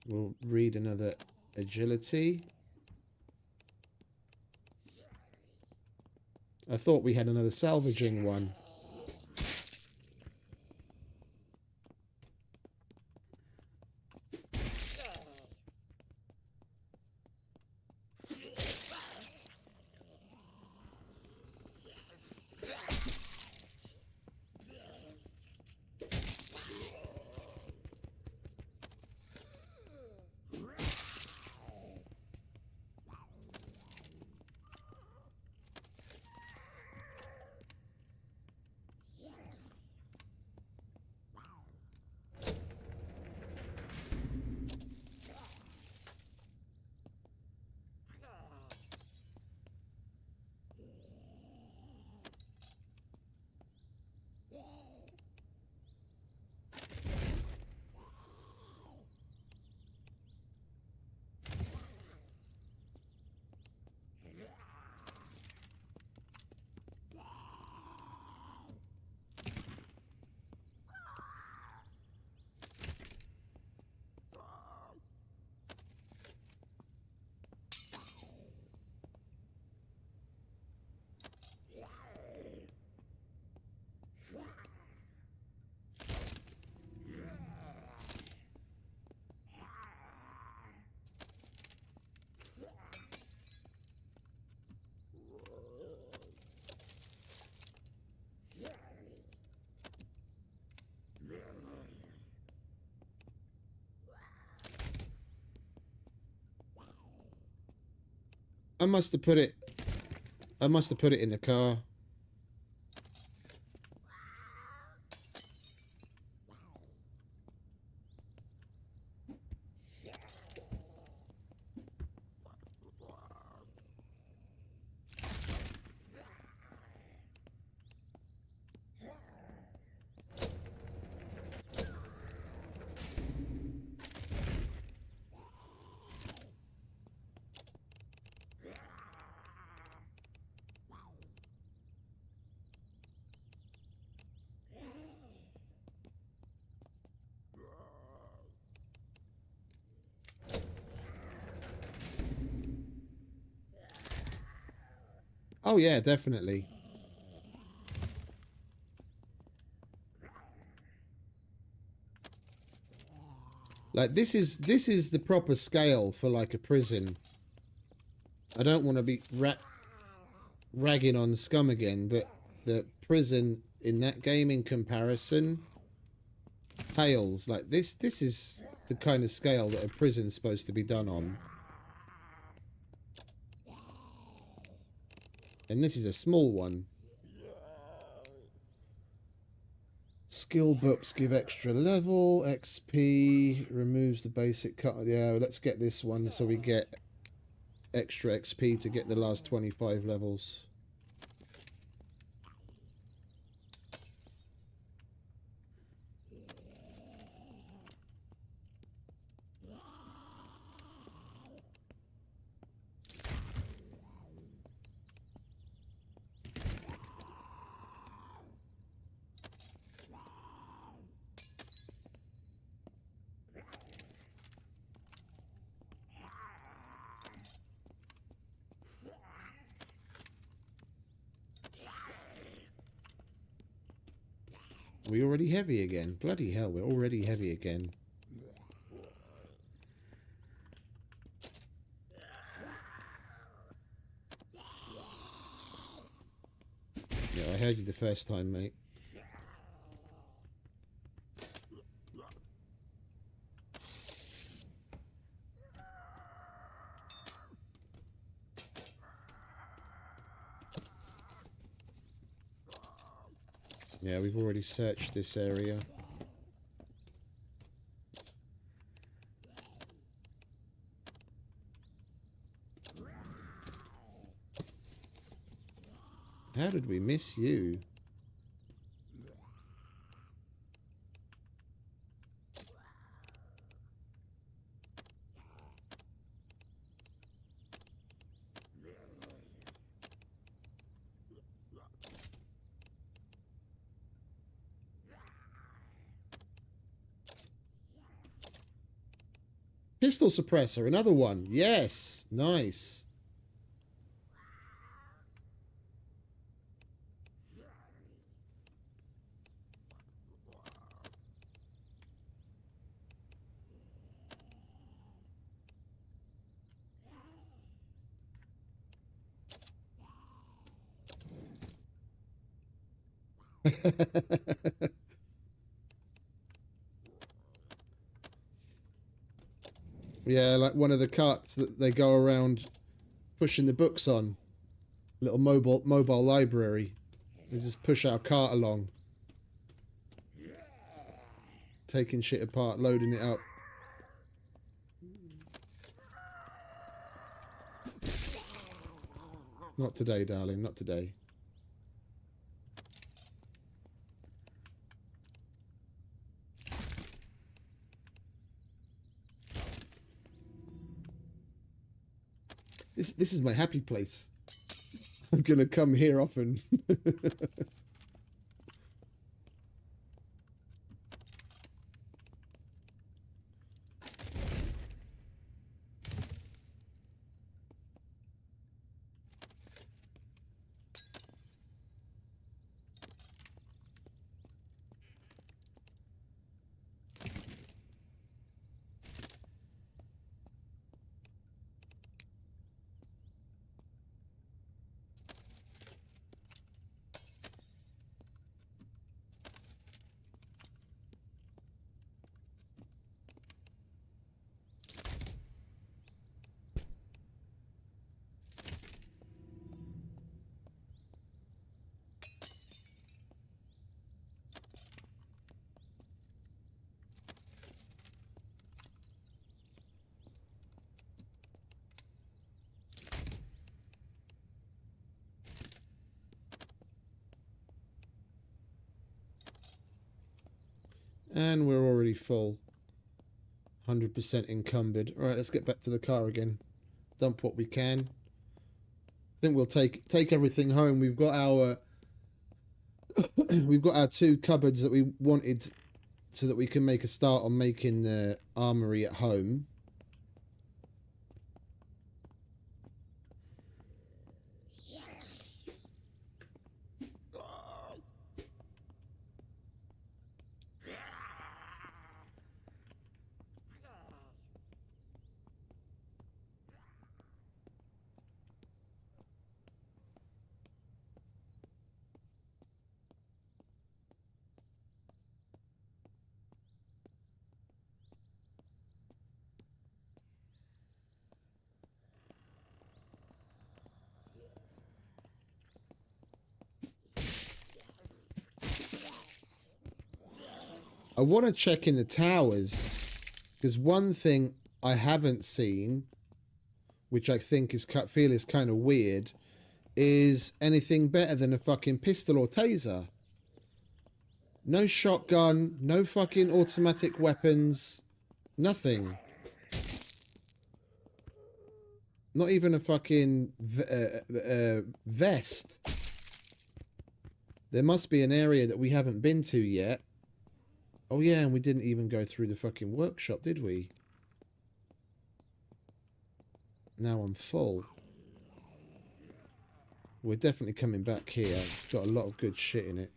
We'll read another Agility. I thought we had another salvaging one. I must have put it in the car. Oh yeah, definitely. Like this is the proper scale for like a prison. I don't want to be ragging on Scum again, but the prison in that game in comparison pales. Like this is the kind of scale that a prison's supposed to be done on. And this is a small one. Skill books give extra level. XP removes the basic cut. Yeah, let's get this one so we get extra XP to get the last 25 levels. We're already heavy again. Bloody hell, we're already heavy again. Yeah, I heard you the first time, mate. Yeah, we've already searched this area. How did we miss you? Pistol suppressor, another one. Yes, nice. Yeah, like one of the carts that they go around pushing the books on. Little mobile library. We just push our cart along. Taking shit apart, loading it up. Not today, darling, not today. This is my happy place. I'm gonna come here often. And we're already full. 100% encumbered. Alright, let's get back to the car again. Dump what we can. I think we'll take everything home. We've got our we've got our 2 cupboards that we wanted so that we can make a start on making the armory at home. I want to check in the towers, because one thing I haven't seen which I think feel is kind of weird, is anything better than a fucking pistol or taser. No shotgun, no fucking automatic weapons, nothing. Not even a fucking vest. There must be an area that we haven't been to yet. Oh yeah, and we didn't even go through the fucking workshop, did we? Now I'm full. We're definitely coming back here. It's got a lot of good shit in it.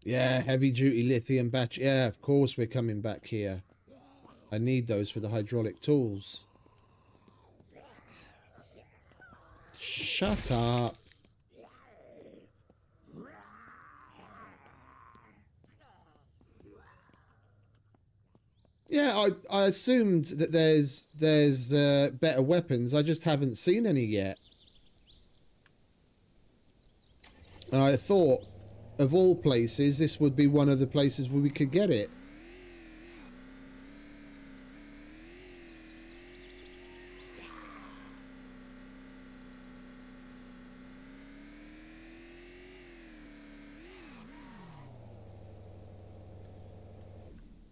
Yeah, heavy duty lithium battery. Yeah, of course we're coming back here. I need those for the hydraulic tools. Shut up. Yeah, I assumed that there's better weapons. I just haven't seen any yet. And I thought, of all places, this would be one of the places where we could get it.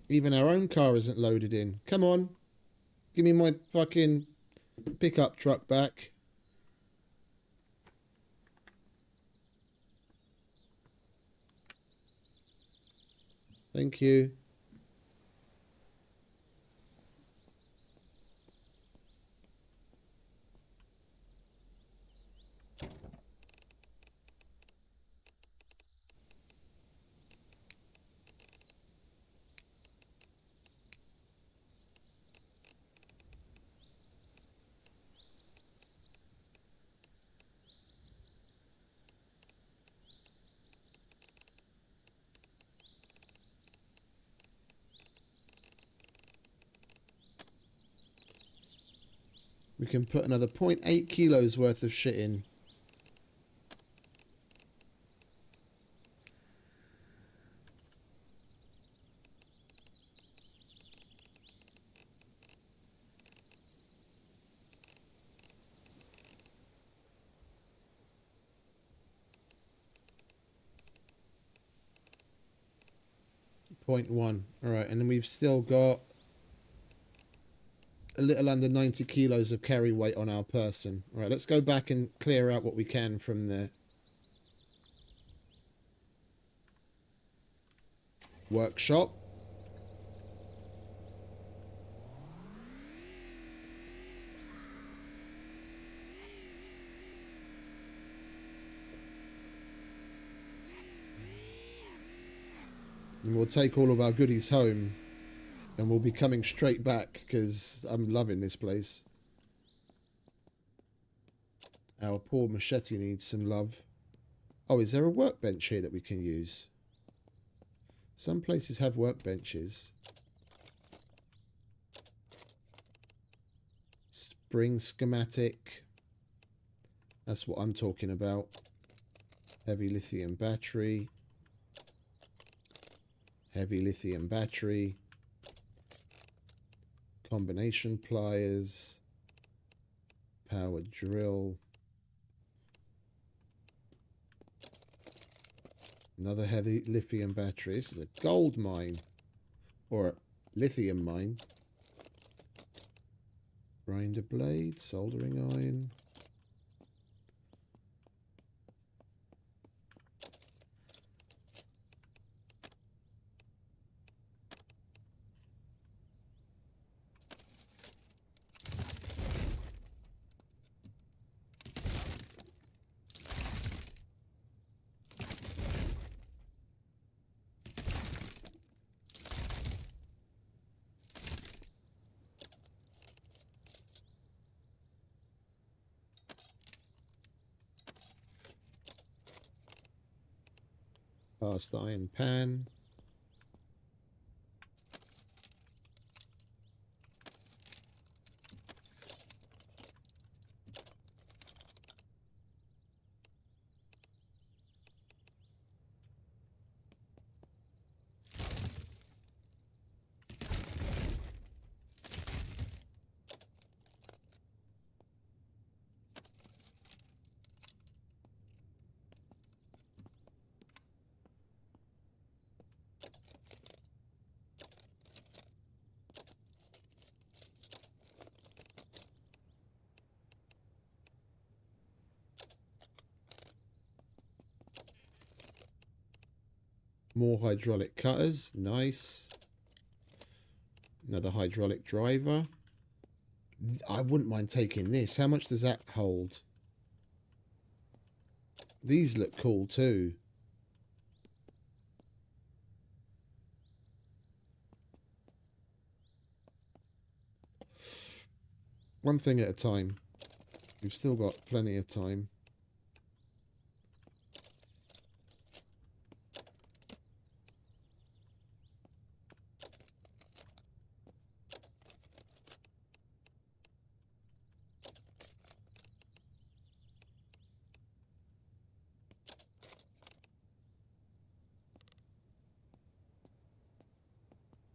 Even our own car isn't loaded in. Come on. Give me my fucking pickup truck back. Thank you. We can put another 0.8 kilos worth of shit in. Point 0.1. Alright, and then we've still got a little under 90 kilos of carry weight on our person. Alright, let's go back and clear out what we can from the workshop. And we'll take all of our goodies home. And we'll be coming straight back because I'm loving this place. Our poor machete needs some love. Oh, is there a workbench here that we can use? Some places have workbenches. Spring schematic. That's what I'm talking about. Heavy lithium battery. Heavy lithium battery. Combination pliers. Power drill. Another heavy lithium battery. This is a gold mine. Or a lithium mine. Grinder blade. Soldering iron. Cast iron pan. More hydraulic cutters. Nice. Another hydraulic driver. I wouldn't mind taking this. How much does that hold? These look cool too. One thing at a time. We've still got plenty of time.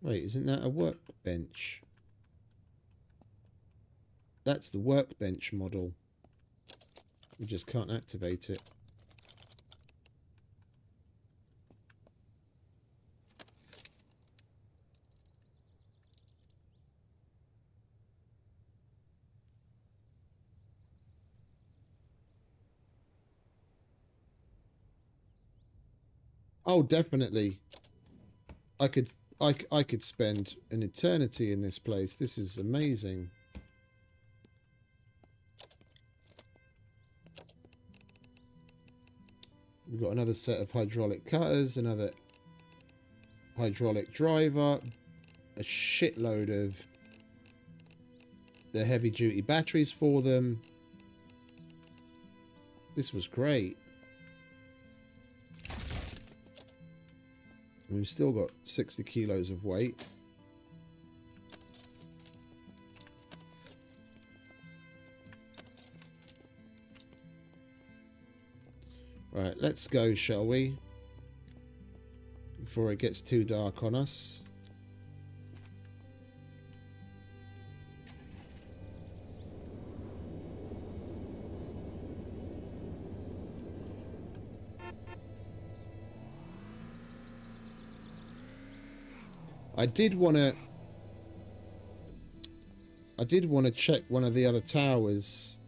Wait, isn't that a workbench? That's the workbench model. We just can't activate it. Oh, definitely. I could spend an eternity in this place. This is amazing. We've got another set of hydraulic cutters, another hydraulic driver, a shitload of the heavy duty batteries for them. This was great. We've still got 60 kilos of weight. Right, let's go, shall we? Before it gets too dark on us. I did want to check one of the other towers.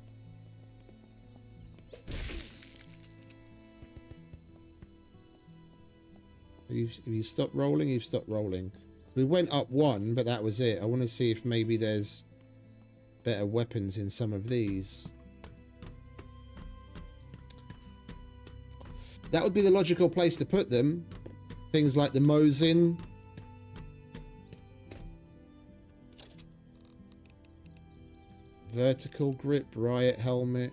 Have you stopped rolling? You've stopped rolling. We went up one, but that was it. I want to see if maybe there's better weapons in some of these. That would be the logical place to put them. Things like the Mosin. Vertical grip, riot helmet.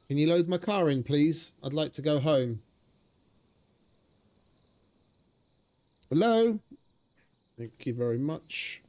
Can you load my car in, please? I'd like to go home. Hello? Thank you very much.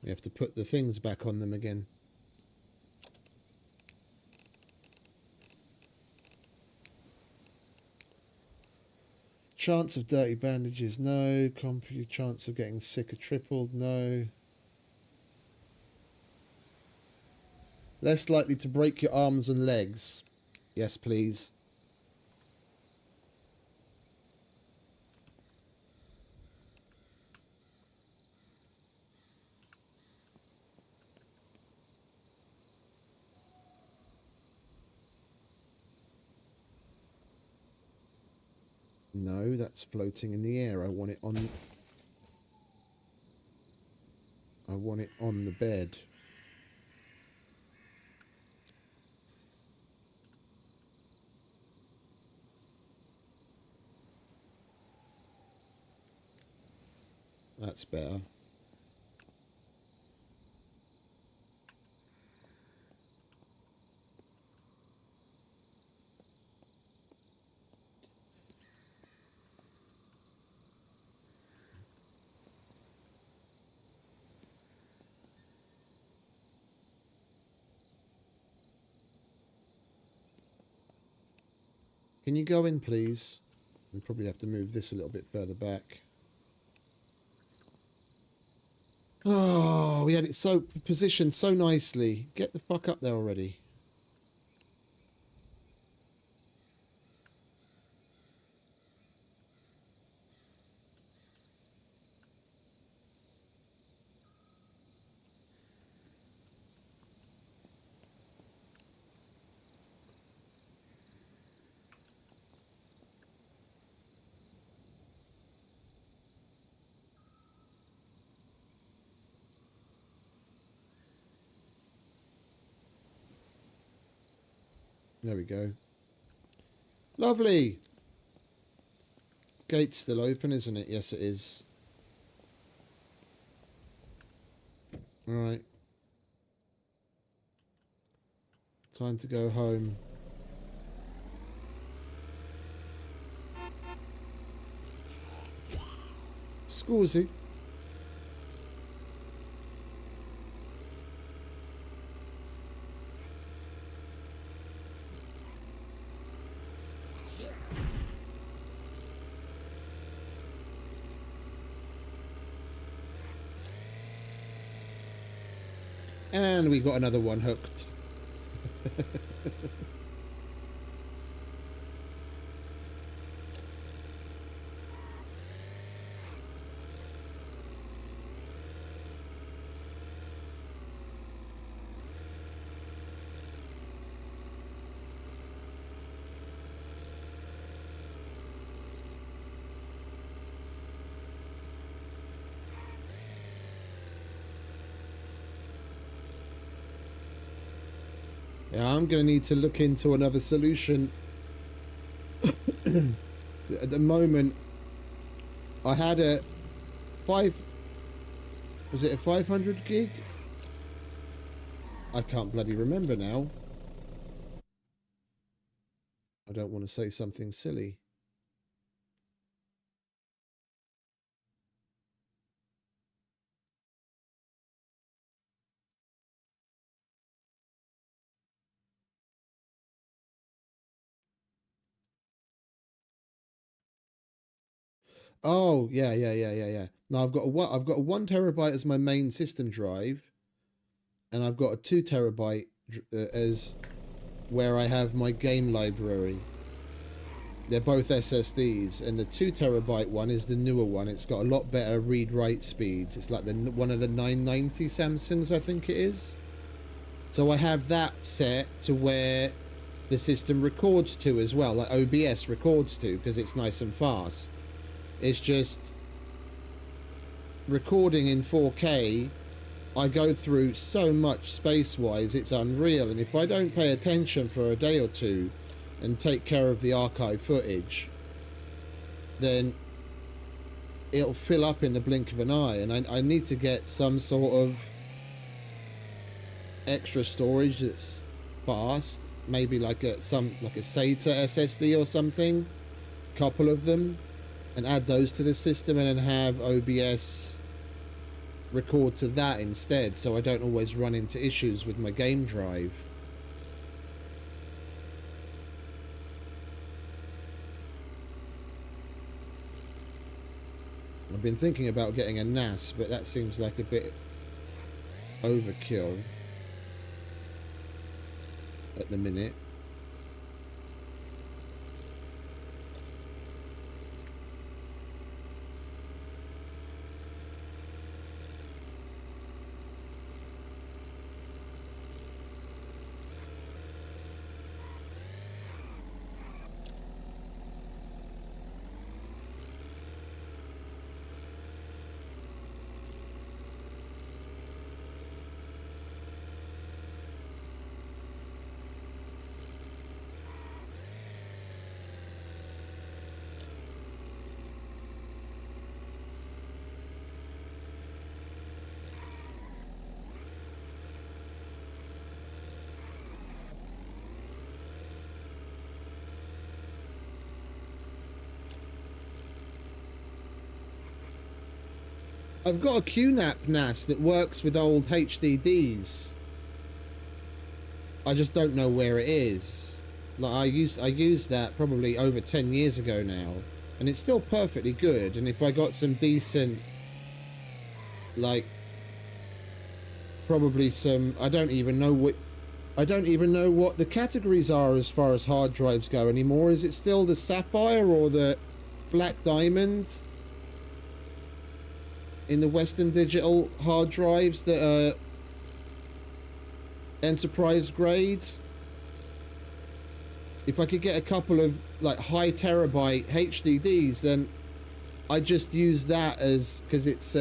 We have to put the things back on them again. Chance of dirty bandages, no. Computer chance of getting sick or tripled, no. Less likely to break your arms and legs. Yes, please. No, that's floating in the air. I want it on... I want it on the bed. That's better. Can you go in, please? We probably have to move this a little bit further back. Oh, we had it so positioned so nicely. Get the fuck up there already. There we go. Lovely. Gate's still open, isn't it? Yes, it is. All right. Time to go home. Scusi. And we got another one hooked. Yeah, I'm going to need to look into another solution. At the moment, I had a was it a 500 gig? I can't bloody remember now. I don't want to say something silly. Oh, yeah. No, I've got a 1 terabyte as my main system drive, and I've got a 2 terabyte as where I have my game library. They're both SSDs, and the 2 terabyte one is the newer one. It's got a lot better read-write speeds. It's like one of the 990 Samsungs, I think it is. So I have that set to where the system records to as well, like OBS records to, because it's nice and fast. It's just recording in 4K, I go through so much space-wise, it's unreal. And if I don't pay attention for a day or two and take care of the archive footage, then it'll fill up in the blink of an eye. And I need to get some sort of extra storage that's fast, maybe like a SATA SSD or something, couple of them, and add those to the system, and then have OBS record to that instead, so I don't always run into issues with my game drive. I've been thinking about getting a NAS, but that seems like a bit overkill at the minute. I've got a QNAP NAS that works with old HDDs. I just don't know where it is. Like I used that probably over 10 years ago now, and it's still perfectly good. And if I got some decent, like, probably some, I don't even know what the categories are as far as hard drives go anymore. Is it still the Sapphire or the Black Diamond in the Western Digital hard drives that are enterprise grade? If I could get a couple of like high terabyte HDDs, then I just use that as, because it's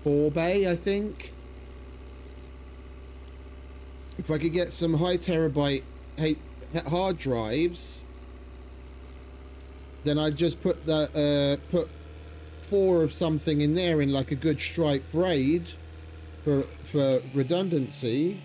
4 bay, I think. If I could get some high terabyte hard drives, then I'd just put the put 4 of something in there in like a good stripe RAID for redundancy.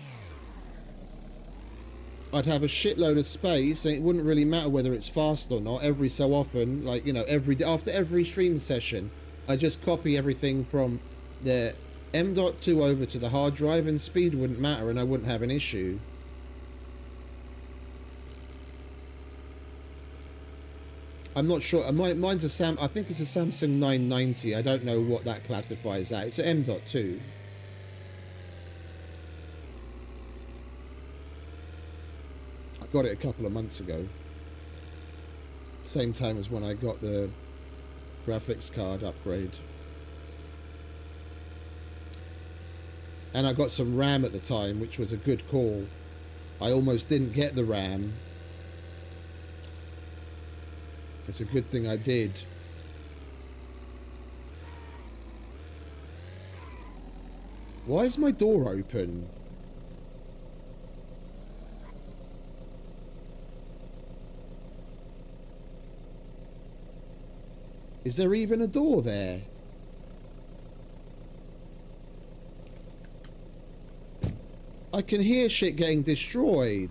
I'd have a shitload of space, and it wouldn't really matter whether it's fast or not. Every so often, like, you know, after every stream session, I just copy everything from the M.2 over to the hard drive, and speed wouldn't matter, and I wouldn't have an issue. I'm not sure. Mine's a I think it's a Samsung 990. I don't know what that classifies at. It's an M.2. I got it a couple of months ago. Same time as when I got the graphics card upgrade. And I got some RAM at the time, which was a good call. I almost didn't get the RAM. It's a good thing I did. Why is my door open? Is there even a door there? I can hear shit getting destroyed.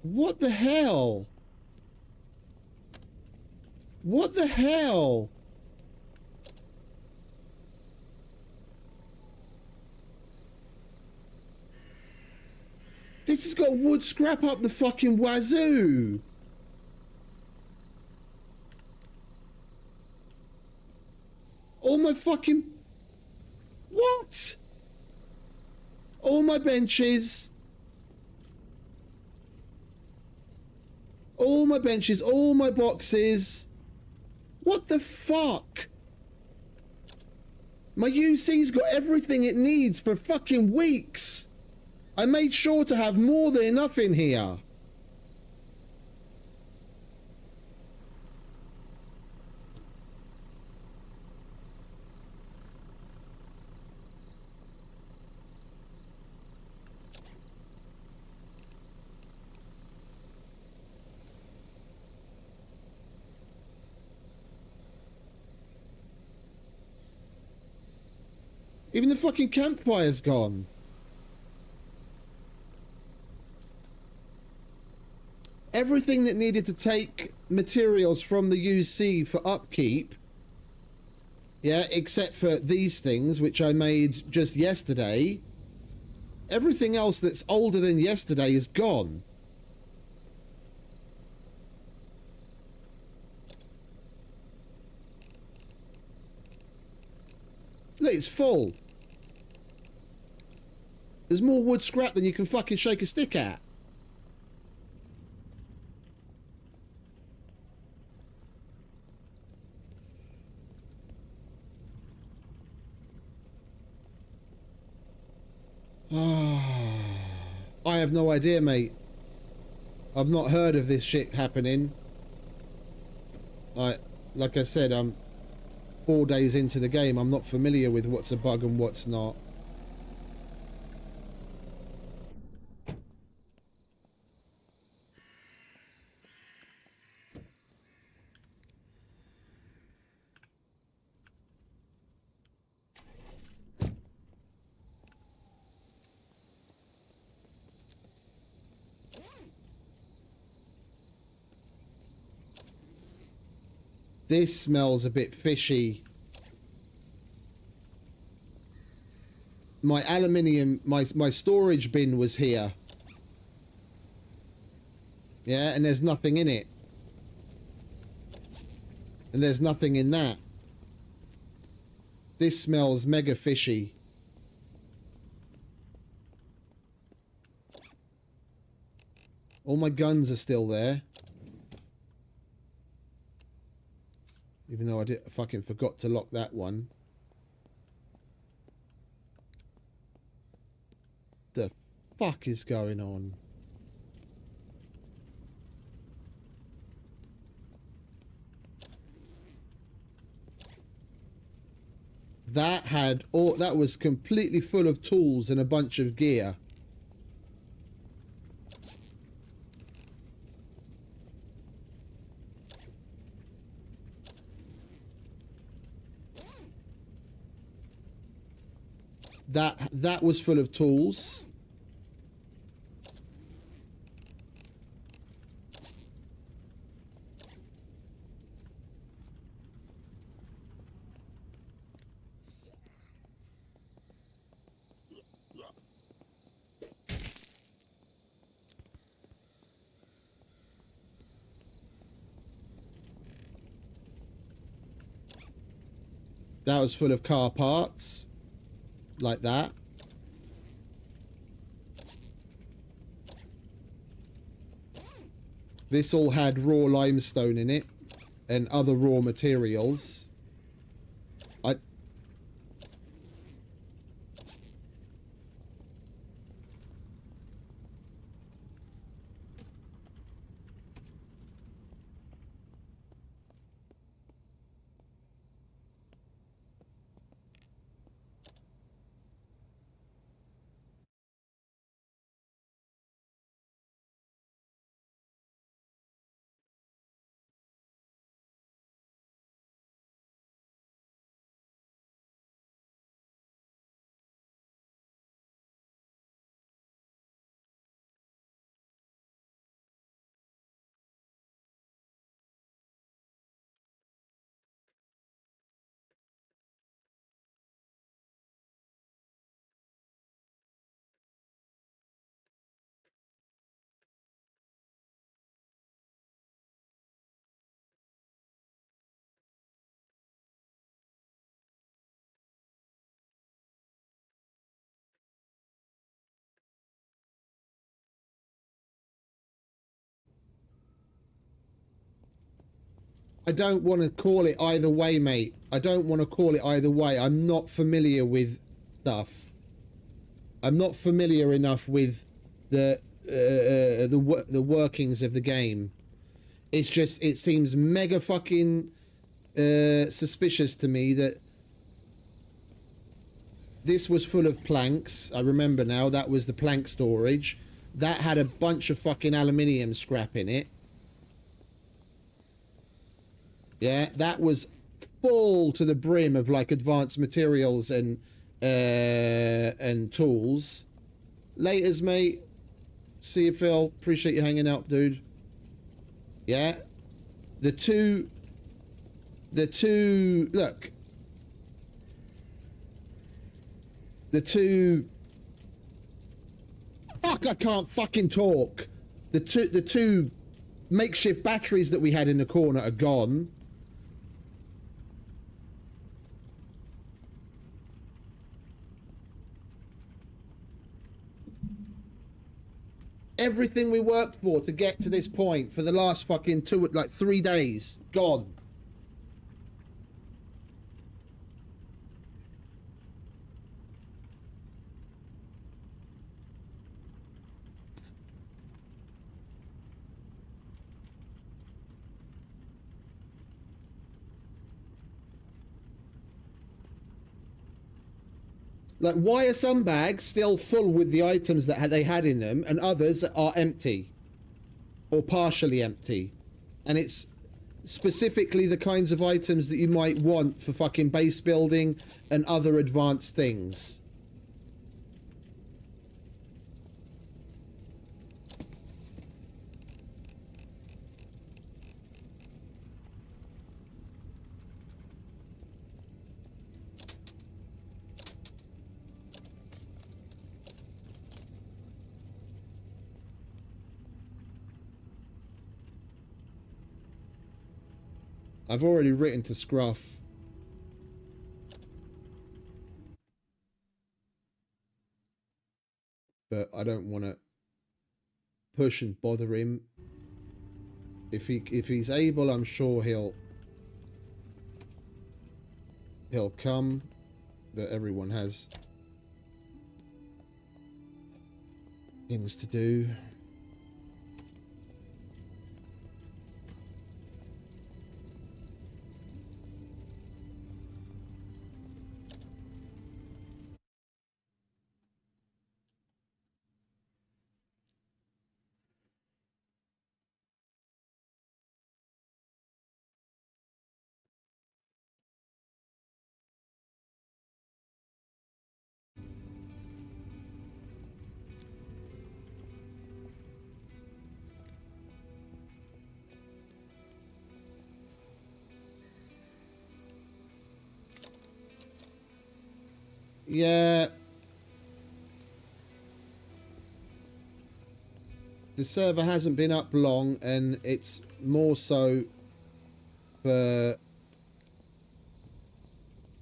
What the hell? What the hell? This has got wood scrap up the fucking wazoo. All my fucking... What? All my benches. All my benches, all my boxes. What the fuck? My UC's got everything it needs for fucking weeks. I made sure to have more than enough in here. Even the fucking campfire's gone. Everything that needed to take materials from the UC for upkeep Yeah, except for these things, which I made just yesterday. Everything else that's older than yesterday is gone. Look, it's full. There's more wood scrap than you can fucking shake a stick at. I have no idea, mate. I've not heard of this shit happening. Like I said, I'm 4 days into the game. I'm not familiar with what's a bug and what's not. This smells a bit fishy. My aluminium, my storage bin was here. Yeah, and there's nothing in it. And there's nothing in that. This smells mega fishy. All my guns are still there. Even though I fucking forgot to lock that one. The fuck is going on? That was completely full of tools and a bunch of gear. That was full of tools. That was full of car parts. Like that. This all had raw limestone in it and other raw materials. I don't want to call it either way, mate. I don't want to call it either way. I'm not familiar with stuff. I'm not familiar enough with the workings of the game. It's just, it seems mega fucking suspicious to me that this was full of planks. I remember now, that was the plank storage. That had a bunch of fucking aluminium scrap in it. Yeah, that was full to the brim of like advanced materials and tools. Laters, mate. See you, Phil. Appreciate you hanging out, dude. Yeah. The two, look, The two... Fuck, I can't fucking talk. The two makeshift batteries that we had in the corner are gone. Everything we worked for to get to this point for the last fucking 3 days, gone. Like, why are some bags still full with the items that they had in them and others are empty or partially empty? And it's specifically the kinds of items that you might want for fucking base building and other advanced things. I've already written to Scruff. But I don't want to push and bother him. If he's able, I'm sure he'll come. But everyone has things to do. Yeah. The server hasn't been up long, and it's more so for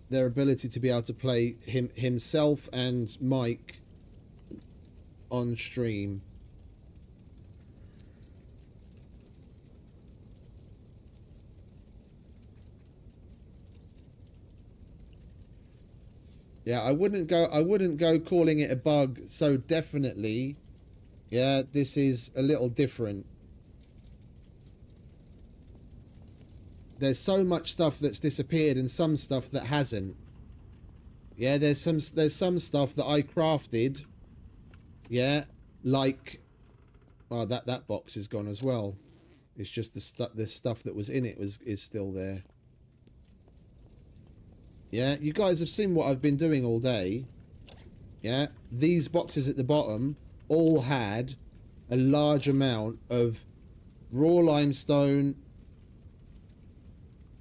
their ability to be able to play himself and Mike on stream. Yeah, I wouldn't go calling it a bug so definitely. Yeah, this is a little different. There's so much stuff that's disappeared and some stuff that hasn't. Yeah, there's some stuff that I crafted. Yeah, like, oh, that box is gone as well. It's just the stuff that was in it is still there. Yeah, you guys have seen what I've been doing all day. Yeah, these boxes at the bottom all had a large amount of raw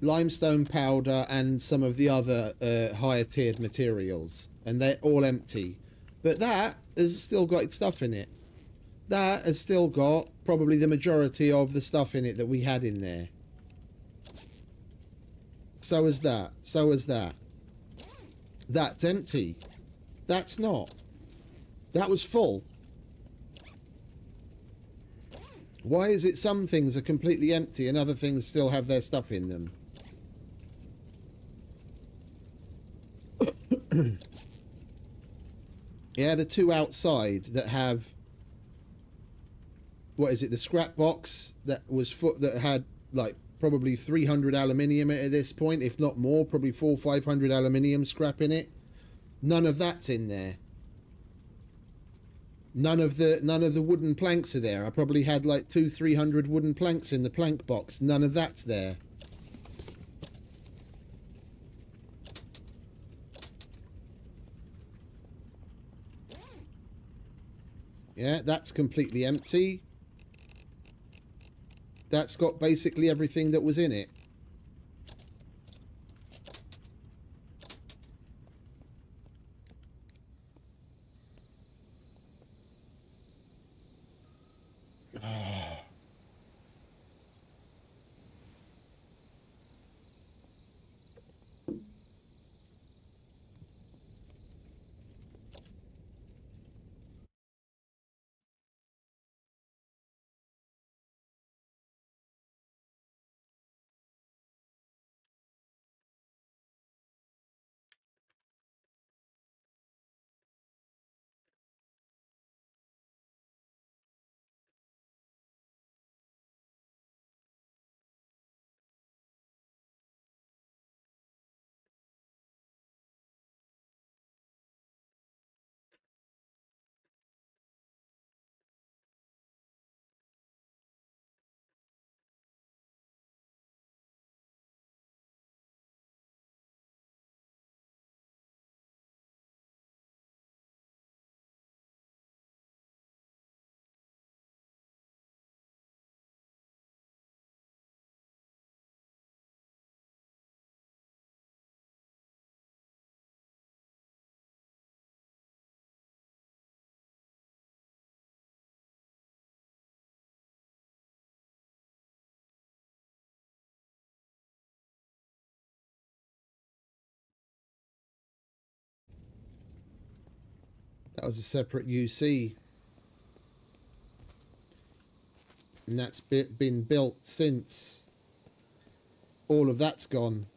limestone powder and some of the other higher tiered materials, and they're all empty. But that has still got stuff in it. That has still got probably the majority of the stuff in it that we had in there. So is that. So is that. That's empty. That's not. That was full. Why is it some things are completely empty and other things still have their stuff in them? Yeah, the two outside that have... What is it? The scrap box that had like probably 300 aluminium at this point, if not more, probably 400 or 500 aluminium scrap in it. None of that's in there. None of the wooden planks are there. I probably had like 200-300 wooden planks in the plank box. None of that's there. Yeah, that's completely empty. That's got basically everything that was in it. That was a separate UC. And that's been built since. All of that's gone.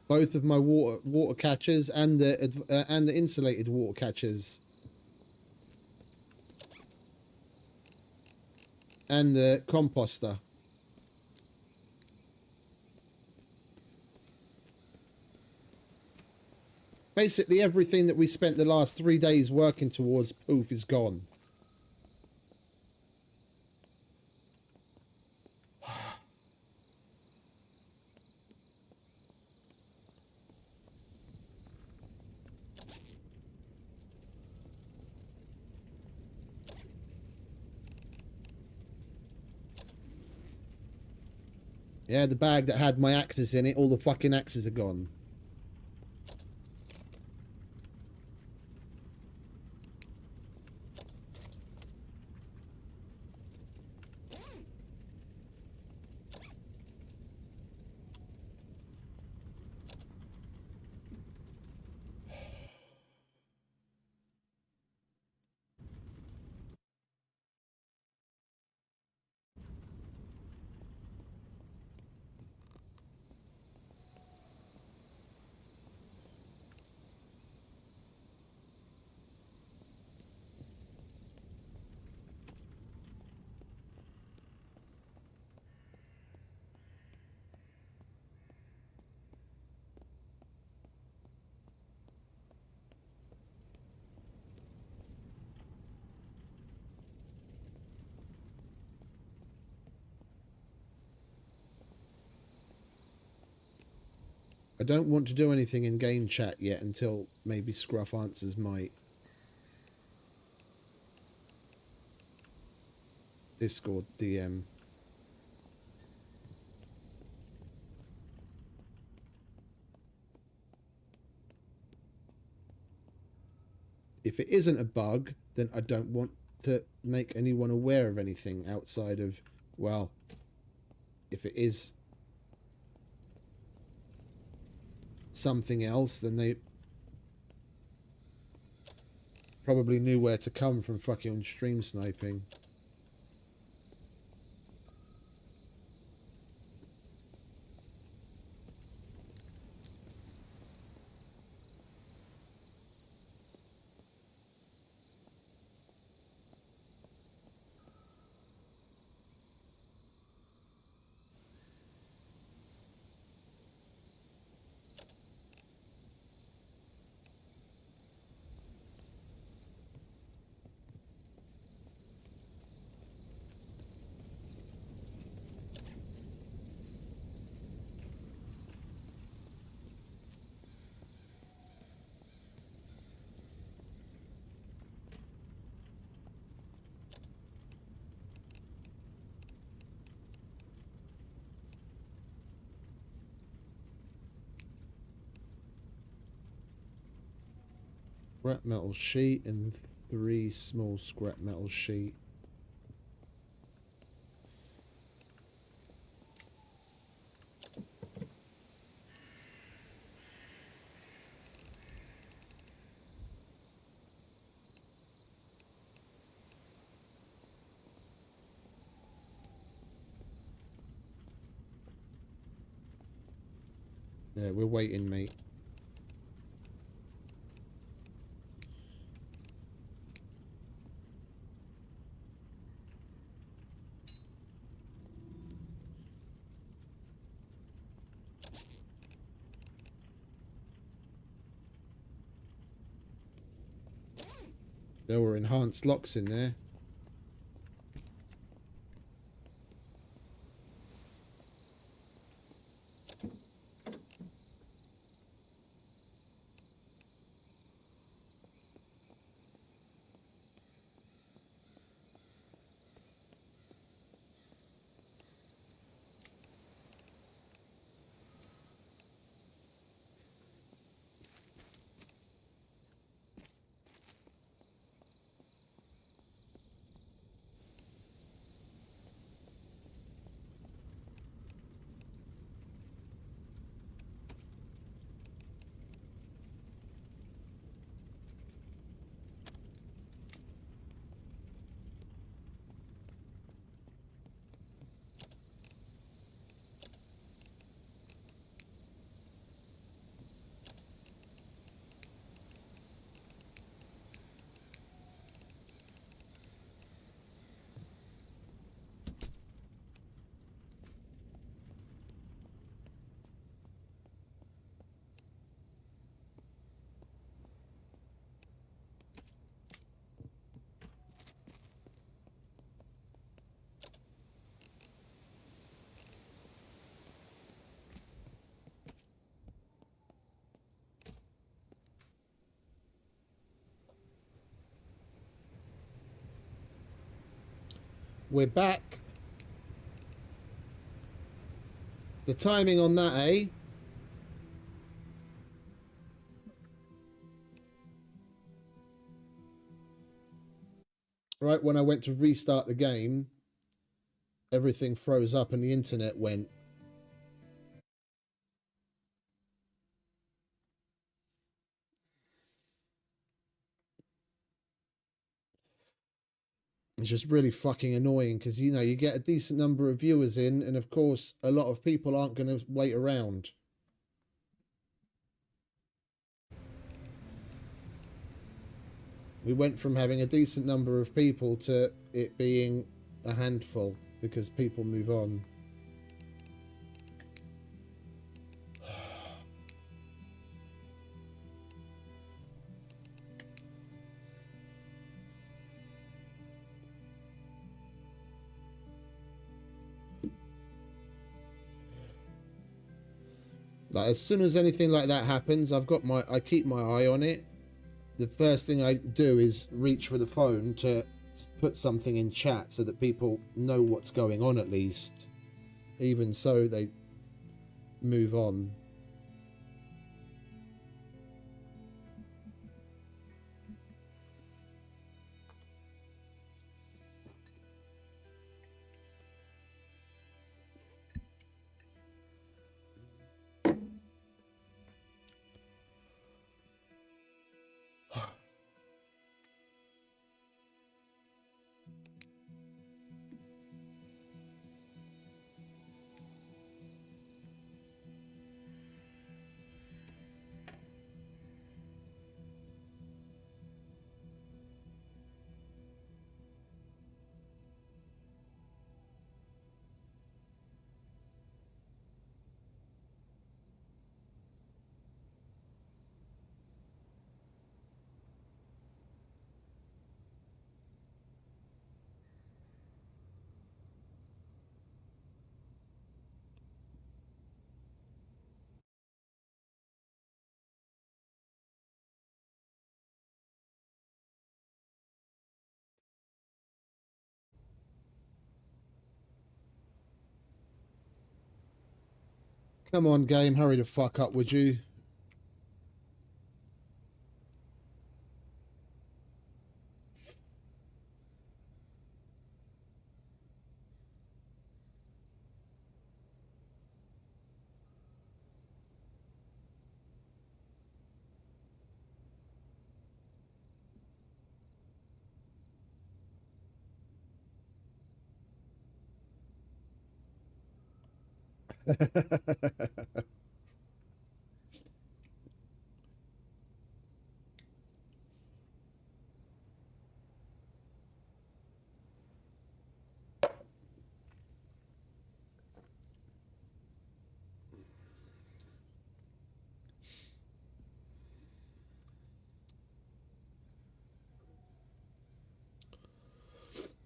Both of my water catchers and the insulated water catchers. And the composter. Basically everything that we spent the last 3 days working towards, poof, is gone. Yeah, the bag that had my axes in it, all the fucking axes are gone. I don't want to do anything in game chat yet until maybe Scruff answers my Discord DM. If it isn't a bug, then I don't want to make anyone aware of anything outside of, well, if it is something else, then they probably knew where to come from fucking stream sniping. Scrap metal sheet and 3 small scrap metal sheet. Yeah, we're waiting, mate. There were enhanced locks in there. We're back. The timing on that, eh? Right when I went to restart the game, everything froze up and the internet went. It's just really fucking annoying because, you know, you get a decent number of viewers in, and of course, a lot of people aren't going to wait around. We went from having a decent number of people to it being a handful because people move on. Like, as soon as anything like that happens, I keep my eye on it. The first thing I do is reach for the phone to put something in chat so that people know what's going on at least. Even so, they move on. Come on, game, hurry the fuck up, would you?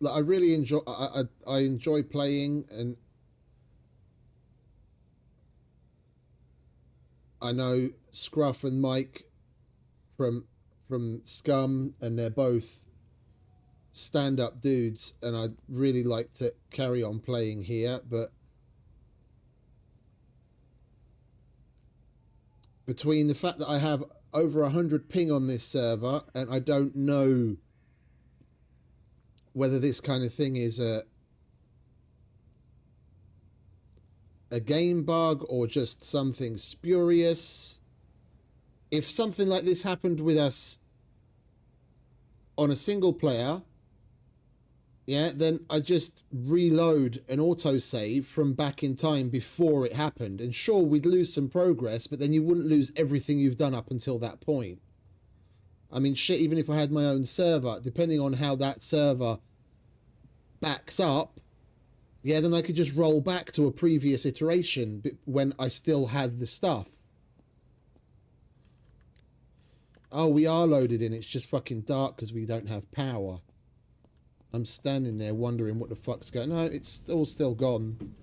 Like, I really enjoy. I enjoy playing, and I know Scruff and Mike from Scum, and they're both stand-up dudes, and I'd really like to carry on playing here, but between the fact that I have over 100 ping on this server, and I don't know whether this kind of thing is a game bug or just something spurious. If something like this happened with us on a single player, yeah, then I just reload an autosave from back in time before it happened. And sure, we'd lose some progress, but then you wouldn't lose everything you've done up until that point. I mean, shit, even if I had my own server, depending on how that server backs up, yeah, then I could just roll back to a previous iteration when I still had the stuff. Oh, we are loaded in. It's just fucking dark because we don't have power. I'm standing there wondering what the fuck's going on. No, it's all still gone.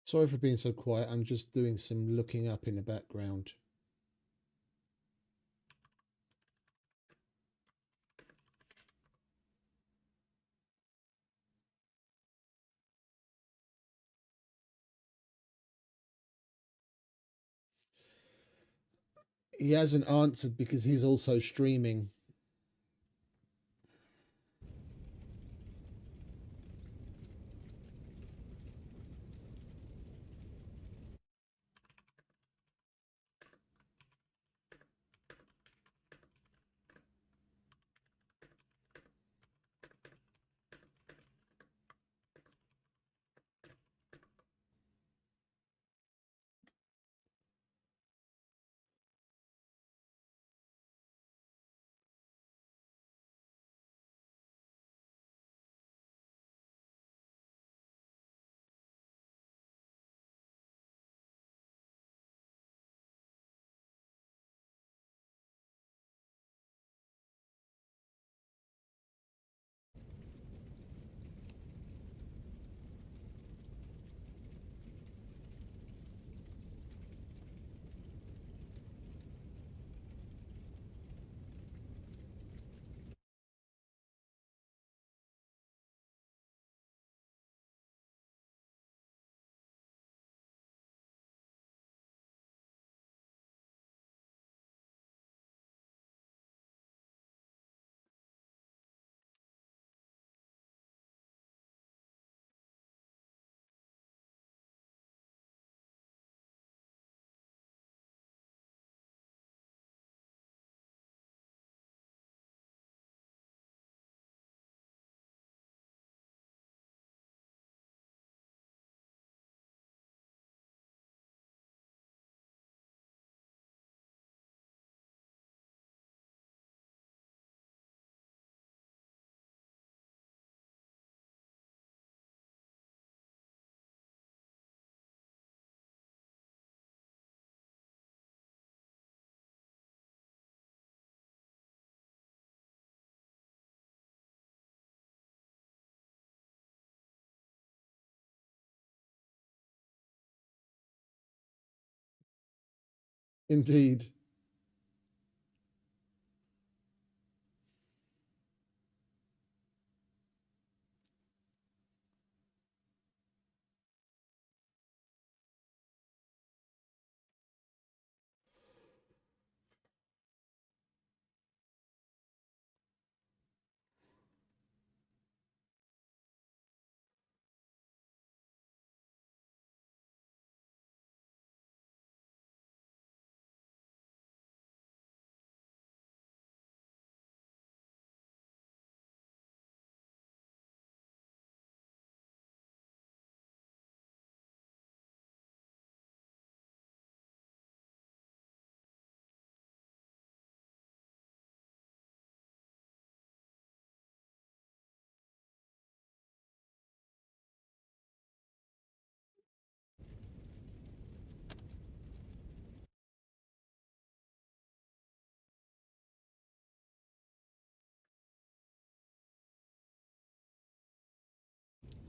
Sorry for being so quiet. I'm just doing some looking up in the background. He hasn't answered because he's also streaming. Indeed.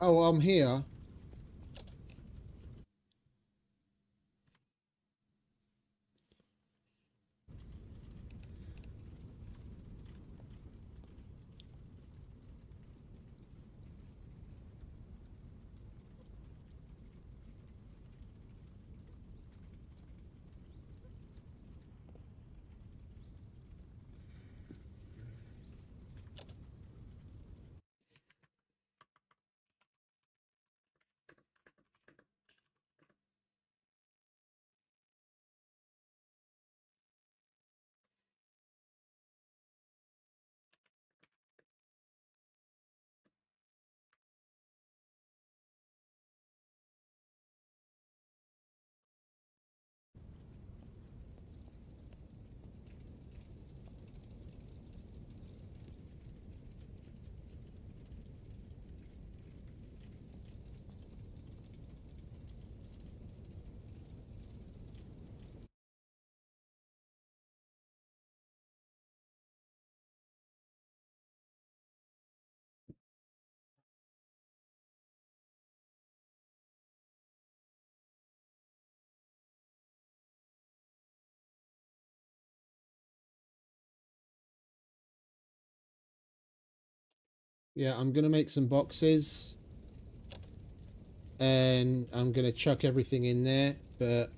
Oh, I'm here. Yeah, I'm gonna make some boxes. And I'm gonna chuck everything in there, but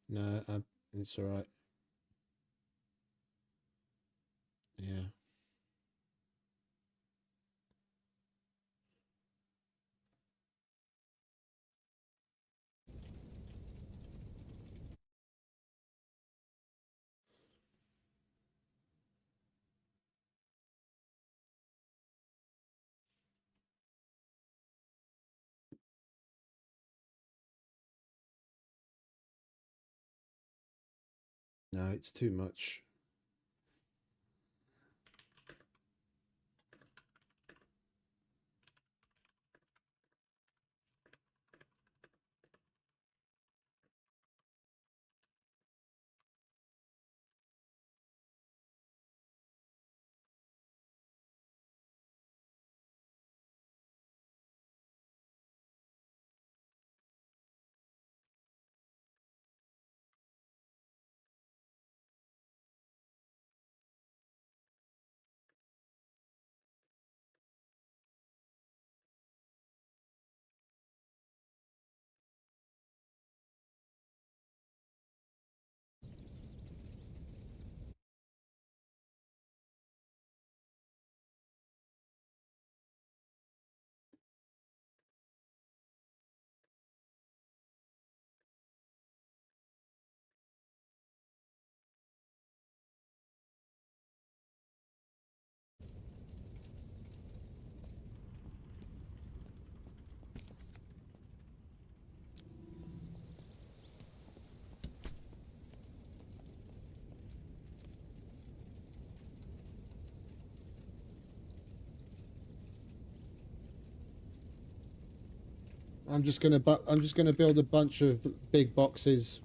no, it's all right. Yeah. No, it's too much. I'm just gonna build a bunch of big boxes.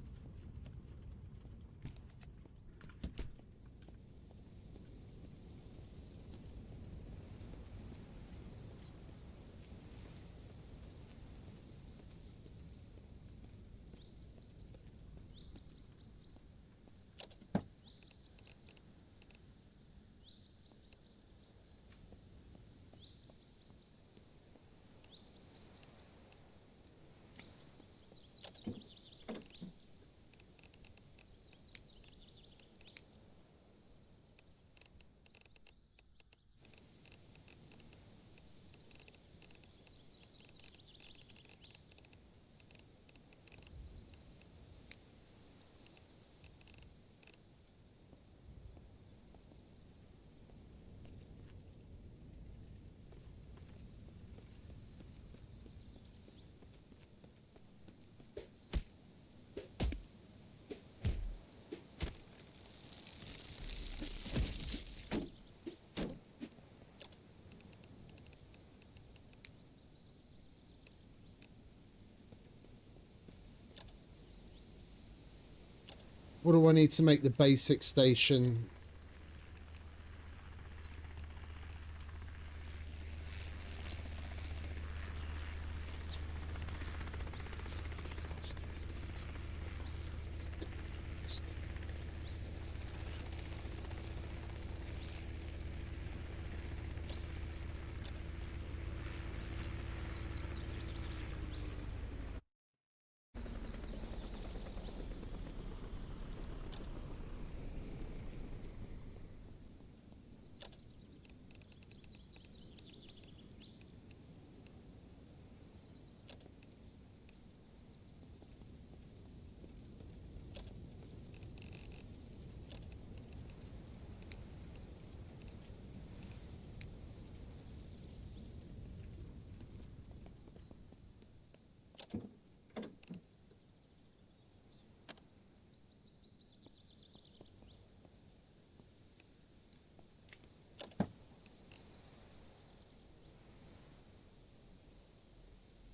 What do I need to make the basic station?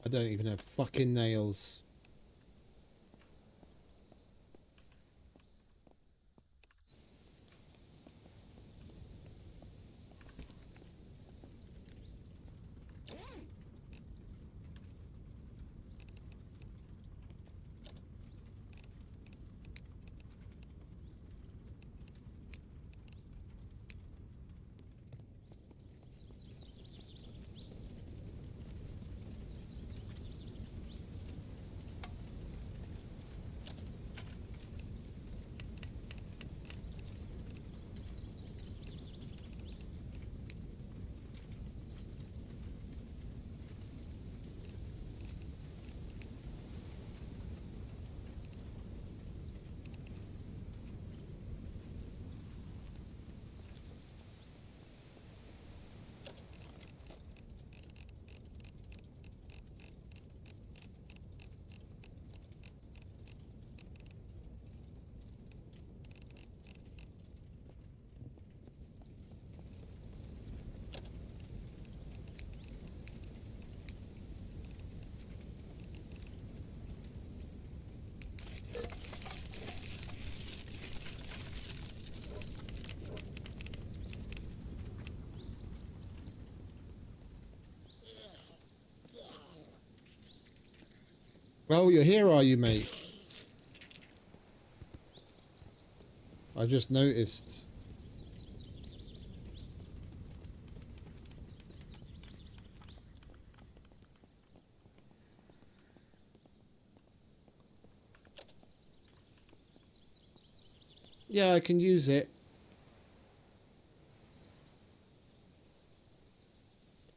I don't even have fucking nails. Oh, you're here, are you, mate? I just noticed. Yeah, I can use it.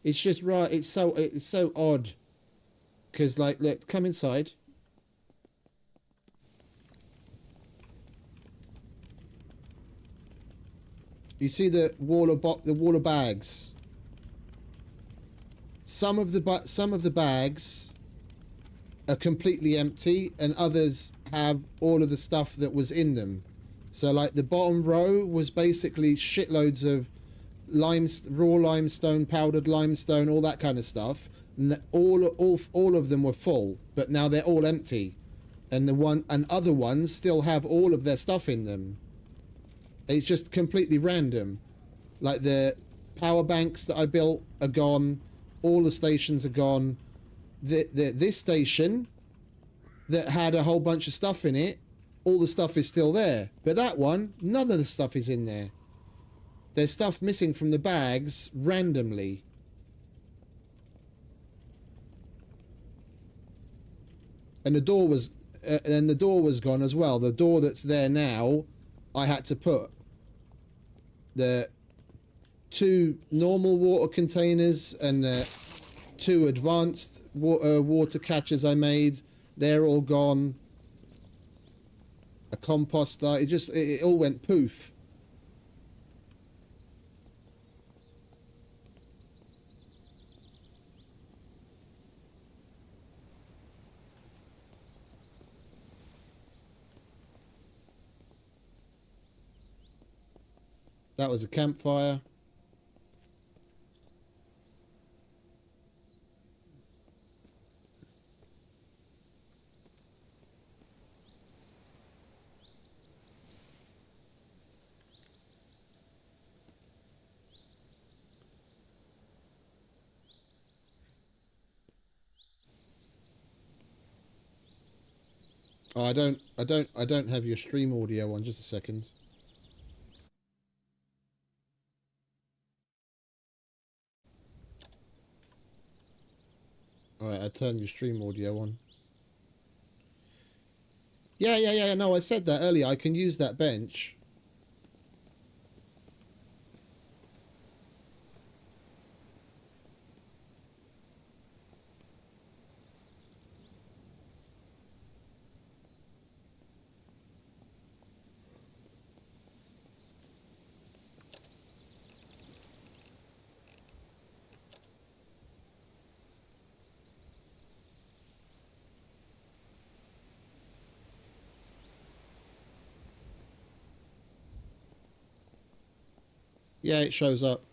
It's just right. It's so odd. Because, like, look, come inside. You see the wall of bags. Some of the bags are completely empty, and others have all of the stuff that was in them. So, like, the bottom row was basically shitloads of raw limestone, powdered limestone, all that kind of stuff. And all of them were full, but now they're all empty. And other ones still have all of their stuff in them. It's just completely random. Like, the power banks that I built are gone. All the stations are gone. This station that had a whole bunch of stuff in it, all the stuff is still there. But that one, none of the stuff is in there. There's stuff missing from the bags randomly. And the door was gone as well. The door that's there now, I had to put the 2 normal water containers and the 2 advanced water catchers I made. They're all gone. A composter. It all went poof. That was a campfire. Oh, I don't have your stream audio on. Just a second. All right, I turned your stream audio on. Yeah. No, I said that earlier. I can use that bench. Yeah, it shows up.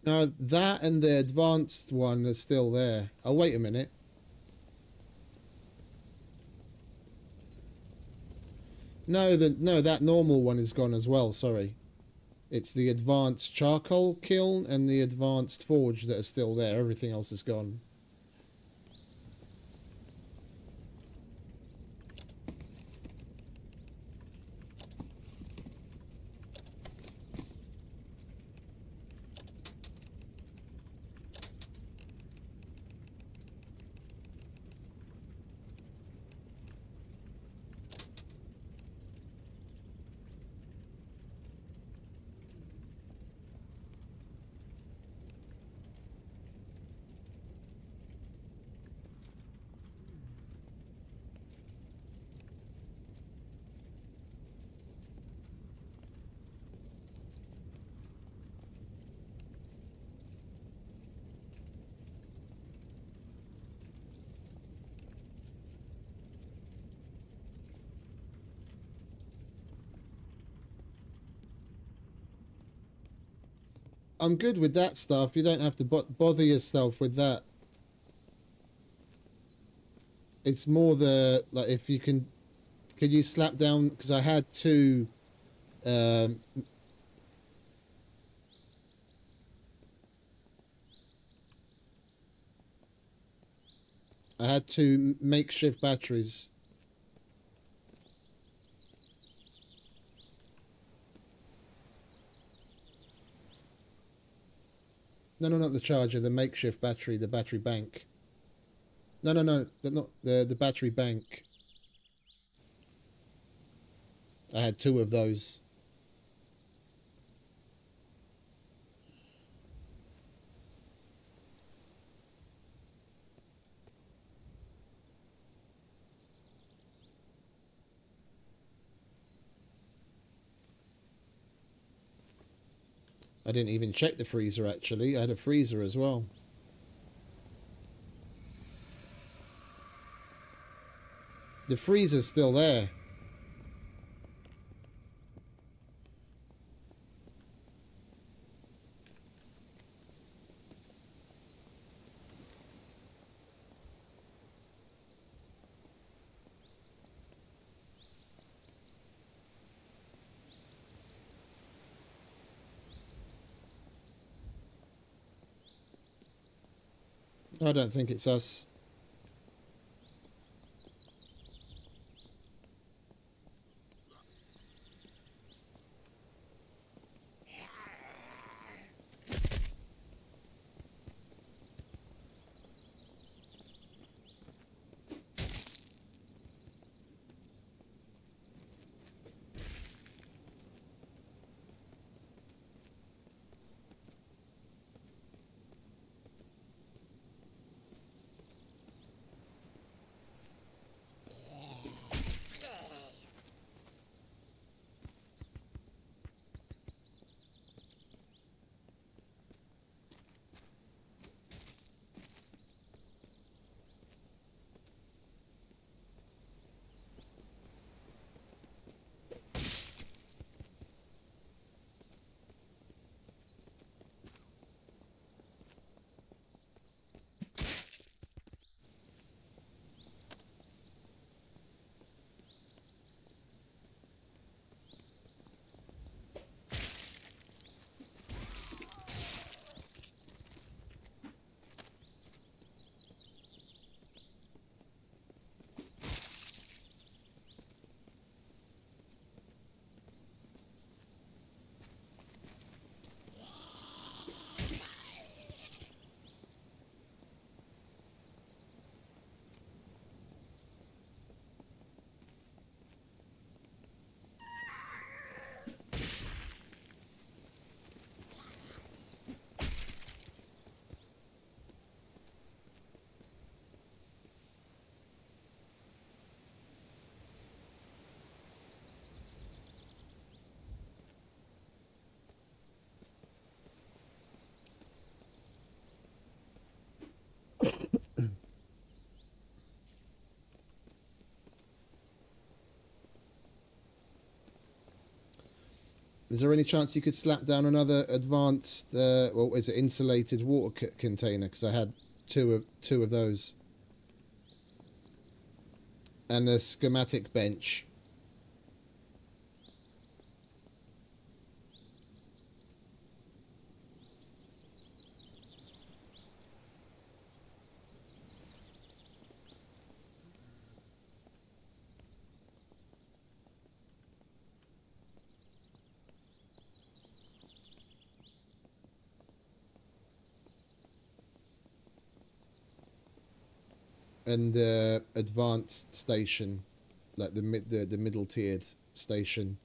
Now, that and the advanced one are still there. Oh, wait a minute. No, that normal one is gone as well, sorry. It's the advanced charcoal kiln and the advanced forge that are still there. Everything else is gone. I'm good with that stuff. You don't have to bother yourself with that. It's more the, like, if you can you slap down, because I had two um I had two makeshift batteries. No, no, not the charger, the makeshift battery, the battery bank. No, no, no, not the battery bank. I had two of those. I didn't even check the freezer, actually. I had a freezer as well. The freezer's still there. I don't think it's us. Is there any chance you could slap down another advanced, well, is it insulated water container? Because I had two of those, and a schematic bench. And the advanced station, like the middle tiered station.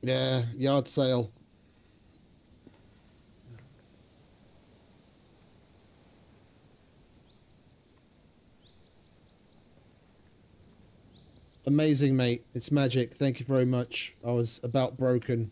Yeah, yard sale. Amazing, mate. It's magic. Thank you very much. I was about broken.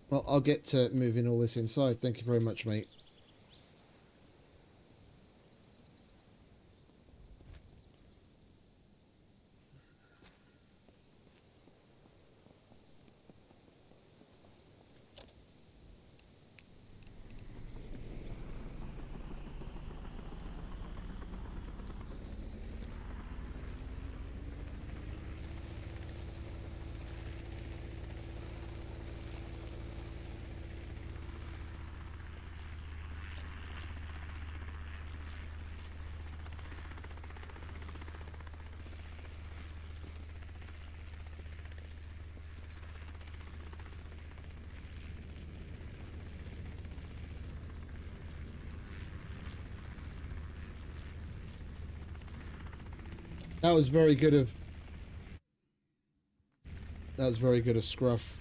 Well, I'll get to moving all this inside. Thank you very much, mate. That was very good of... That was very good of Scruff.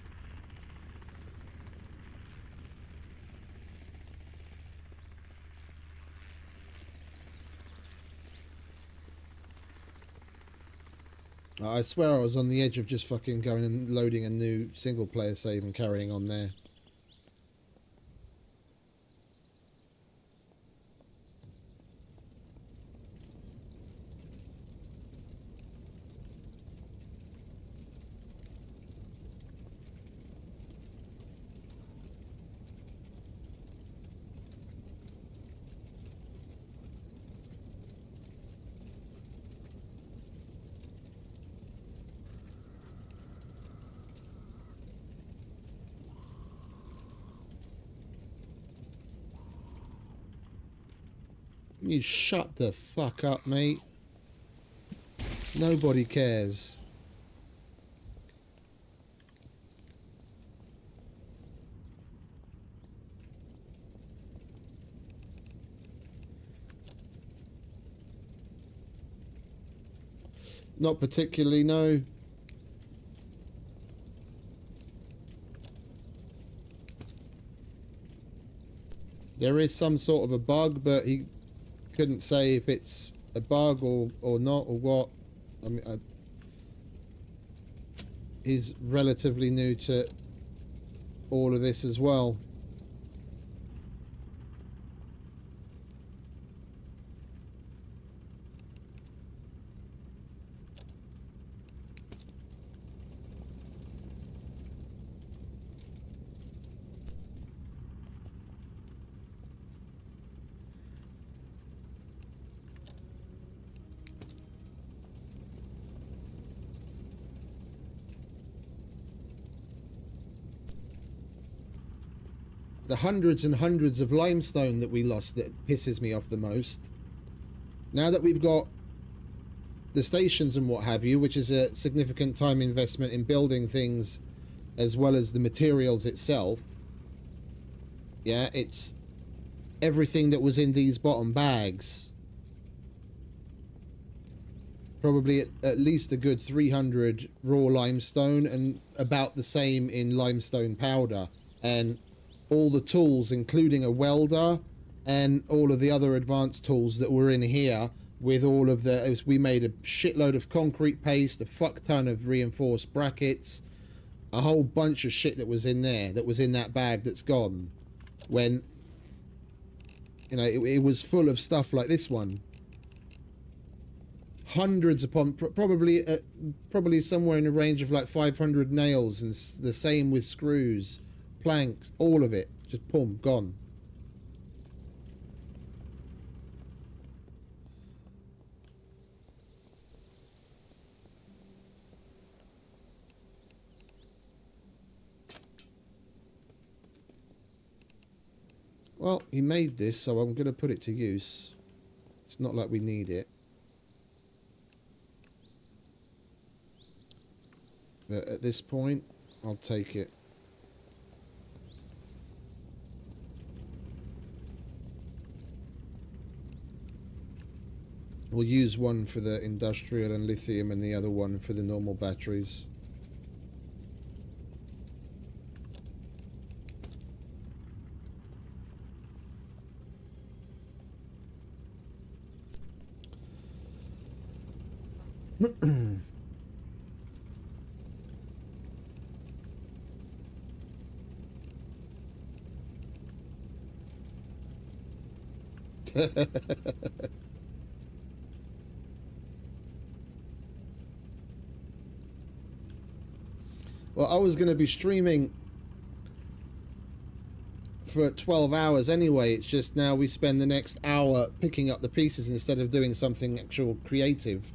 I swear I was on the edge of just fucking going and loading a new single player save and carrying on there. You shut the fuck up, mate. Nobody cares. Not particularly, no. There is some sort of a bug, but he couldn't say if it's a bug or not or what. I mean, he's relatively new to all of this as well. The hundreds and hundreds of limestone that we lost that pisses me off the most. Now that we've got the stations and what have you, which is a significant time investment in building things as well as the materials itself. Yeah, it's everything that was in these bottom bags. Probably at least a good 300 raw limestone and about the same in limestone powder. And all the tools, including a welder and all of the other advanced tools that were in here with all of the... We made a shitload of concrete paste, a fuck ton of reinforced brackets, a whole bunch of shit that was in there, that was in that bag that's gone. When, you know, it was full of stuff like this one. Hundreds upon... Probably somewhere in the range of like 500 nails, and the same with screws, planks, all of it. Just boom, gone. Well, he made this, so I'm going to put it to use. It's not like we need it. But at this point, I'll take it. We'll use one for the industrial and lithium and the other one for the normal batteries. Well, I was going to be streaming for 12 hours anyway. It's just now we spend the next hour picking up the pieces instead of doing something actual creative.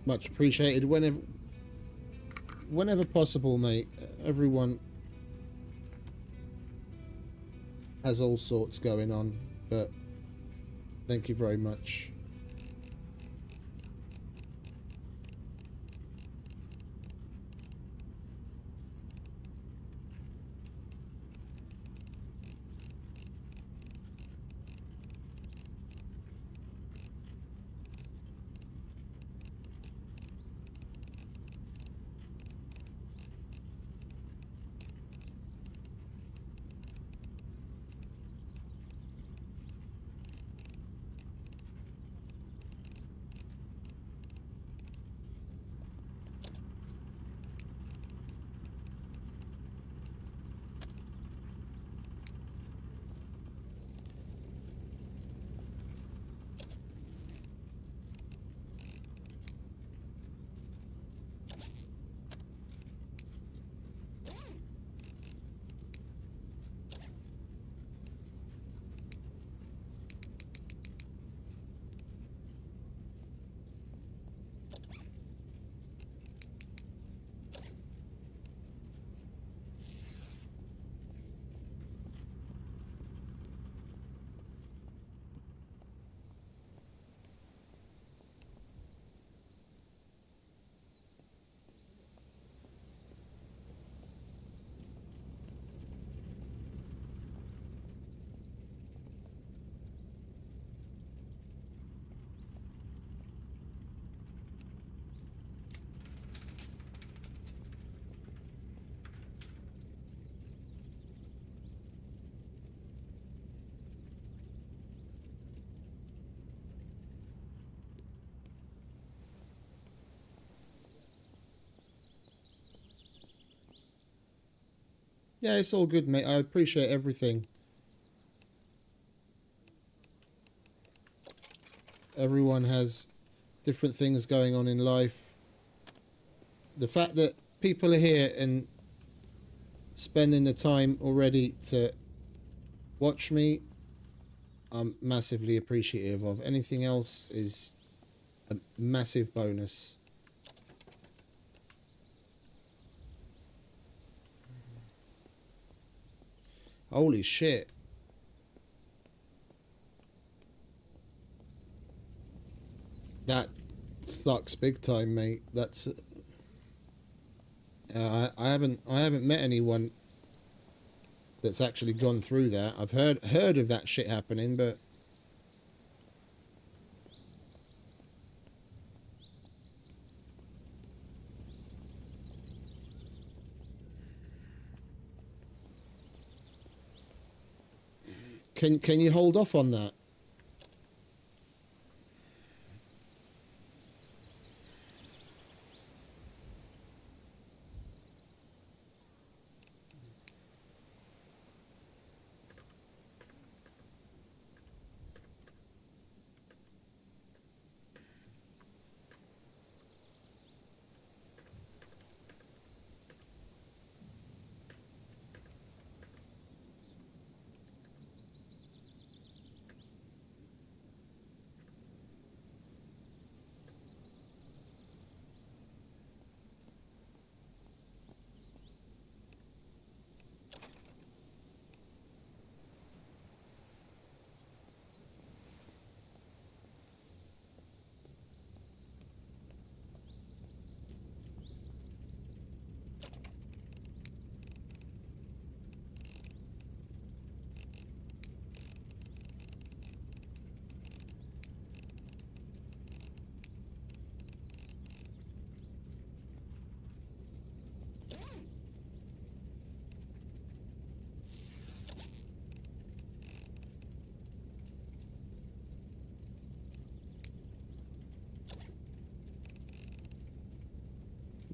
Much appreciated. Whenever possible, mate. Everyone has all sorts going on, but thank you very much. Yeah, it's all good, mate. I appreciate everything. Everyone has different things going on in life. The fact that people are here and spending the time already to watch me, I'm massively appreciative of. Anything else is a massive bonus. Holy shit. That sucks big time, mate. That's I haven't met anyone that's actually gone through that. I've heard of that shit happening, but can you hold off on that?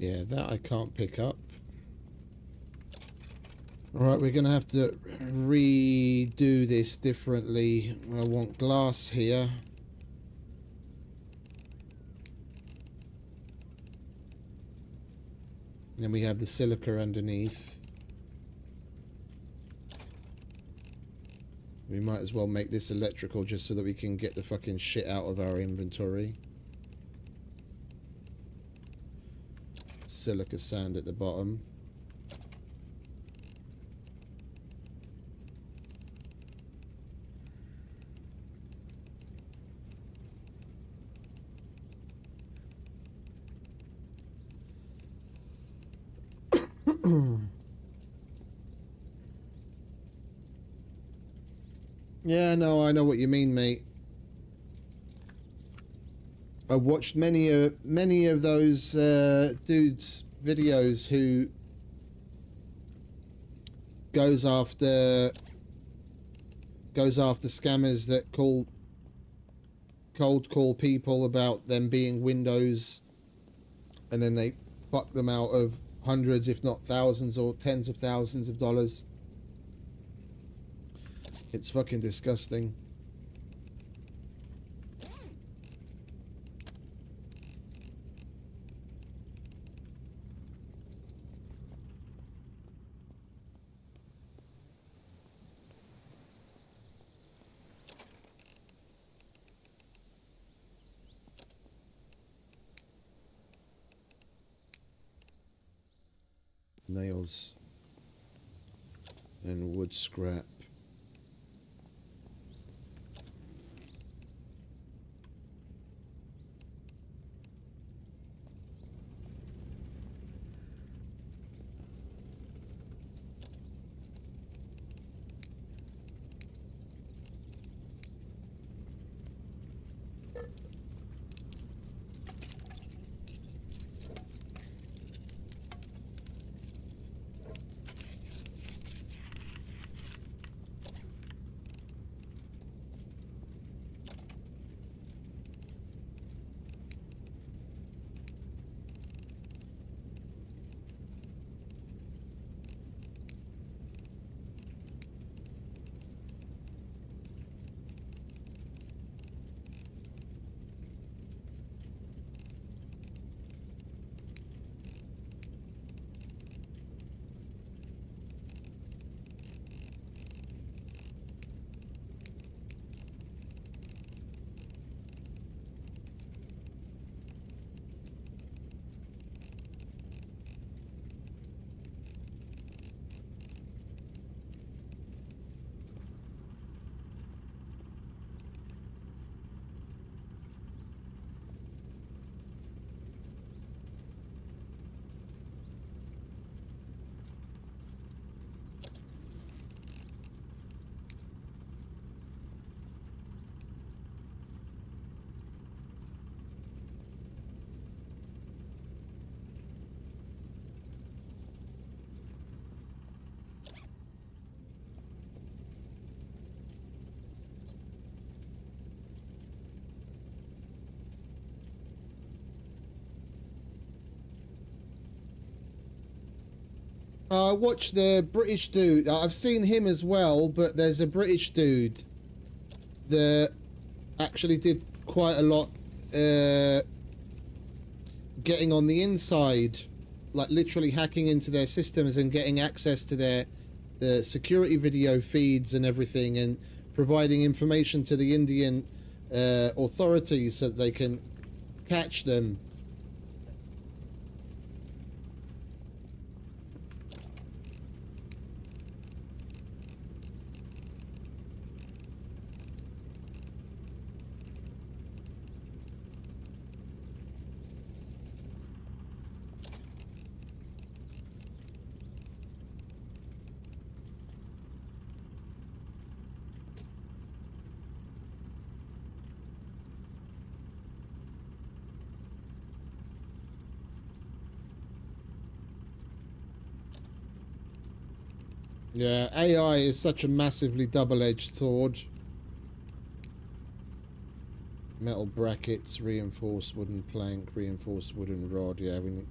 Yeah, that I can't pick up. Alright, we're going to have to redo this differently. I want glass here. And then we have the silica underneath. We might as well make this electrical just so that we can get the fucking shit out of our inventory. Silica sand at the bottom. Yeah, no, I know what you mean, mate. I watched many of those dudes' videos who goes after scammers that cold call people about them being Windows, and then they fuck them out of hundreds, if not thousands or tens of thousands of dollars. It's fucking disgusting. Nails and wood scrap. I watched the British dude. I've seen him as well, but there's a British dude that actually did quite a lot getting on the inside, like literally hacking into their systems and getting access to their security video feeds and everything, and providing information to the Indian authorities so that they can catch them. Yeah, AI is such a massively double-edged sword. Metal brackets, reinforced wooden plank, reinforced wooden rod. Yeah, we need...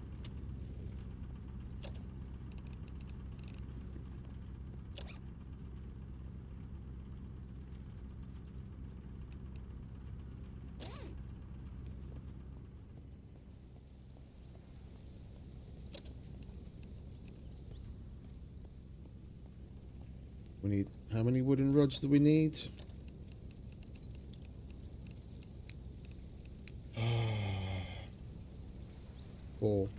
We need... How many wooden rods do we need? Four.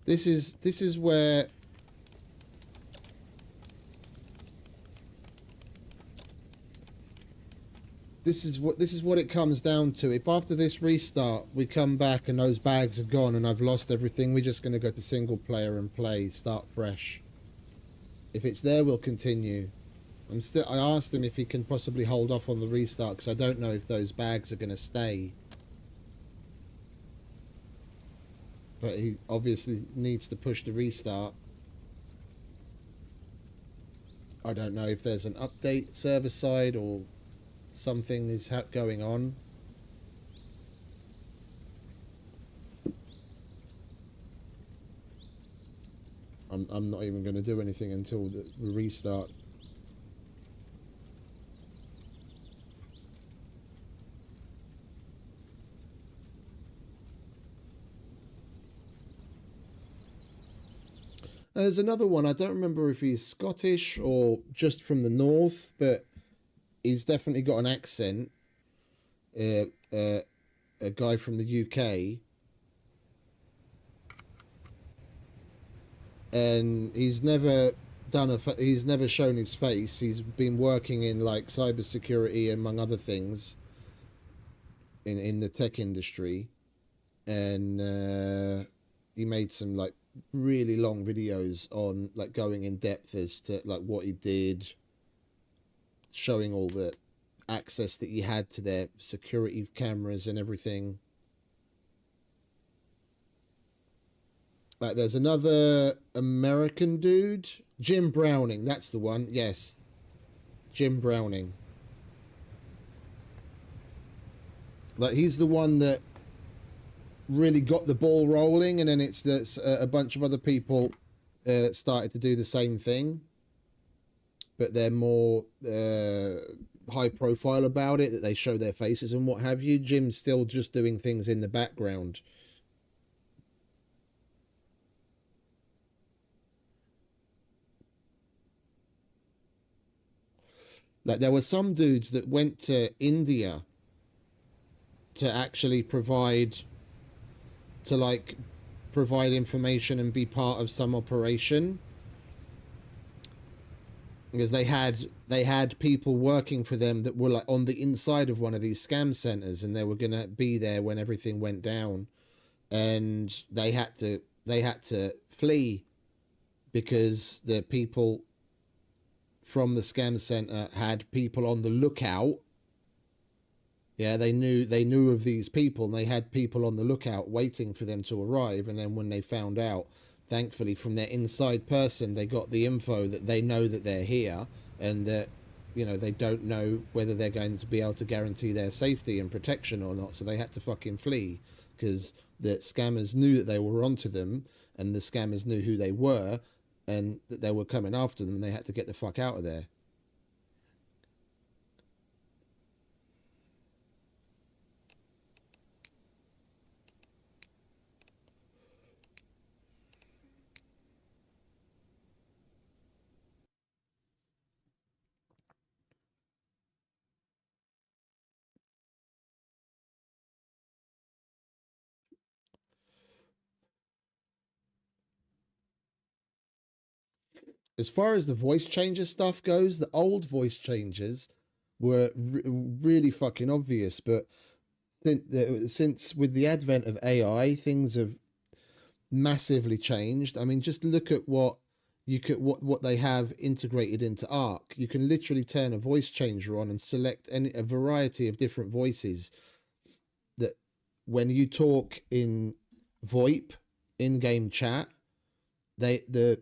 This is where this is what it comes down to. If after this restart we come back and those bags are gone and I've lost everything, we're just going to go to single player and play, start fresh. If it's there, we'll continue. I asked him if he can possibly hold off on the restart because I don't know if those bags are going to stay. But he obviously needs to push the restart. I don't know if there's an update server side or something is going on. I'm not even going to do anything until the restart. There's another one. I don't remember if he's Scottish or just from the north, but he's definitely got an accent. A guy from the UK, and he's never shown his face. He's been working in like cybersecurity among other things in the tech industry, and he made some like really long videos on like going in depth as to like what he did, showing all the access that he had to their security cameras and everything. Like there's another American dude, Jim Browning, that's the one. Yes, Jim Browning. Like he's the one that really got the ball rolling, and then it's that a bunch of other people started to do the same thing, but they're more high profile about it, that they show their faces and what have you. Jim's still just doing things in the background. Like there were some dudes that went to India to actually provide information and be part of some operation, because they had people working for them that were like on the inside of one of these scam centers, and they were going to be there when everything went down, and they had to flee because the people from the scam center had people on the lookout. Yeah, they knew of these people, and they had people on the lookout waiting for them to arrive. And then when they found out, thankfully from their inside person, they got the info that they know that they're here, and that, you know, they don't know whether they're going to be able to guarantee their safety and protection or not. So they had to fucking flee because the scammers knew that they were onto them, and the scammers knew who they were, and that they were coming after them, and they had to get the fuck out of there. As far as the voice changer stuff goes, the old voice changers were really fucking obvious, but since with the advent of AI, things have massively changed. I mean, just look at what they have integrated into Arc. You can literally turn a voice changer on and select a variety of different voices that when you talk in VoIP in-game chat, the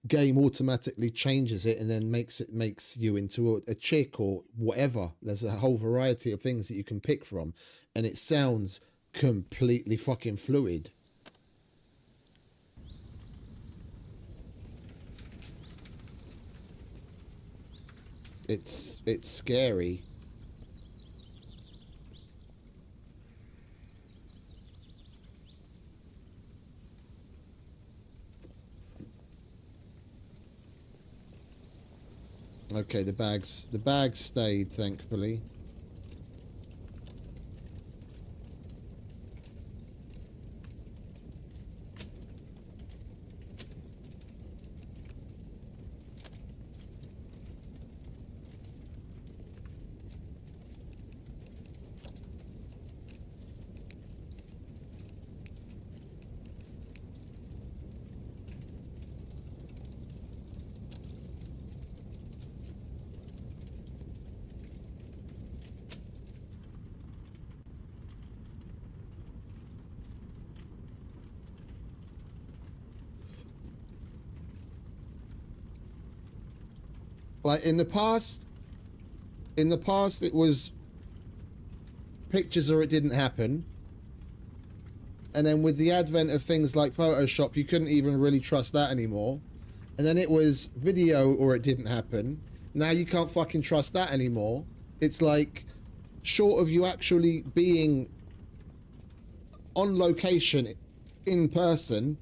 game automatically changes it and then makes you into a chick or whatever. There's a whole variety of things that you can pick from, and it sounds completely fucking fluid. It's scary. Okay, the bags stayed, thankfully. Like in the past it was pictures or it didn't happen. And then with the advent of things like Photoshop, you couldn't even really trust that anymore. And then it was video or it didn't happen. Now you can't fucking trust that anymore. It's like, short of you actually being on location in person,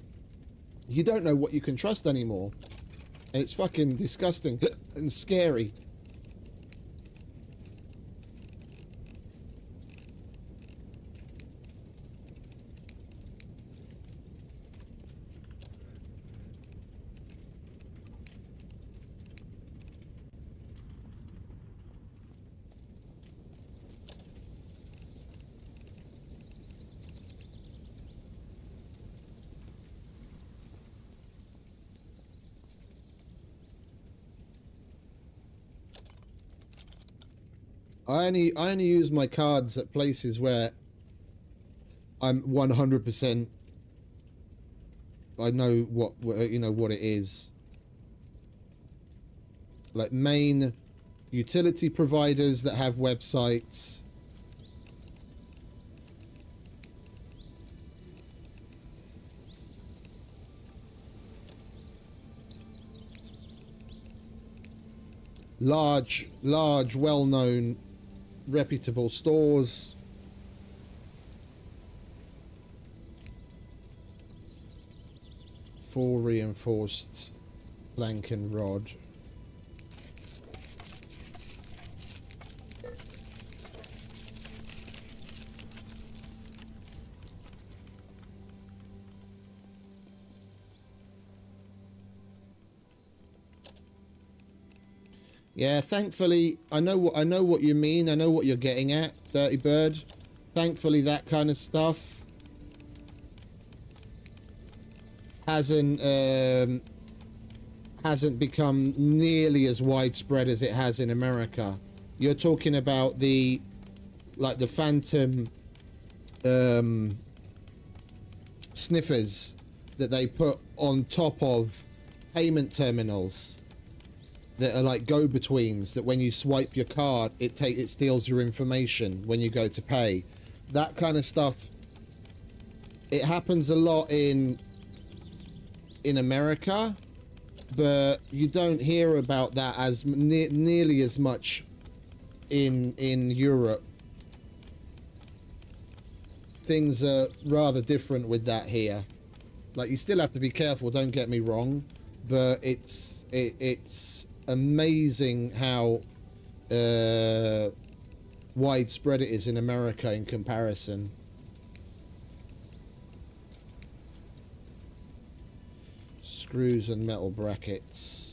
you don't know what you can trust anymore. And it's fucking disgusting and scary. I only use my cards at places where I'm 100%. I know what you know what it is. Like main utility providers that have websites. Large, well-known, reputable stores. Full reinforced plank and rod. Yeah, thankfully, I know what you mean. I know what you're getting at, Dirty Bird. Thankfully, that kind of stuff hasn't become nearly as widespread as it has in America. You're talking about the phantom sniffers that they put on top of payment terminals that are like go-betweens, that when you swipe your card it steals your information when you go to pay. That kind of stuff, it happens a lot in America, but you don't hear about that as nearly as much in Europe. Things are rather different with that here. Like, you still have to be careful, don't get me wrong, but it's amazing how widespread it is in America in comparison. Screws and metal brackets.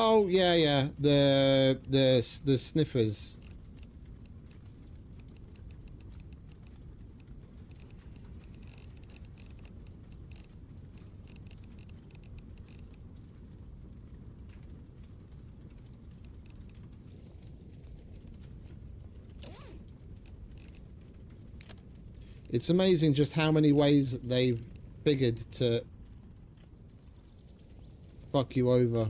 Oh, yeah, yeah. The sniffers. It's amazing just how many ways they've figured to fuck you over.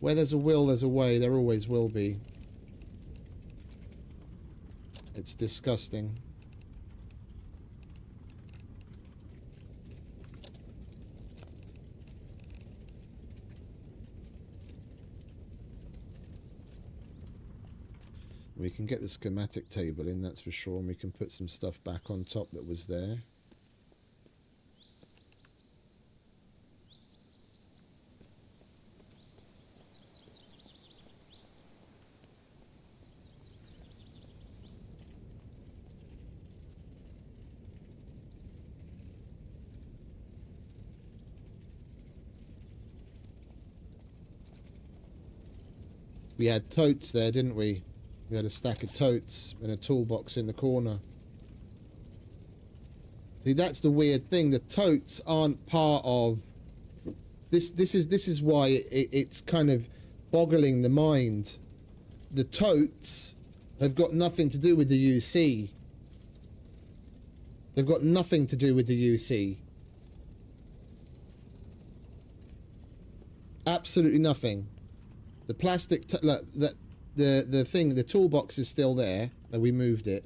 Where there's a will, there's a way. There always will be. It's disgusting. We can get the schematic table in, that's for sure, and we can put some stuff back on top that was there. We had totes there, didn't we? We had a stack of totes and a toolbox in the corner. See, that's the weird thing. The totes aren't part of this. This is why it's kind of boggling the mind. The totes have got nothing to do with the UC. They've got nothing to do with the UC. Absolutely nothing. The plastic, look, the thing, the toolbox is still there. And we moved it.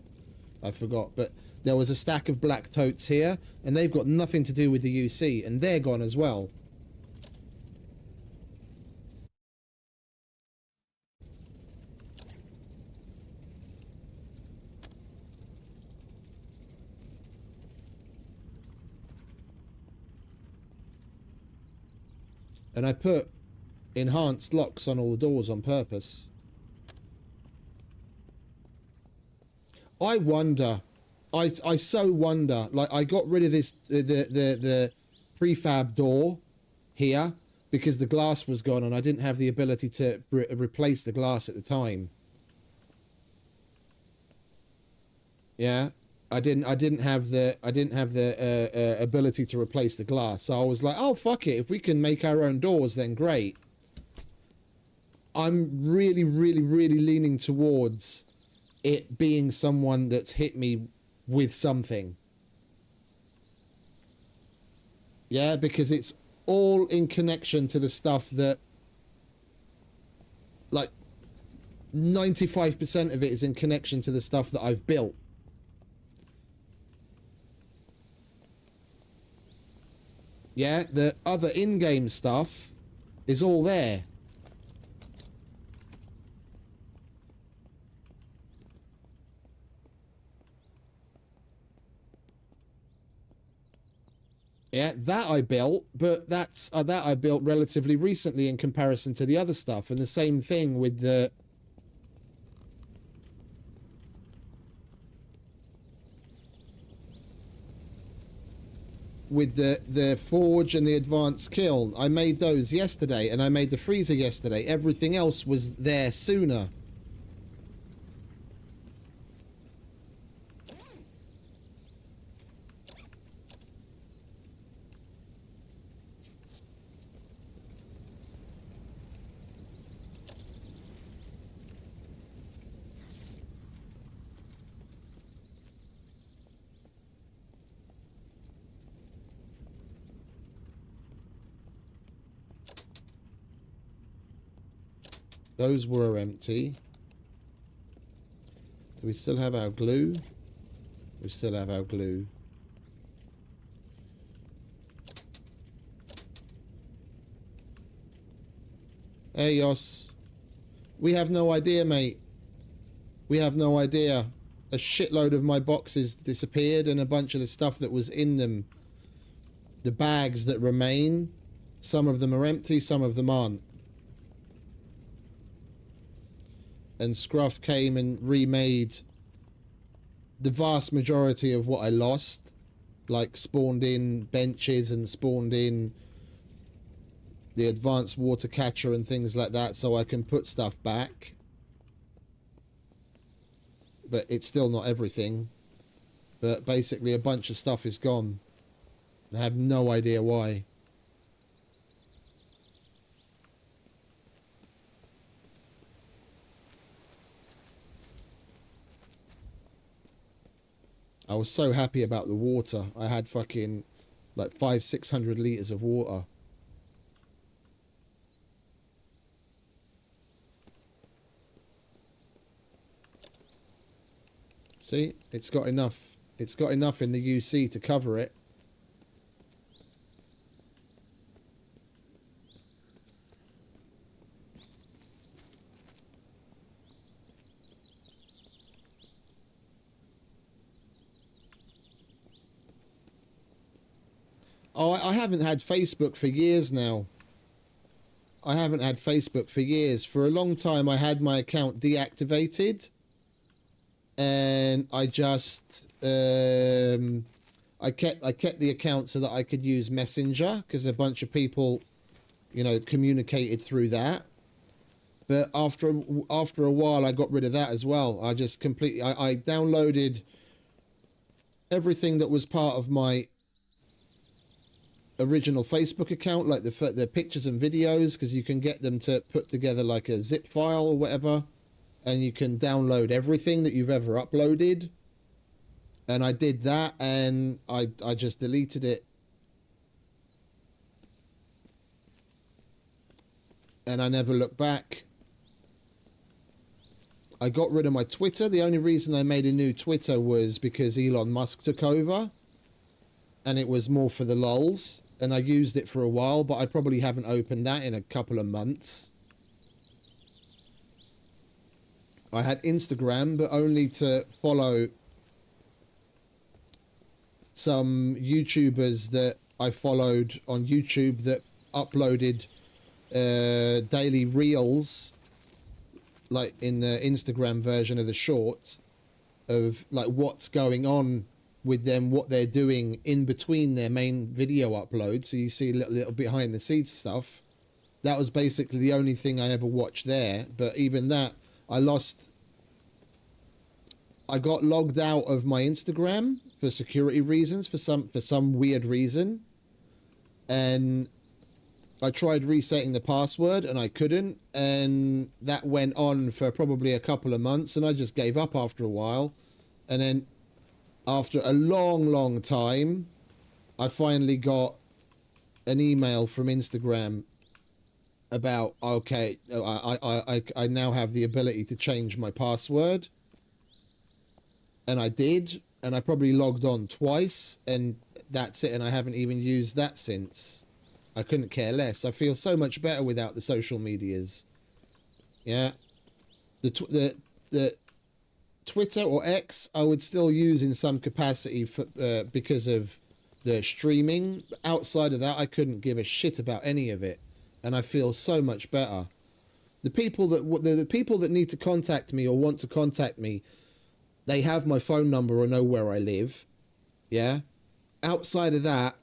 I forgot, but there was a stack of black totes here, and they've got nothing to do with the UC, and they're gone as well. And I put enhanced locks on all the doors on purpose. I wonder, I so wonder, like, I got rid of this, the prefab door here because the glass was gone and I didn't have the ability to replace the glass at the time. Yeah, I didn't have the ability to replace the glass, so I was like, oh fuck it, if we can make our own doors, then great. I'm really leaning towards it being someone that's hit me with something. Yeah, because it's all in connection to the stuff that, like, 95% of it is in connection to the stuff that I've built. Yeah, the other in-game stuff is all there. Yeah, that I built, but that's that I built relatively recently in comparison to the other stuff, and the same thing with the forge and the advanced kiln. I made those yesterday, and I made the freezer yesterday. Everything else was there sooner. Those were empty. Do we still have our glue? We still have our glue. Hey, Yos. We have no idea, mate. We have no idea. A shitload of my boxes disappeared, and a bunch of the stuff that was in them. The bags that remain, some of them are empty, some of them aren't. And Scruff came and remade the vast majority of what I lost. Like, spawned in benches and spawned in the advanced water catcher and things like that, so I can put stuff back. But it's still not everything. But basically a bunch of stuff is gone. I have no idea why. I was so happy about the water. I had fucking like 500-600 liters of water. See, it's got enough. It's got enough in the UC to cover it. Oh, I haven't had Facebook for years now. I haven't had Facebook for years. For a long time, I had my account deactivated. And I just... I kept the account so that I could use Messenger. Because a bunch of people, you know, communicated through that. But after a while, I got rid of that as well. I just completely... I downloaded everything that was part of my original Facebook account, like the pictures and videos, because you can get them to put together like a zip file or whatever, and you can download everything that you've ever uploaded. And I did that, and I just deleted it. And I never looked back. I got rid of my Twitter. The only reason I made a new Twitter was because Elon Musk took over, and it was more for the lulz. And I used it for a while, but I probably haven't opened that in a couple of months. I had Instagram, but only to follow some YouTubers that I followed on YouTube that uploaded daily reels, like in the Instagram version of the shorts, of like what's going on with them, what they're doing in between their main video uploads, so you see a little behind the scenes stuff. That was basically the only thing I ever watched there. But even that, I got logged out of my Instagram for security reasons, for some weird reason, and I tried resetting the password and I couldn't, and that went on for probably a couple of months, and I just gave up after a while. And then after a long time, I finally got an email from Instagram about, okay, I now have the ability to change my password. And I did, and I probably logged on twice, and that's it, and I haven't even used that since. I couldn't care less. I feel so much better without the social medias. Yeah. The Twitter or X, I would still use in some capacity for, because of the streaming. Outside of that, I couldn't give a shit about any of it, and I feel so much better. The people that need to contact me or want to contact me, they have my phone number or know where I live. Yeah. Outside of that,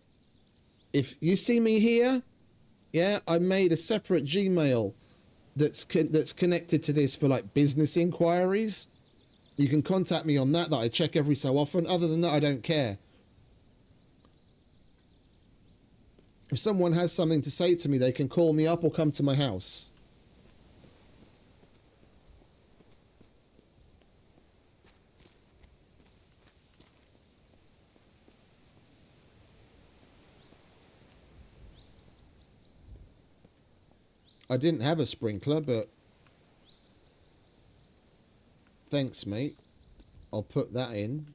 if you see me here, yeah, I made a separate Gmail that's connected to this for like business inquiries. You can contact me on that I check every so often. Other than that, I don't care. If someone has something to say to me, they can call me up or come to my house. I didn't have a sprinkler, but thanks, mate. I'll put that in.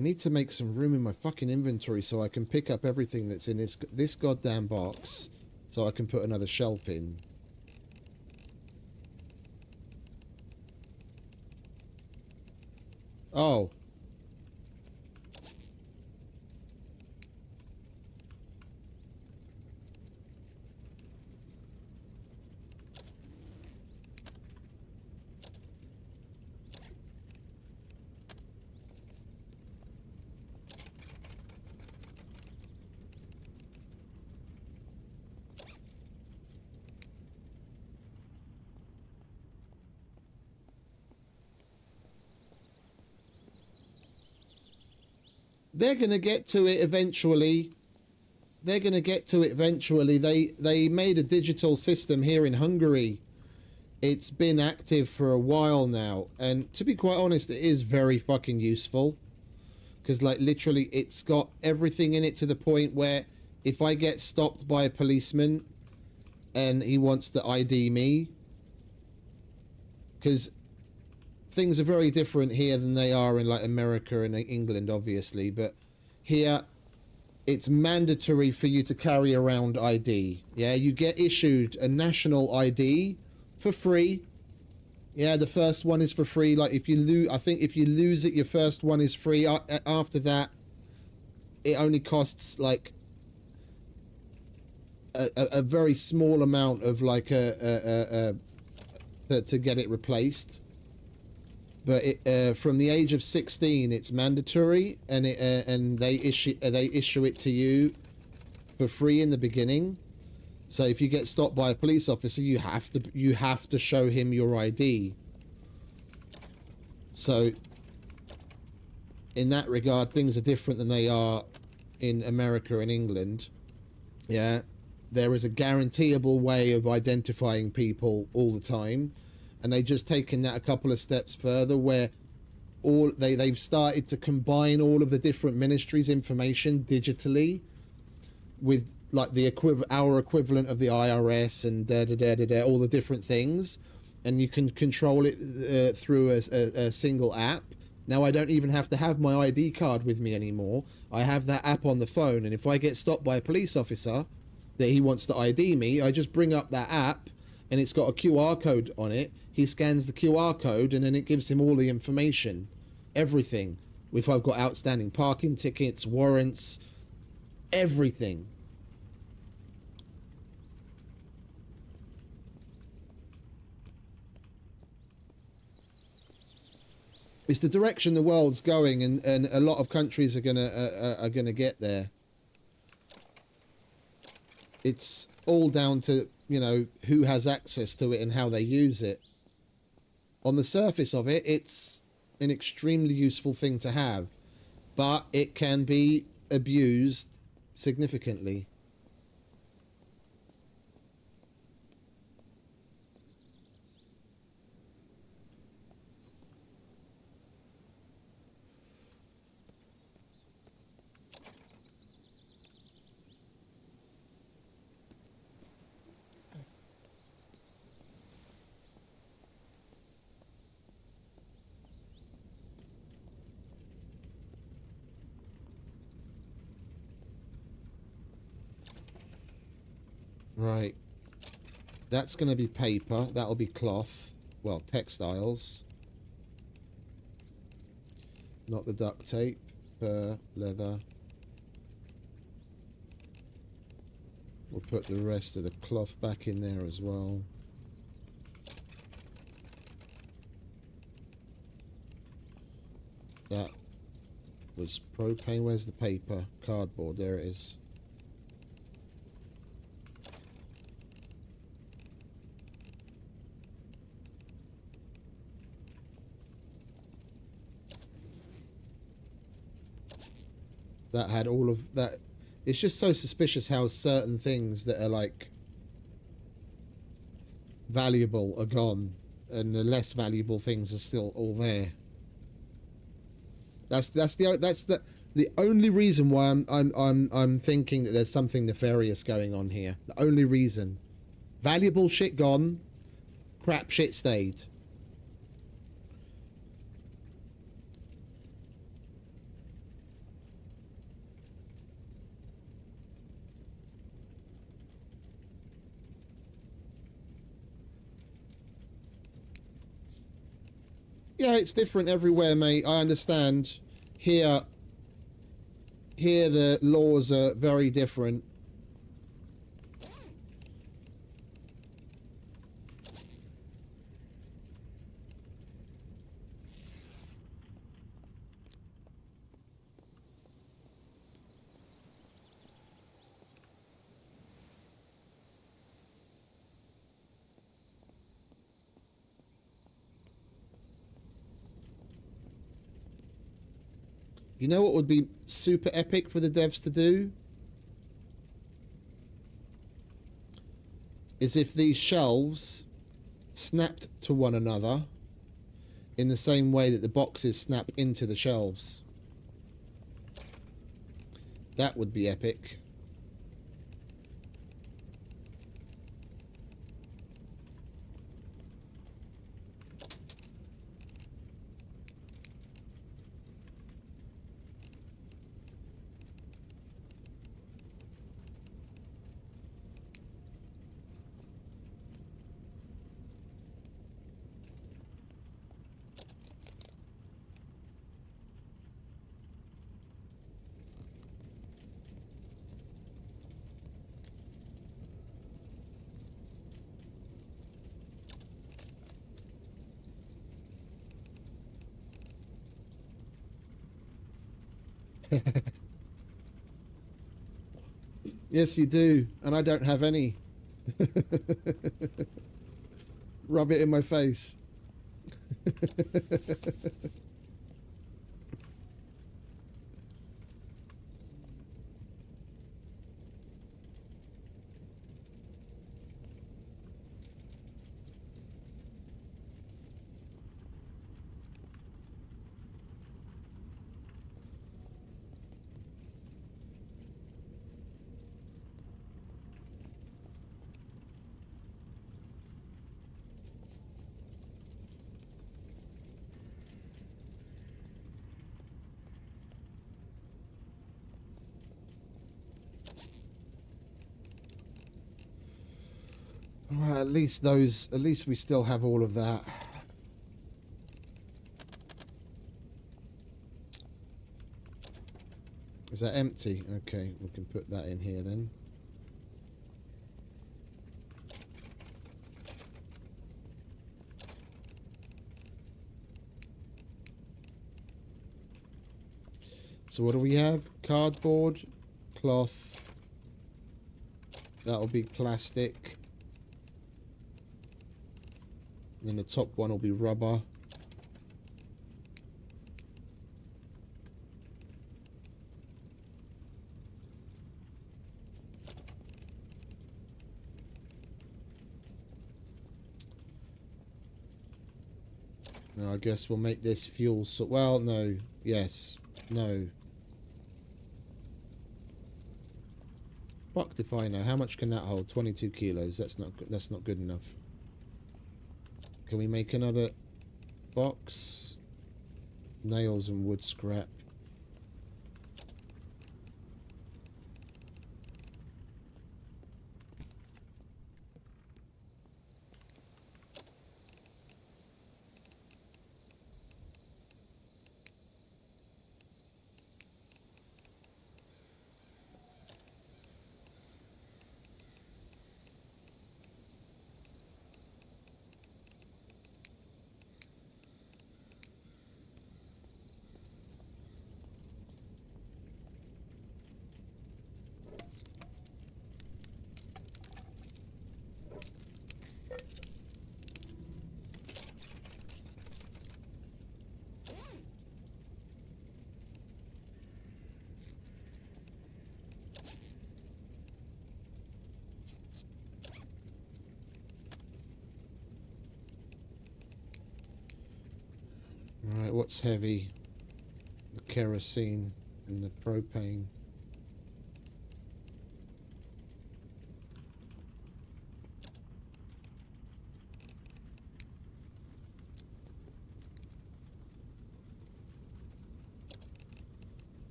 I need to make some room in my fucking inventory so I can pick up everything that's in this goddamn box, so I can put another shelf in. Oh. They're going to get to it eventually. They're going to get to it eventually. They made a digital system here in Hungary. It's been active for a while now. And to be quite honest, it is very fucking useful. Because, like, literally, it's got everything in it to the point where if I get stopped by a policeman and he wants to ID me, because things are very different here than they are in, like, America and England, obviously, but here it's mandatory for you to carry around ID. Yeah, you get issued a national ID for free. Yeah, the first one is for free. Like, if you lose, I think if you lose it, your first one is free. After that, it only costs like a very small amount of like to get it replaced. But from the age of 16, it's mandatory, and they issue it to you for free in the beginning. So if you get stopped by a police officer, you have to show him your ID. So in that regard, things are different than they are in America and England. Yeah, there is a guaranteeable way of identifying people all the time. And they've just taken that a couple of steps further, where they've started to combine all of the different ministries' information digitally with like our equivalent of the IRS and all the different things, and you can control it through a single app. Now I don't even have to have my ID card with me anymore. I have that app on the phone, and if I get stopped by a police officer that he wants to ID me, I just bring up that app, and it's got a QR code on it. He scans the QR code, and then it gives him all the information, everything. If I've got outstanding parking tickets, warrants, everything. It's the direction the world's going, and a lot of countries are gonna get there. It's all down to, you know, who has access to it and how they use it. On the surface of it, it's an extremely useful thing to have, but it can be abused significantly. Right. That's going to be paper. That'll be cloth. Well, textiles. Not the duct tape. Leather. We'll put the rest of the cloth back in there as well. That was propane. Where's the paper? Cardboard. There it is. That had all of that. It's just so suspicious how certain things that are like valuable are gone, and the less valuable things are still all there. That's the only reason why I'm thinking that there's something nefarious going on here. The only reason. Valuable shit gone, crap shit stayed. Yeah, it's different everywhere, mate. I understand. Here the laws are very different. You know what would be super epic for the devs to do? Is if these shelves snapped to one another in the same way that the boxes snap into the shelves. That would be epic. Yes, you do, and I don't have any. Rub it in my face. Alright, at least we still have all of that. Is that empty? Okay, we can put that in here then. So what do we have? Cardboard, cloth. That'll be plastic. And then the top one will be rubber. Now I guess we'll make this fuel so well, no. Yes. No. Fucked if I know. How much can that hold? 22 kilos. That's not good enough. Can we make another box? Nails and wood scrap. Alright, what's heavy? The kerosene and the propane.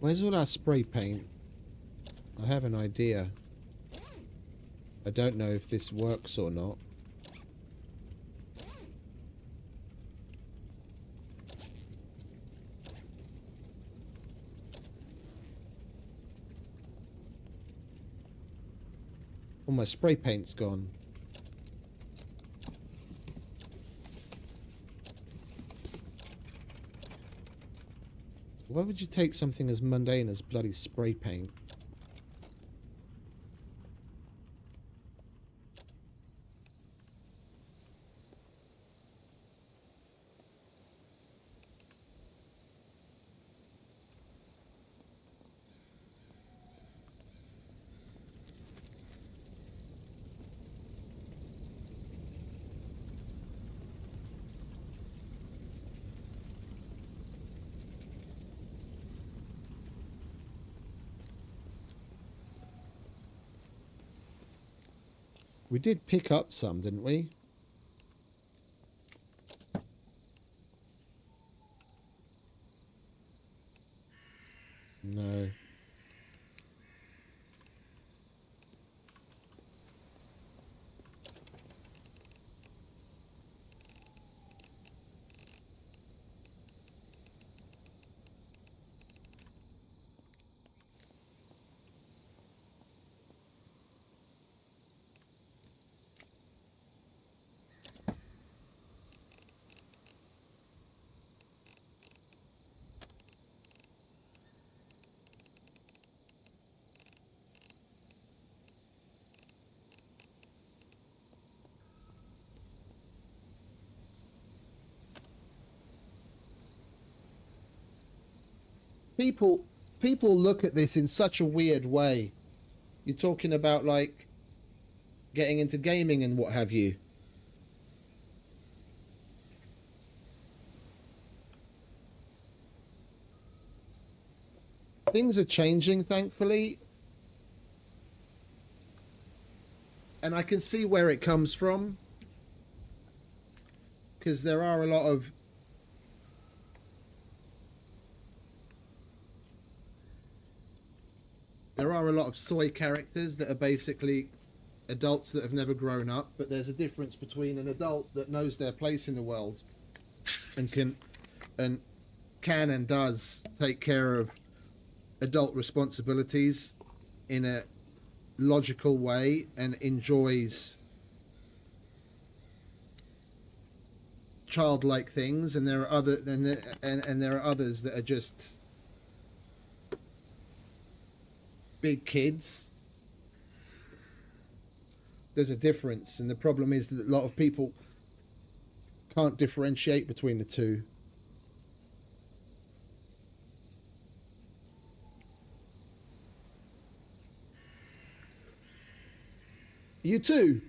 Where's all our spray paint? I have an idea. I don't know if this works or not. Oh, my spray paint's gone. Why would you take something as mundane as bloody spray paint? We did pick up some, didn't we? No. People look at this in such a weird way. You're talking about like getting into gaming and what have you. Things are changing, thankfully. And I can see where it comes from. Because there are a lot of soy characters that are basically adults that have never grown up, but there's a difference between an adult that knows their place in the world and can and does take care of adult responsibilities in a logical way and enjoys childlike things, and there are others that are just big kids. There's a difference, and the problem is that a lot of people can't differentiate between the two. You too.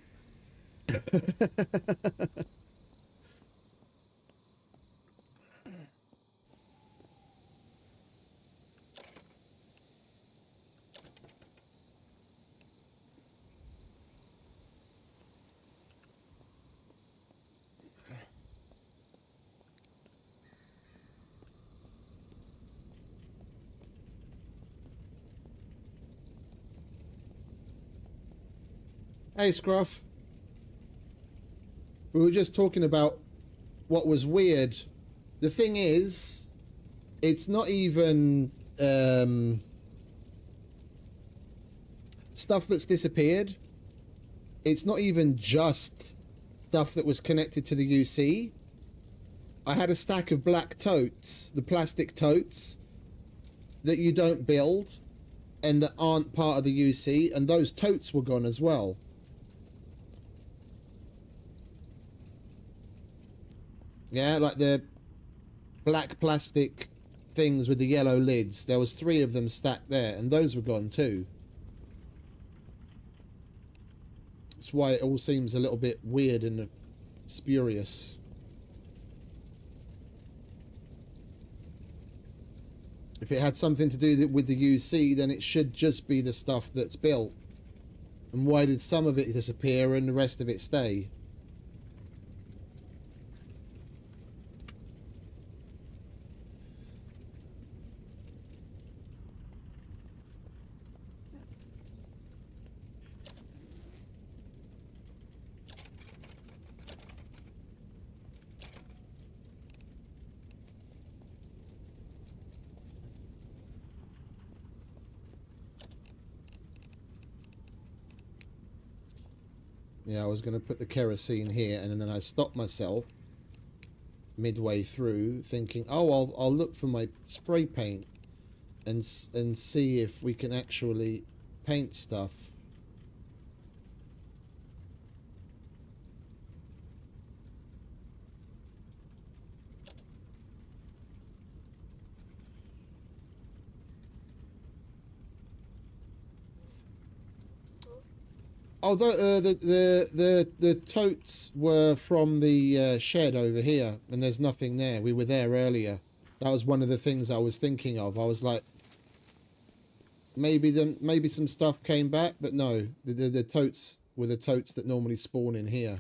Hey, Scruff. We were just talking about what was weird. The thing is, it's not even stuff that's disappeared. It's not even just stuff that was connected to the UC. I had a stack of black totes, the plastic totes that you don't build and that aren't part of the UC, and those totes were gone as well. Yeah, like the black plastic things with the yellow lids. There was 3 of them stacked there, and those were gone too. That's why it all seems a little bit weird and spurious. If it had something to do with the UC, then it should just be the stuff that's built. And why did some of it disappear and the rest of it stay? Yeah, I was going to put the kerosene here, and then I stopped myself midway through, thinking, "Oh, I'll look for my spray paint and see if we can actually paint stuff." Although the totes were from the shed over here, and there's nothing there. We were there earlier. That was one of the things I was thinking of. I was like, maybe some stuff came back, but no, the totes were the totes that normally spawn in here.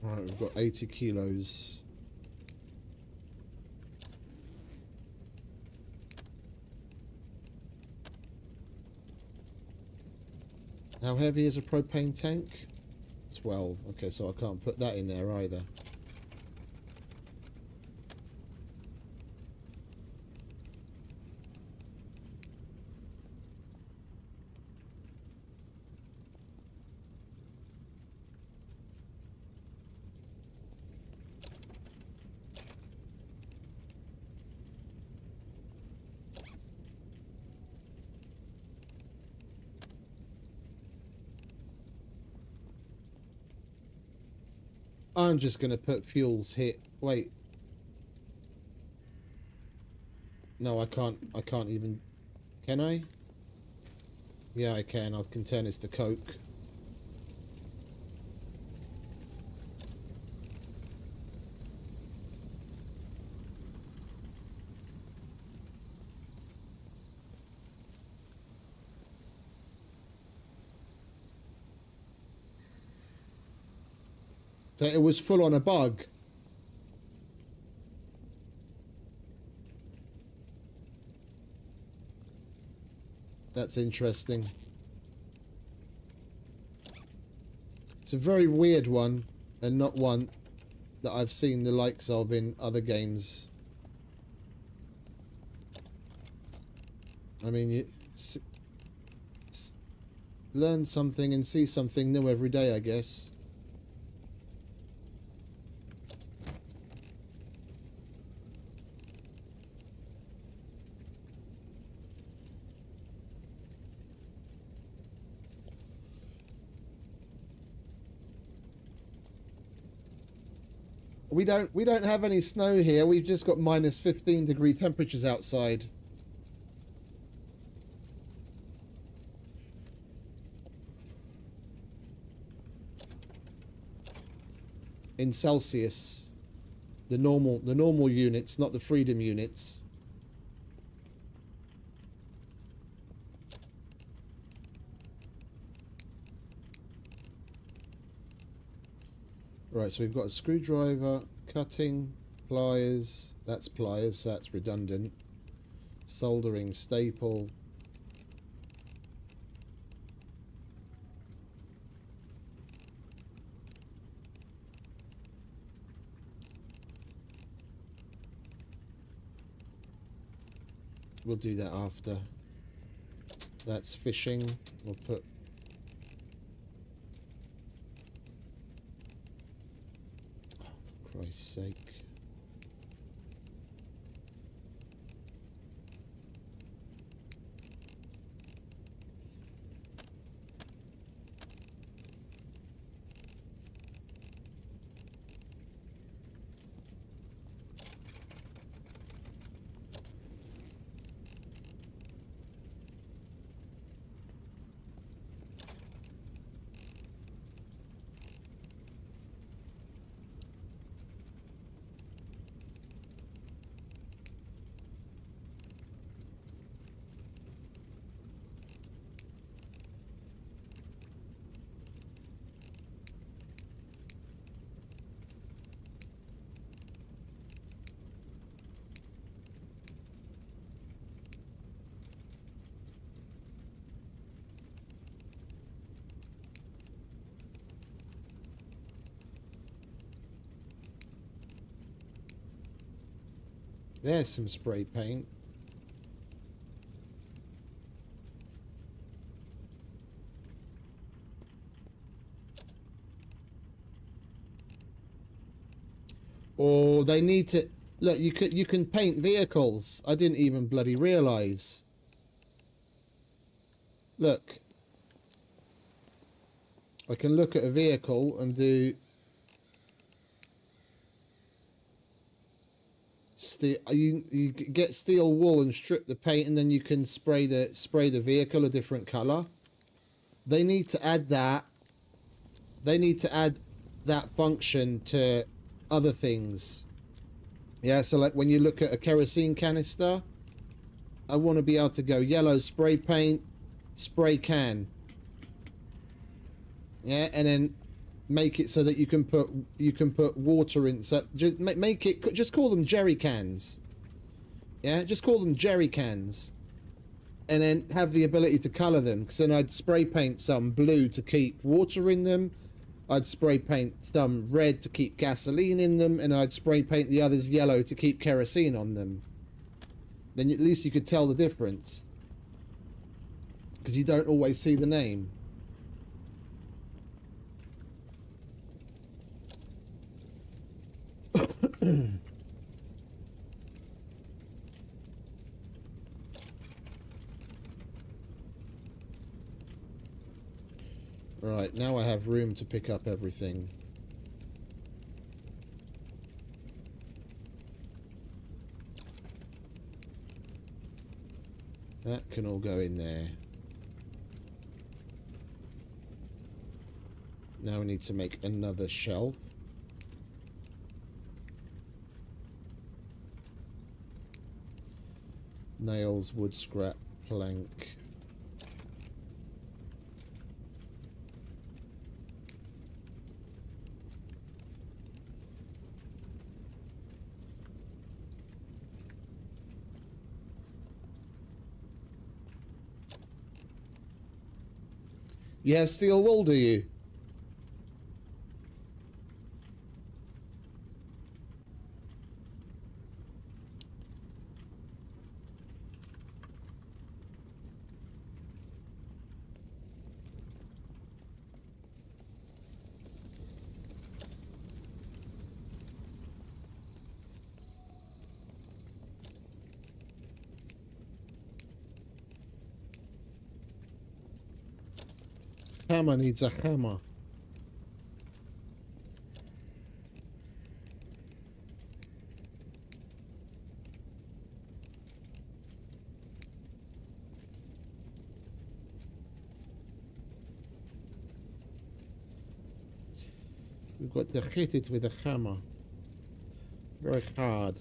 Right, we've got 80 kilos. How heavy is a propane tank? 12. Okay, so I can't put that in there either. I'm just going to put fuels here. Wait. No, I can't even... Can I? Yeah, I can. I can turn this to Coke. So it was full on a bug. That's interesting. It's a very weird one, and not one that I've seen the likes of in other games. I mean, you learn something and see something new every day, I guess. We don't have any snow here. We've just got minus 15-degree temperatures outside. In Celsius. The normal units, not the freedom units. Right, so we've got a screwdriver, cutting, pliers. That's pliers, so that's redundant. Soldering, staple. We'll do that after. That's fishing. We'll put... Oh, for Christ's sake. There's some spray paint. Or they need to look. You can paint vehicles. I didn't even bloody realize. Look, I can look at a vehicle and do steel. You get steel wool and strip the paint, and then you can spray the vehicle a different color. They need to add that. They need to add that function to other things. Yeah, so like when you look at a kerosene canister, I want to be able to go yellow spray paint, spray can. Yeah, and then make it so that you can put water in. So just make it, just call them jerry cans. Yeah, just call them jerry cans, and then have the ability to color them. Because then I'd spray paint some blue to keep water in them. I'd spray paint some red to keep gasoline in them, and I'd spray paint the others yellow to keep kerosene on them. Then at least you could tell the difference, because you don't always see the name. Right, now I have room to pick up everything. That can all go in there. Now we need to make another shelf. Nails, wood scrap, plank. You have steel wool, do you? Hammer needs a hammer. We've got to hit it with a hammer. Very hard.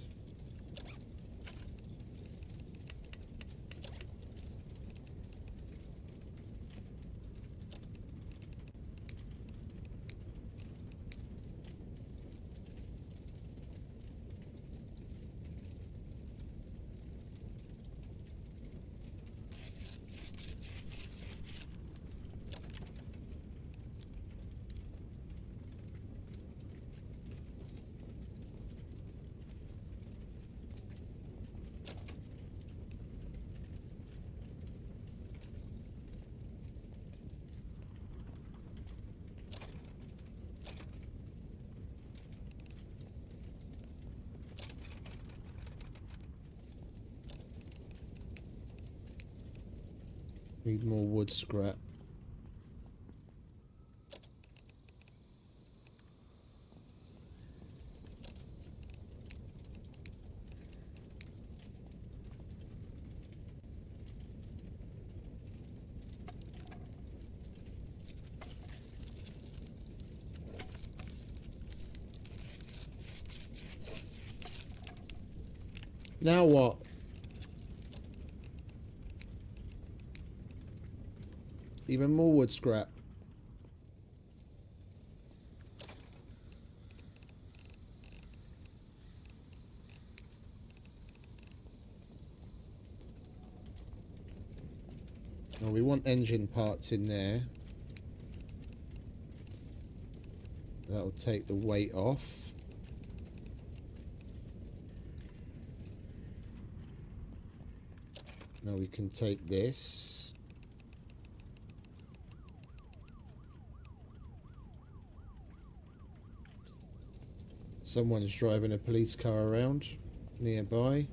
Need more wood scrap. Now what? Even more wood scrap. Oh, we want engine parts in there. That'll take the weight off. Now we can take this. Someone's driving a police car around nearby.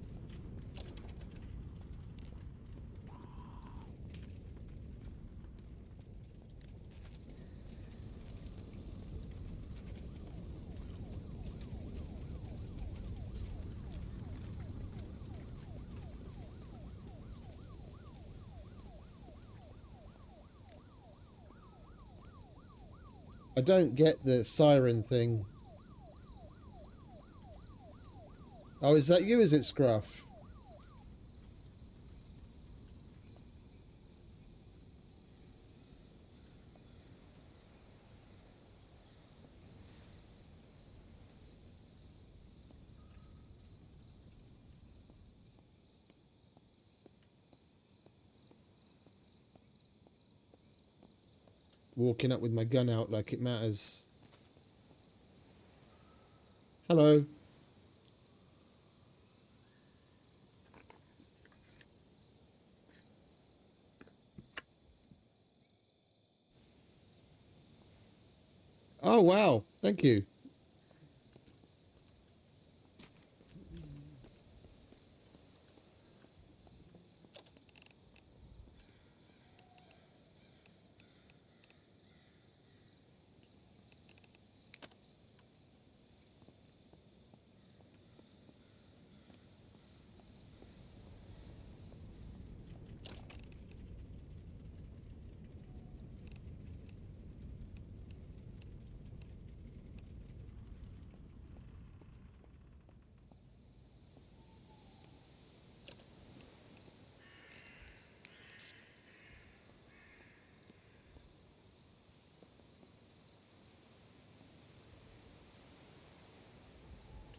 I don't get the siren thing. Oh, is that you, is it, Scruff? Walking up with my gun out like it matters. Hello. Oh, wow. Thank you.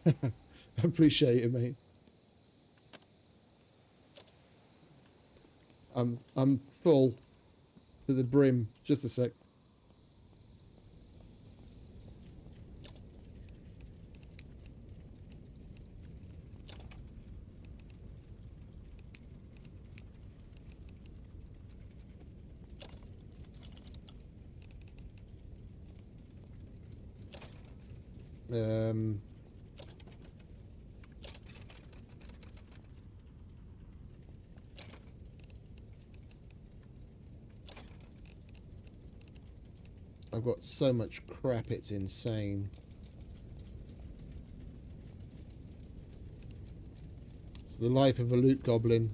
I appreciate it, mate. I'm full to the brim. Just a sec. Um, I've got so much crap, it's insane. It's the life of a loot goblin.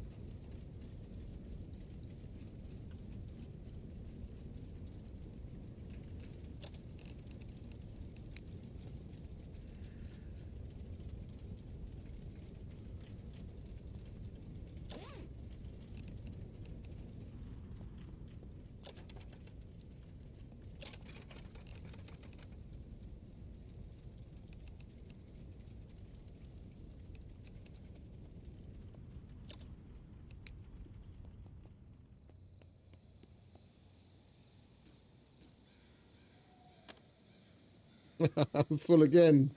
I'm full again.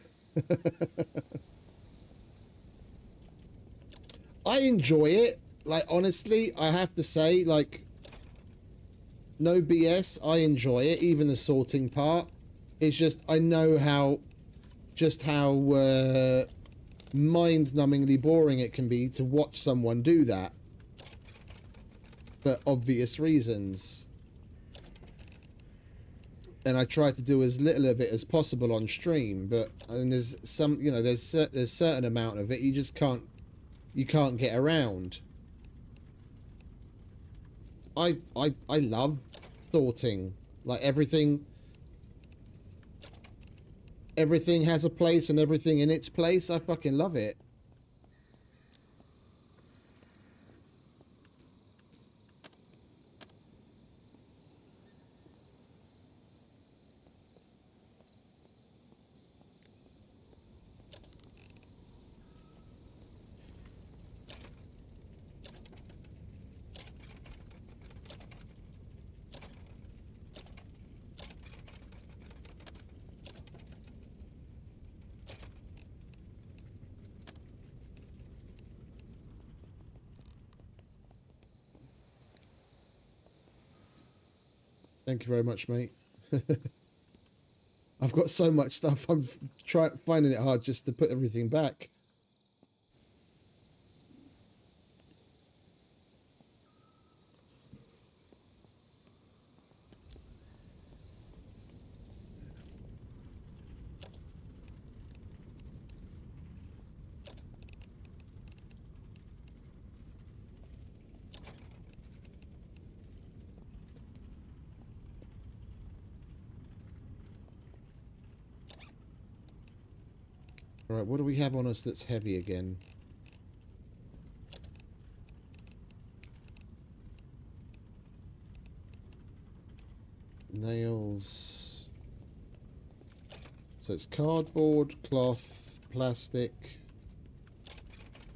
I enjoy it. Like, honestly, I have to say, like, no BS, I enjoy it. Even the sorting part. It's just, I know how mind-numbingly boring it can be to watch someone do that. For obvious reasons. And I try to do as little of it as possible on stream, but and there's some, you know, there's certain amount of it you just can't get around. I love sorting. Like, everything has a place and everything in its place. I fucking love it. Thank you very much, mate. I've got so much stuff. I'm finding it hard just to put everything back. All right, what do we have on us that's heavy again? Nails. So it's cardboard, cloth, plastic,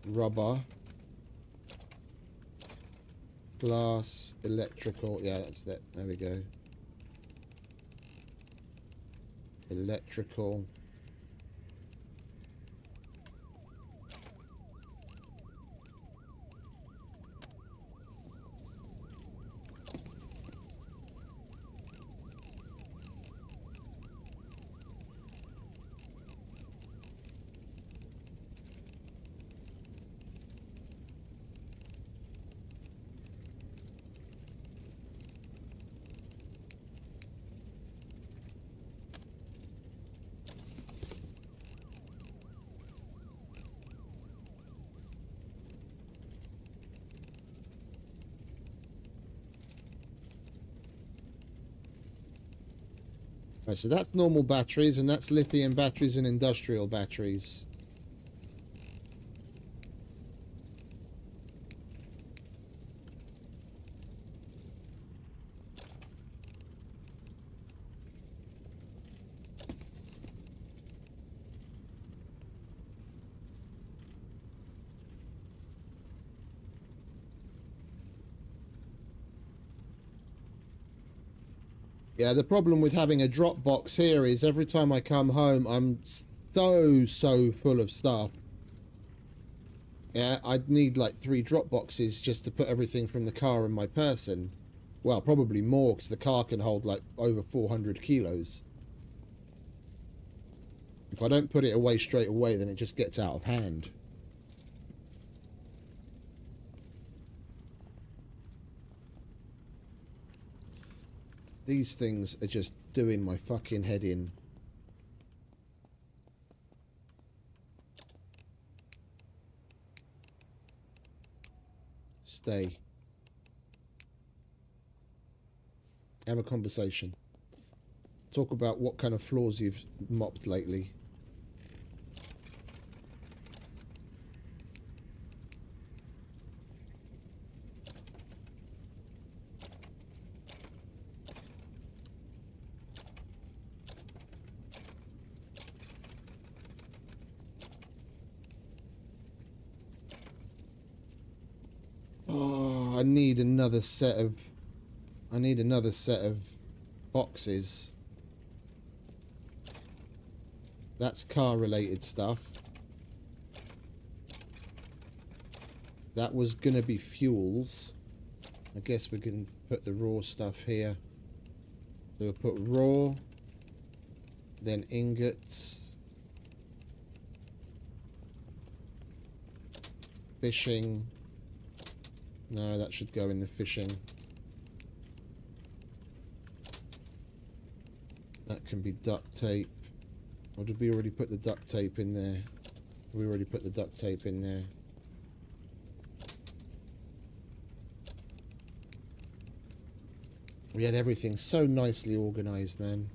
rubber, glass, electrical. Yeah, that's it. There we go. Electrical. Right, so that's normal batteries, and that's lithium batteries and industrial batteries. Yeah, the problem with having a drop box here is every time I come home, I'm so full of stuff. Yeah, I'd need like 3 drop boxes just to put everything from the car in my person. Well, probably more, because the car can hold like over 400 kilos. If I don't put it away straight away, then it just gets out of hand. These things are just doing my fucking head in. Stay. Have a conversation. Talk about what kind of floors you've mopped lately. Oh, I need another set of boxes. That's car related stuff. That was gonna be fuels. I guess we can put the raw stuff here. So we'll put raw, then ingots, fishing. No, that should go in the fishing. That can be duct tape. Or did we already put the duct tape in there? We already put the duct tape in there. We had everything so nicely organized, man.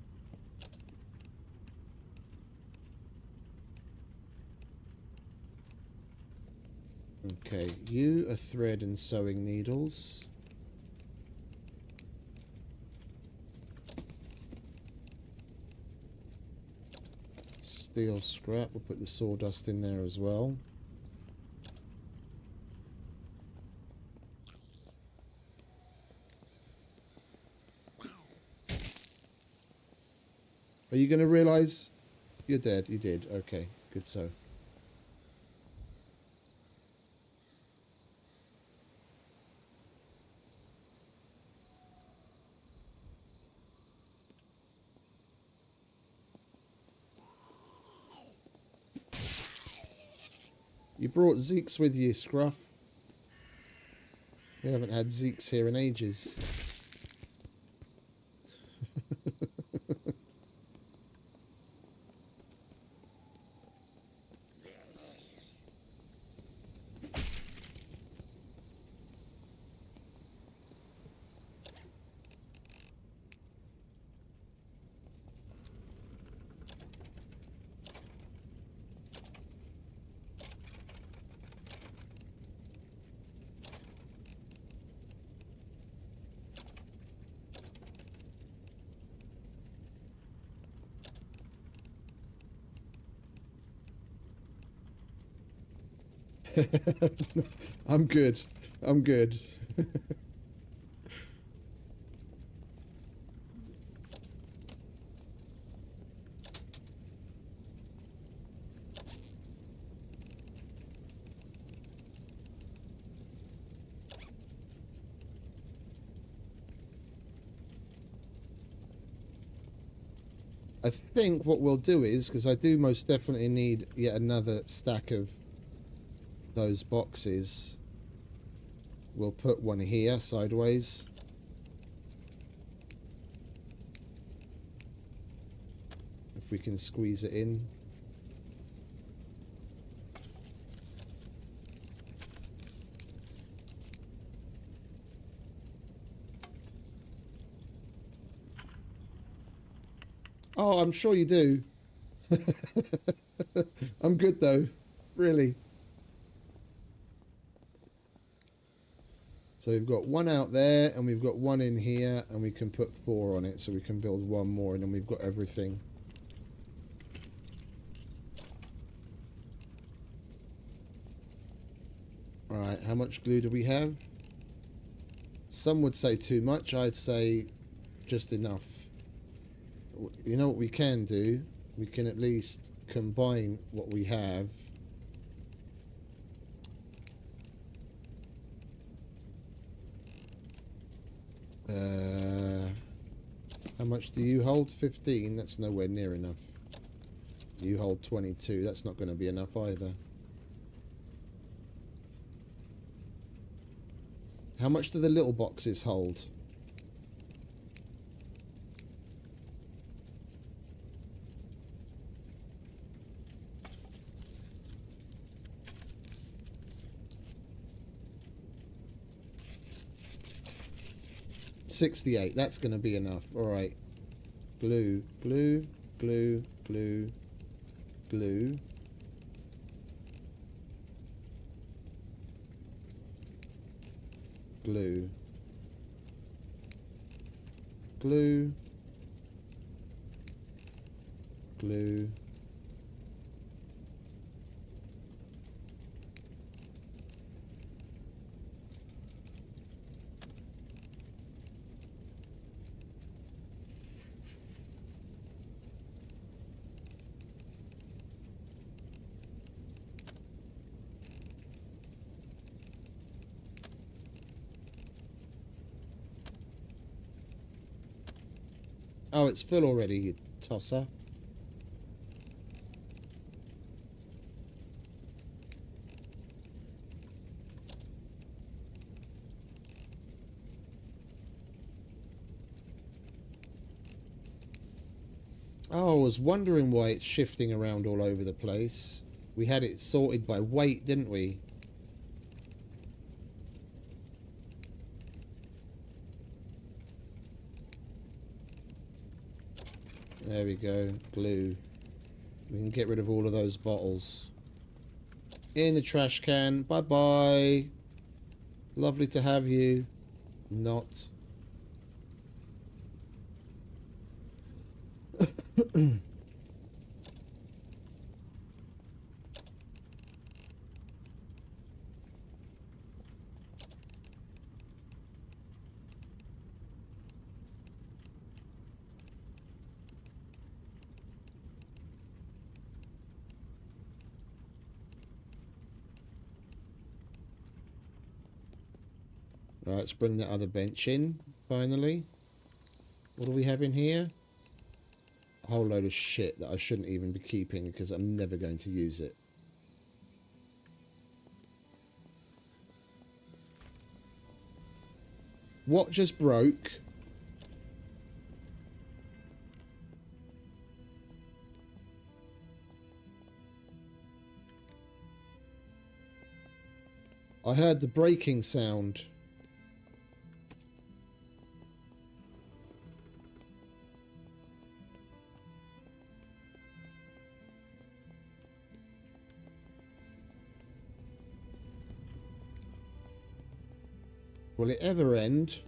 Okay, you are thread and sewing needles. Steel scrap, we'll put the sawdust in there as well. Are you going to realize you're dead? You did. Okay, good so. You brought Zeke's with you, Scruff. We haven't had Zeke's here in ages. I'm good. I'm good. I think what we'll do is, because I do most definitely need yet another stack of those boxes, we'll put one here sideways. If we can squeeze it in. Oh, I'm sure you do. I'm good though, really. So we've got one out there and we've got one in here, and we can put 4 on it, so we can build one more, and then we've got everything. Alright, how much glue do we have? Some would say too much, I'd say just enough. You know what we can do? We can at least combine what we have. How much do you hold? 15? That's nowhere near enough. You hold 22. That's not going to be enough either. How much do the little boxes hold? $68. That's going to be enough. All right. Glue, glue, glue, glue, glue. Glue. Glue. Glue. Oh, it's full already, you tosser. Oh, I was wondering why it's shifting around all over the place. We had it sorted by weight, didn't we? There we go. Glue. We can get rid of all of those bottles. In the trash can. Bye-bye. Lovely to have you. Not. Right, let's bring that other bench in, finally. What do we have in here? A whole load of shit that I shouldn't even be keeping because I'm never going to use it. What just broke? I heard the breaking sound. Will it ever end?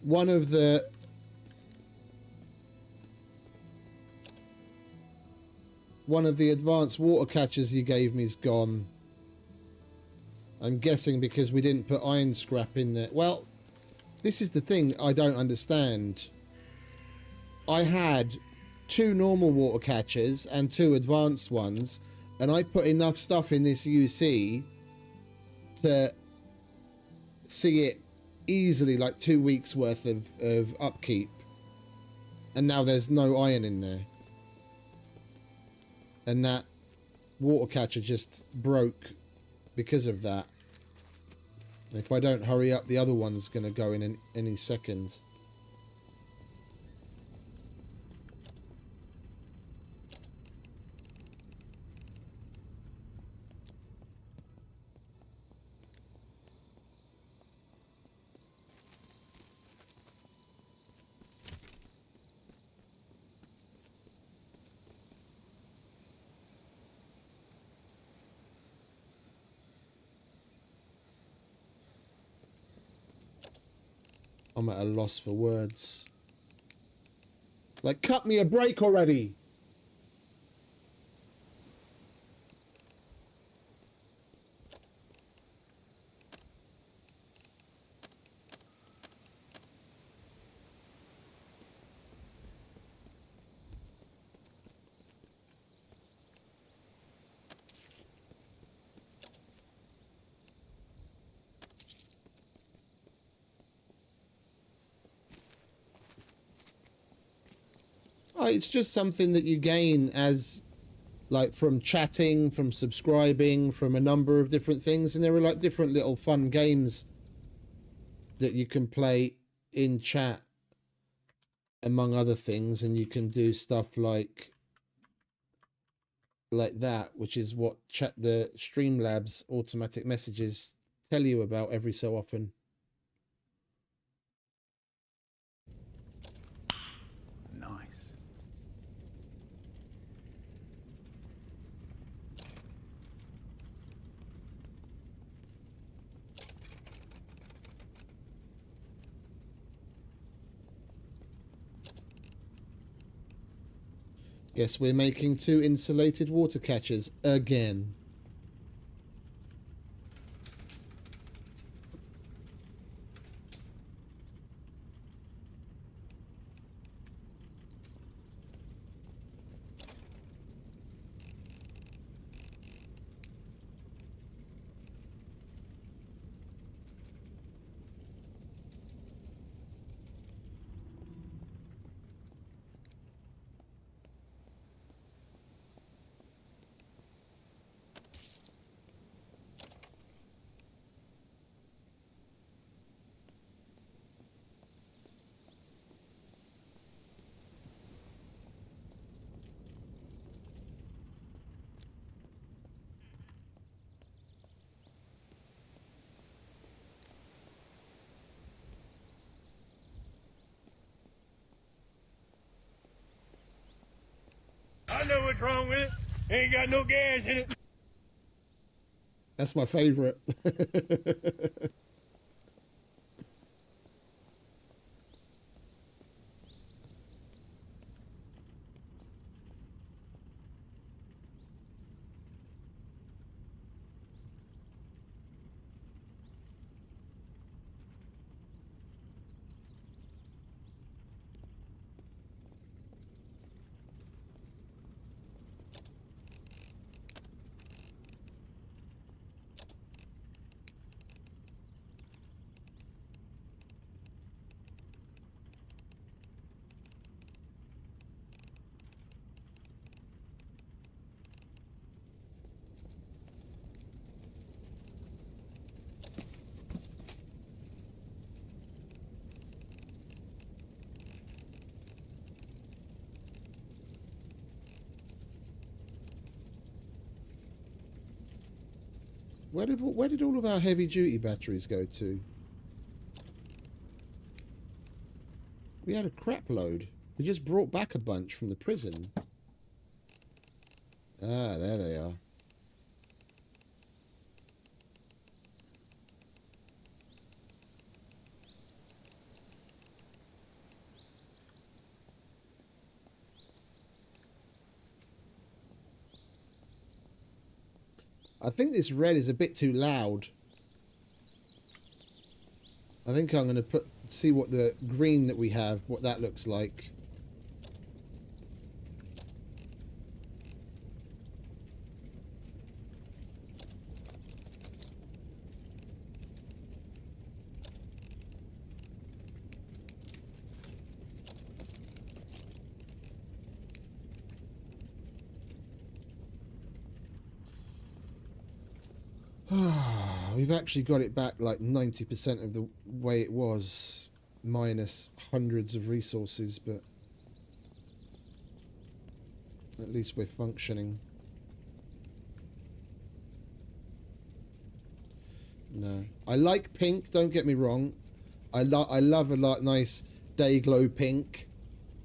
One of the advanced water catchers you gave me is gone. I'm guessing because we didn't put iron scrap in there. Well, this is the thing I don't understand. I had 2 normal water catchers and 2 advanced ones, and I put enough stuff in this UC to see it easily like 2 weeks worth of upkeep, and now there's no iron in there, and that water catcher just broke because of that. If I don't hurry up, the other one's going to go in any second. I'm at a loss for words. Like, cut me a break already! Oh, it's just something that you gain as, like, from chatting, from subscribing, from a number of different things. And there are, like, different little fun games that you can play in chat, among other things. And you can do stuff like that, which is what the Streamlabs automatic messages tell you about every so often. Nice. Guess we're making 2 insulated water catchers again. I know what's wrong with it. Ain't got no gas in it. That's my favorite. Where did all of our heavy duty batteries go to? We had a crap load. We just brought back a bunch from the prison. Ah, there they are. I think this red is a bit too loud. I think I'm going to see what the green that we have, what that looks like. We've actually got it back like 90% of the way it was, minus hundreds of resources, but at least we're functioning. No. I like pink, don't get me wrong. I love a nice day glow pink,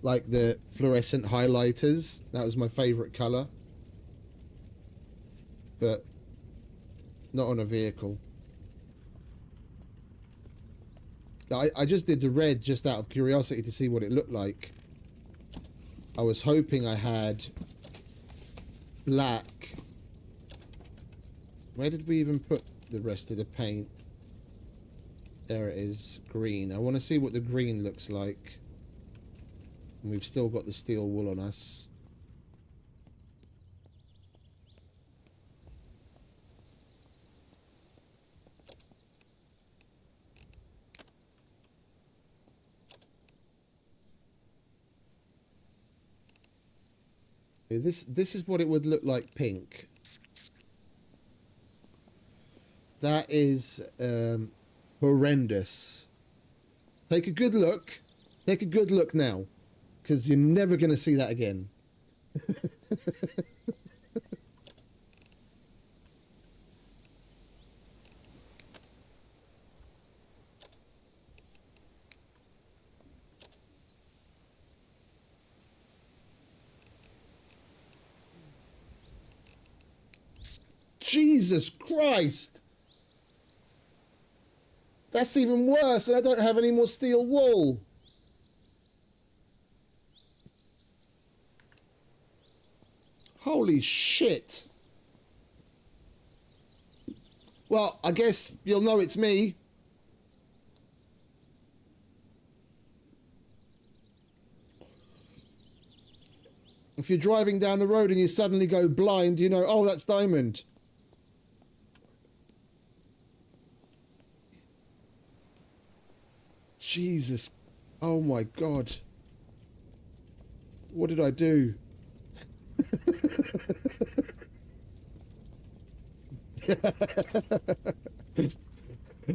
like the fluorescent highlighters. That was my favourite colour. But not on a vehicle. I just did the red just out of curiosity to see what it looked like. I was hoping I had black. Where did we even put the rest of the paint? There it is, green. I want to see what the green looks like. And we've still got the steel wool on us. This is what it would look like pink. That is horrendous. Take a good look. Take a good look now, because you're never going to see that again. Jesus Christ! That's even worse, and I don't have any more steel wool. Holy shit. Well, I guess you'll know it's me. If you're driving down the road and you suddenly go blind, you know, oh, that's Diamond. Jesus. Oh my God. What did I do?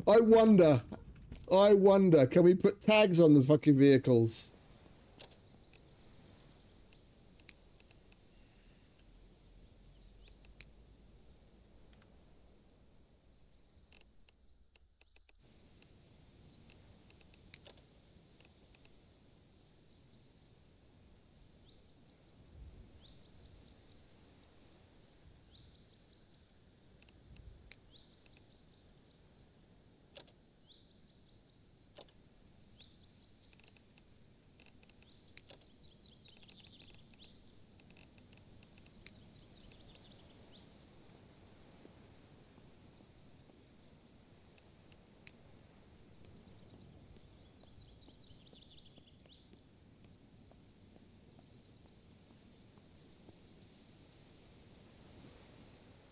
I wonder, can we put tags on the fucking vehicles?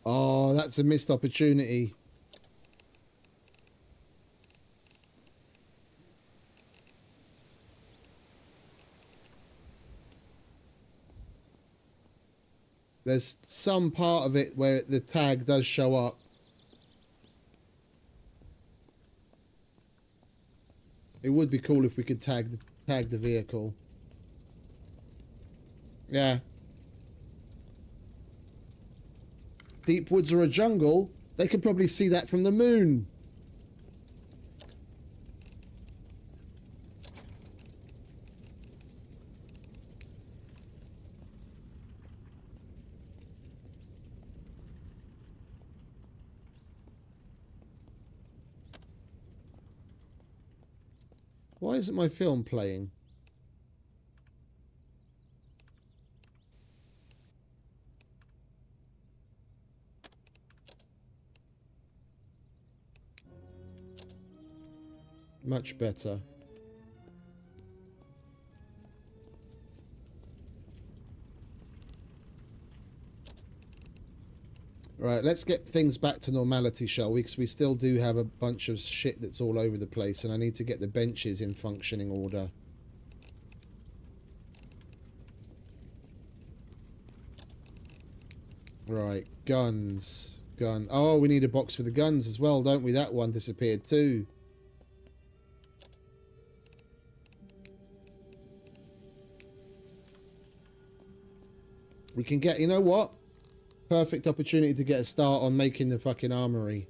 Oh, that's a missed opportunity. There's some part of it where the tag does show up. It would be cool if we could tag the vehicle. Yeah. Deep woods or a jungle? They could probably see that from the moon. Why isn't my film playing? Much better. Right, let's get things back to normality, shall we? Because we still do have a bunch of shit that's all over the place, and I need to get the benches in functioning order. Right, guns. Gun. Oh, we need a box for the guns as well, don't we? That one disappeared too. We can get, you know what? Perfect opportunity to get a start on making the fucking armory.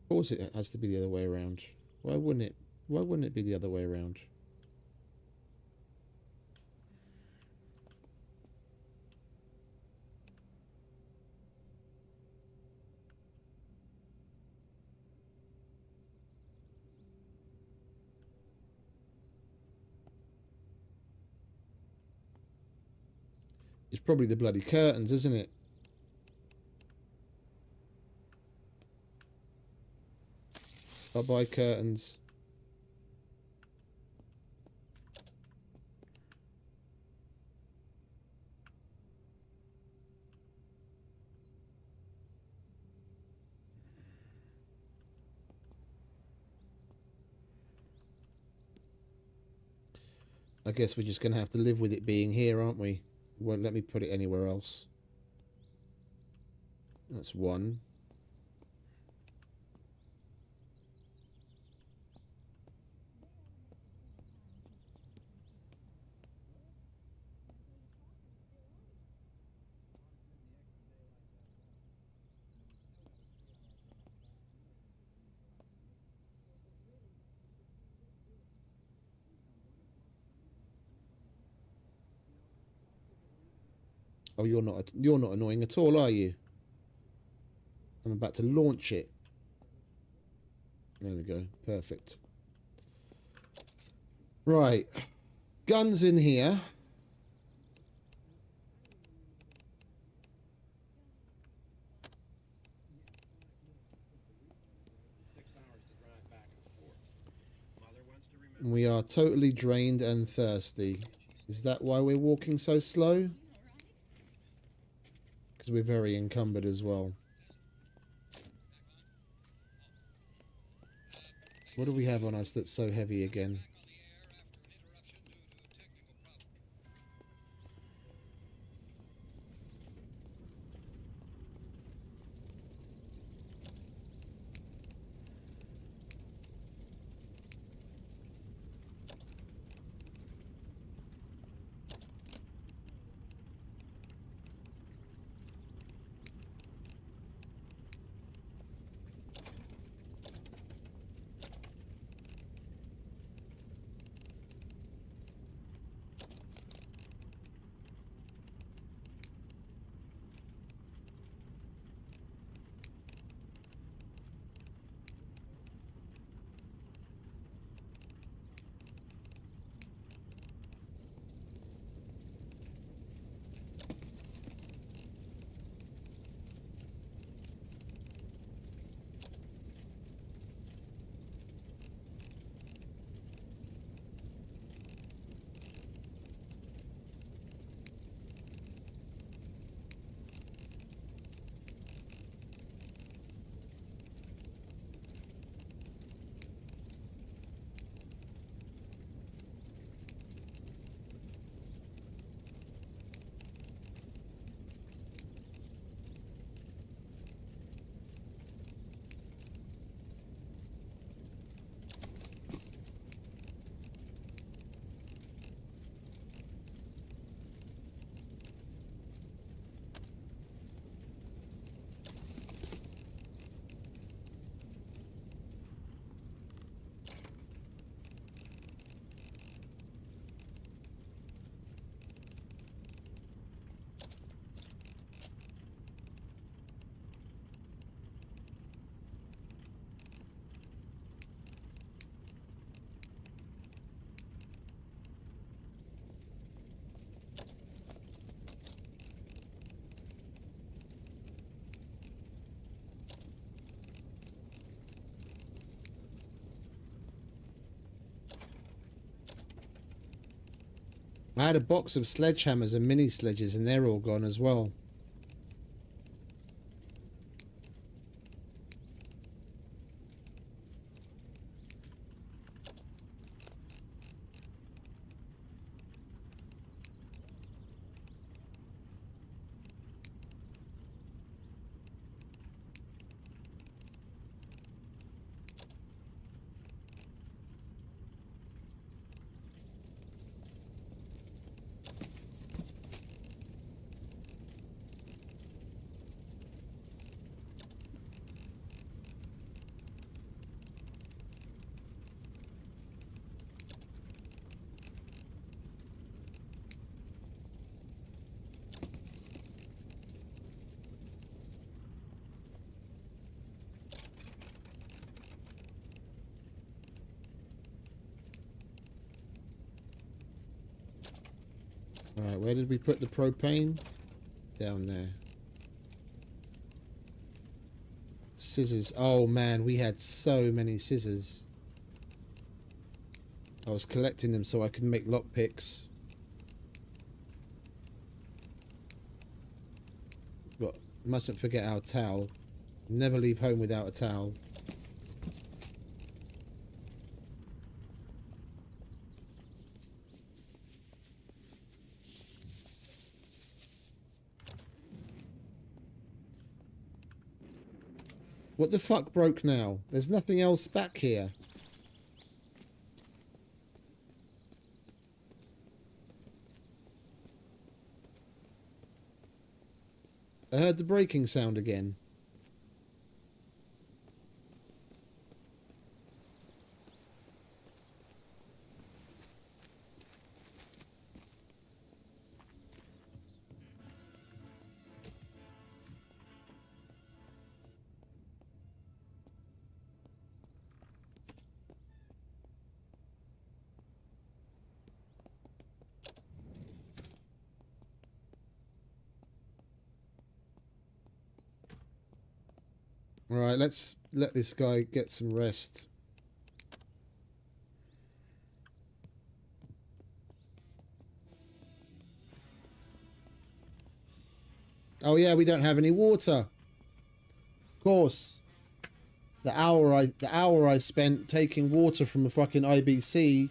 Of course it has to be the other way around. Why wouldn't it? Why wouldn't it be the other way around? It's probably the bloody curtains, isn't it? Bye-bye curtains. I guess we're just going to have to live with it being here, aren't we? It won't let me put it anywhere else. That's one. Oh, you're not annoying at all, are you? I'm about to launch it. There we go. Perfect. Right. Guns in here. We are totally drained and thirsty. Is that why we're walking so slow? Because we're very encumbered as well. What do we have on us that's so heavy again? I had a box of sledgehammers and mini sledges, and they're all gone as well. Alright, where did we put the propane? Down there. Scissors. Oh man, we had so many scissors. I was collecting them so I could make lockpicks. But mustn't forget our towel. Never leave home without a towel. What the fuck broke now? There's nothing else back here. I heard the breaking sound again. Alright, let's let this guy get some rest. Oh yeah, we don't have any water. Of course. The hour I spent taking water from a fucking IBC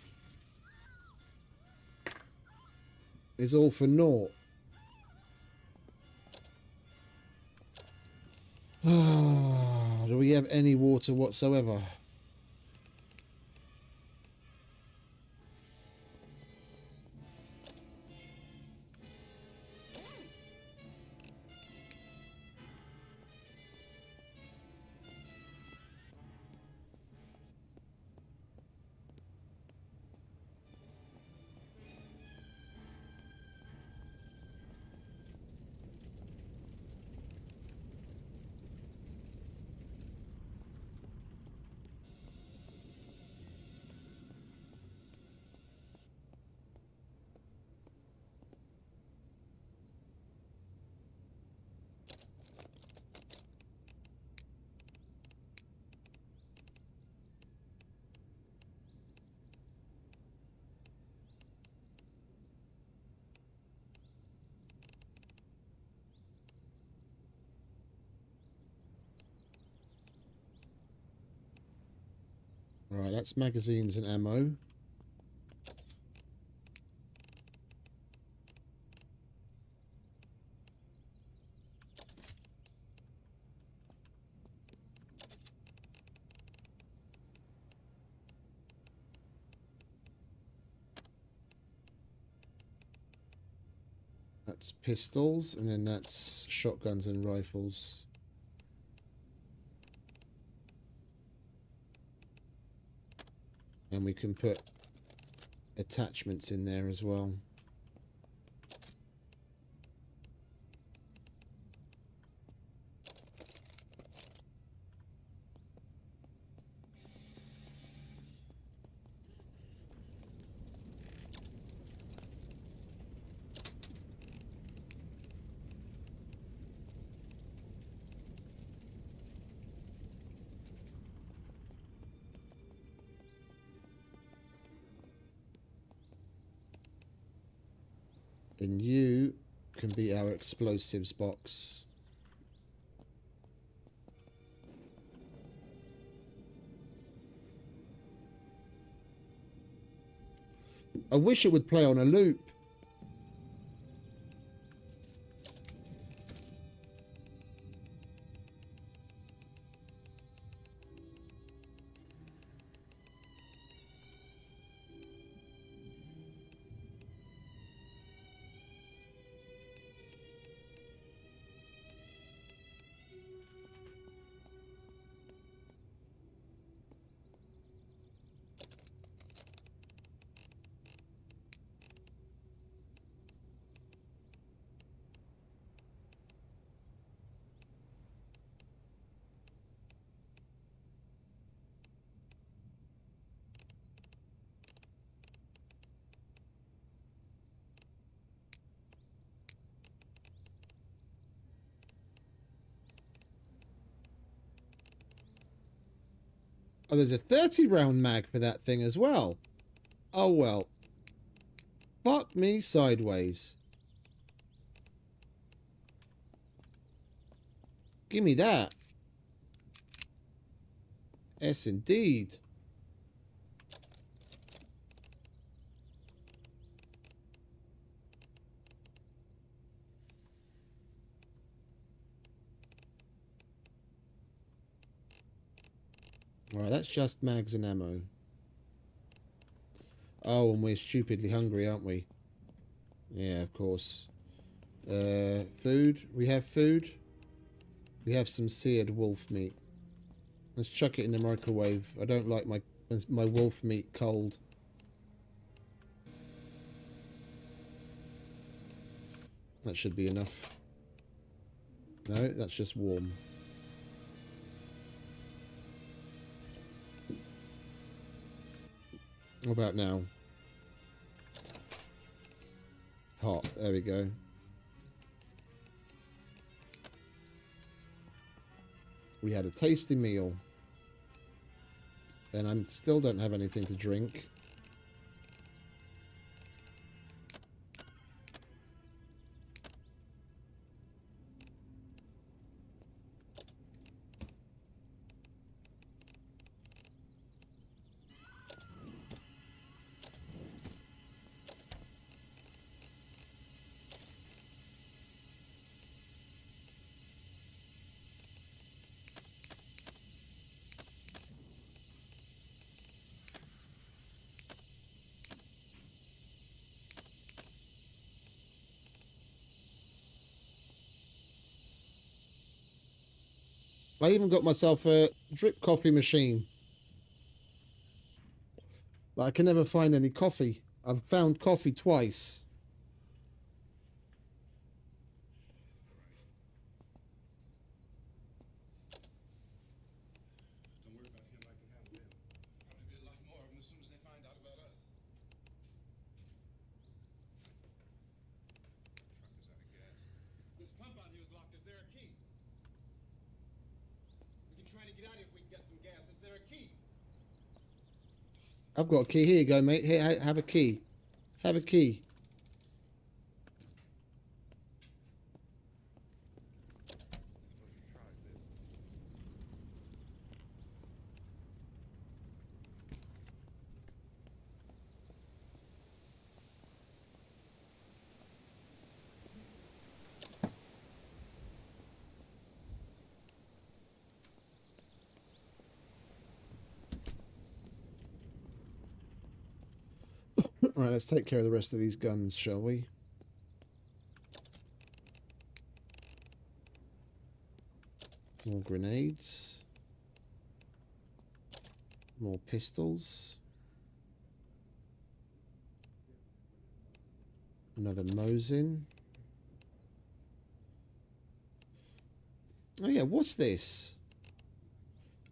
is all for naught. Do we have any water whatsoever? Right, that's magazines and ammo. That's pistols, and then that's shotguns and rifles. And we can put attachments in there as well. And you can be our explosives box. I wish it would play on a loop. Oh, there's a 30 round mag for that thing as well. Oh, well. Fuck me sideways. Give me that. Yes, indeed. Alright, that's just mags and ammo. Oh, and we're stupidly hungry, aren't we? Yeah, of course. Food? We have food? We have some seared wolf meat. Let's chuck it in the microwave. I don't like my wolf meat cold. That should be enough. No, that's just warm. What about now? Hot. There we go. We had a tasty meal. And I still don't have anything to drink. I even got myself a drip coffee machine. But I can never find any coffee. I've found coffee twice. Don't worry about him. I can handle him. Probably be a lot more of them as soon as they find out about us. Truck is out of gas. This pump out here is locked. Is there a key? We can try to get out here if we can get some gas. Is there a key? I've got a key. Here you go, mate. Here, have a key. Have a key. Suppose he tries this. Alright, let's take care of the rest of these guns, shall we? More grenades. More pistols. Another Mosin. Oh yeah, what's this?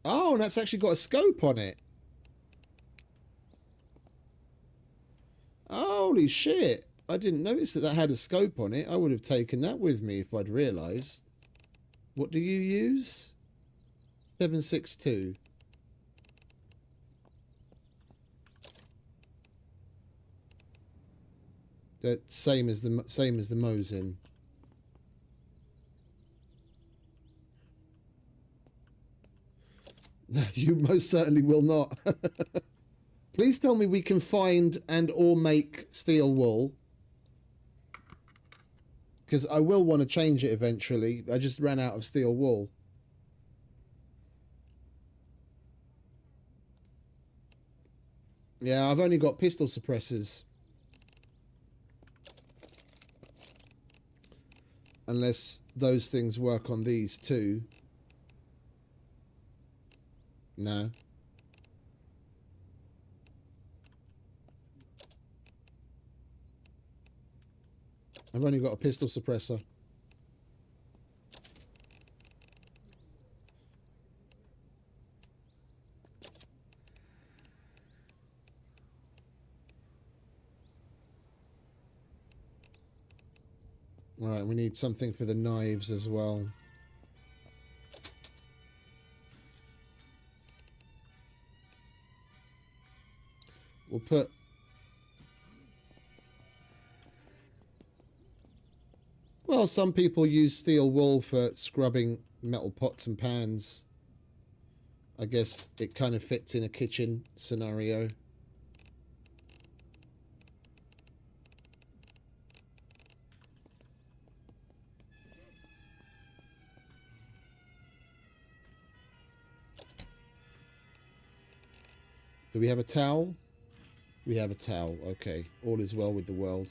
Oh, and that's actually got a scope on it. Holy shit. I didn't notice that had a scope on it. I would have taken that with me if I'd realised. What do you use? 7.62. Same as the Mosin. You most certainly will not. Please tell me we can find and or make steel wool. Because I will want to change it eventually. I just ran out of steel wool. Yeah, I've only got pistol suppressors. Unless those things work on these too. No. I've only got a pistol suppressor. Alright, we need something for the knives as well. We'll put... Well, some people use steel wool for scrubbing metal pots and pans. I guess it kind of fits in a kitchen scenario. Do we have a towel? We have a towel. Okay. All is well with the world.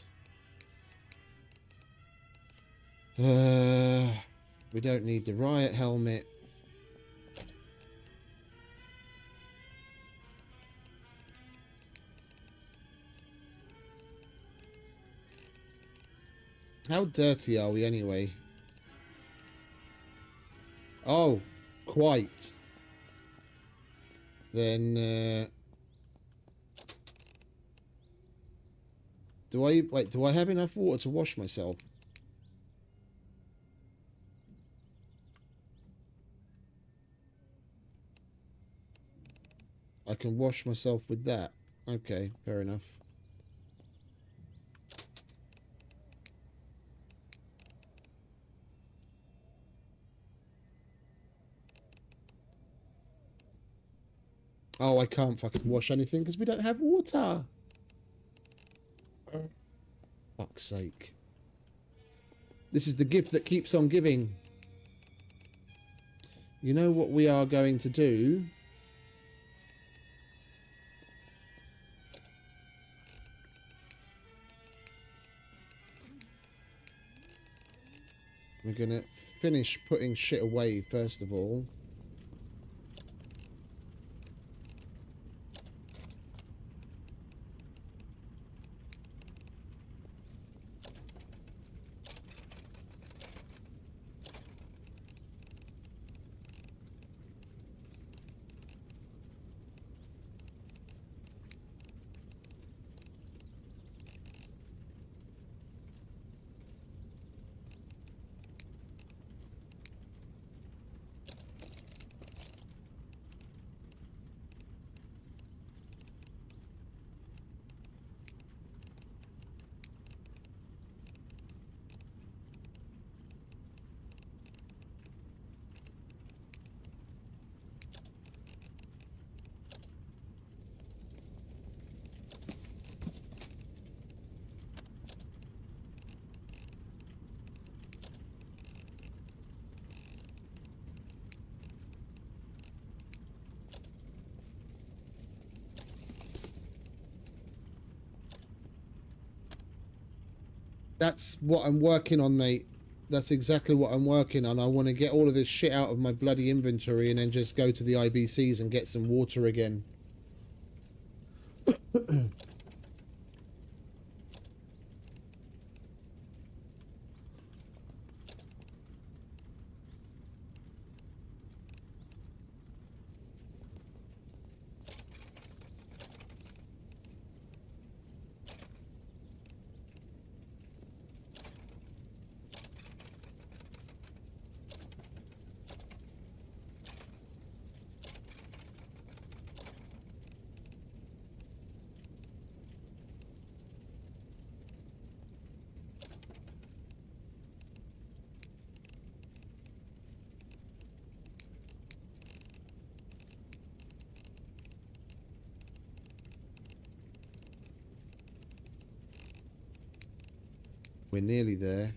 We don't need the riot helmet. How dirty are we anyway? Oh, quite. Then, do I have enough water to wash myself? I can wash myself with that. Okay, fair enough. Oh, I can't fucking wash anything because we don't have water. Fuck's sake. This is the gift that keeps on giving. You know what we are going to do? We're going to finish putting shit away first of all. That's what I'm working on, mate. That's exactly what I'm working on. I want to get all of this shit out of my bloody inventory and then just go to the IBCs and get some water again. We're nearly there.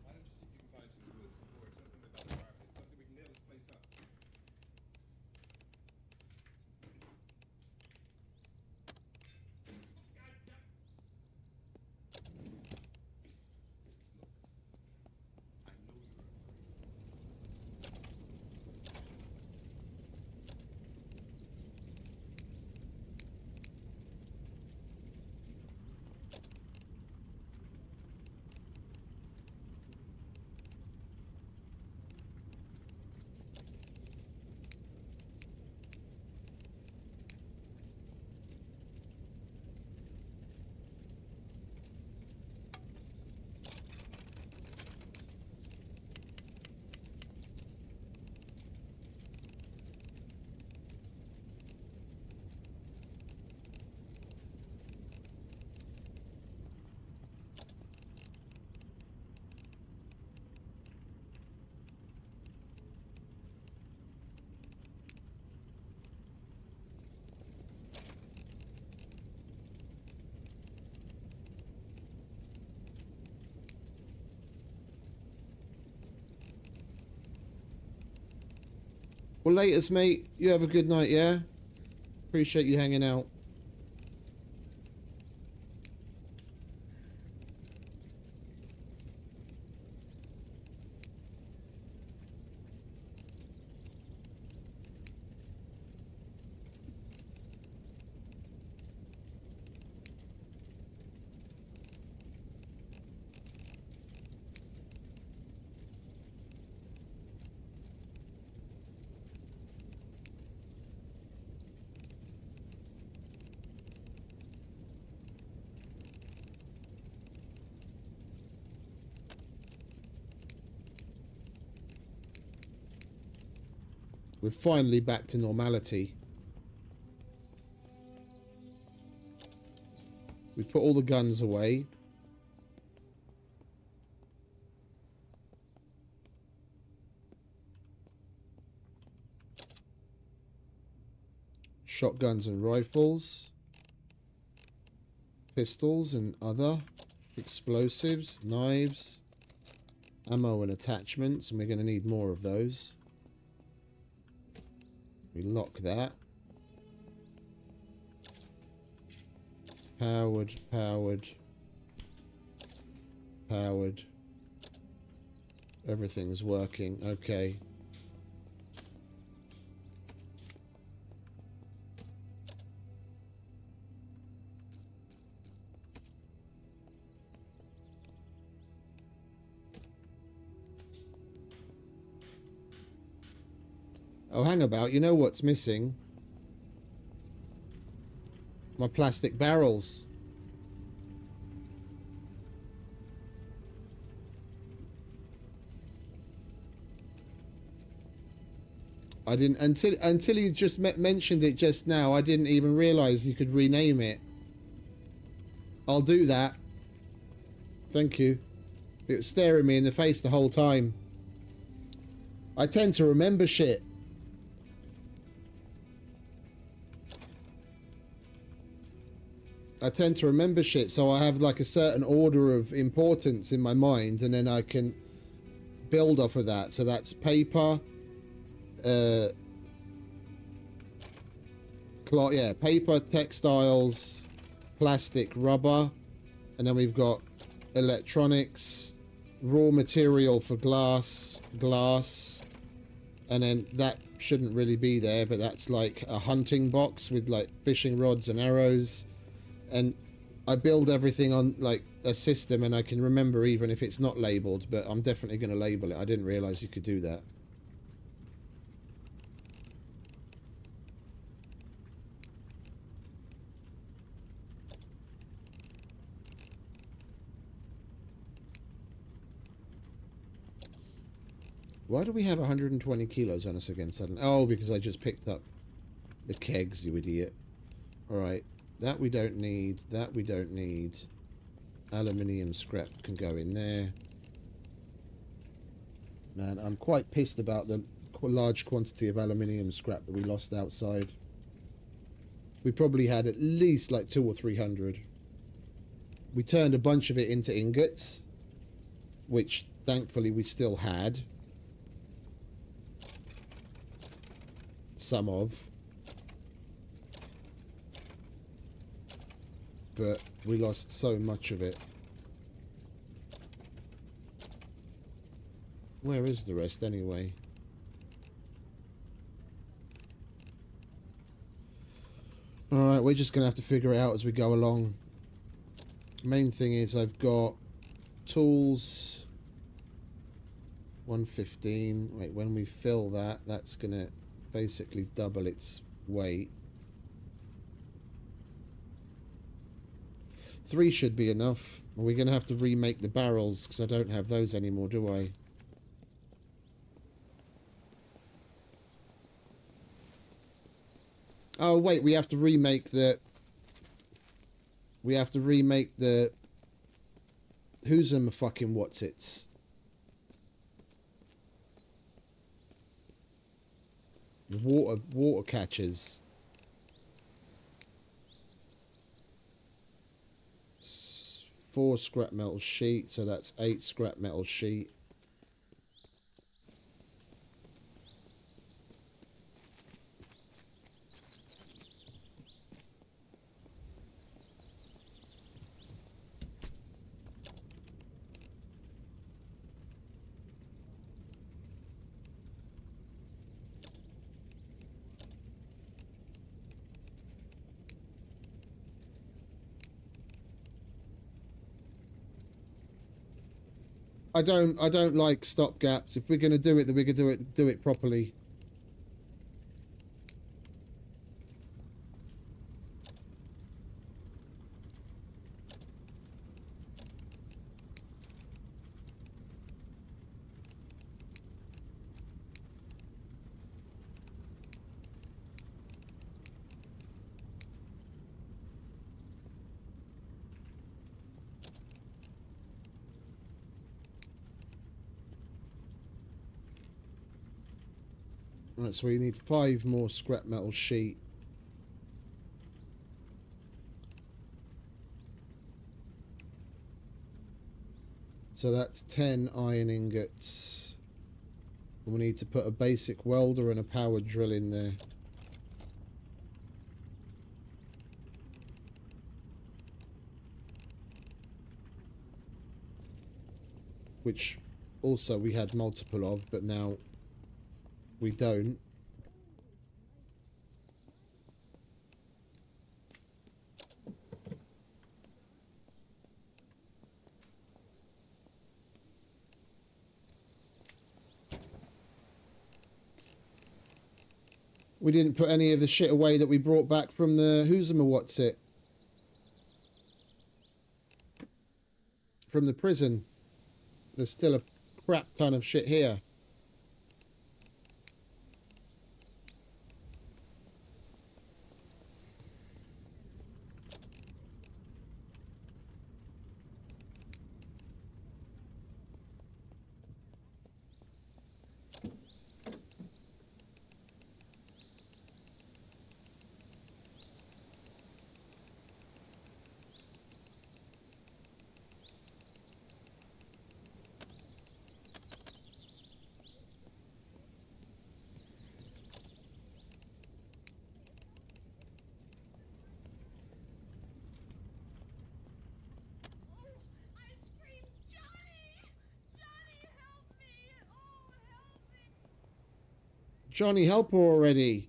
Why don't you see if you can find some wood, some boards, something without a fireplace, something we can nail this place up. I know you're afraid. Well, laters, mate. You have a good night, yeah? Appreciate you hanging out. We're finally back to normality. We put all the guns away. Shotguns and rifles. Pistols and other explosives, knives, ammo and attachments, and we're going to need more of those. We lock that. Powered, powered, powered. Everything's working. Okay. Oh, hang about. You know what's missing? My plastic barrels. I didn't until you just mentioned it just now. I didn't even realize you could rename it. I'll do that. Thank you. It was staring me in the face the whole time. I tend to remember shit. I tend to remember shit, so I have like a certain order of importance in my mind, and then I can build off of that. So that's paper, cloth, yeah, paper, textiles, plastic, rubber, and then we've got electronics, raw material for glass, and then that shouldn't really be there, but that's like a hunting box with like fishing rods and arrows. And I build everything on like a system, and I can remember even if it's not labeled, but I'm definitely going to label it. I didn't realize you could do that. Why do we have 120 kilos on us again suddenly? Oh, because I just picked up the kegs, you idiot. Alright. That we don't need. That we don't need. Aluminium scrap can go in there. Man, I'm quite pissed about the large quantity of aluminium scrap that we lost outside. We probably had at least like 200 or 300. We turned a bunch of it into ingots, which thankfully we still had some of, but we lost so much of it. Where is the rest anyway? Alright, we're just going to have to figure it out as we go along. Main thing is I've got tools 115. Wait, when we fill that, that's going to basically double its weight. 3 should be enough. Are we going to have to remake the barrels? Because I don't have those anymore, do I? Oh, wait, we have to remake the... We have to remake the... Who's them fucking what's-its? The water catchers. 4 scrap metal sheet, so that's 8 scrap metal sheet. I don't like stopgaps. If we're gonna do it, then we're gonna do it properly. Right, so we need 5 more scrap metal sheet. So that's 10 iron ingots. And we need to put a basic welder and a power drill in there. Which also we had multiple of, but now we don't. We didn't put any of the shit away that we brought back from the what's it? From the prison. There's still a crap ton of shit here. I screamed, Johnny! Johnny, help me! Oh, help me! Johnny, help her already. Wait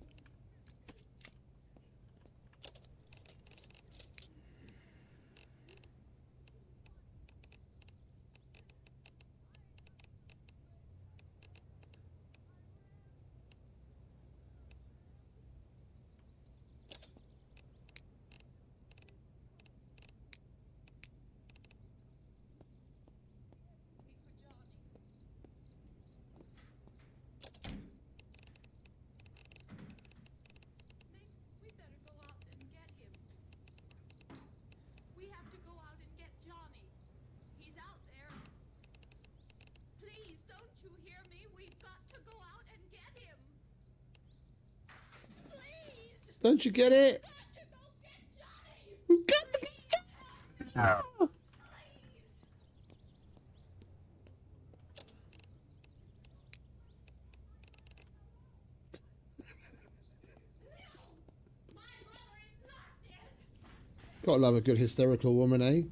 for Johnny. got to go out and get him. Please! Don't you get it? Got to go get Johnny! We've got to get Johnny! Please! No! My brother is not dead! Gotta love a good hysterical woman, eh?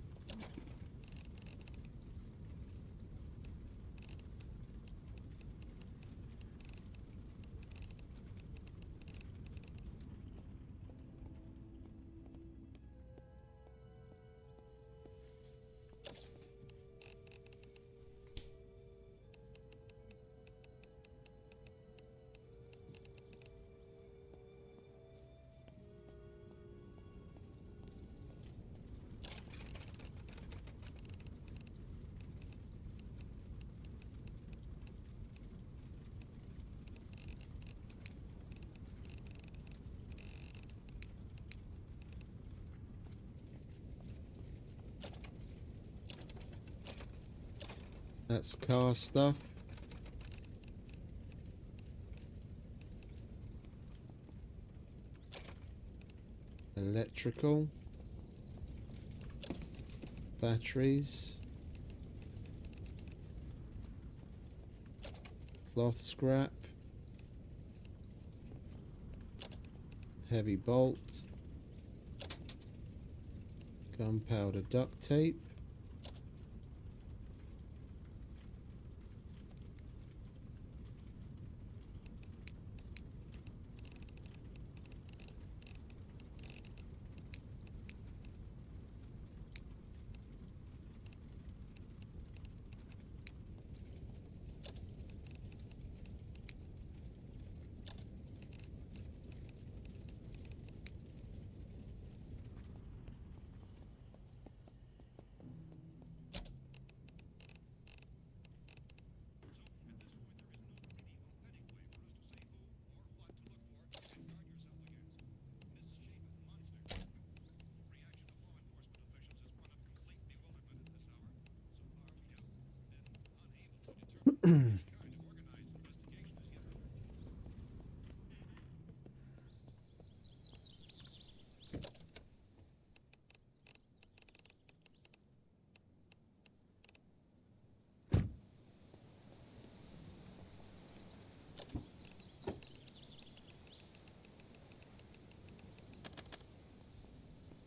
That's car stuff. Electrical. Batteries. Cloth scrap. Heavy bolts. Gunpowder duct tape.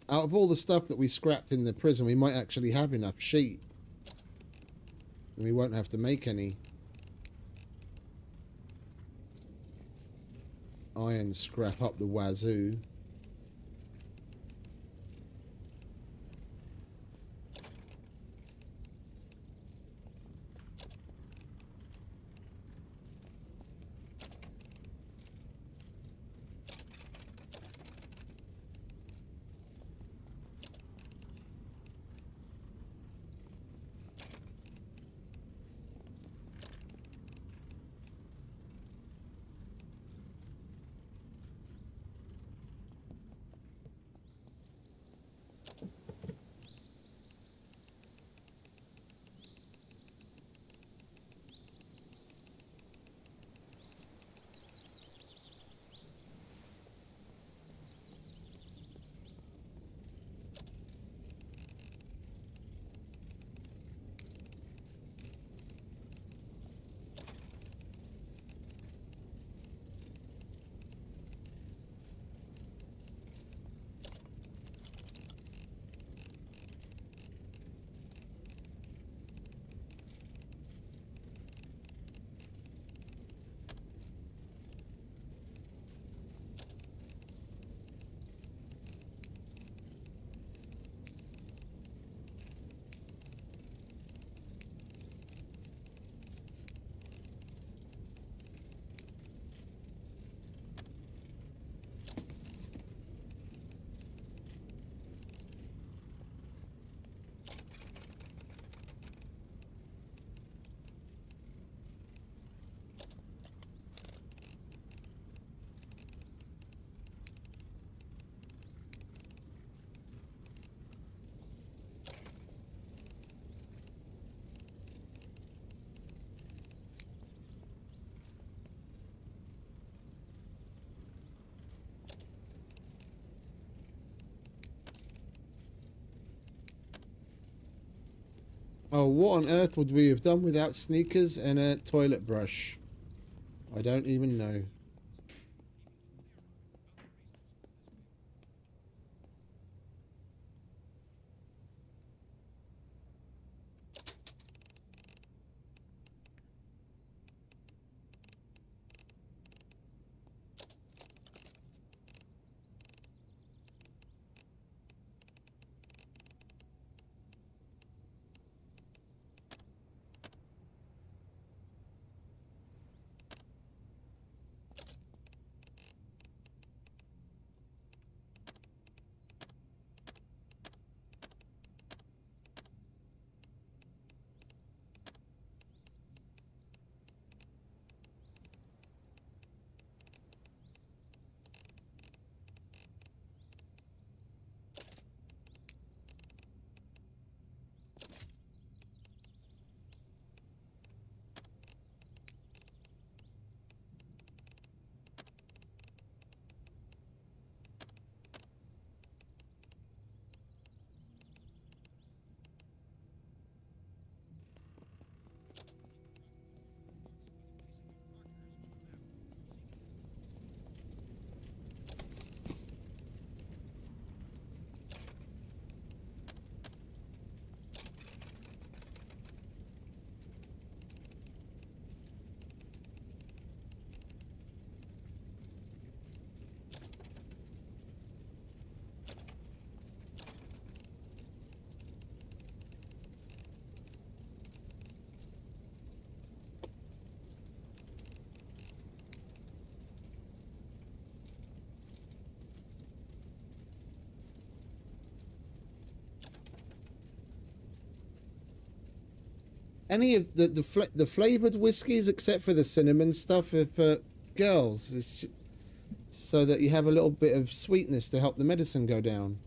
Out of all the stuff that we scrapped in the prison, we might actually have enough sheet. And we won't have to make any. Iron scrap up the wazoo. Oh, what on earth would we have done without sneakers and a toilet brush? I don't even know. Any of the flavored whiskies, except for the cinnamon stuff, are for girls. So that you have a little bit of sweetness to help the medicine go down.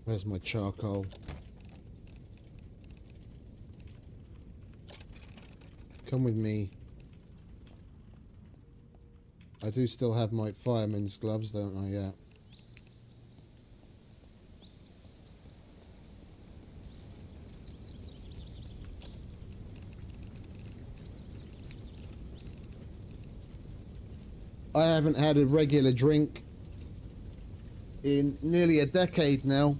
Where's my charcoal? Come with me. I do still have my fireman's gloves, don't I? Yeah. I haven't had a regular drink in nearly a decade now.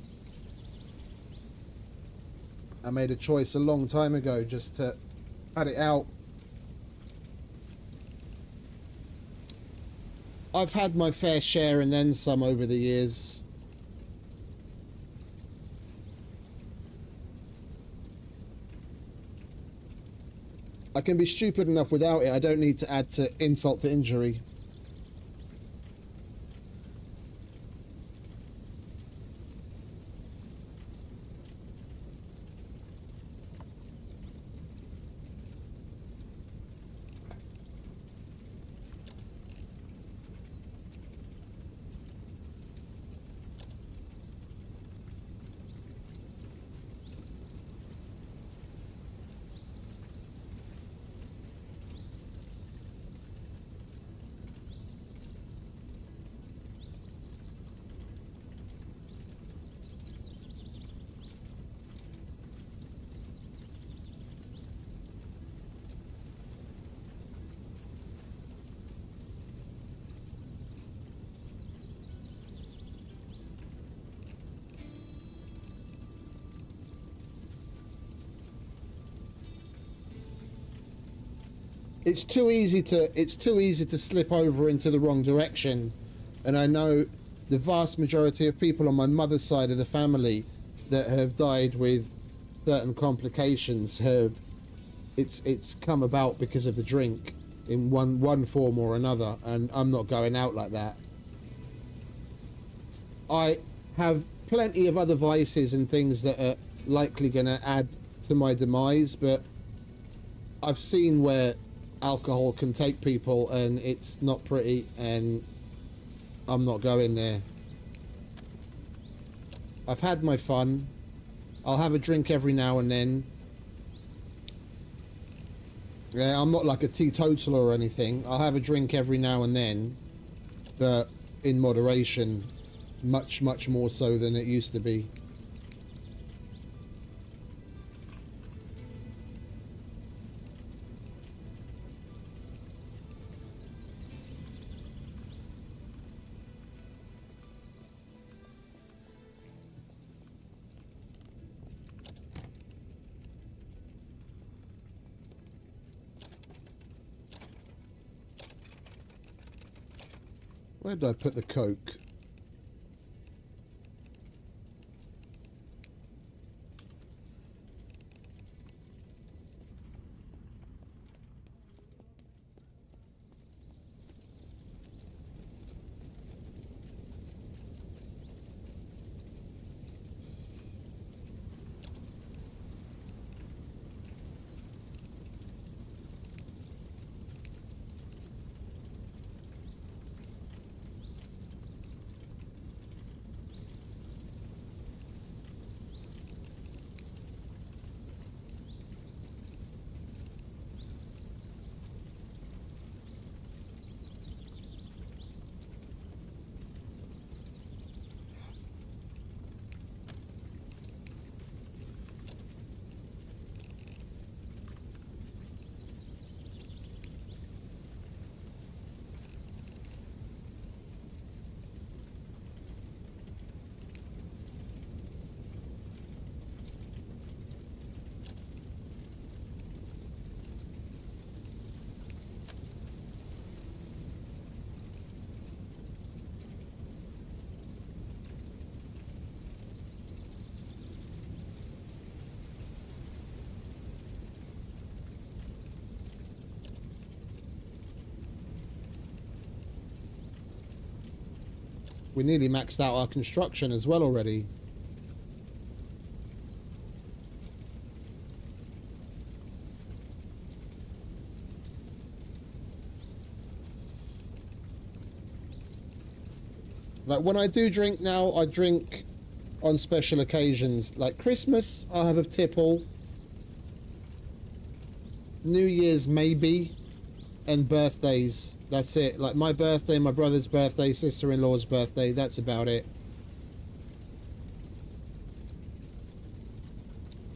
I made a choice a long time ago just to cut it out. I've had my fair share and then some over the years. I can be stupid enough without it. I don't need to add to insult to injury. it's too easy to slip over into the wrong direction, and I know the vast majority of people on my mother's side of the family that have died with certain complications have it's come about because of the drink in one form or another, and I'm not going out like that. I have plenty of other vices and things that are likely going to add to my demise, but I've seen where alcohol can take people and it's not pretty, and I'm not going there. I've had my fun. I'll have a drink every now and then. Yeah, I'm not like a teetotaler or anything. I'll have a drink every now and then, but in moderation, much more so than it used to be. Where did I put the Coke? We nearly maxed out our construction as well already. Like when I do drink now, I drink on special occasions. Like Christmas, I'll have a tipple. New Year's maybe. And birthdays. That's it. Like my birthday, my brother's birthday, sister-in-law's birthday. That's about it.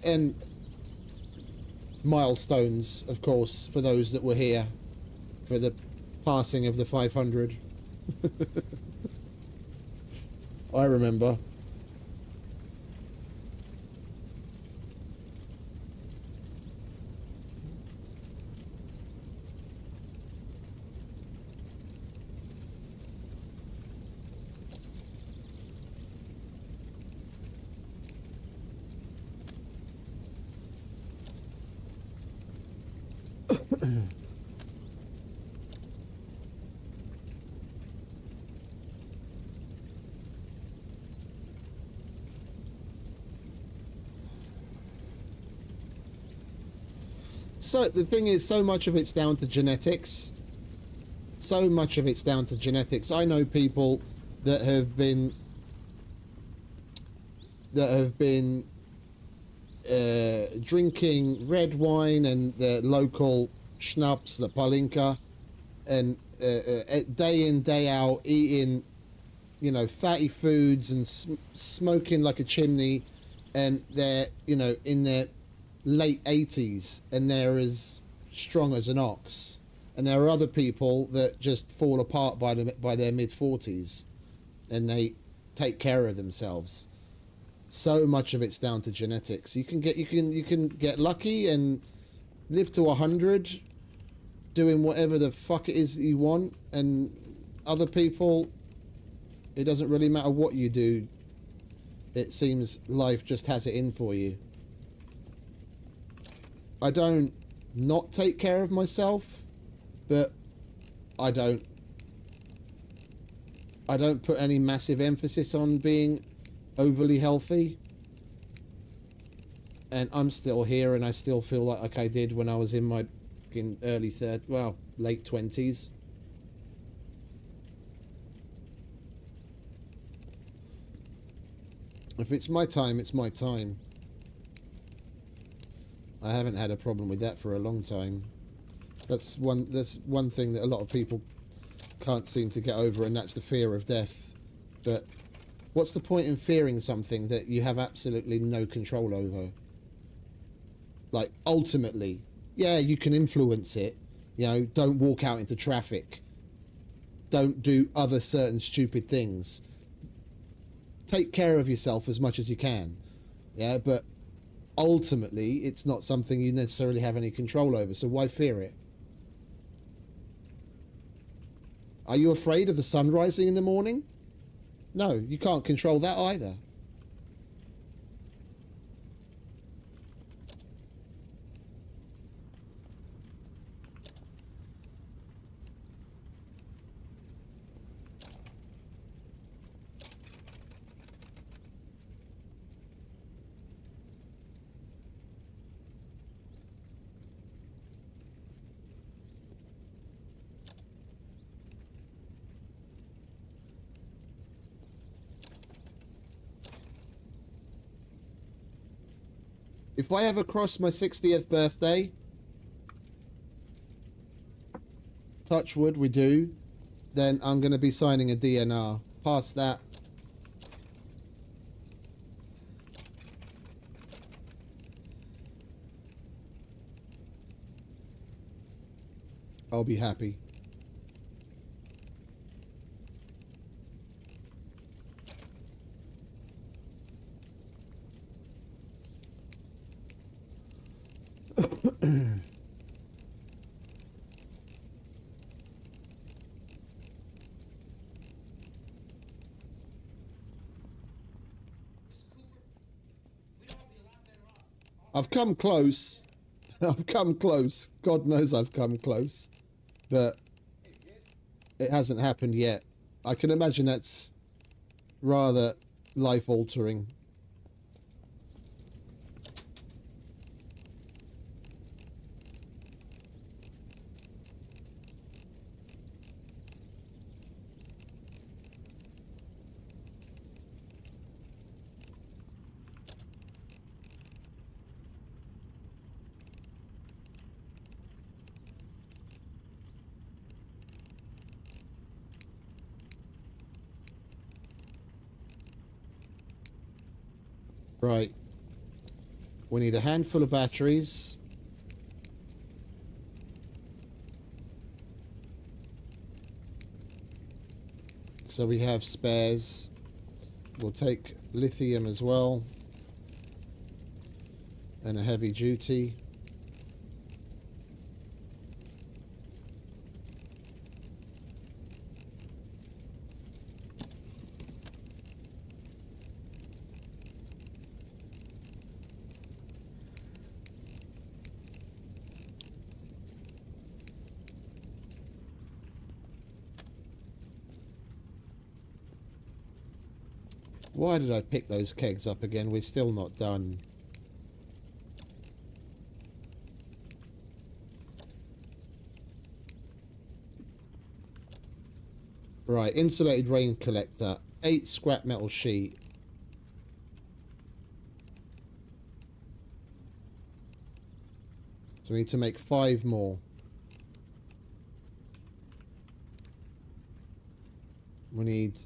And milestones, of course, for those that were here for the passing of the 500. I remember. So the thing is, so much of it's down to genetics. So much of it's down to genetics. I know people that have been drinking red wine and the local schnapps, the palinka, and day in day out eating, you know, fatty foods and smoking like a chimney, and they're, you know, in their late 80s and they're as strong as an ox. And there are other people that just fall apart by their mid 40s, and they take care of themselves. So much of it's down to genetics. You can get lucky and live to 100, doing whatever the fuck it is that you want, and other people, it doesn't really matter what you do. It seems life just has it in for you. I don't not take care of myself, but I don't put any massive emphasis on being overly healthy. And I'm still here, and I still feel like I did when I was in my early 30s, well, late 20s. If it's my time, it's my time. I haven't had a problem with that for a long time. That's one thing that a lot of people can't seem to get over, and that's the fear of death. But what's the point in fearing something that you have absolutely no control over? Like, ultimately, yeah, you can influence it. You know, don't walk out into traffic. Don't do other certain stupid things. Take care of yourself as much as you can. Yeah, but ultimately, it's not something you necessarily have any control over, so why fear it? Are you afraid of the sun rising in the morning? No, you can't control that either. If I ever cross my 60th birthday, touch wood we do, then I'm going to be signing a DNR. Past that, I'll be happy. I've come close. I've come close. God knows I've come close. But it hasn't happened yet. I can imagine that's rather life-altering. Right. We need a handful of batteries. So we have spares. We'll take lithium as well. And a heavy duty. Why did I pick those kegs up again? We're still not done. Right, insulated rain collector. 8 scrap metal sheet. So we need to make 5 more. We need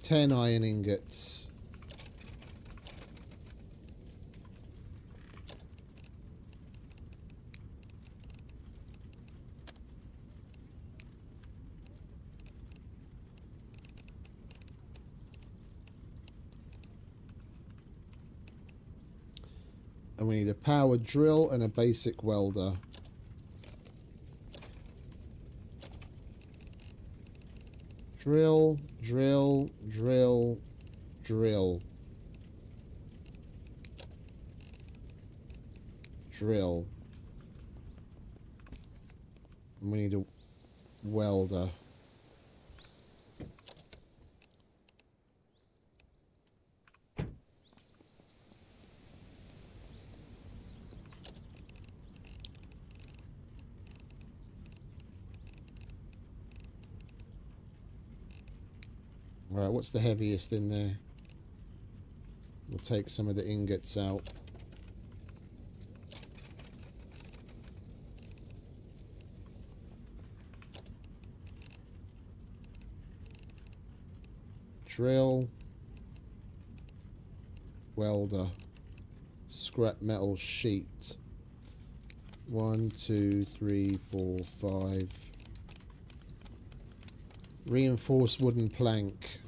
10 iron ingots. And we need a power drill and a basic welder. Drill, drill, drill, drill. Drill. And we need a welder. Right, what's the heaviest in there? We'll take some of the ingots out. Drill. Welder. Scrap metal sheet. 1, 2, 3, 4, 5. Reinforced wooden plank.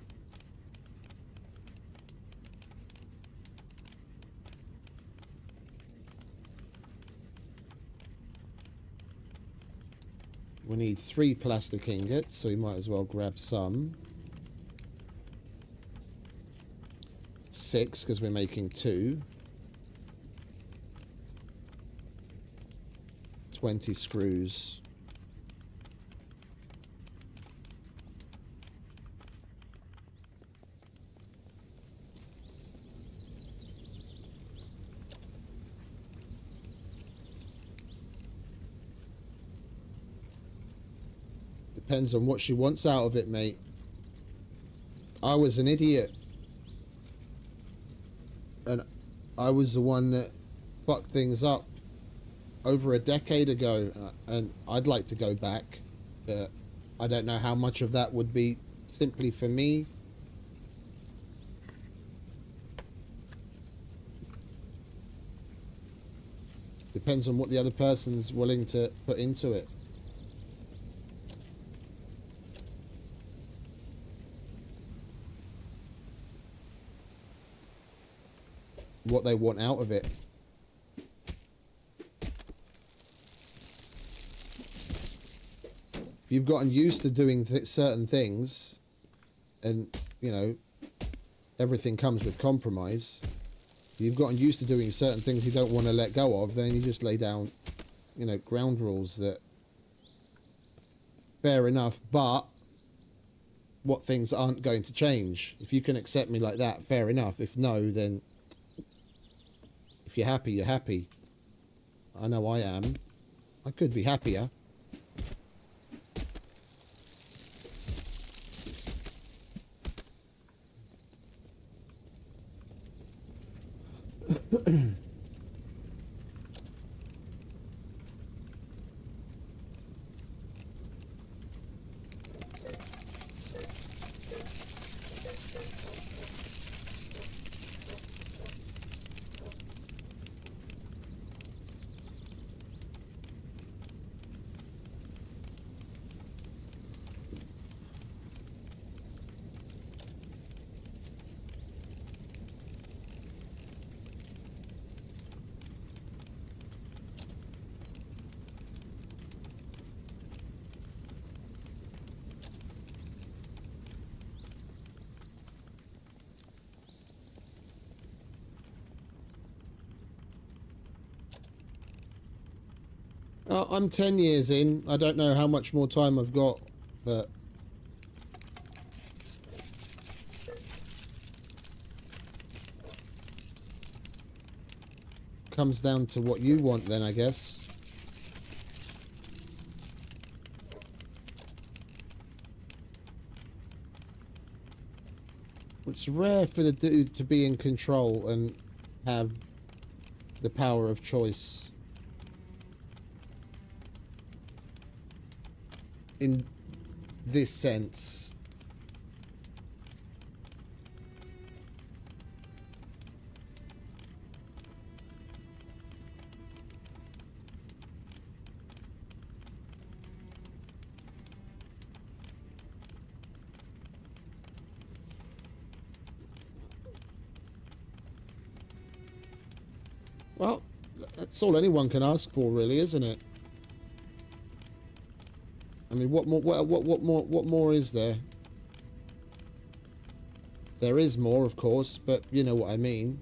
We need 3 plastic ingots, so we might as well grab some. 6, because we're making 2. 20 screws. Depends on what she wants out of it, mate. I was an idiot. And I was the one that fucked things up over a decade ago. And I'd like to go back. I don't know how much of that would be simply for me. Depends on what the other person's willing to put into it. What they want out of it. If you've gotten used to doing certain things, and you know everything comes with compromise, if you've gotten used to doing certain things you don't want to let go of, then you just lay down, you know, ground rules that fair enough, but what things aren't going to change. If you can accept me like that, fair enough. If no, then if you're happy, you're happy. I know I am. I could be happier. I'm 10 years in. I don't know how much more time I've got, but comes down to what you want then, I guess. It's rare for the dude to be in control and have the power of choice. In this sense. Well, that's all anyone can ask for, really, isn't it? I mean, what more is there? There is more, of course, but you know what I mean.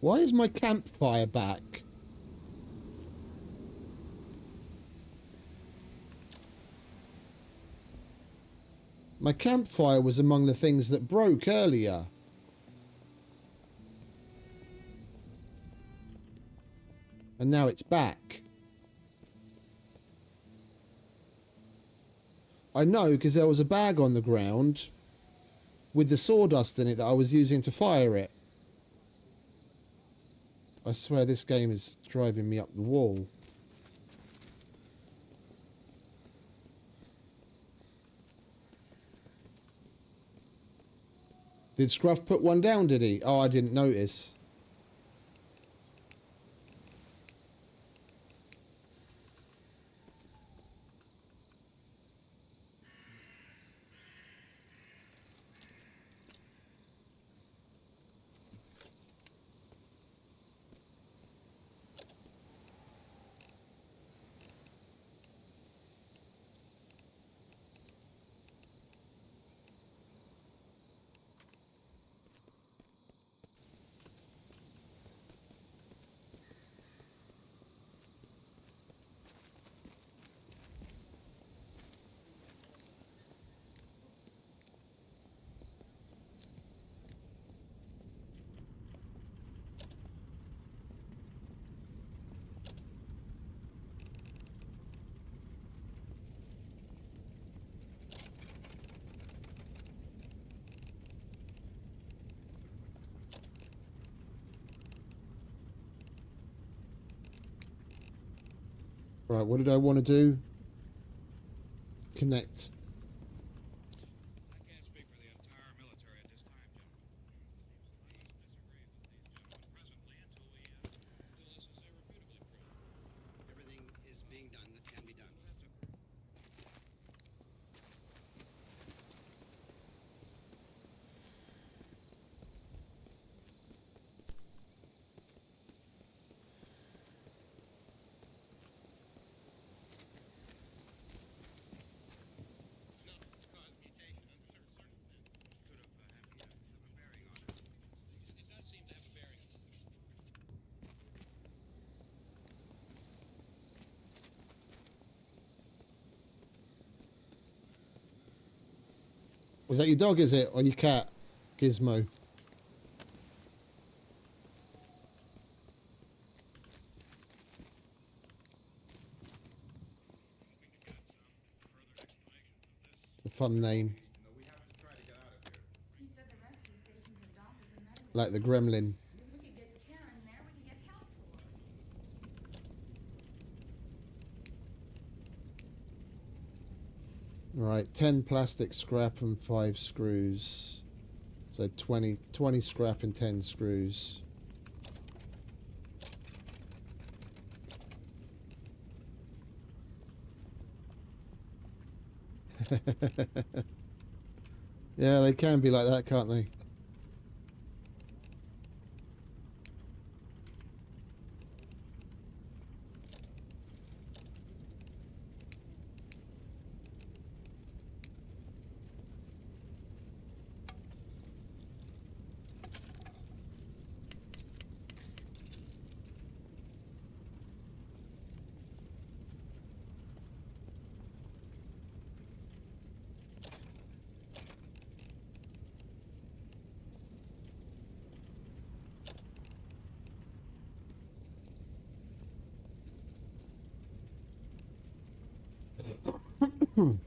Why is my campfire back? My campfire was among the things that broke earlier. And now it's back. I know, because there was a bag on the ground with the sawdust in it that I was using to fire it. I swear this game is driving me up the wall. Did Scruff put one down, did he? Oh, I didn't notice. Right, what did I want to do? Connect. I can't speak for the entire military at this time, gentlemen. I disagree with these gentlemen presently until this is irrefutably proved. Everything is being done that can be done. Was that your dog, is it? Or your cat? Gizmo. A fun name. He said the rescue stations and doctors and medical. Like the gremlin. If we could get Karen there, we could get help for her. Right, 10 plastic scrap and 5 screws. So 20 scrap and 10 screws. Yeah, they can be like that, can't they? Did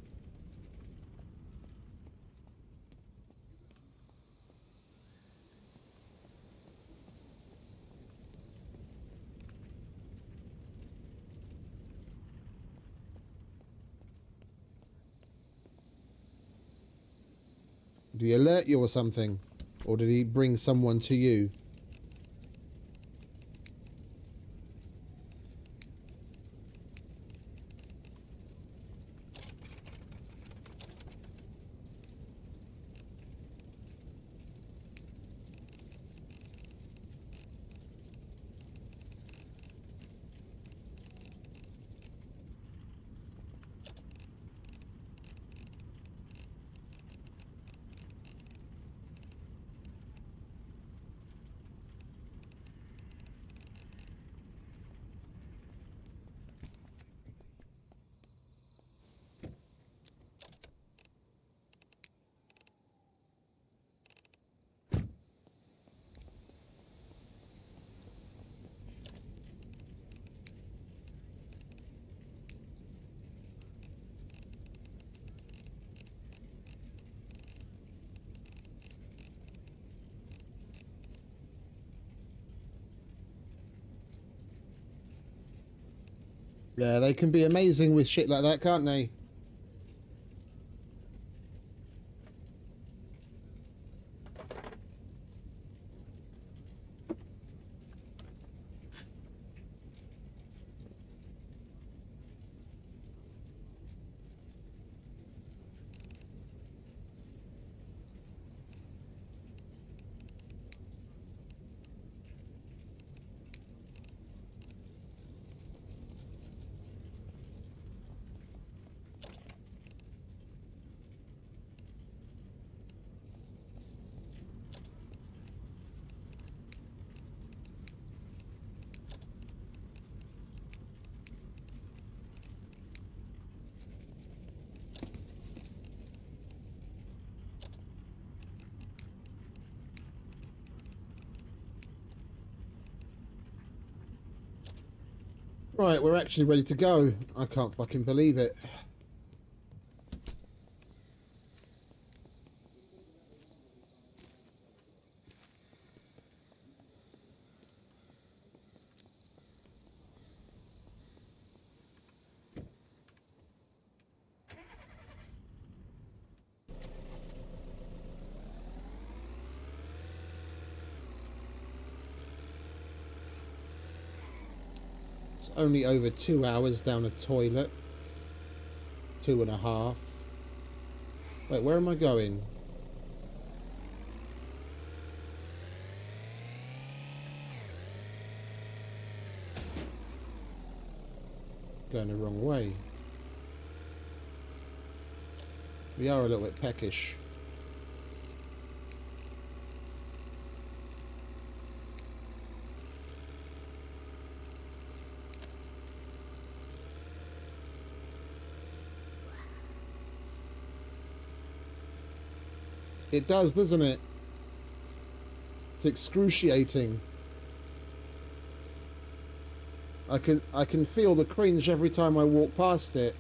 he alert you or something? Or did he bring someone to you? Yeah, they can be amazing with shit like that, can't they? Right, we're actually ready to go. I can't fucking believe it. It's only over 2 hours down a toilet. 2.5. Wait, where am I going? Going the wrong way. We are a little bit peckish. It does, doesn't it? It's excruciating. I can feel the cringe every time I walk past it.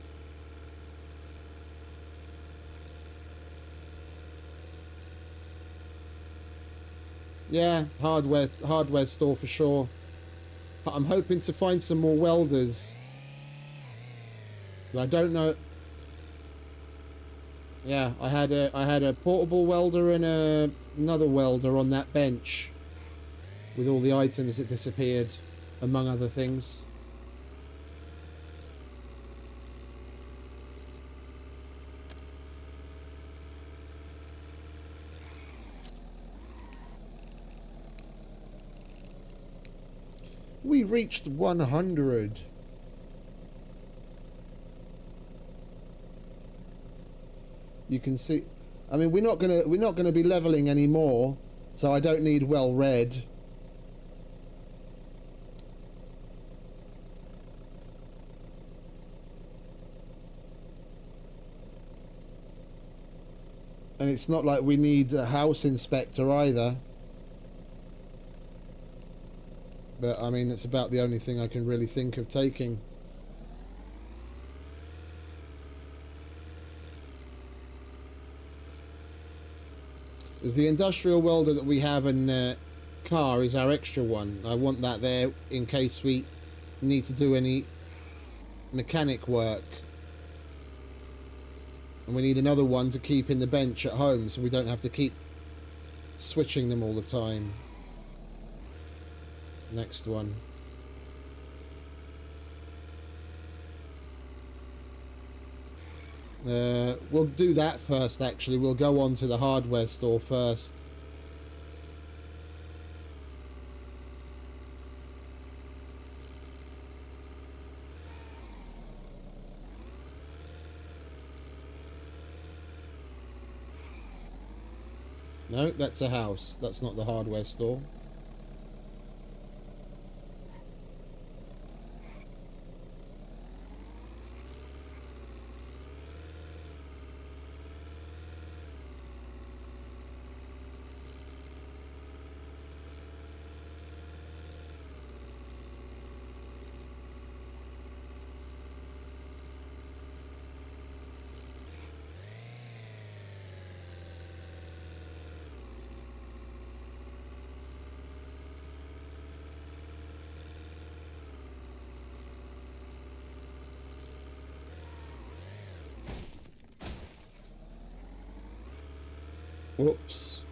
Yeah, hardware store for sure. I'm hoping to find some more welders. I don't know. Yeah, I had a portable welder and another welder on that bench with all the items that disappeared, among other things. We reached 100. You can see, I mean, we're not gonna be leveling anymore, so I don't need well read. And it's not like we need a house inspector either. But I mean, it's about the only thing I can really think of taking. Is the industrial welder that we have in car is our extra one. I want that there in case we need to do any mechanic work. And we need another one to keep in the bench at home so we don't have to keep switching them all the time. Next one. We'll do that first, actually. We'll go on to the hardware store first. No, that's a house. That's not the hardware store. Whoops.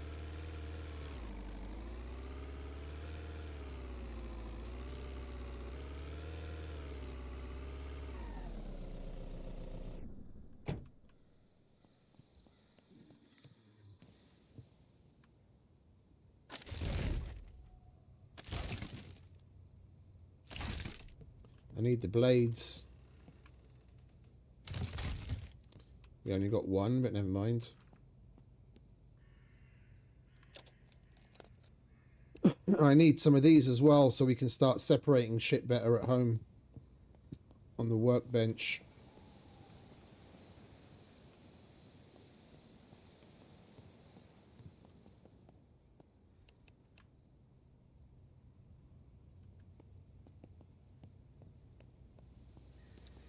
I need the blades. We only got one, but never mind. I need some of these as well so we can start separating shit better at home on the workbench.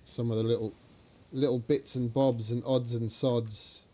Some of the little bits and bobs and odds and sods.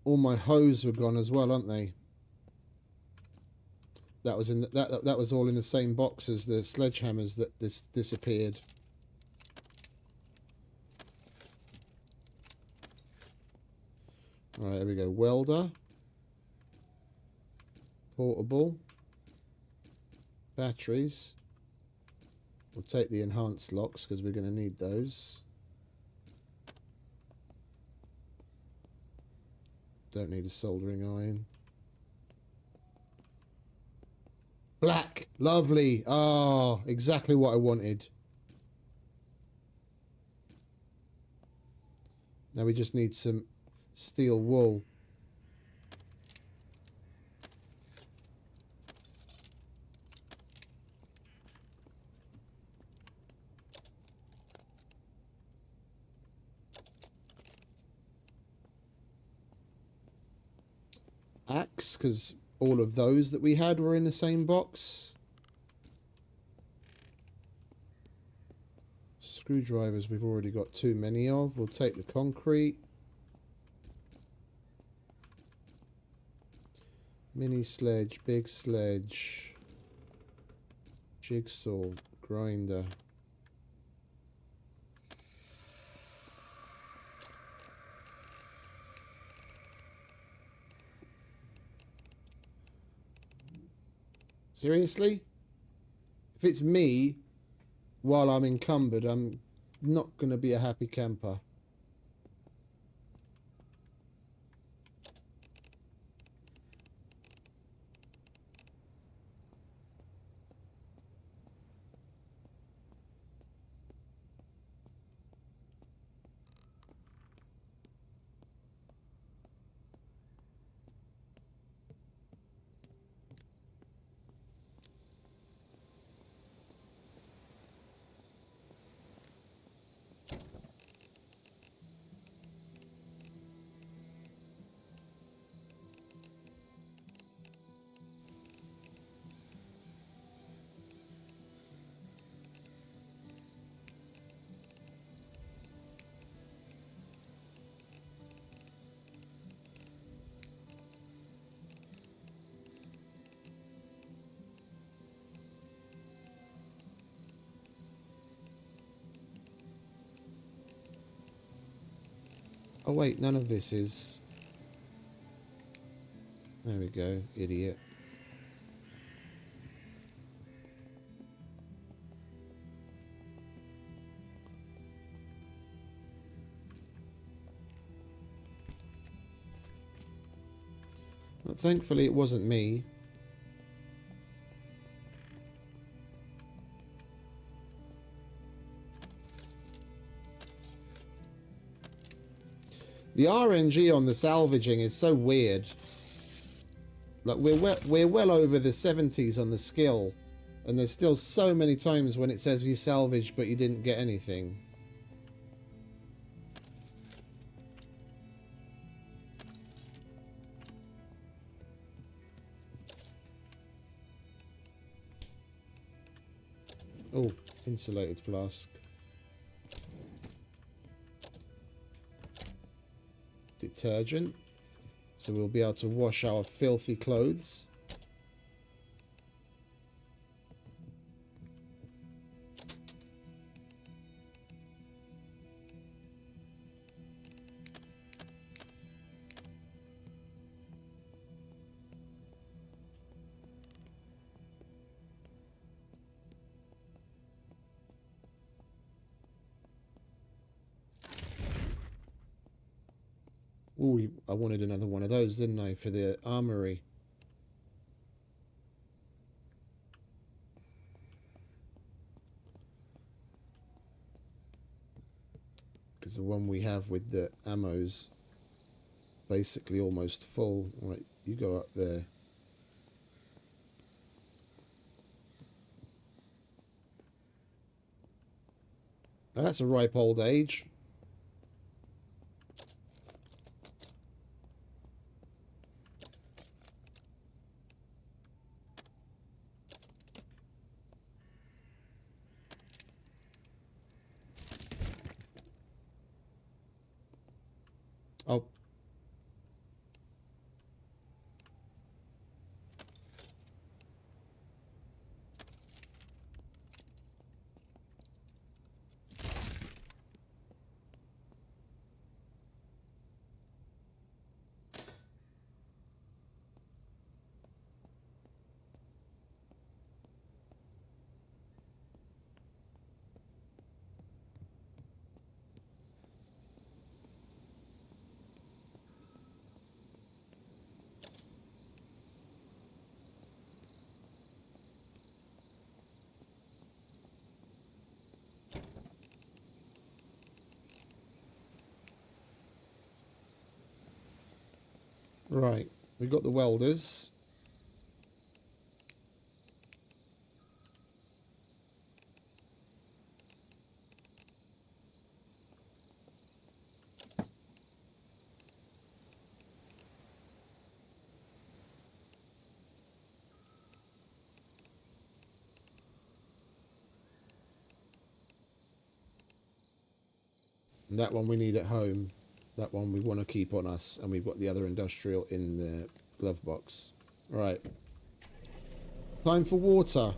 All my hose were gone as well, aren't they? That was in the, that was all in the same box as the sledgehammers that disappeared. All right, here we go. Welder, portable, batteries. We'll take the enhanced locks because we're going to need those. Don't need a soldering iron. Black, lovely. Ah, exactly what I wanted. Now we just need some steel wool. Axe, because all of those that we had were in the same box. Screwdrivers we've already got too many of. We'll take the concrete. Mini sledge, big sledge, jigsaw, grinder. Seriously? If it's me while I'm encumbered, I'm not going to be a happy camper. Oh wait, none of this is. There we go, idiot. But thankfully it wasn't me. The RNG on the salvaging is so weird. Like we're well over the 70s on the skill, and there's still so many times when it says you salvaged but you didn't get anything. Oh, insulated flask. Detergent. So we'll be able to wash our filthy clothes. Ooh, I wanted another one of those, didn't I, for the armory? Because the one we have with the ammo's basically almost full. Right, you go up there. Now that's a ripe old age. Oh. Right, we've got the welders. And that one we need at home. That one we want to keep on us. And we've got the other industrial in the glove box. Right. Time for water.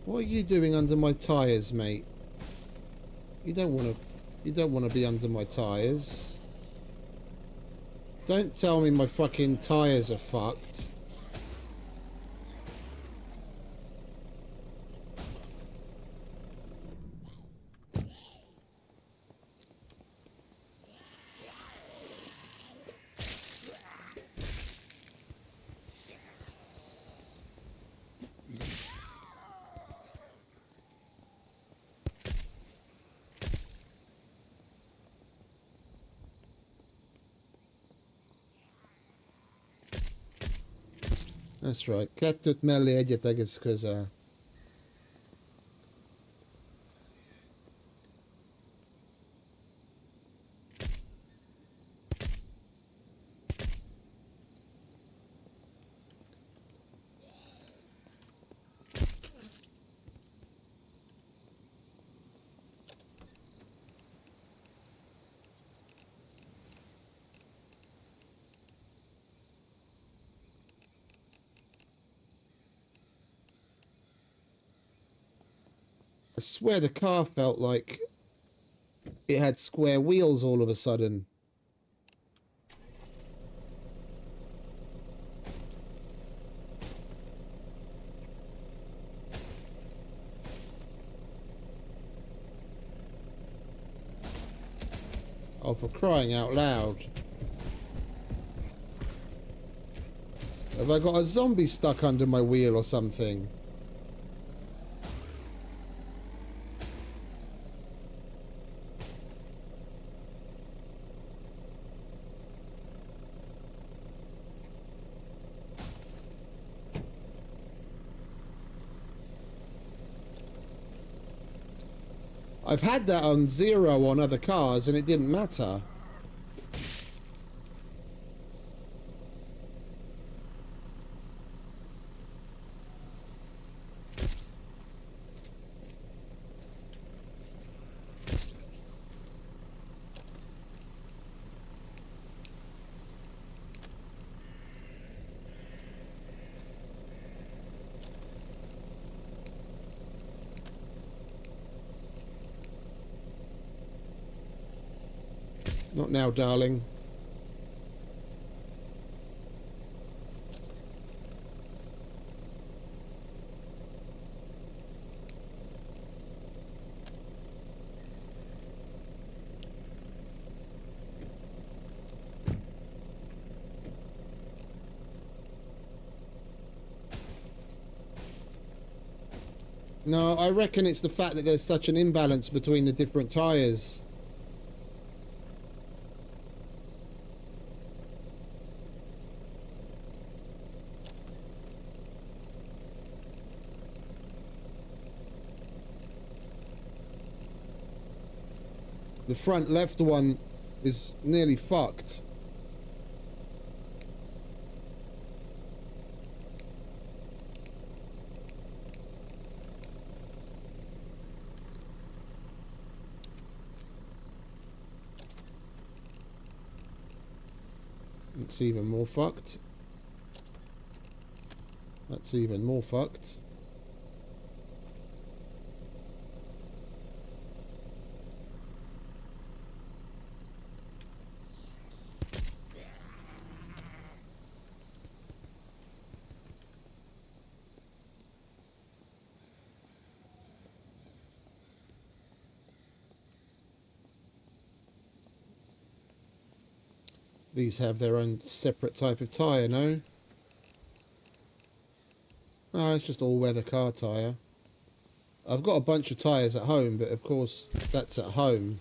What are you doing under my tyres, mate? You don't want to be under my tyres. Don't tell me my fucking tyres are fucked. That's right. Kettőt mellé egyet egész közel. swear the car felt like it had square wheels all of a sudden. Oh, for crying out loud. Have I got a zombie stuck under my wheel or something? I've had that on 0 on other cars and it didn't matter. Not now, darling. No, I reckon it's the fact that there's such an imbalance between the different tyres. The front left one is nearly fucked. It's even more fucked. That's even more fucked. These have their own separate type of tyre, no? Oh, it's just all-weather car tyre. I've got a bunch of tyres at home, but of course, that's at home.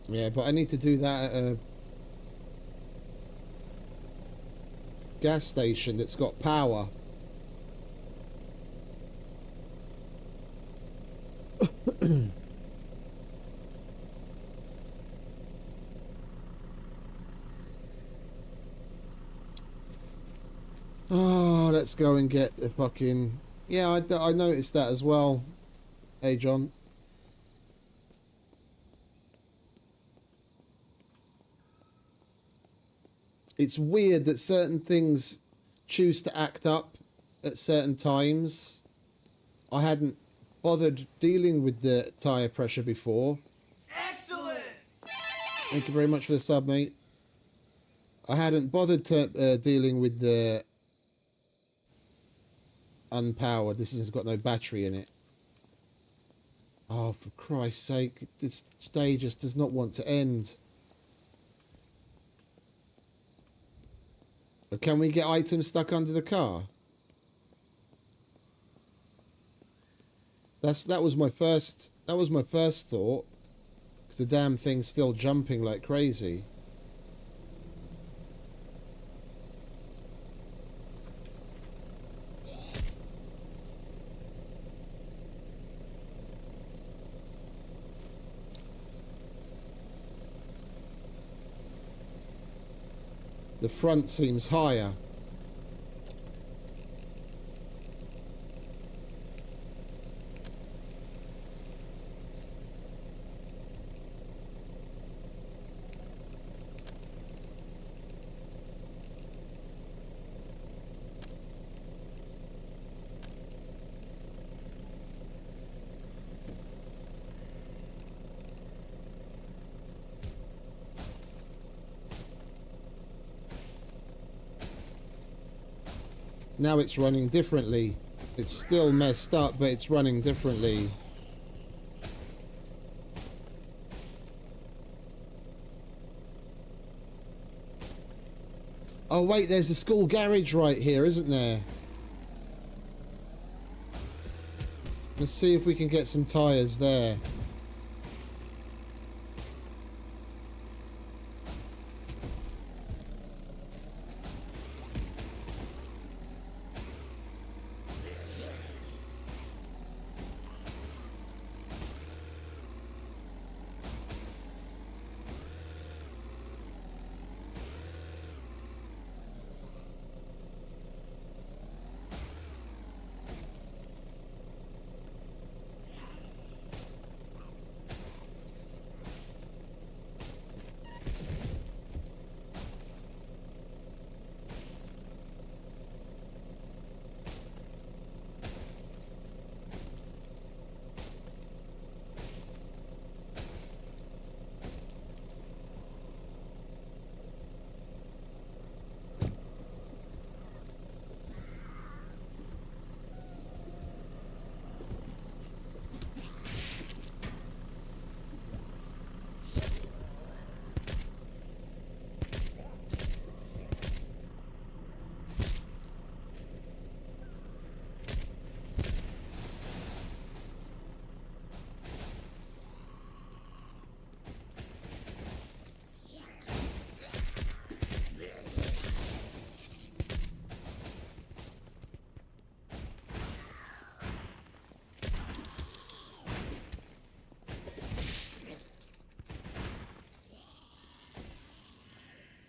Yeah, but I need to do that at a gas station that's got power. Oh, let's go and get the fucking... Yeah, I noticed that as well. Hey, John. It's weird that certain things choose to act up at certain times. I hadn't bothered dealing with the tyre pressure before. Excellent! Thank you very much for the sub, mate. I hadn't bothered to, dealing with the unpowered. This has got no battery in it. Oh, for Christ's sake. This day just does not want to end. Or can we get items stuck under the car? That was my first thought. Because the damn thing's still jumping like crazy. The front seems higher. Now it's running differently. It's still messed up, but it's running differently. Oh wait, there's a school garage right here, isn't there? Let's see if we can get some tyres there.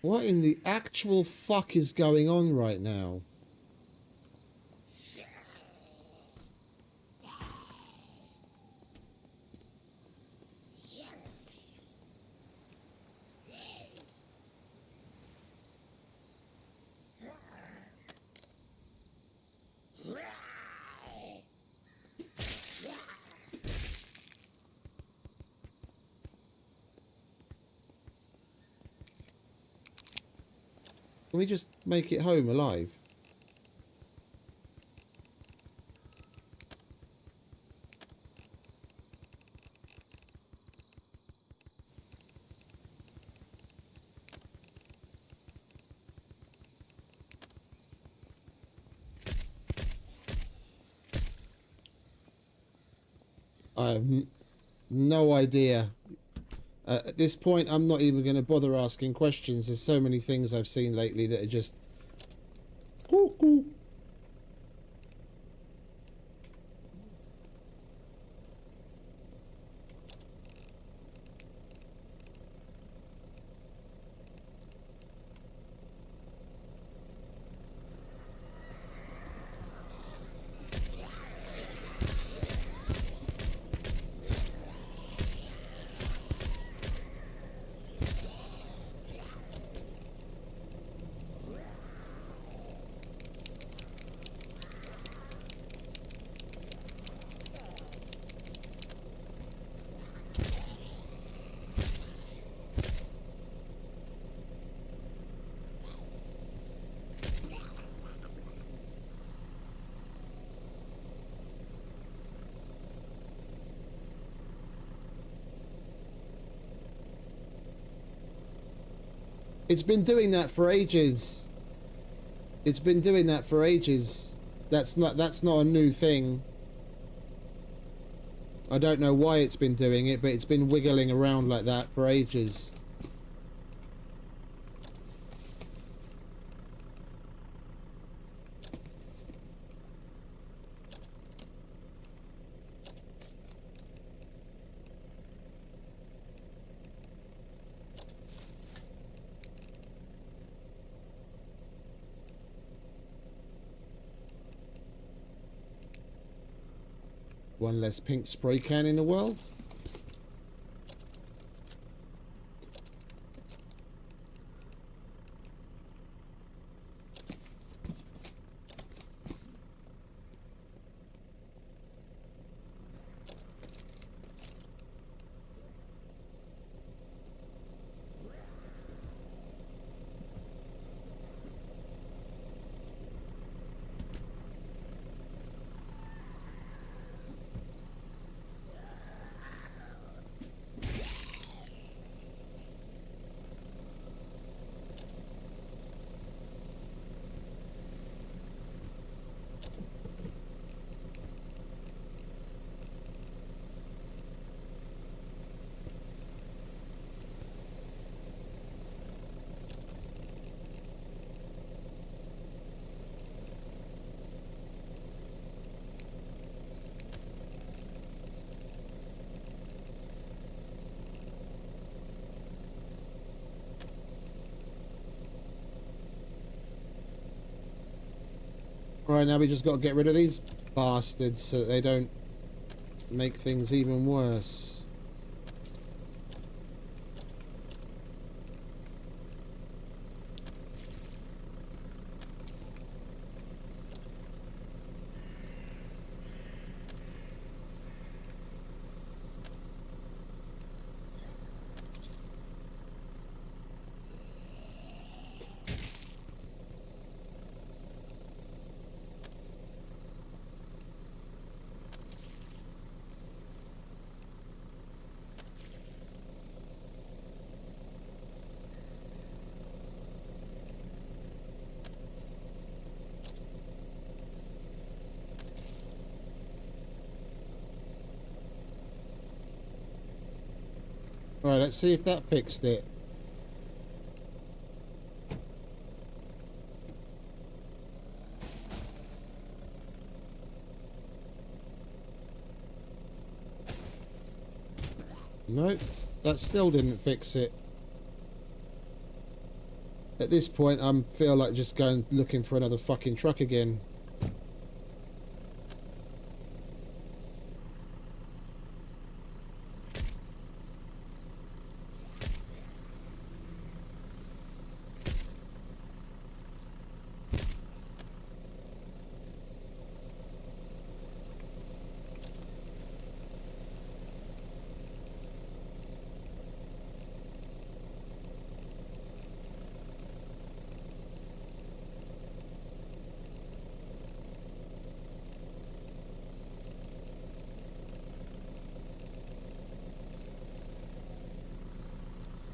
What in the actual fuck is going on right now? Can we just make it home alive? I have no idea. At this point, I'm not even going to bother asking questions. There's so many things I've seen lately that are just... cuckoo. It's been doing that for ages. It's been doing that for ages. That's not a new thing. I don't know why it's been doing it, but it's been wiggling around like that for ages. One less pink spray can in the world. Right, now we just got to get rid of these bastards so that they don't make things even worse. Right, let's see if that fixed it. Nope, that still didn't fix it. At this point, I feel like just going looking for another fucking truck again.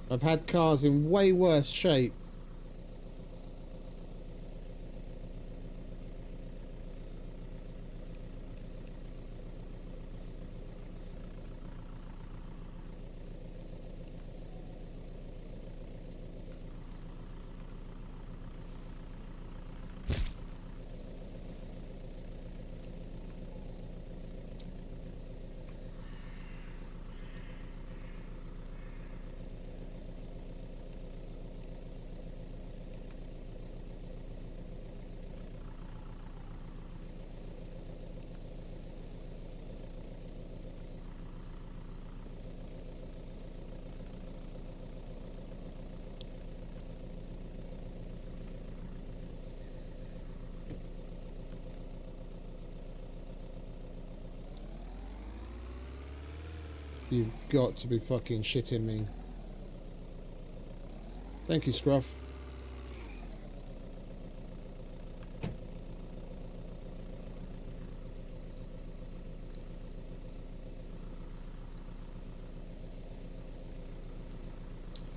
I've had cars in way worse shape. You've got to be fucking shitting me. Thank you, Scruff.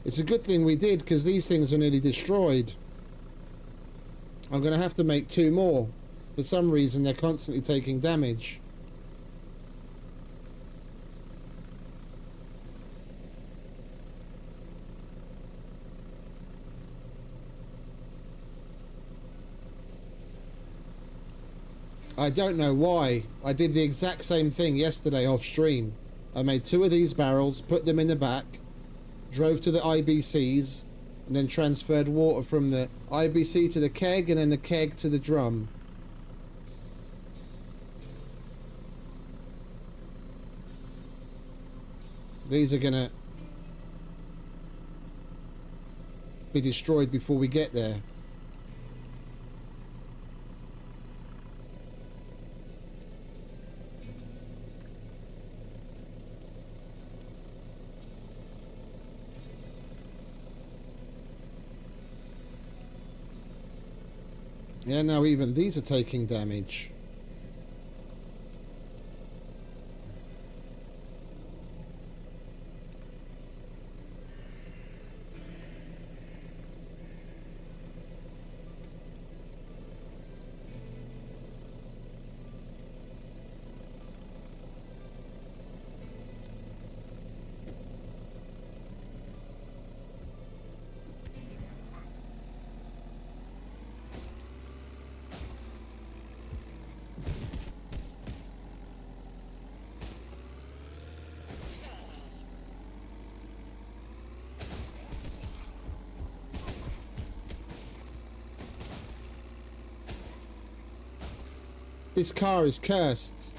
It's a good thing we did, because these things are nearly destroyed. I'm going to have to make 2 more. For some reason, they're constantly taking damage. I don't know why. I did the exact same thing yesterday off stream. I made 2 of these barrels, put them in the back, drove to the IBCs, and then transferred water from the IBC to the keg, and then the keg to the drum. These are gonna be destroyed before we get there. Yeah, now even these are taking damage. This car is cursed.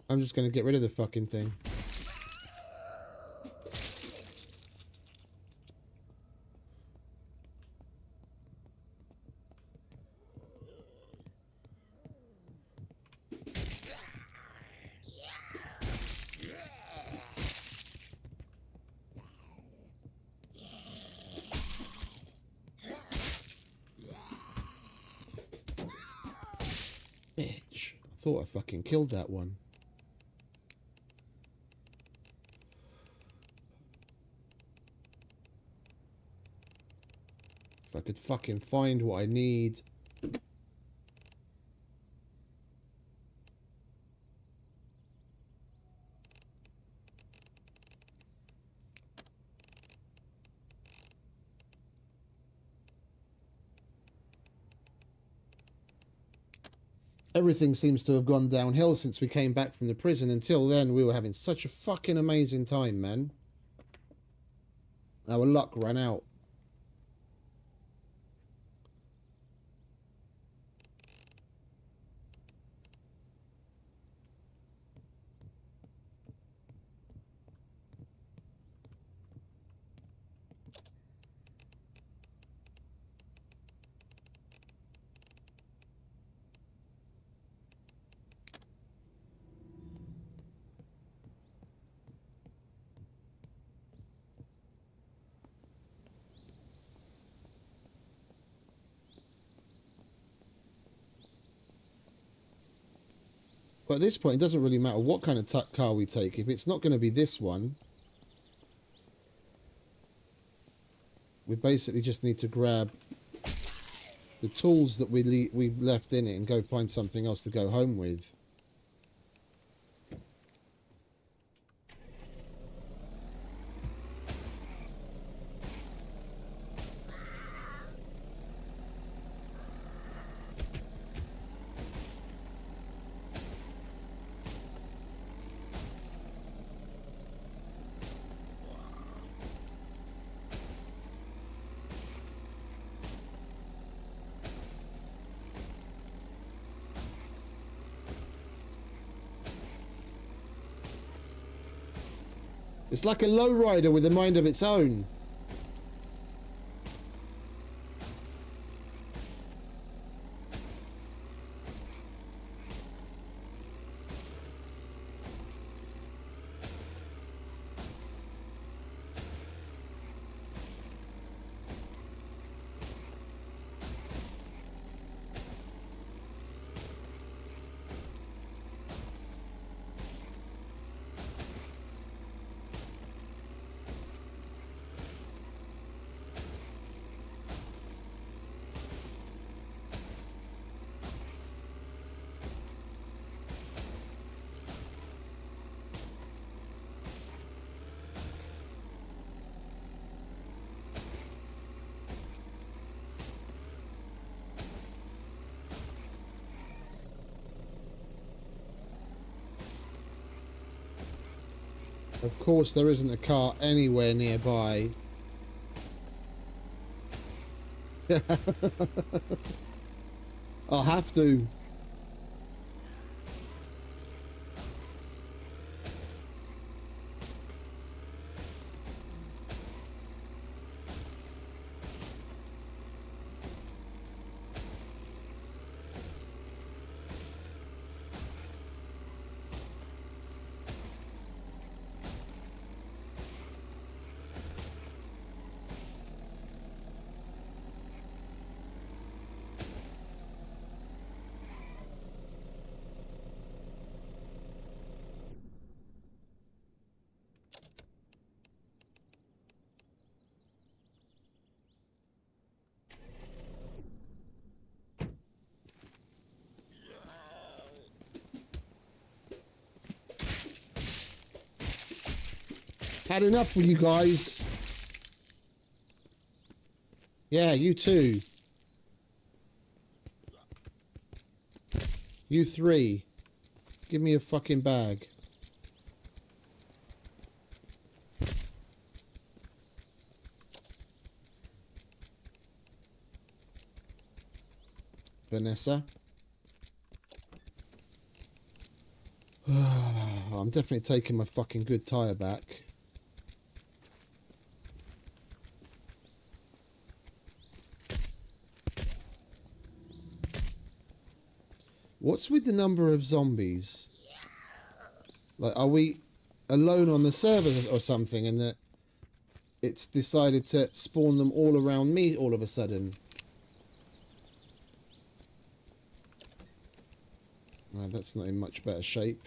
I'm just gonna get rid of the fucking thing. Bitch. I thought I fucking killed that one. If I could fucking find what I need. Everything seems to have gone downhill since we came back from the prison. Until then, we were having such a fucking amazing time, man. Our luck ran out. But at this point, it doesn't really matter what kind of car we take. If it's not going to be this one, we basically just need to grab the tools that we've left in it and go find something else to go home with. It's like a lowrider with a mind of its own. Of course, there isn't a car anywhere nearby. I'll have to. Had enough for you guys. Yeah, you too. You three. Give me a fucking bag. Vanessa. I'm definitely taking my fucking good tire back. What's with the number of zombies? Like, are we alone on the server or something, and that it's decided to spawn them all around me all of a sudden? Well, that's not in much better shape.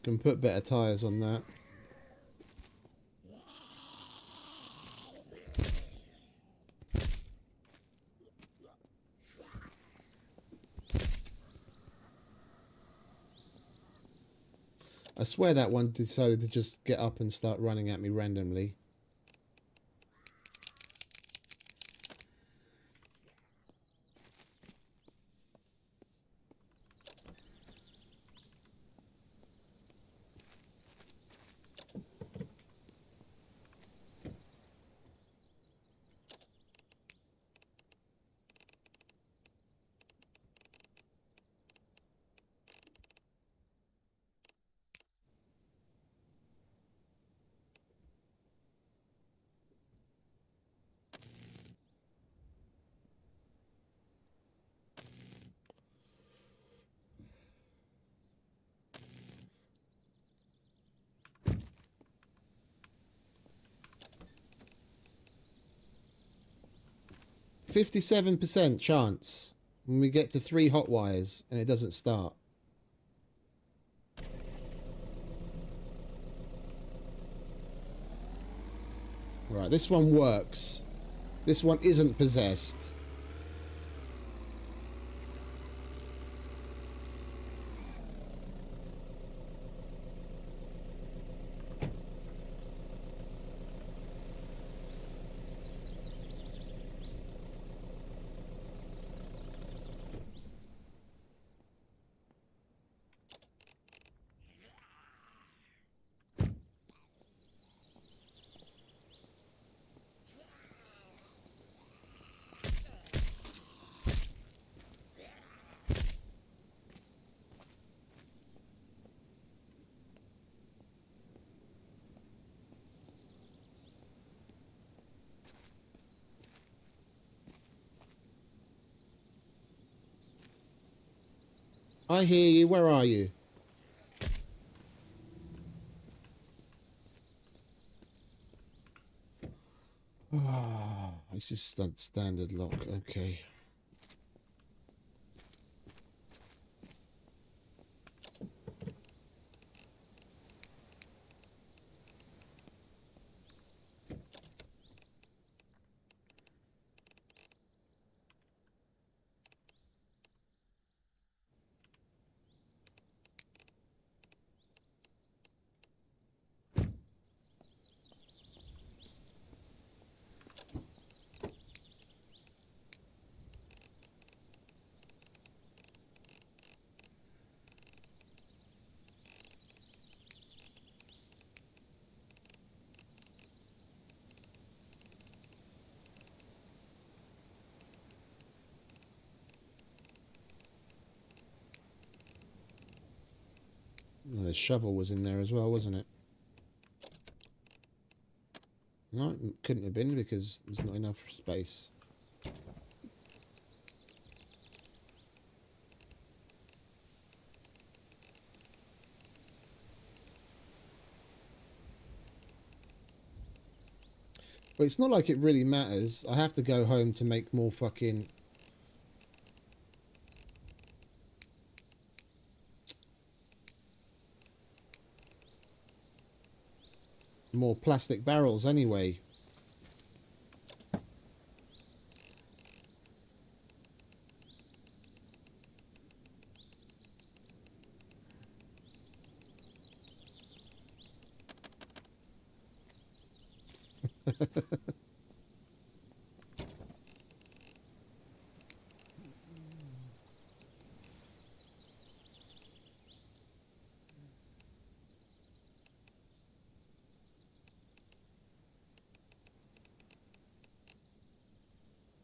Can put better tires on that. I swear that one decided to just get up and start running at me randomly. %57 chance when we get to 3 hot wires and it doesn't start. Right, this one works. This one isn't possessed. I hear you. Where are you? Ah, this is standard lock. Okay. Oh, the shovel was in there as well, wasn't it? No, it couldn't have been because there's not enough space. But it's not like it really matters. I have to go home to make more fucking... more plastic barrels anyway.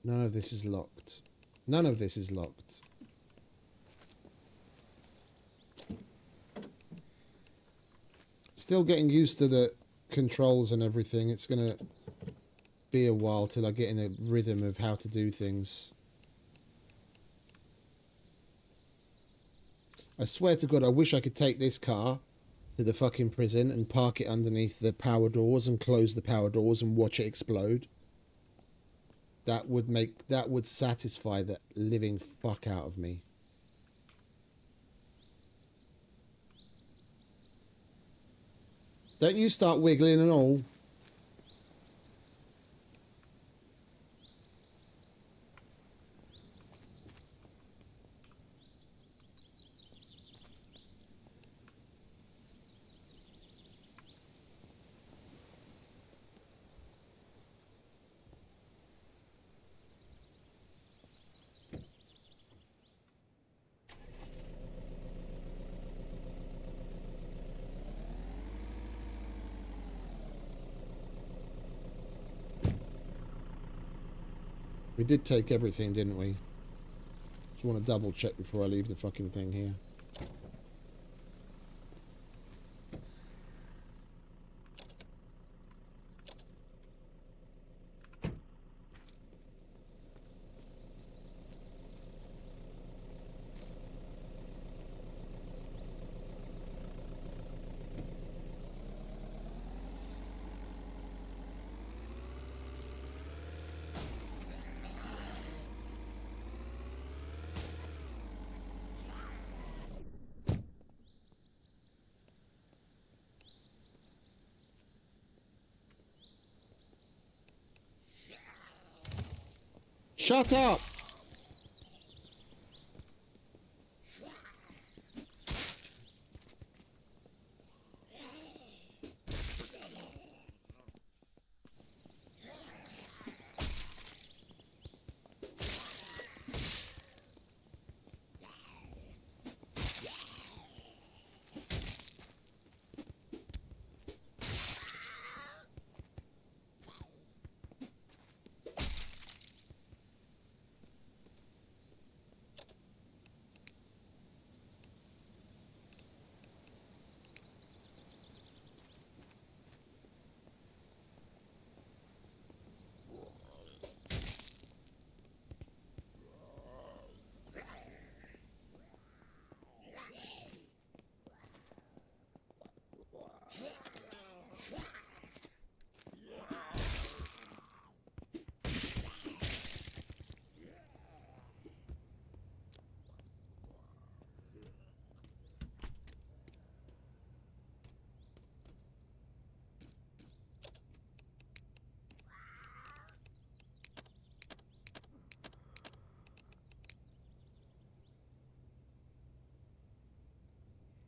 None of this is locked. None of this is locked. Still getting used to the controls and everything. It's going to be a while till I get in a rhythm of how to do things. I swear to God, I wish I could take this car to the fucking prison and park it underneath the power doors and close the power doors and watch it explode. That would satisfy the living fuck out of me. Don't you start wiggling and all. We did take everything, didn't we? Just want to double check before I leave the fucking thing here. Shut up!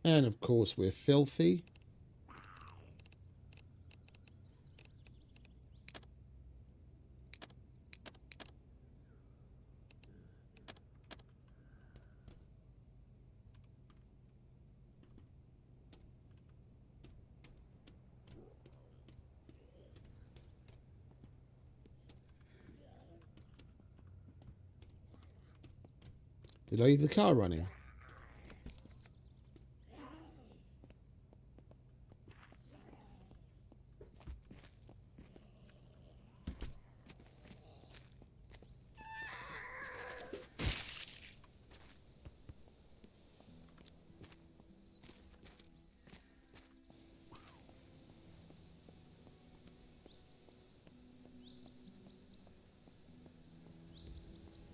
And of course we're filthy. Did I leave the car running?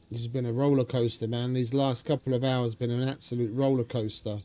This has been a roller coaster, man. These last couple of hours been an absolute roller coaster.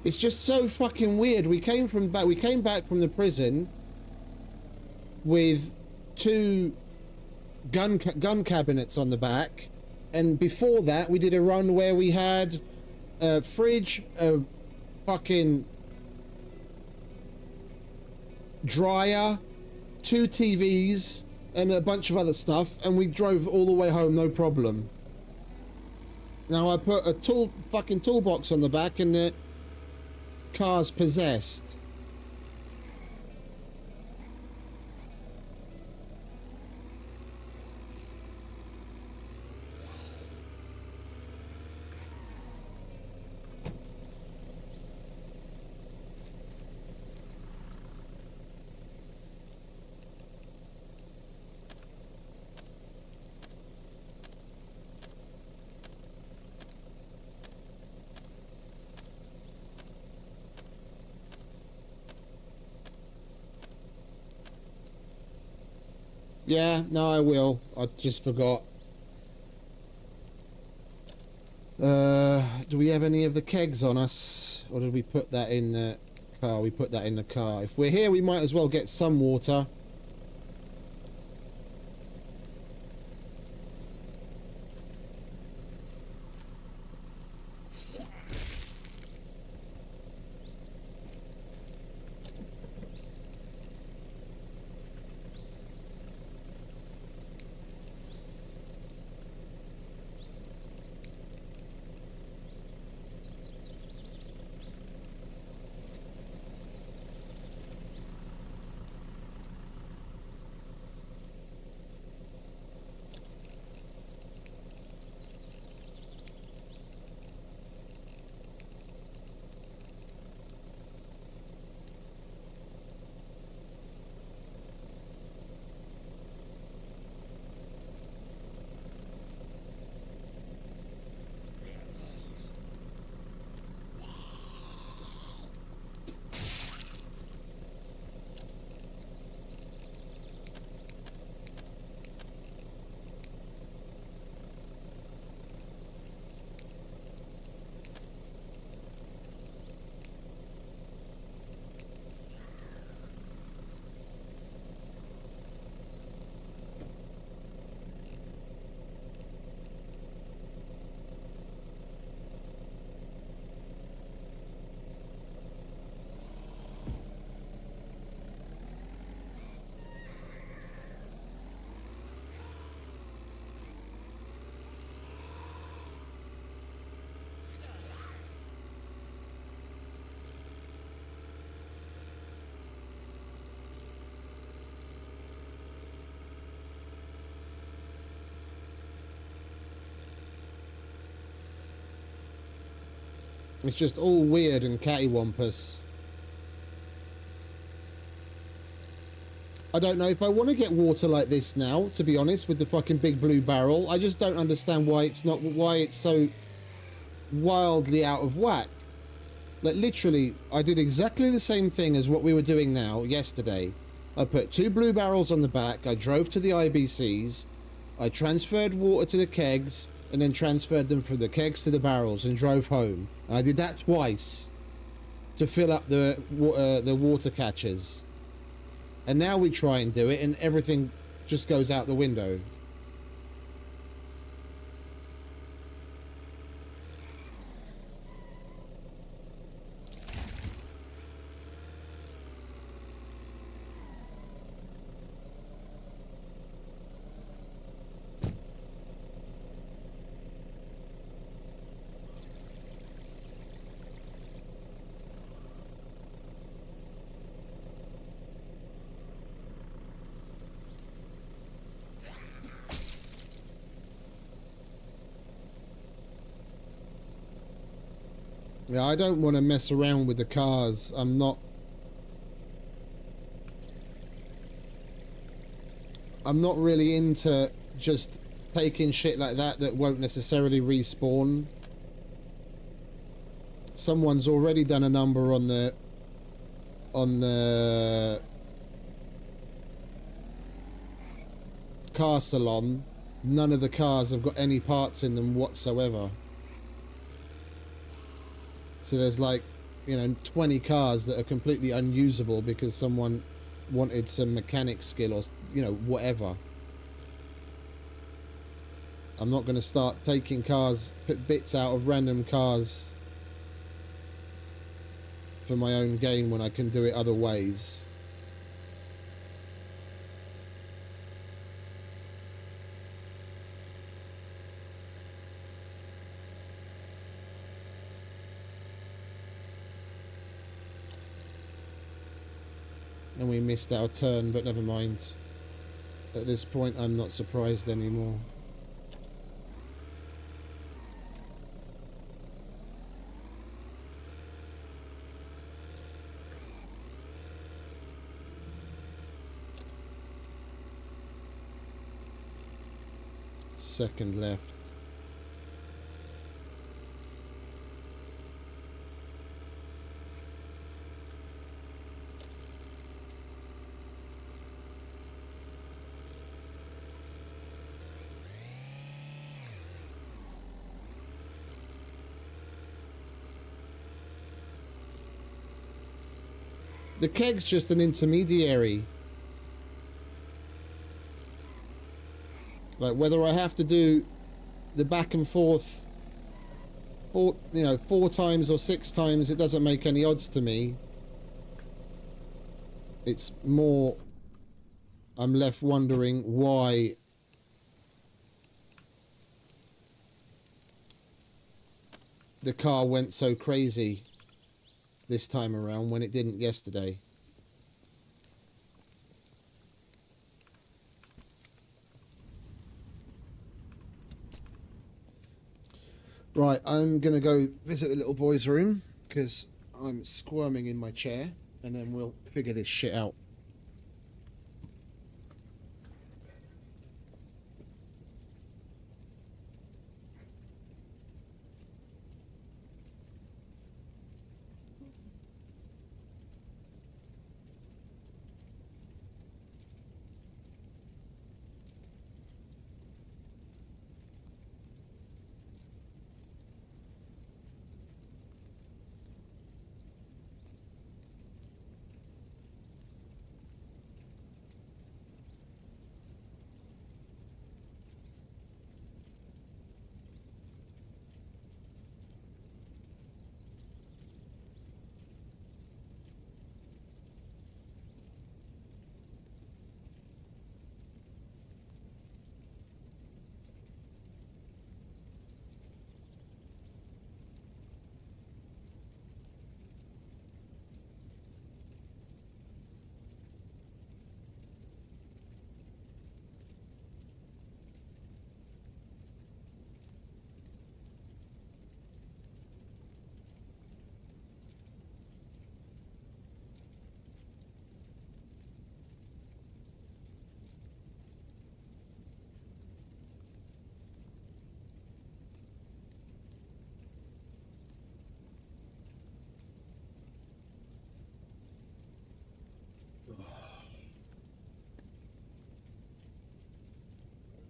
It's just so fucking weird. We came back from the prison with 2 gun cabinets on the back, and before that we did a run where we had a fridge, a fucking dryer, 2 TVs, and a bunch of other stuff, and we drove all the way home, no problem. Now I put a fucking toolbox on the back, and the car's possessed. Yeah, no, I will. I just forgot. Do we have any of the kegs on us? Or did we put that in the car? We put that in the car. If we're here, we might as well get some water. It's just all weird and cattywampus. I don't know if I want to get water like this now, to be honest, with the fucking big blue barrel. I just don't understand why it's so wildly out of whack. Like, literally, I did exactly the same thing as what we were doing now yesterday. I put 2 blue barrels on the back, I drove to the IBCs, I transferred water to the kegs, and then transferred them from the kegs to the barrels and drove home. And I did that twice to fill up the water catchers. And now we try and do it and everything just goes out the window. Yeah, I don't want to mess around with the cars. I'm not really into just taking shit like that won't necessarily respawn. Someone's already done a number on the car salon. None of the cars have got any parts in them whatsoever. So there's like, you know, 20 cars that are completely unusable because someone wanted some mechanic skill or, you know, whatever. I'm not going to start taking cars, put bits out of random cars for my own gain when I can do it other ways. And we missed our turn, but never mind. At this point, I'm not surprised anymore. Second left. The keg's just an intermediary. Like, whether I have to do the back and forth 4 times or 6 times, it doesn't make any odds to me. It's more, I'm left wondering why the car went so crazy this time around when it didn't yesterday. Right, I'm gonna go visit the little boy's room because I'm squirming in my chair, and then we'll figure this shit out.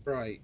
Right.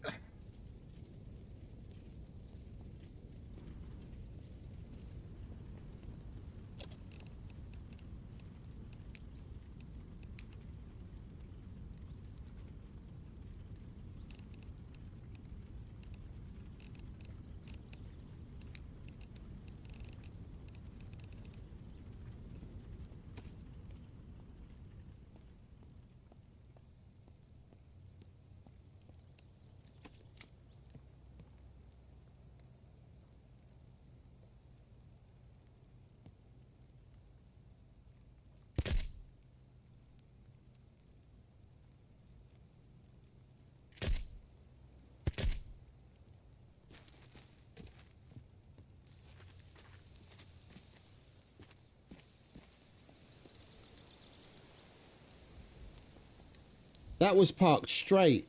That was parked straight.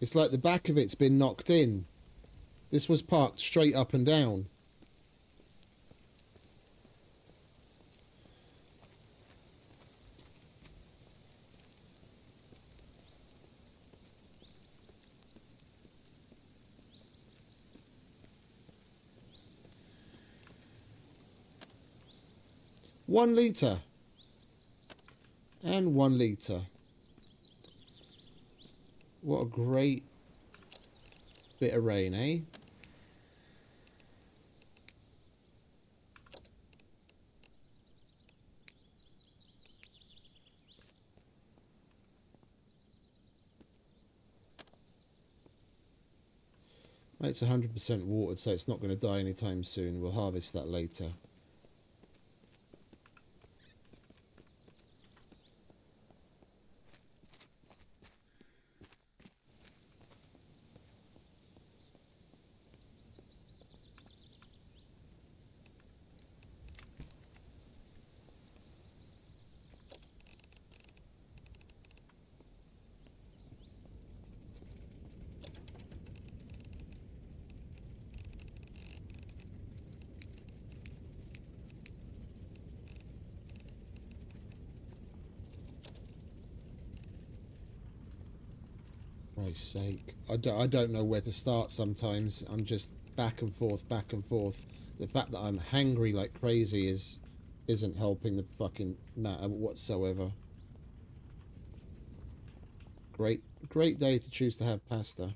It's like the back of it's been knocked in. This was parked straight up and down. One litre. And 1 litre. What a great bit of rain, eh? It's 100% watered, so it's not going to die anytime soon. We'll harvest that later. For Christ's sake. I don't know where to start sometimes. I'm just back and forth, back and forth. The fact that I'm hangry like crazy isn't helping the fucking matter whatsoever. Great day to choose to have pasta.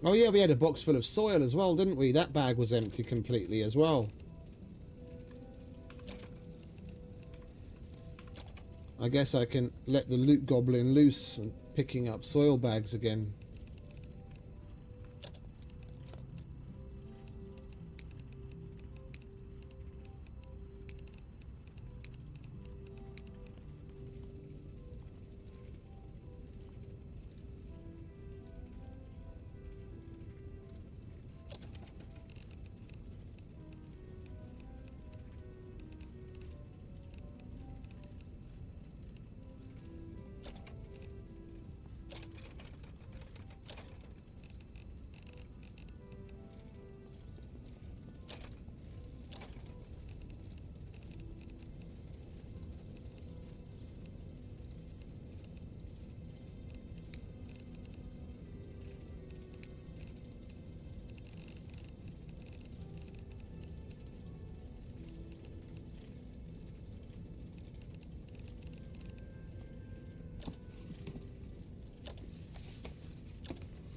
Oh yeah, we had a box full of soil as well, didn't we? That bag was empty completely as well. I guess I can let the loot goblin loose and picking up soil bags again.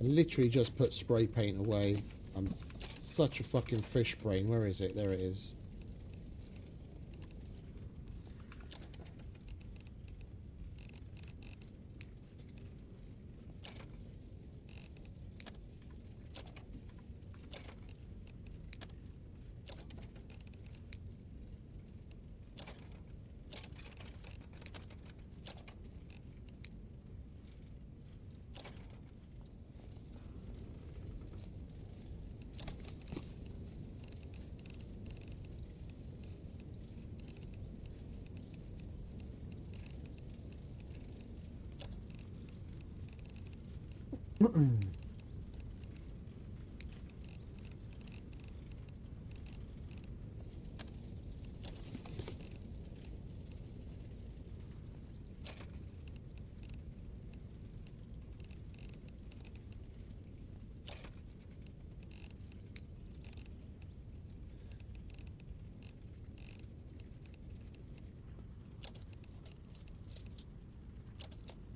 I literally just put spray paint away. I'm such a fucking fish brain. Where is it? There it is.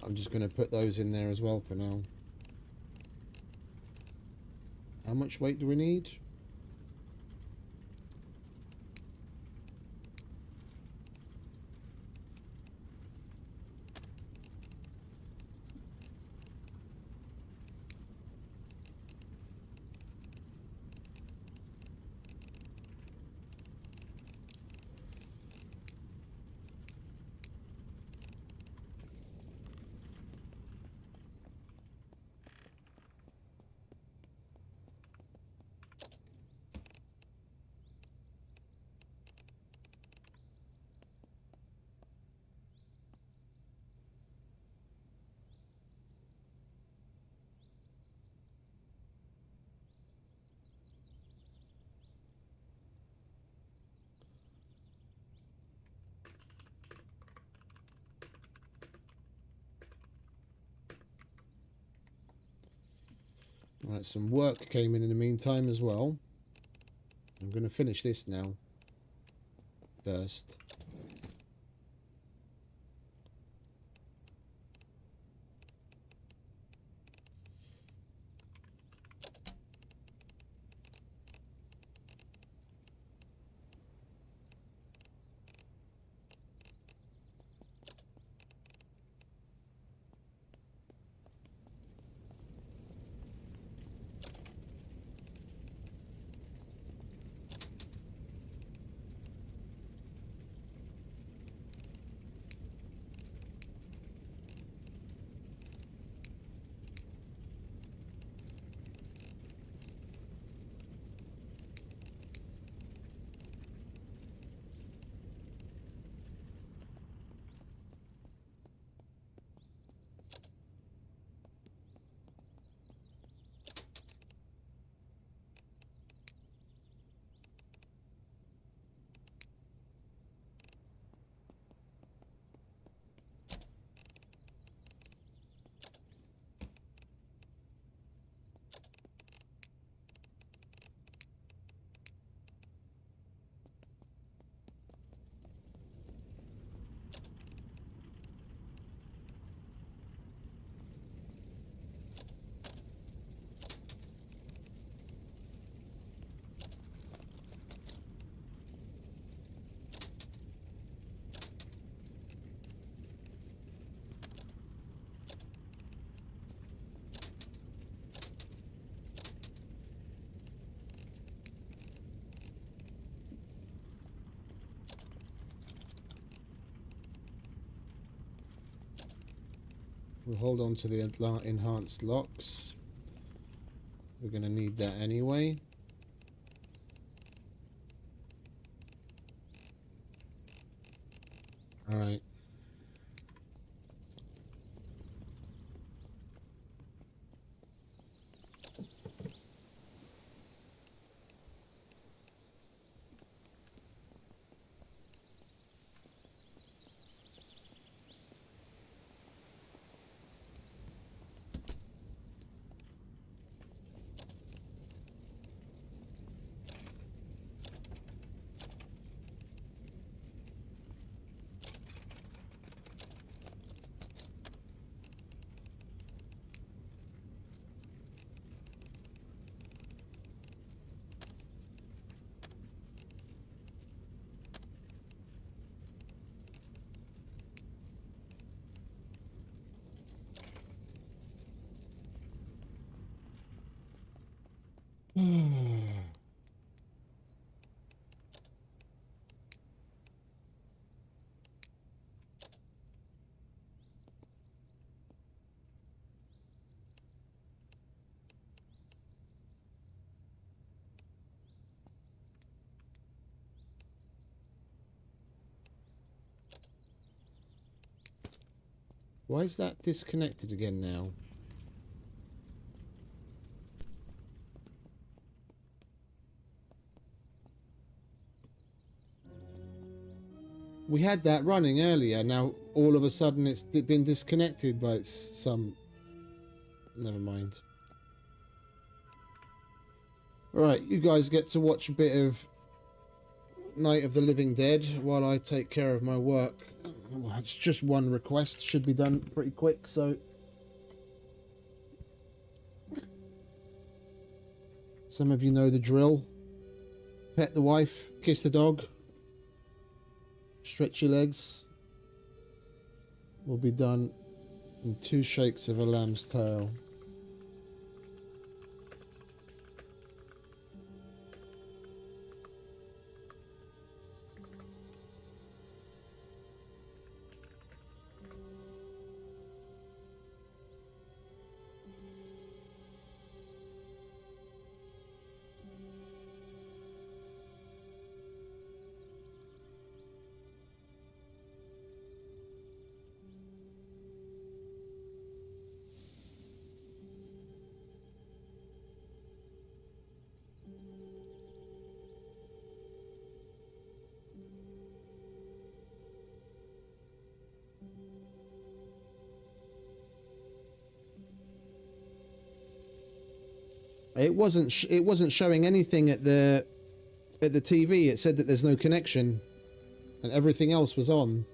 I'm just going to put those in there as well for now. How much weight do we need? Right, some work came in the meantime as well. I'm going to finish this now first. We'll hold on to the enhanced locks. We're going to need that anyway. Alright. Why is that disconnected again now? We had that running earlier. Now all of a sudden it's been disconnected by some... Never mind. Alright, you guys get to watch a bit of Night of the Living Dead while I take care of my work. Well, it's just one request. Should be done pretty quick, so... Some of you know the drill. Pet the wife, kiss the dog, stretch your legs. Will be done in 2 shakes of a lamb's tail. It wasn't showing anything at the TV. It said that there's no connection, and everything else was on.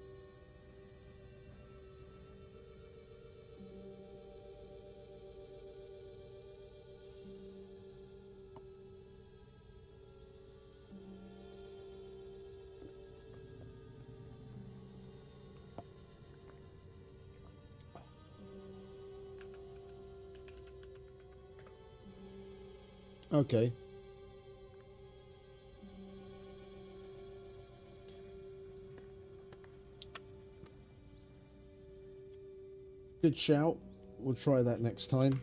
Okay. Good shout. We'll try that next time.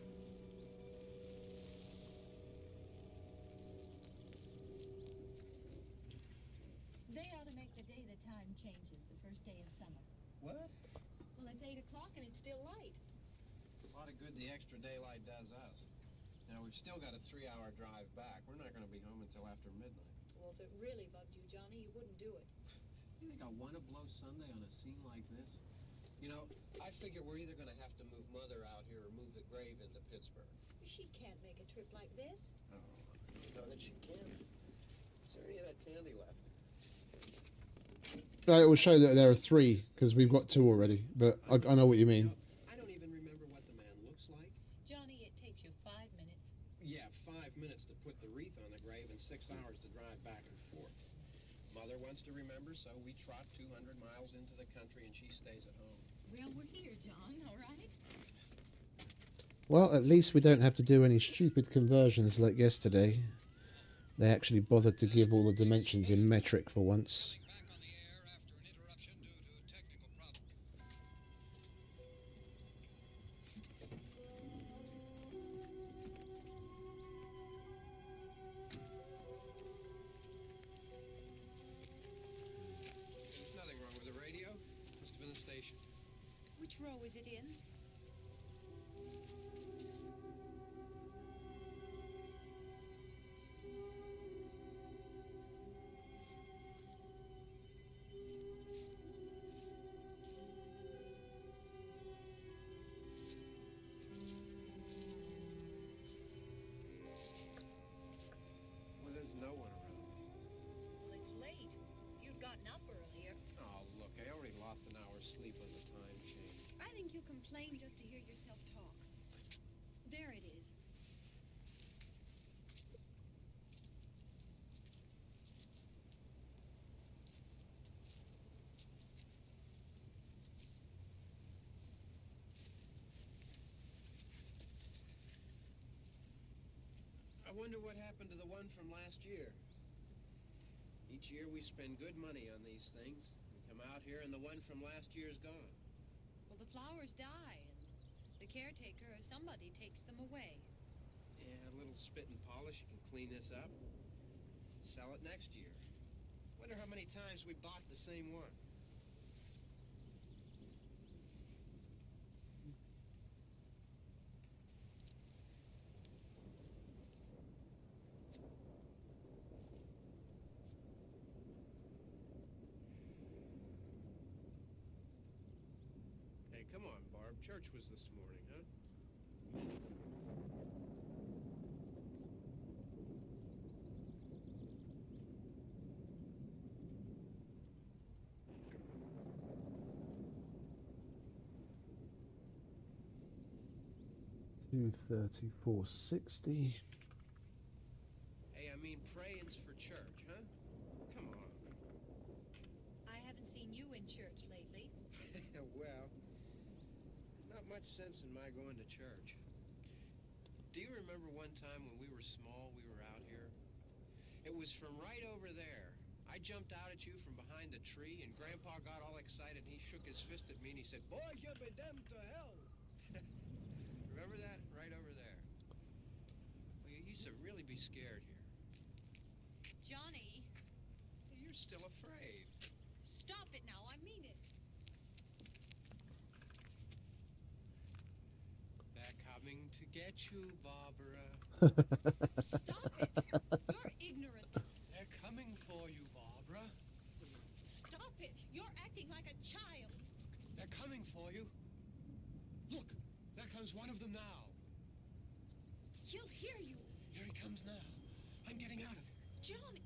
They ought to make the day the time changes, the first day of summer. What? Well, it's 8 o'clock and it's still light. A lot of good the extra daylight does us. Now, we've still got a 3-hour drive back. We're not going to be home until after midnight. Well, if it really bugged you, Johnny, you wouldn't do it. You think I want to blow Sunday on a scene like this? You know, I figure we're either going to have to move Mother out here or move the grave into Pittsburgh. She can't make a trip like this. Oh, you know that she can't. Is there any of that candy left? It will show that there are 3 because we've got 2 already. But I know what you mean. I don't even remember what the man looks like. Johnny, it takes you 5 minutes. Yeah, 5 minutes to put the wreath on the grave and 6 hours to drive back and forth. Mother wants to remember, so we trot 200 miles into the country and she stays at home. Well, we're here, John, all right? Well, at least we don't have to do any stupid conversions like yesterday. They actually bothered to give all the dimensions in metric for once. Back on the air after an interruption due to technical problems. Which row is it in? Well, there's no one around. Well, it's late. You'd gotten up earlier. Oh, look, I already lost an hour's sleep on the time change. I think you complain just to hear yourself talk. There it is. I wonder what happened to the one from last year. Each year we spend good money on these things. We come out here and the one from last year's gone. Well, the flowers die, and the caretaker or somebody takes them away. Yeah, a little spit and polish, you can clean this up. Sell it next year. Wonder how many times we bought the same one. Hey, come on, Barb. Church was this morning, huh? 234.60. Hey, I mean praying's for church, huh? Come on. I haven't seen you in church lately. Well, not much sense in my going to church. Do you remember one time when we were small, we were out here? It was from right over there. I jumped out at you from behind the tree, and Grandpa got all excited, and he shook his fist at me, and he said, "Boy, you be damned to hell." Remember that? Right over there. Well, you used to really be scared here. Johnny, You're still afraid. stop it now. I mean it. They're coming to get you, Barbara. Stop it. You're ignorant. They're coming for you, Barbara. Stop it. You're acting like a child. They're coming for you. Look, there comes one of them now. He'll hear you. Here he comes now. I'm getting out of here. Johnny.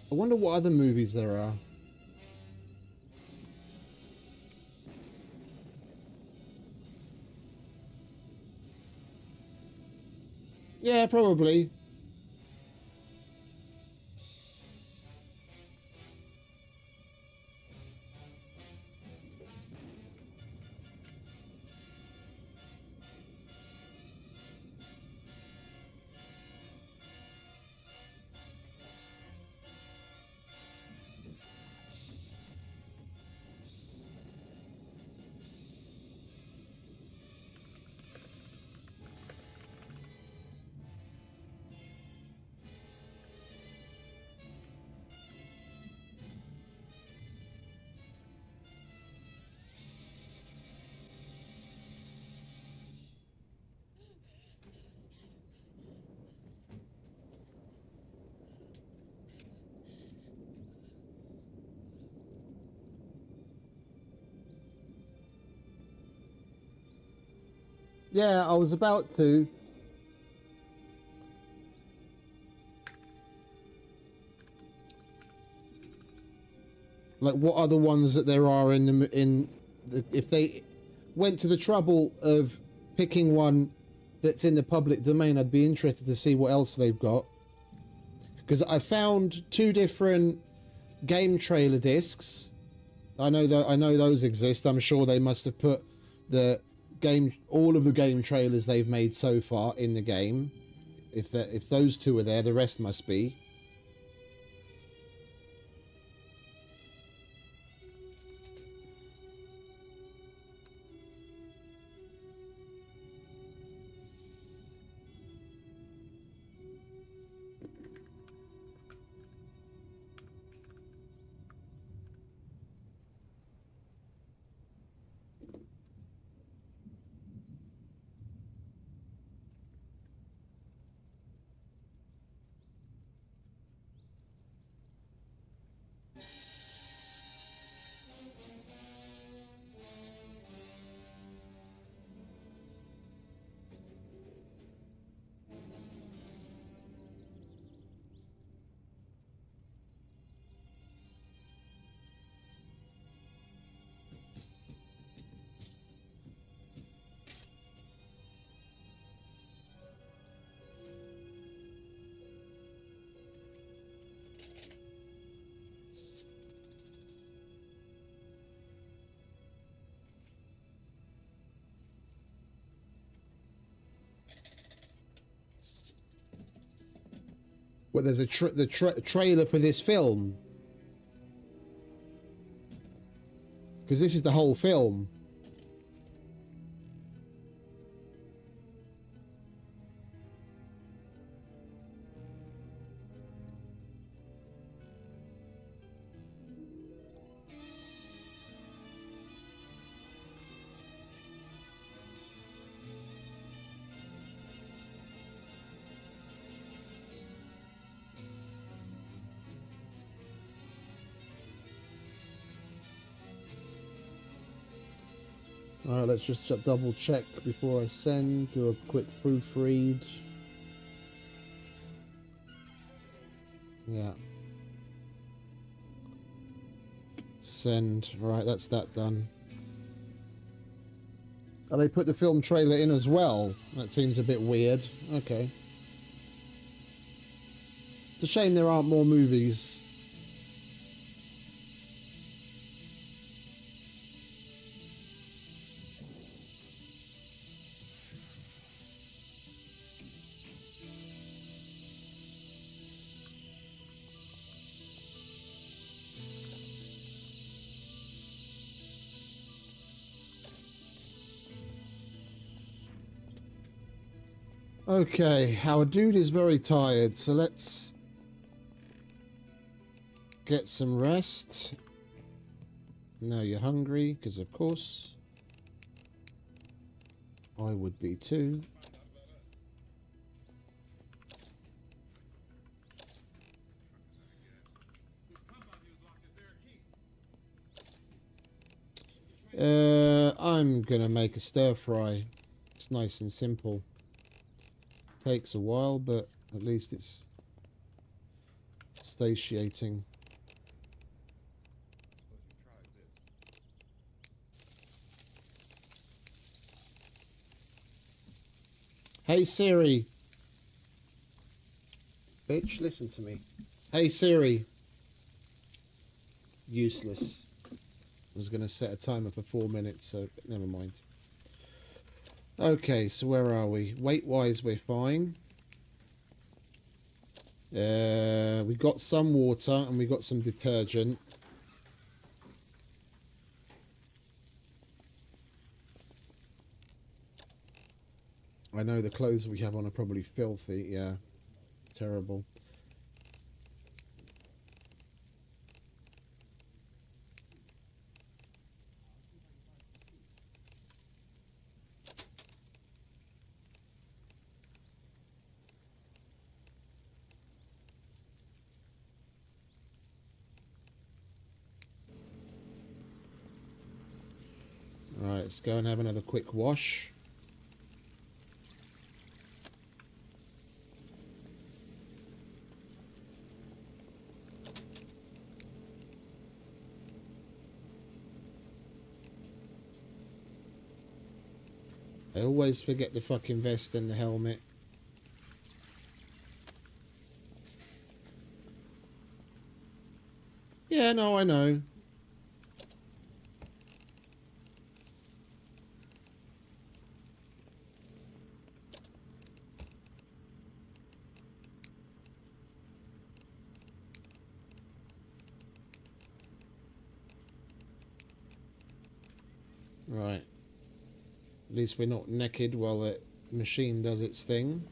I wonder what other movies there are. Yeah, probably. Yeah, I was about to. Like, what other ones that there are if they went to the trouble of picking one that's in the public domain, I'd be interested to see what else they've got. Because I found 2 different game trailer discs. I know those exist. I'm sure they must have put all of the game trailers they've made so far in the game. If those 2 are there, the rest must be. Well, there's a trailer for this film. Because this is the whole film. Alright, let's just double check before I send. Do a quick proofread. Yeah. Send. Right, that's that done. Oh, they put the film trailer in as well. That seems a bit weird. Okay. It's a shame there aren't more movies. Okay, our dude is very tired, so let's get some rest. Now you're hungry, because of course I would be too. I'm gonna make a stir fry. It's nice and simple. Takes a while, but at least it's satiating. Hey Siri. Bitch, listen to me. Hey Siri. Useless. I was going to set a timer for 4 minutes, so never mind. Okay, so where are we? Weight-wise, we're fine. We got some water and we got some detergent. I know the clothes we have on are probably filthy. Yeah, terrible. Alright, let's go and have another quick wash. I always forget the fucking vest and the helmet. Yeah, no, I know. Right. At least we're not naked while the machine does its thing.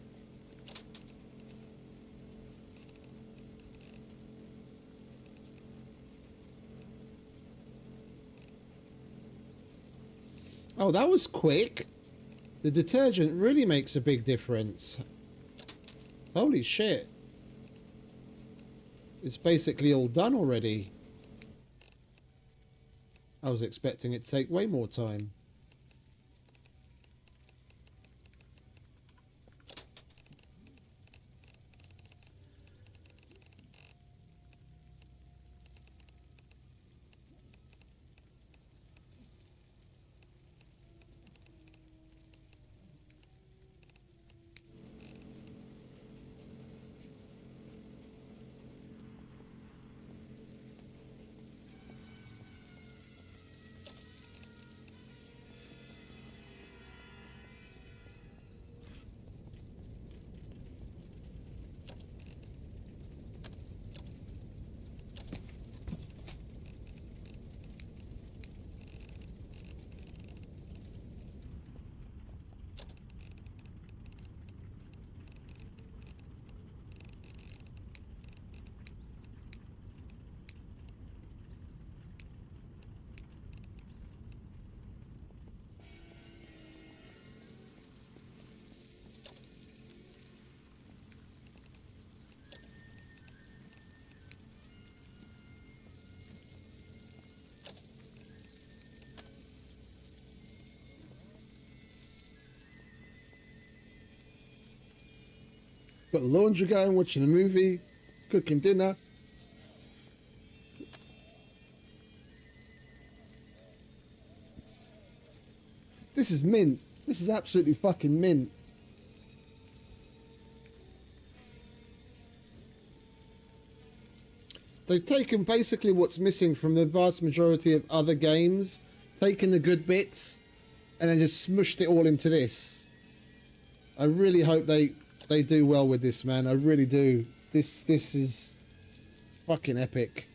Oh, that was quick. The detergent really makes a big difference. Holy shit. It's basically all done already. I was expecting it to take way more time. Got the laundry going, watching a movie, cooking dinner. This is mint. This is absolutely fucking mint. They've taken basically what's missing from the vast majority of other games, taken the good bits, and then just smushed it all into this. I really hope they do well with this, man. I really do. This is fucking epic.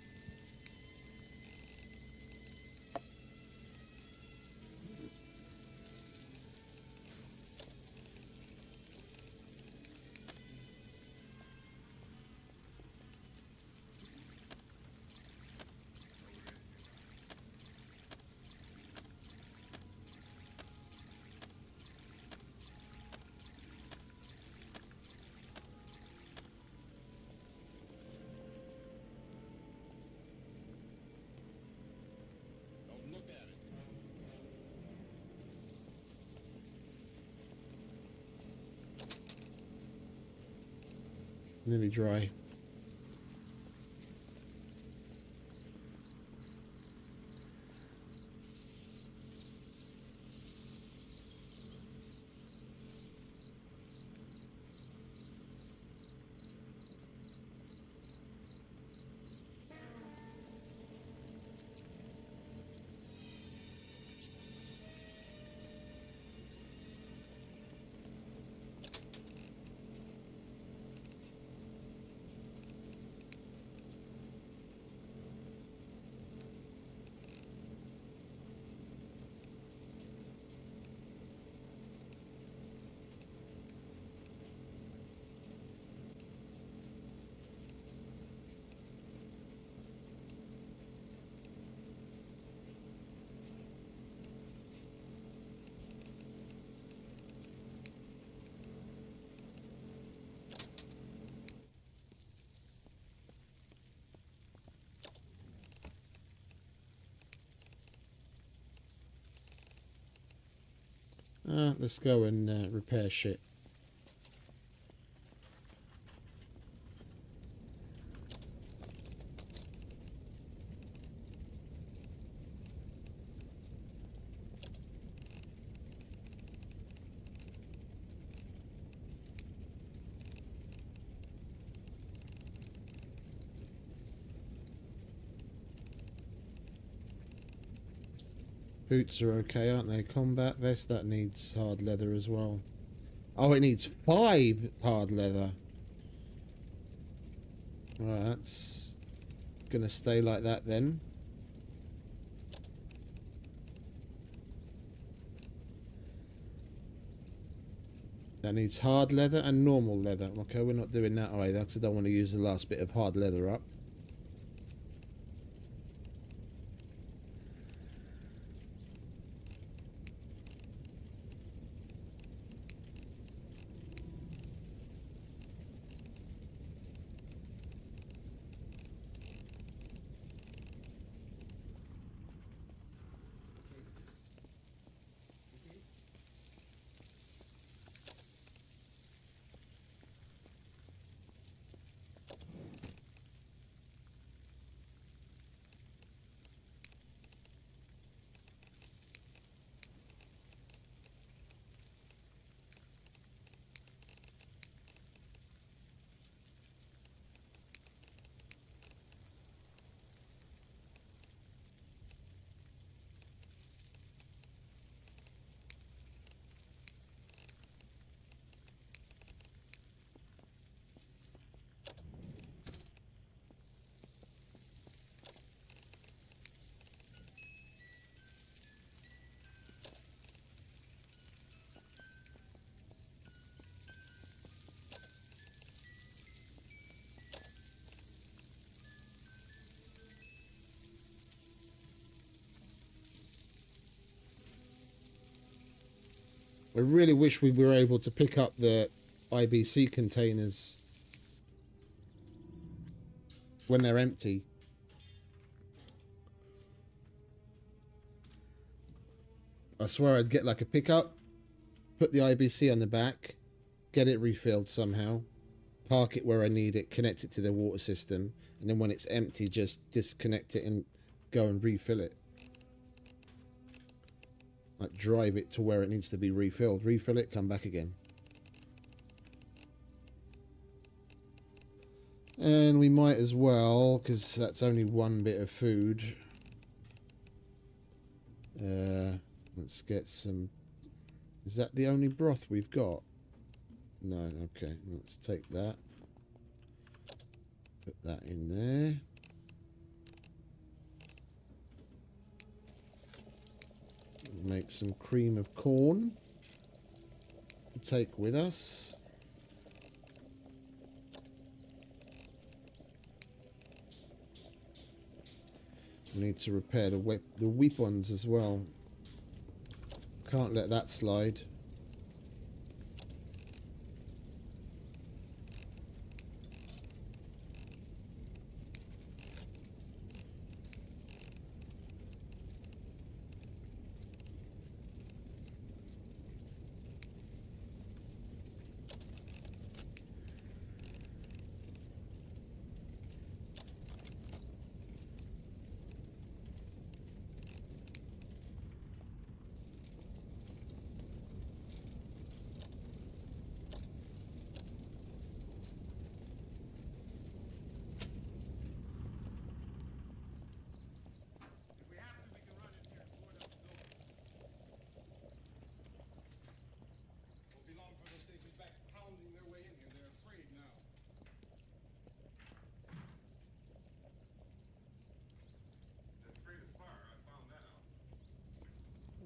Don't look at it. Nearly dry. Let's go and repair shit. Boots are okay, aren't they? Combat vest, that needs hard leather as well. Oh, it needs 5 hard leather. Right, that's gonna stay like that then. That needs hard leather and normal leather. Okay, we're not doing that either because I don't want to use the last bit of hard leather up. I really wish we were able to pick up the IBC containers when they're empty. I swear I'd get like a pickup, put the IBC on the back, get it refilled somehow, park it where I need it, connect it to the water system, and then when it's empty, just disconnect it and go and refill it. Like drive it to where it needs to be refilled, refill it, come back again. And we might as well, because that's only one bit of food. Let's get some... Is that the only broth we've got? No, okay. Let's take that. Put that in there. Make some cream of corn to take with us. We need to repair the weapons as well. Can't let that slide.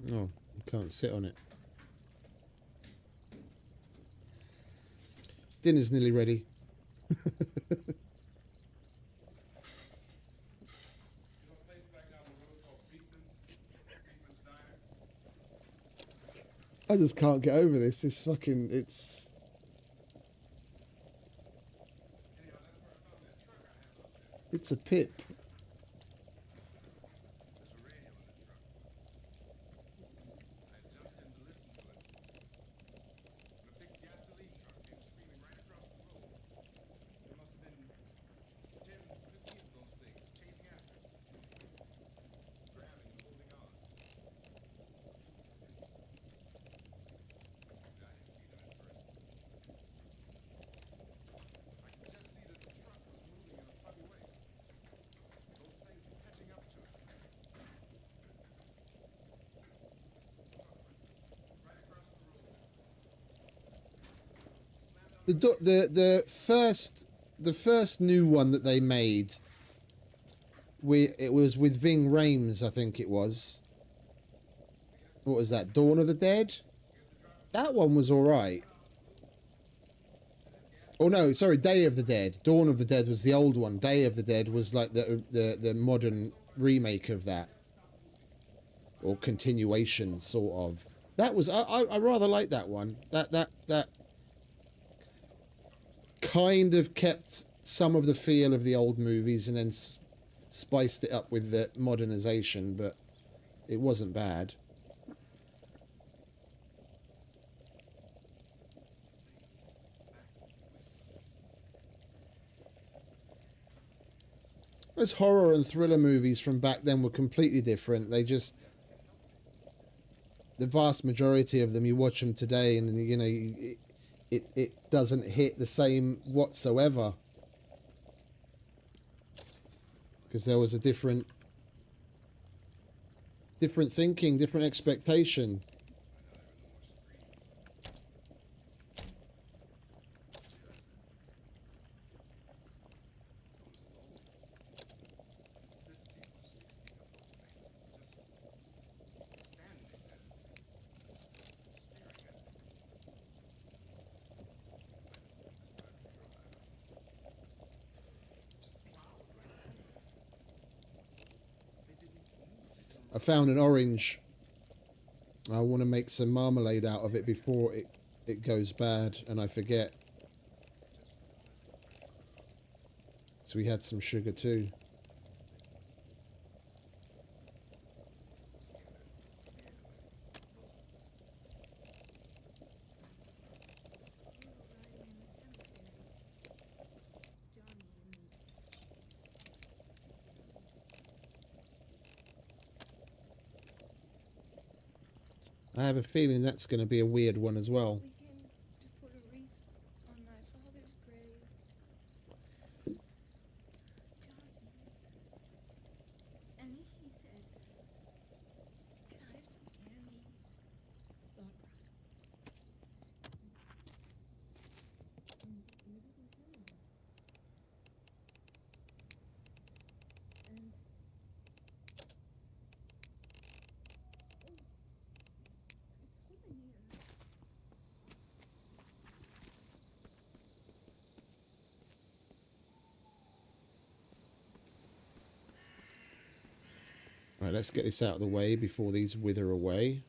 Oh, you can't sit on it. Dinner's nearly ready. I just can't get over this. It's fucking... It's... It's a pip. The first new one that they made, it was with Ving Rhames, I think it was. What was that? Dawn of the Dead? That one was alright. Oh no, sorry, Day of the Dead. Dawn of the Dead was the old one. Day of the Dead was like the modern remake of that. Or continuation, sort of. That was I rather like that one. That kind of kept some of the feel of the old movies and then spiced it up with the modernization, but it wasn't bad. Those horror and thriller movies from back then were completely different. They just, the vast majority of them, you watch them today and, you know, it doesn't hit the same whatsoever. Because there was a different thinking, different expectation. I found an orange. I want to make some marmalade out of it before it goes bad and I forget. So we had some sugar too. I have a feeling that's going to be a weird one as well. We came to put a wreath on my father's grave. Johnny. And he said, "Can I have some candy?" Don't cry. You didn't tell me that. And It's over here. Right, let's get this out of the way before these wither away.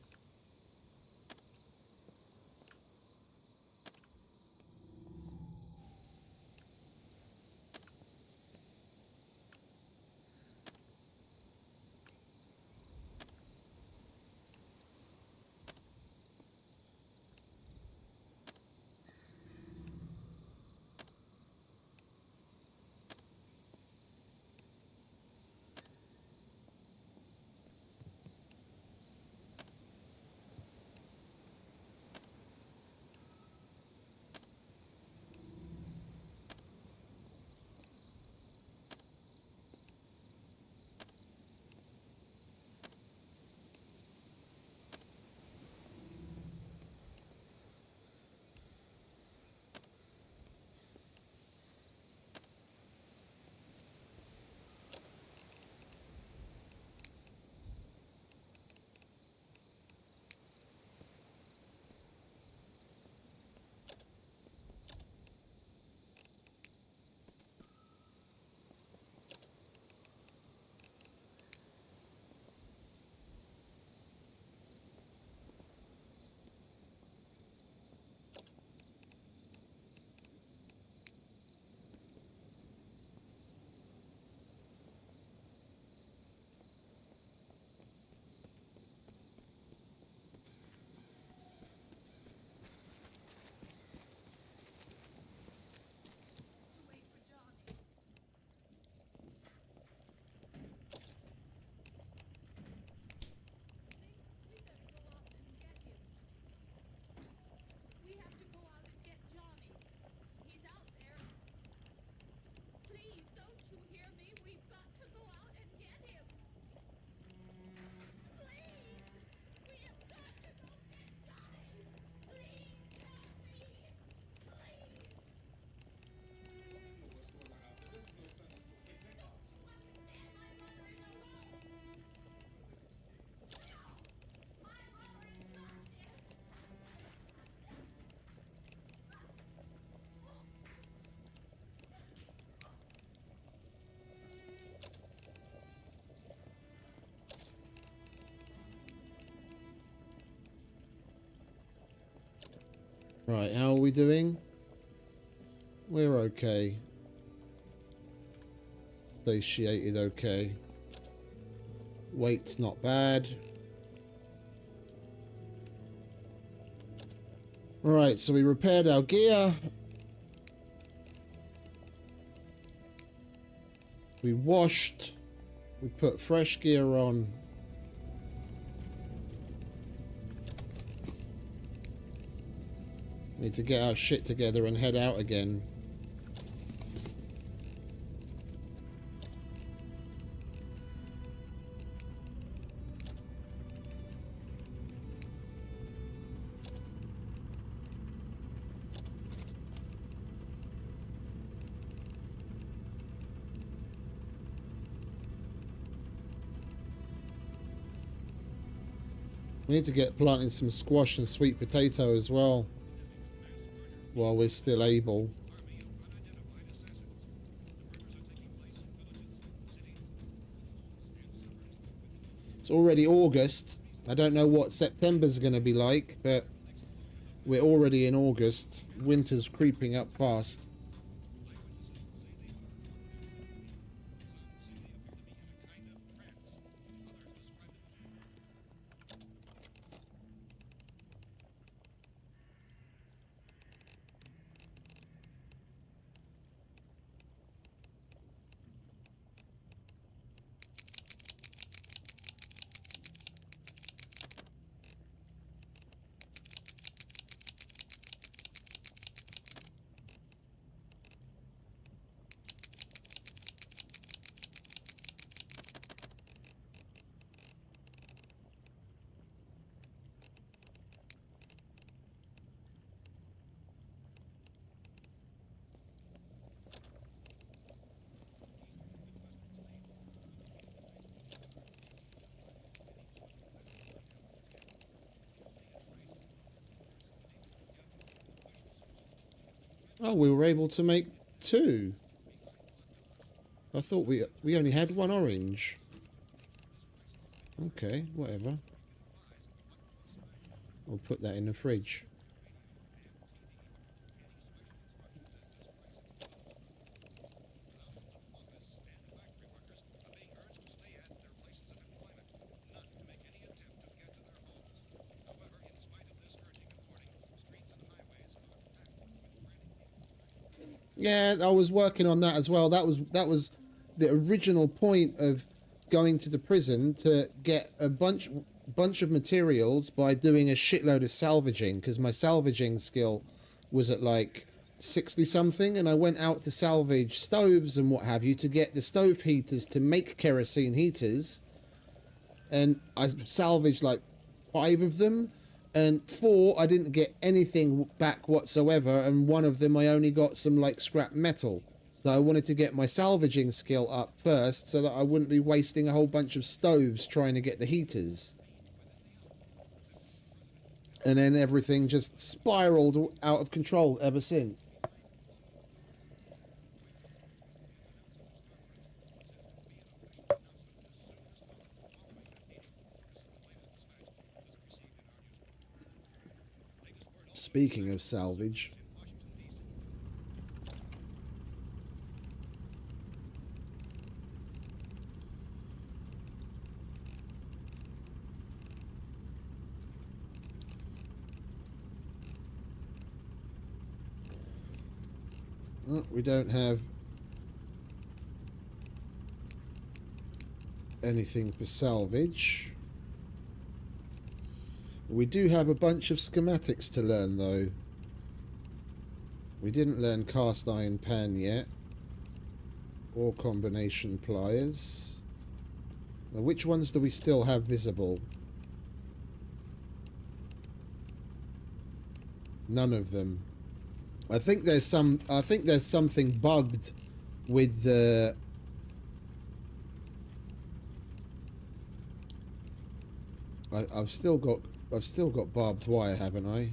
Right, how are we doing? We're okay. Satiated, okay. Weight's not bad. Right, so we repaired our gear. We washed. We put fresh gear on. Need to get our shit together and head out again. We need to get planting some squash and sweet potato as well, while we're still able. It's already August. I don't know what September's going to be like, but we're already in August. Winter's creeping up fast. Oh, we were able to make 2. I thought we only had 1 orange. Okay, whatever. We'll put that in the fridge. Yeah, I was working on that as well. That was the original point of going to the prison, to get a bunch of materials by doing a shitload of salvaging, because my salvaging skill was at like 60 something, and I went out to salvage stoves and what have you to get the stove heaters to make kerosene heaters, and I salvaged like 5 of them. And 4, I didn't get anything back whatsoever, and 1 of them I only got some like scrap metal. So I wanted to get my salvaging skill up first, so that I wouldn't be wasting a whole bunch of stoves trying to get the heaters. And then everything just spiraled out of control ever since. Speaking of salvage, oh, we don't have anything for salvage. We do have a bunch of schematics to learn, though. We didn't learn cast iron pan yet, or combination pliers. Now, which ones do we still have visible? None of them. I think there's something bugged with the. I've still got barbed wire, haven't I?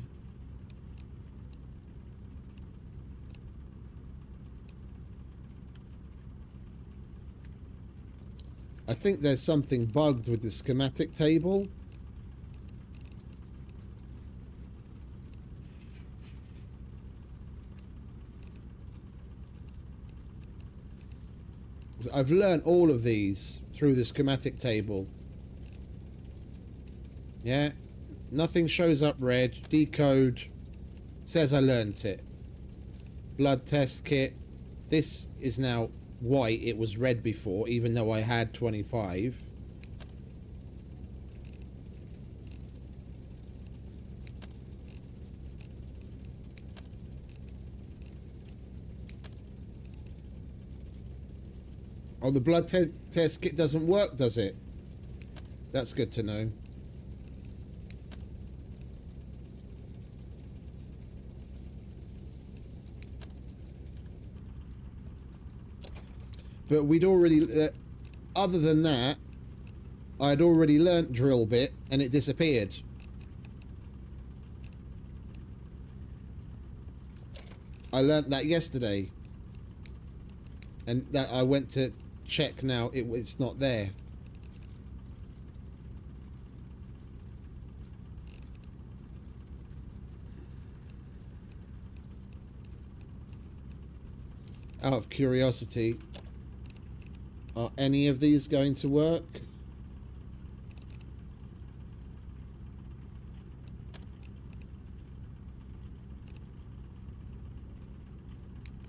I think there's something bugged with the schematic table. I've learned all of these through the schematic table. Yeah, nothing shows up red. Decode says I learnt it. Blood test kit. This is now white. It was red before, even though I had 25. Oh, the blood test kit doesn't work, does it? That's good to know. But we'd already... other than that, I'd already learnt drill bit, and it disappeared. I learnt that yesterday. And that I went to check now, it's not there. Out of curiosity, are any of these going to work?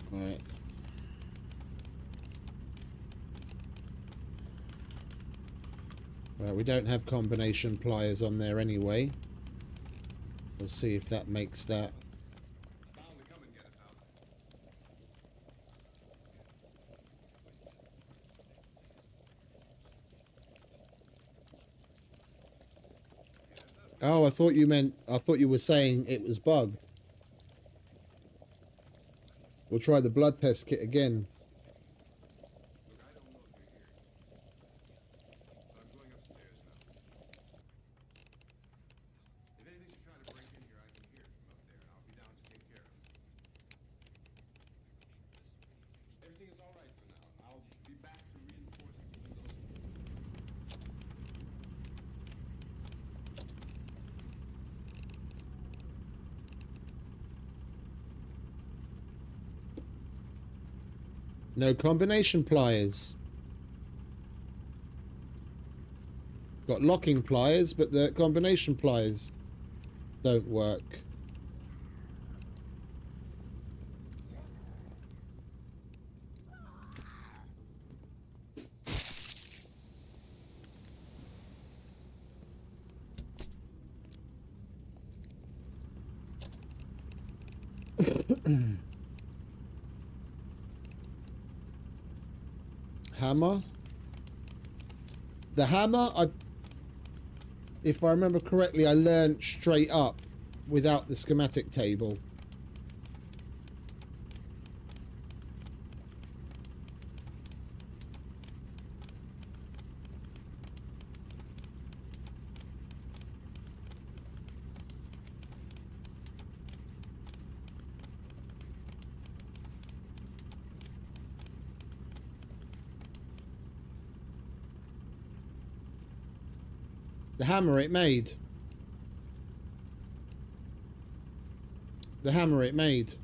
Right. Well, we don't have combination pliers on there anyway. We'll see if that makes that. Bound to come and get us out. Oh, I thought you were saying it was bugged. We'll try the blood test kit again. Look, I don't know if you're here. But I'm going upstairs now. If anything should try to break in here, I can hear it from up there, and I'll be down to take care of it. Everything is all right for now. I'll be back to reinforce the windows. No combination pliers. Got locking pliers, but the combination pliers don't work. Hammer. The hammer, if I remember correctly, I learned straight up without the schematic table. The hammer it made. The hammer it made.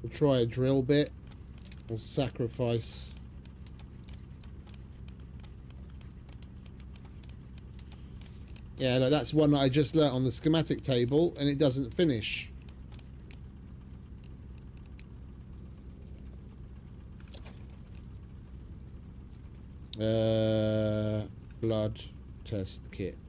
We'll try a drill bit. We'll sacrifice. Yeah, no, that's one that I just learnt on the schematic table, and it doesn't finish. Blood test kit.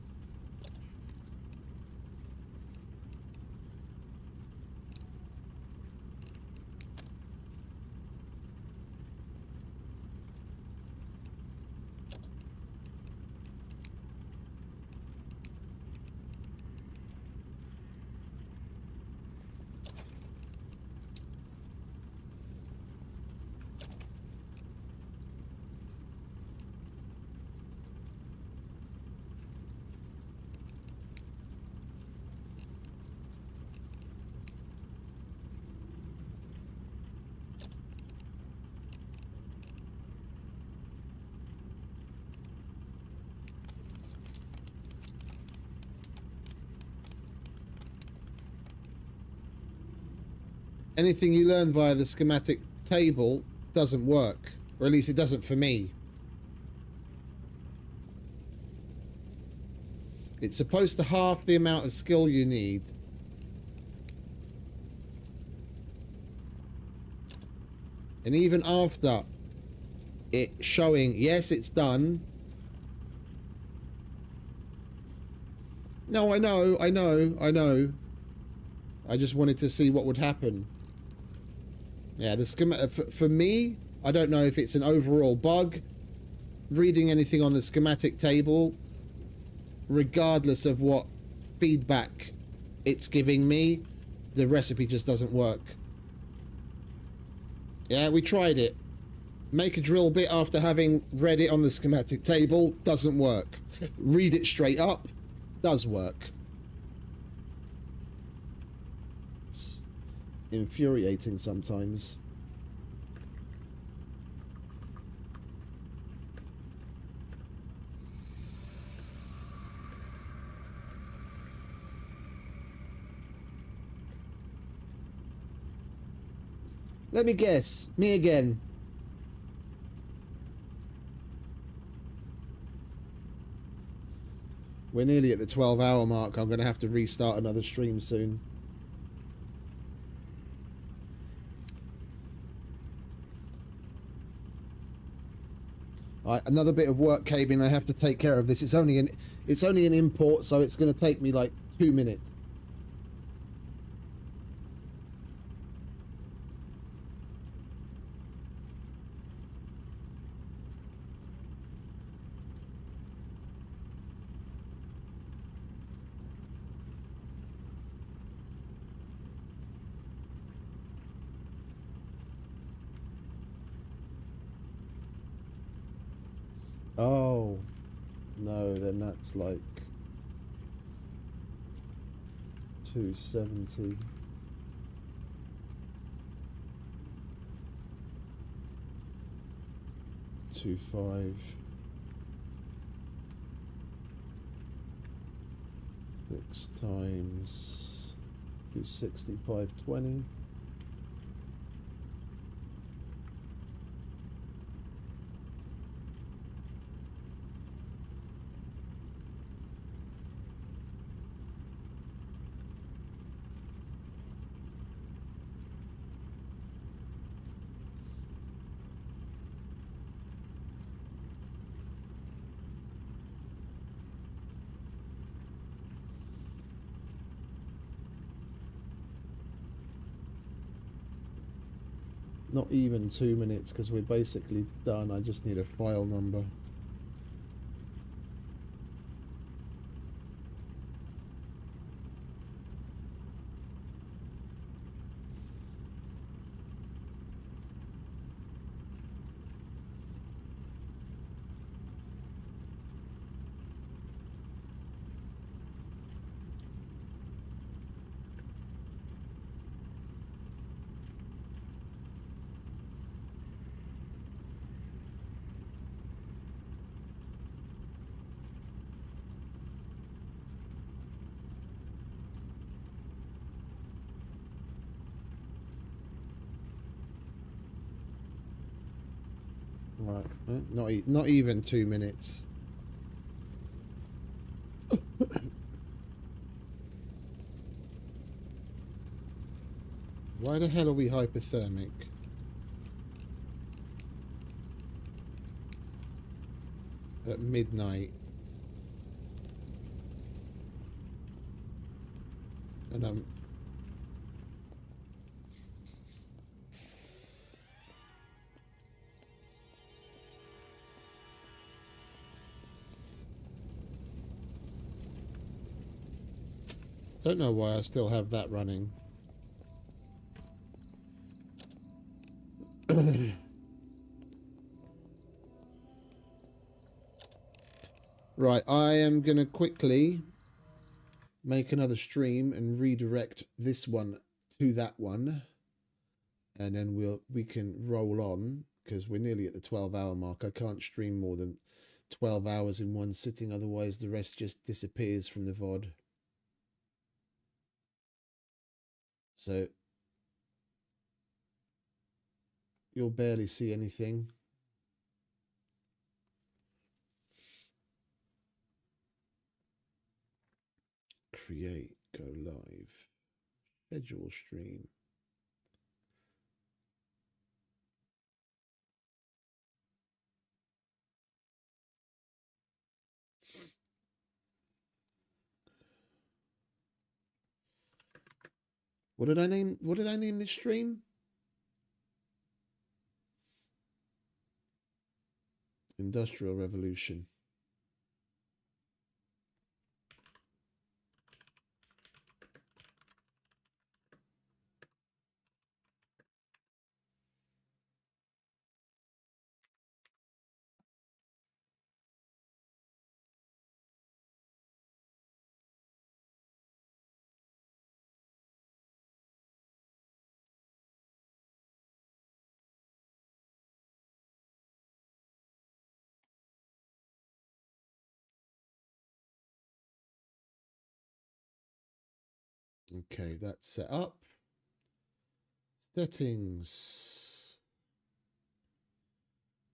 anything you learn via the schematic table doesn't work, or at least it doesn't for me. It's supposed to halve the amount of skill you need. And even after it showing, yes, it's done. No, I know. I just wanted to see what would happen. Yeah, the schematic, for me, I don't know if it's an overall bug. Reading anything on the schematic table, regardless of what feedback it's giving me, the recipe just doesn't work. Yeah, we tried it. Make a drill bit after having read it on the schematic table, doesn't work. Read it straight up, does work. It's infuriating sometimes. Let me guess. Me again. We're nearly at the 12-hour mark. I'm going to have to restart another stream soon. All right, another bit of work cabling. I have to take care of this. It's only an import, so it's going to take me like 2 minutes. Oh, no, then that's like 270. Two five. 6 times 260, 520. Not even 2 minutes, because we're basically done. I just need a file number. Right, not even 2 minutes. Why the hell are we hypothermic? At midnight. And I'm... Don't know why I still have that running. Right, I am going to quickly make another stream and redirect this one to that one. And then we can roll on, because we're nearly at the 12-hour mark. I can't stream more than 12 hours in one sitting, otherwise the rest just disappears from the VOD. So you'll barely see anything. Create, go live, schedule stream. What did I name this stream? Industrial Revolution. Okay, that's set up. Settings.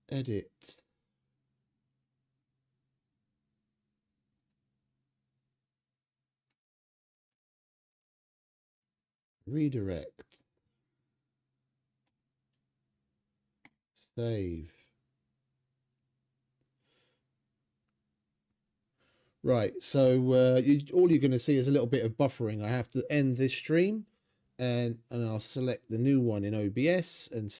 Edit. Redirect. Save. Right, so all you're going to see is a little bit of buffering. I have to end this stream, and I'll select the new one in OBS and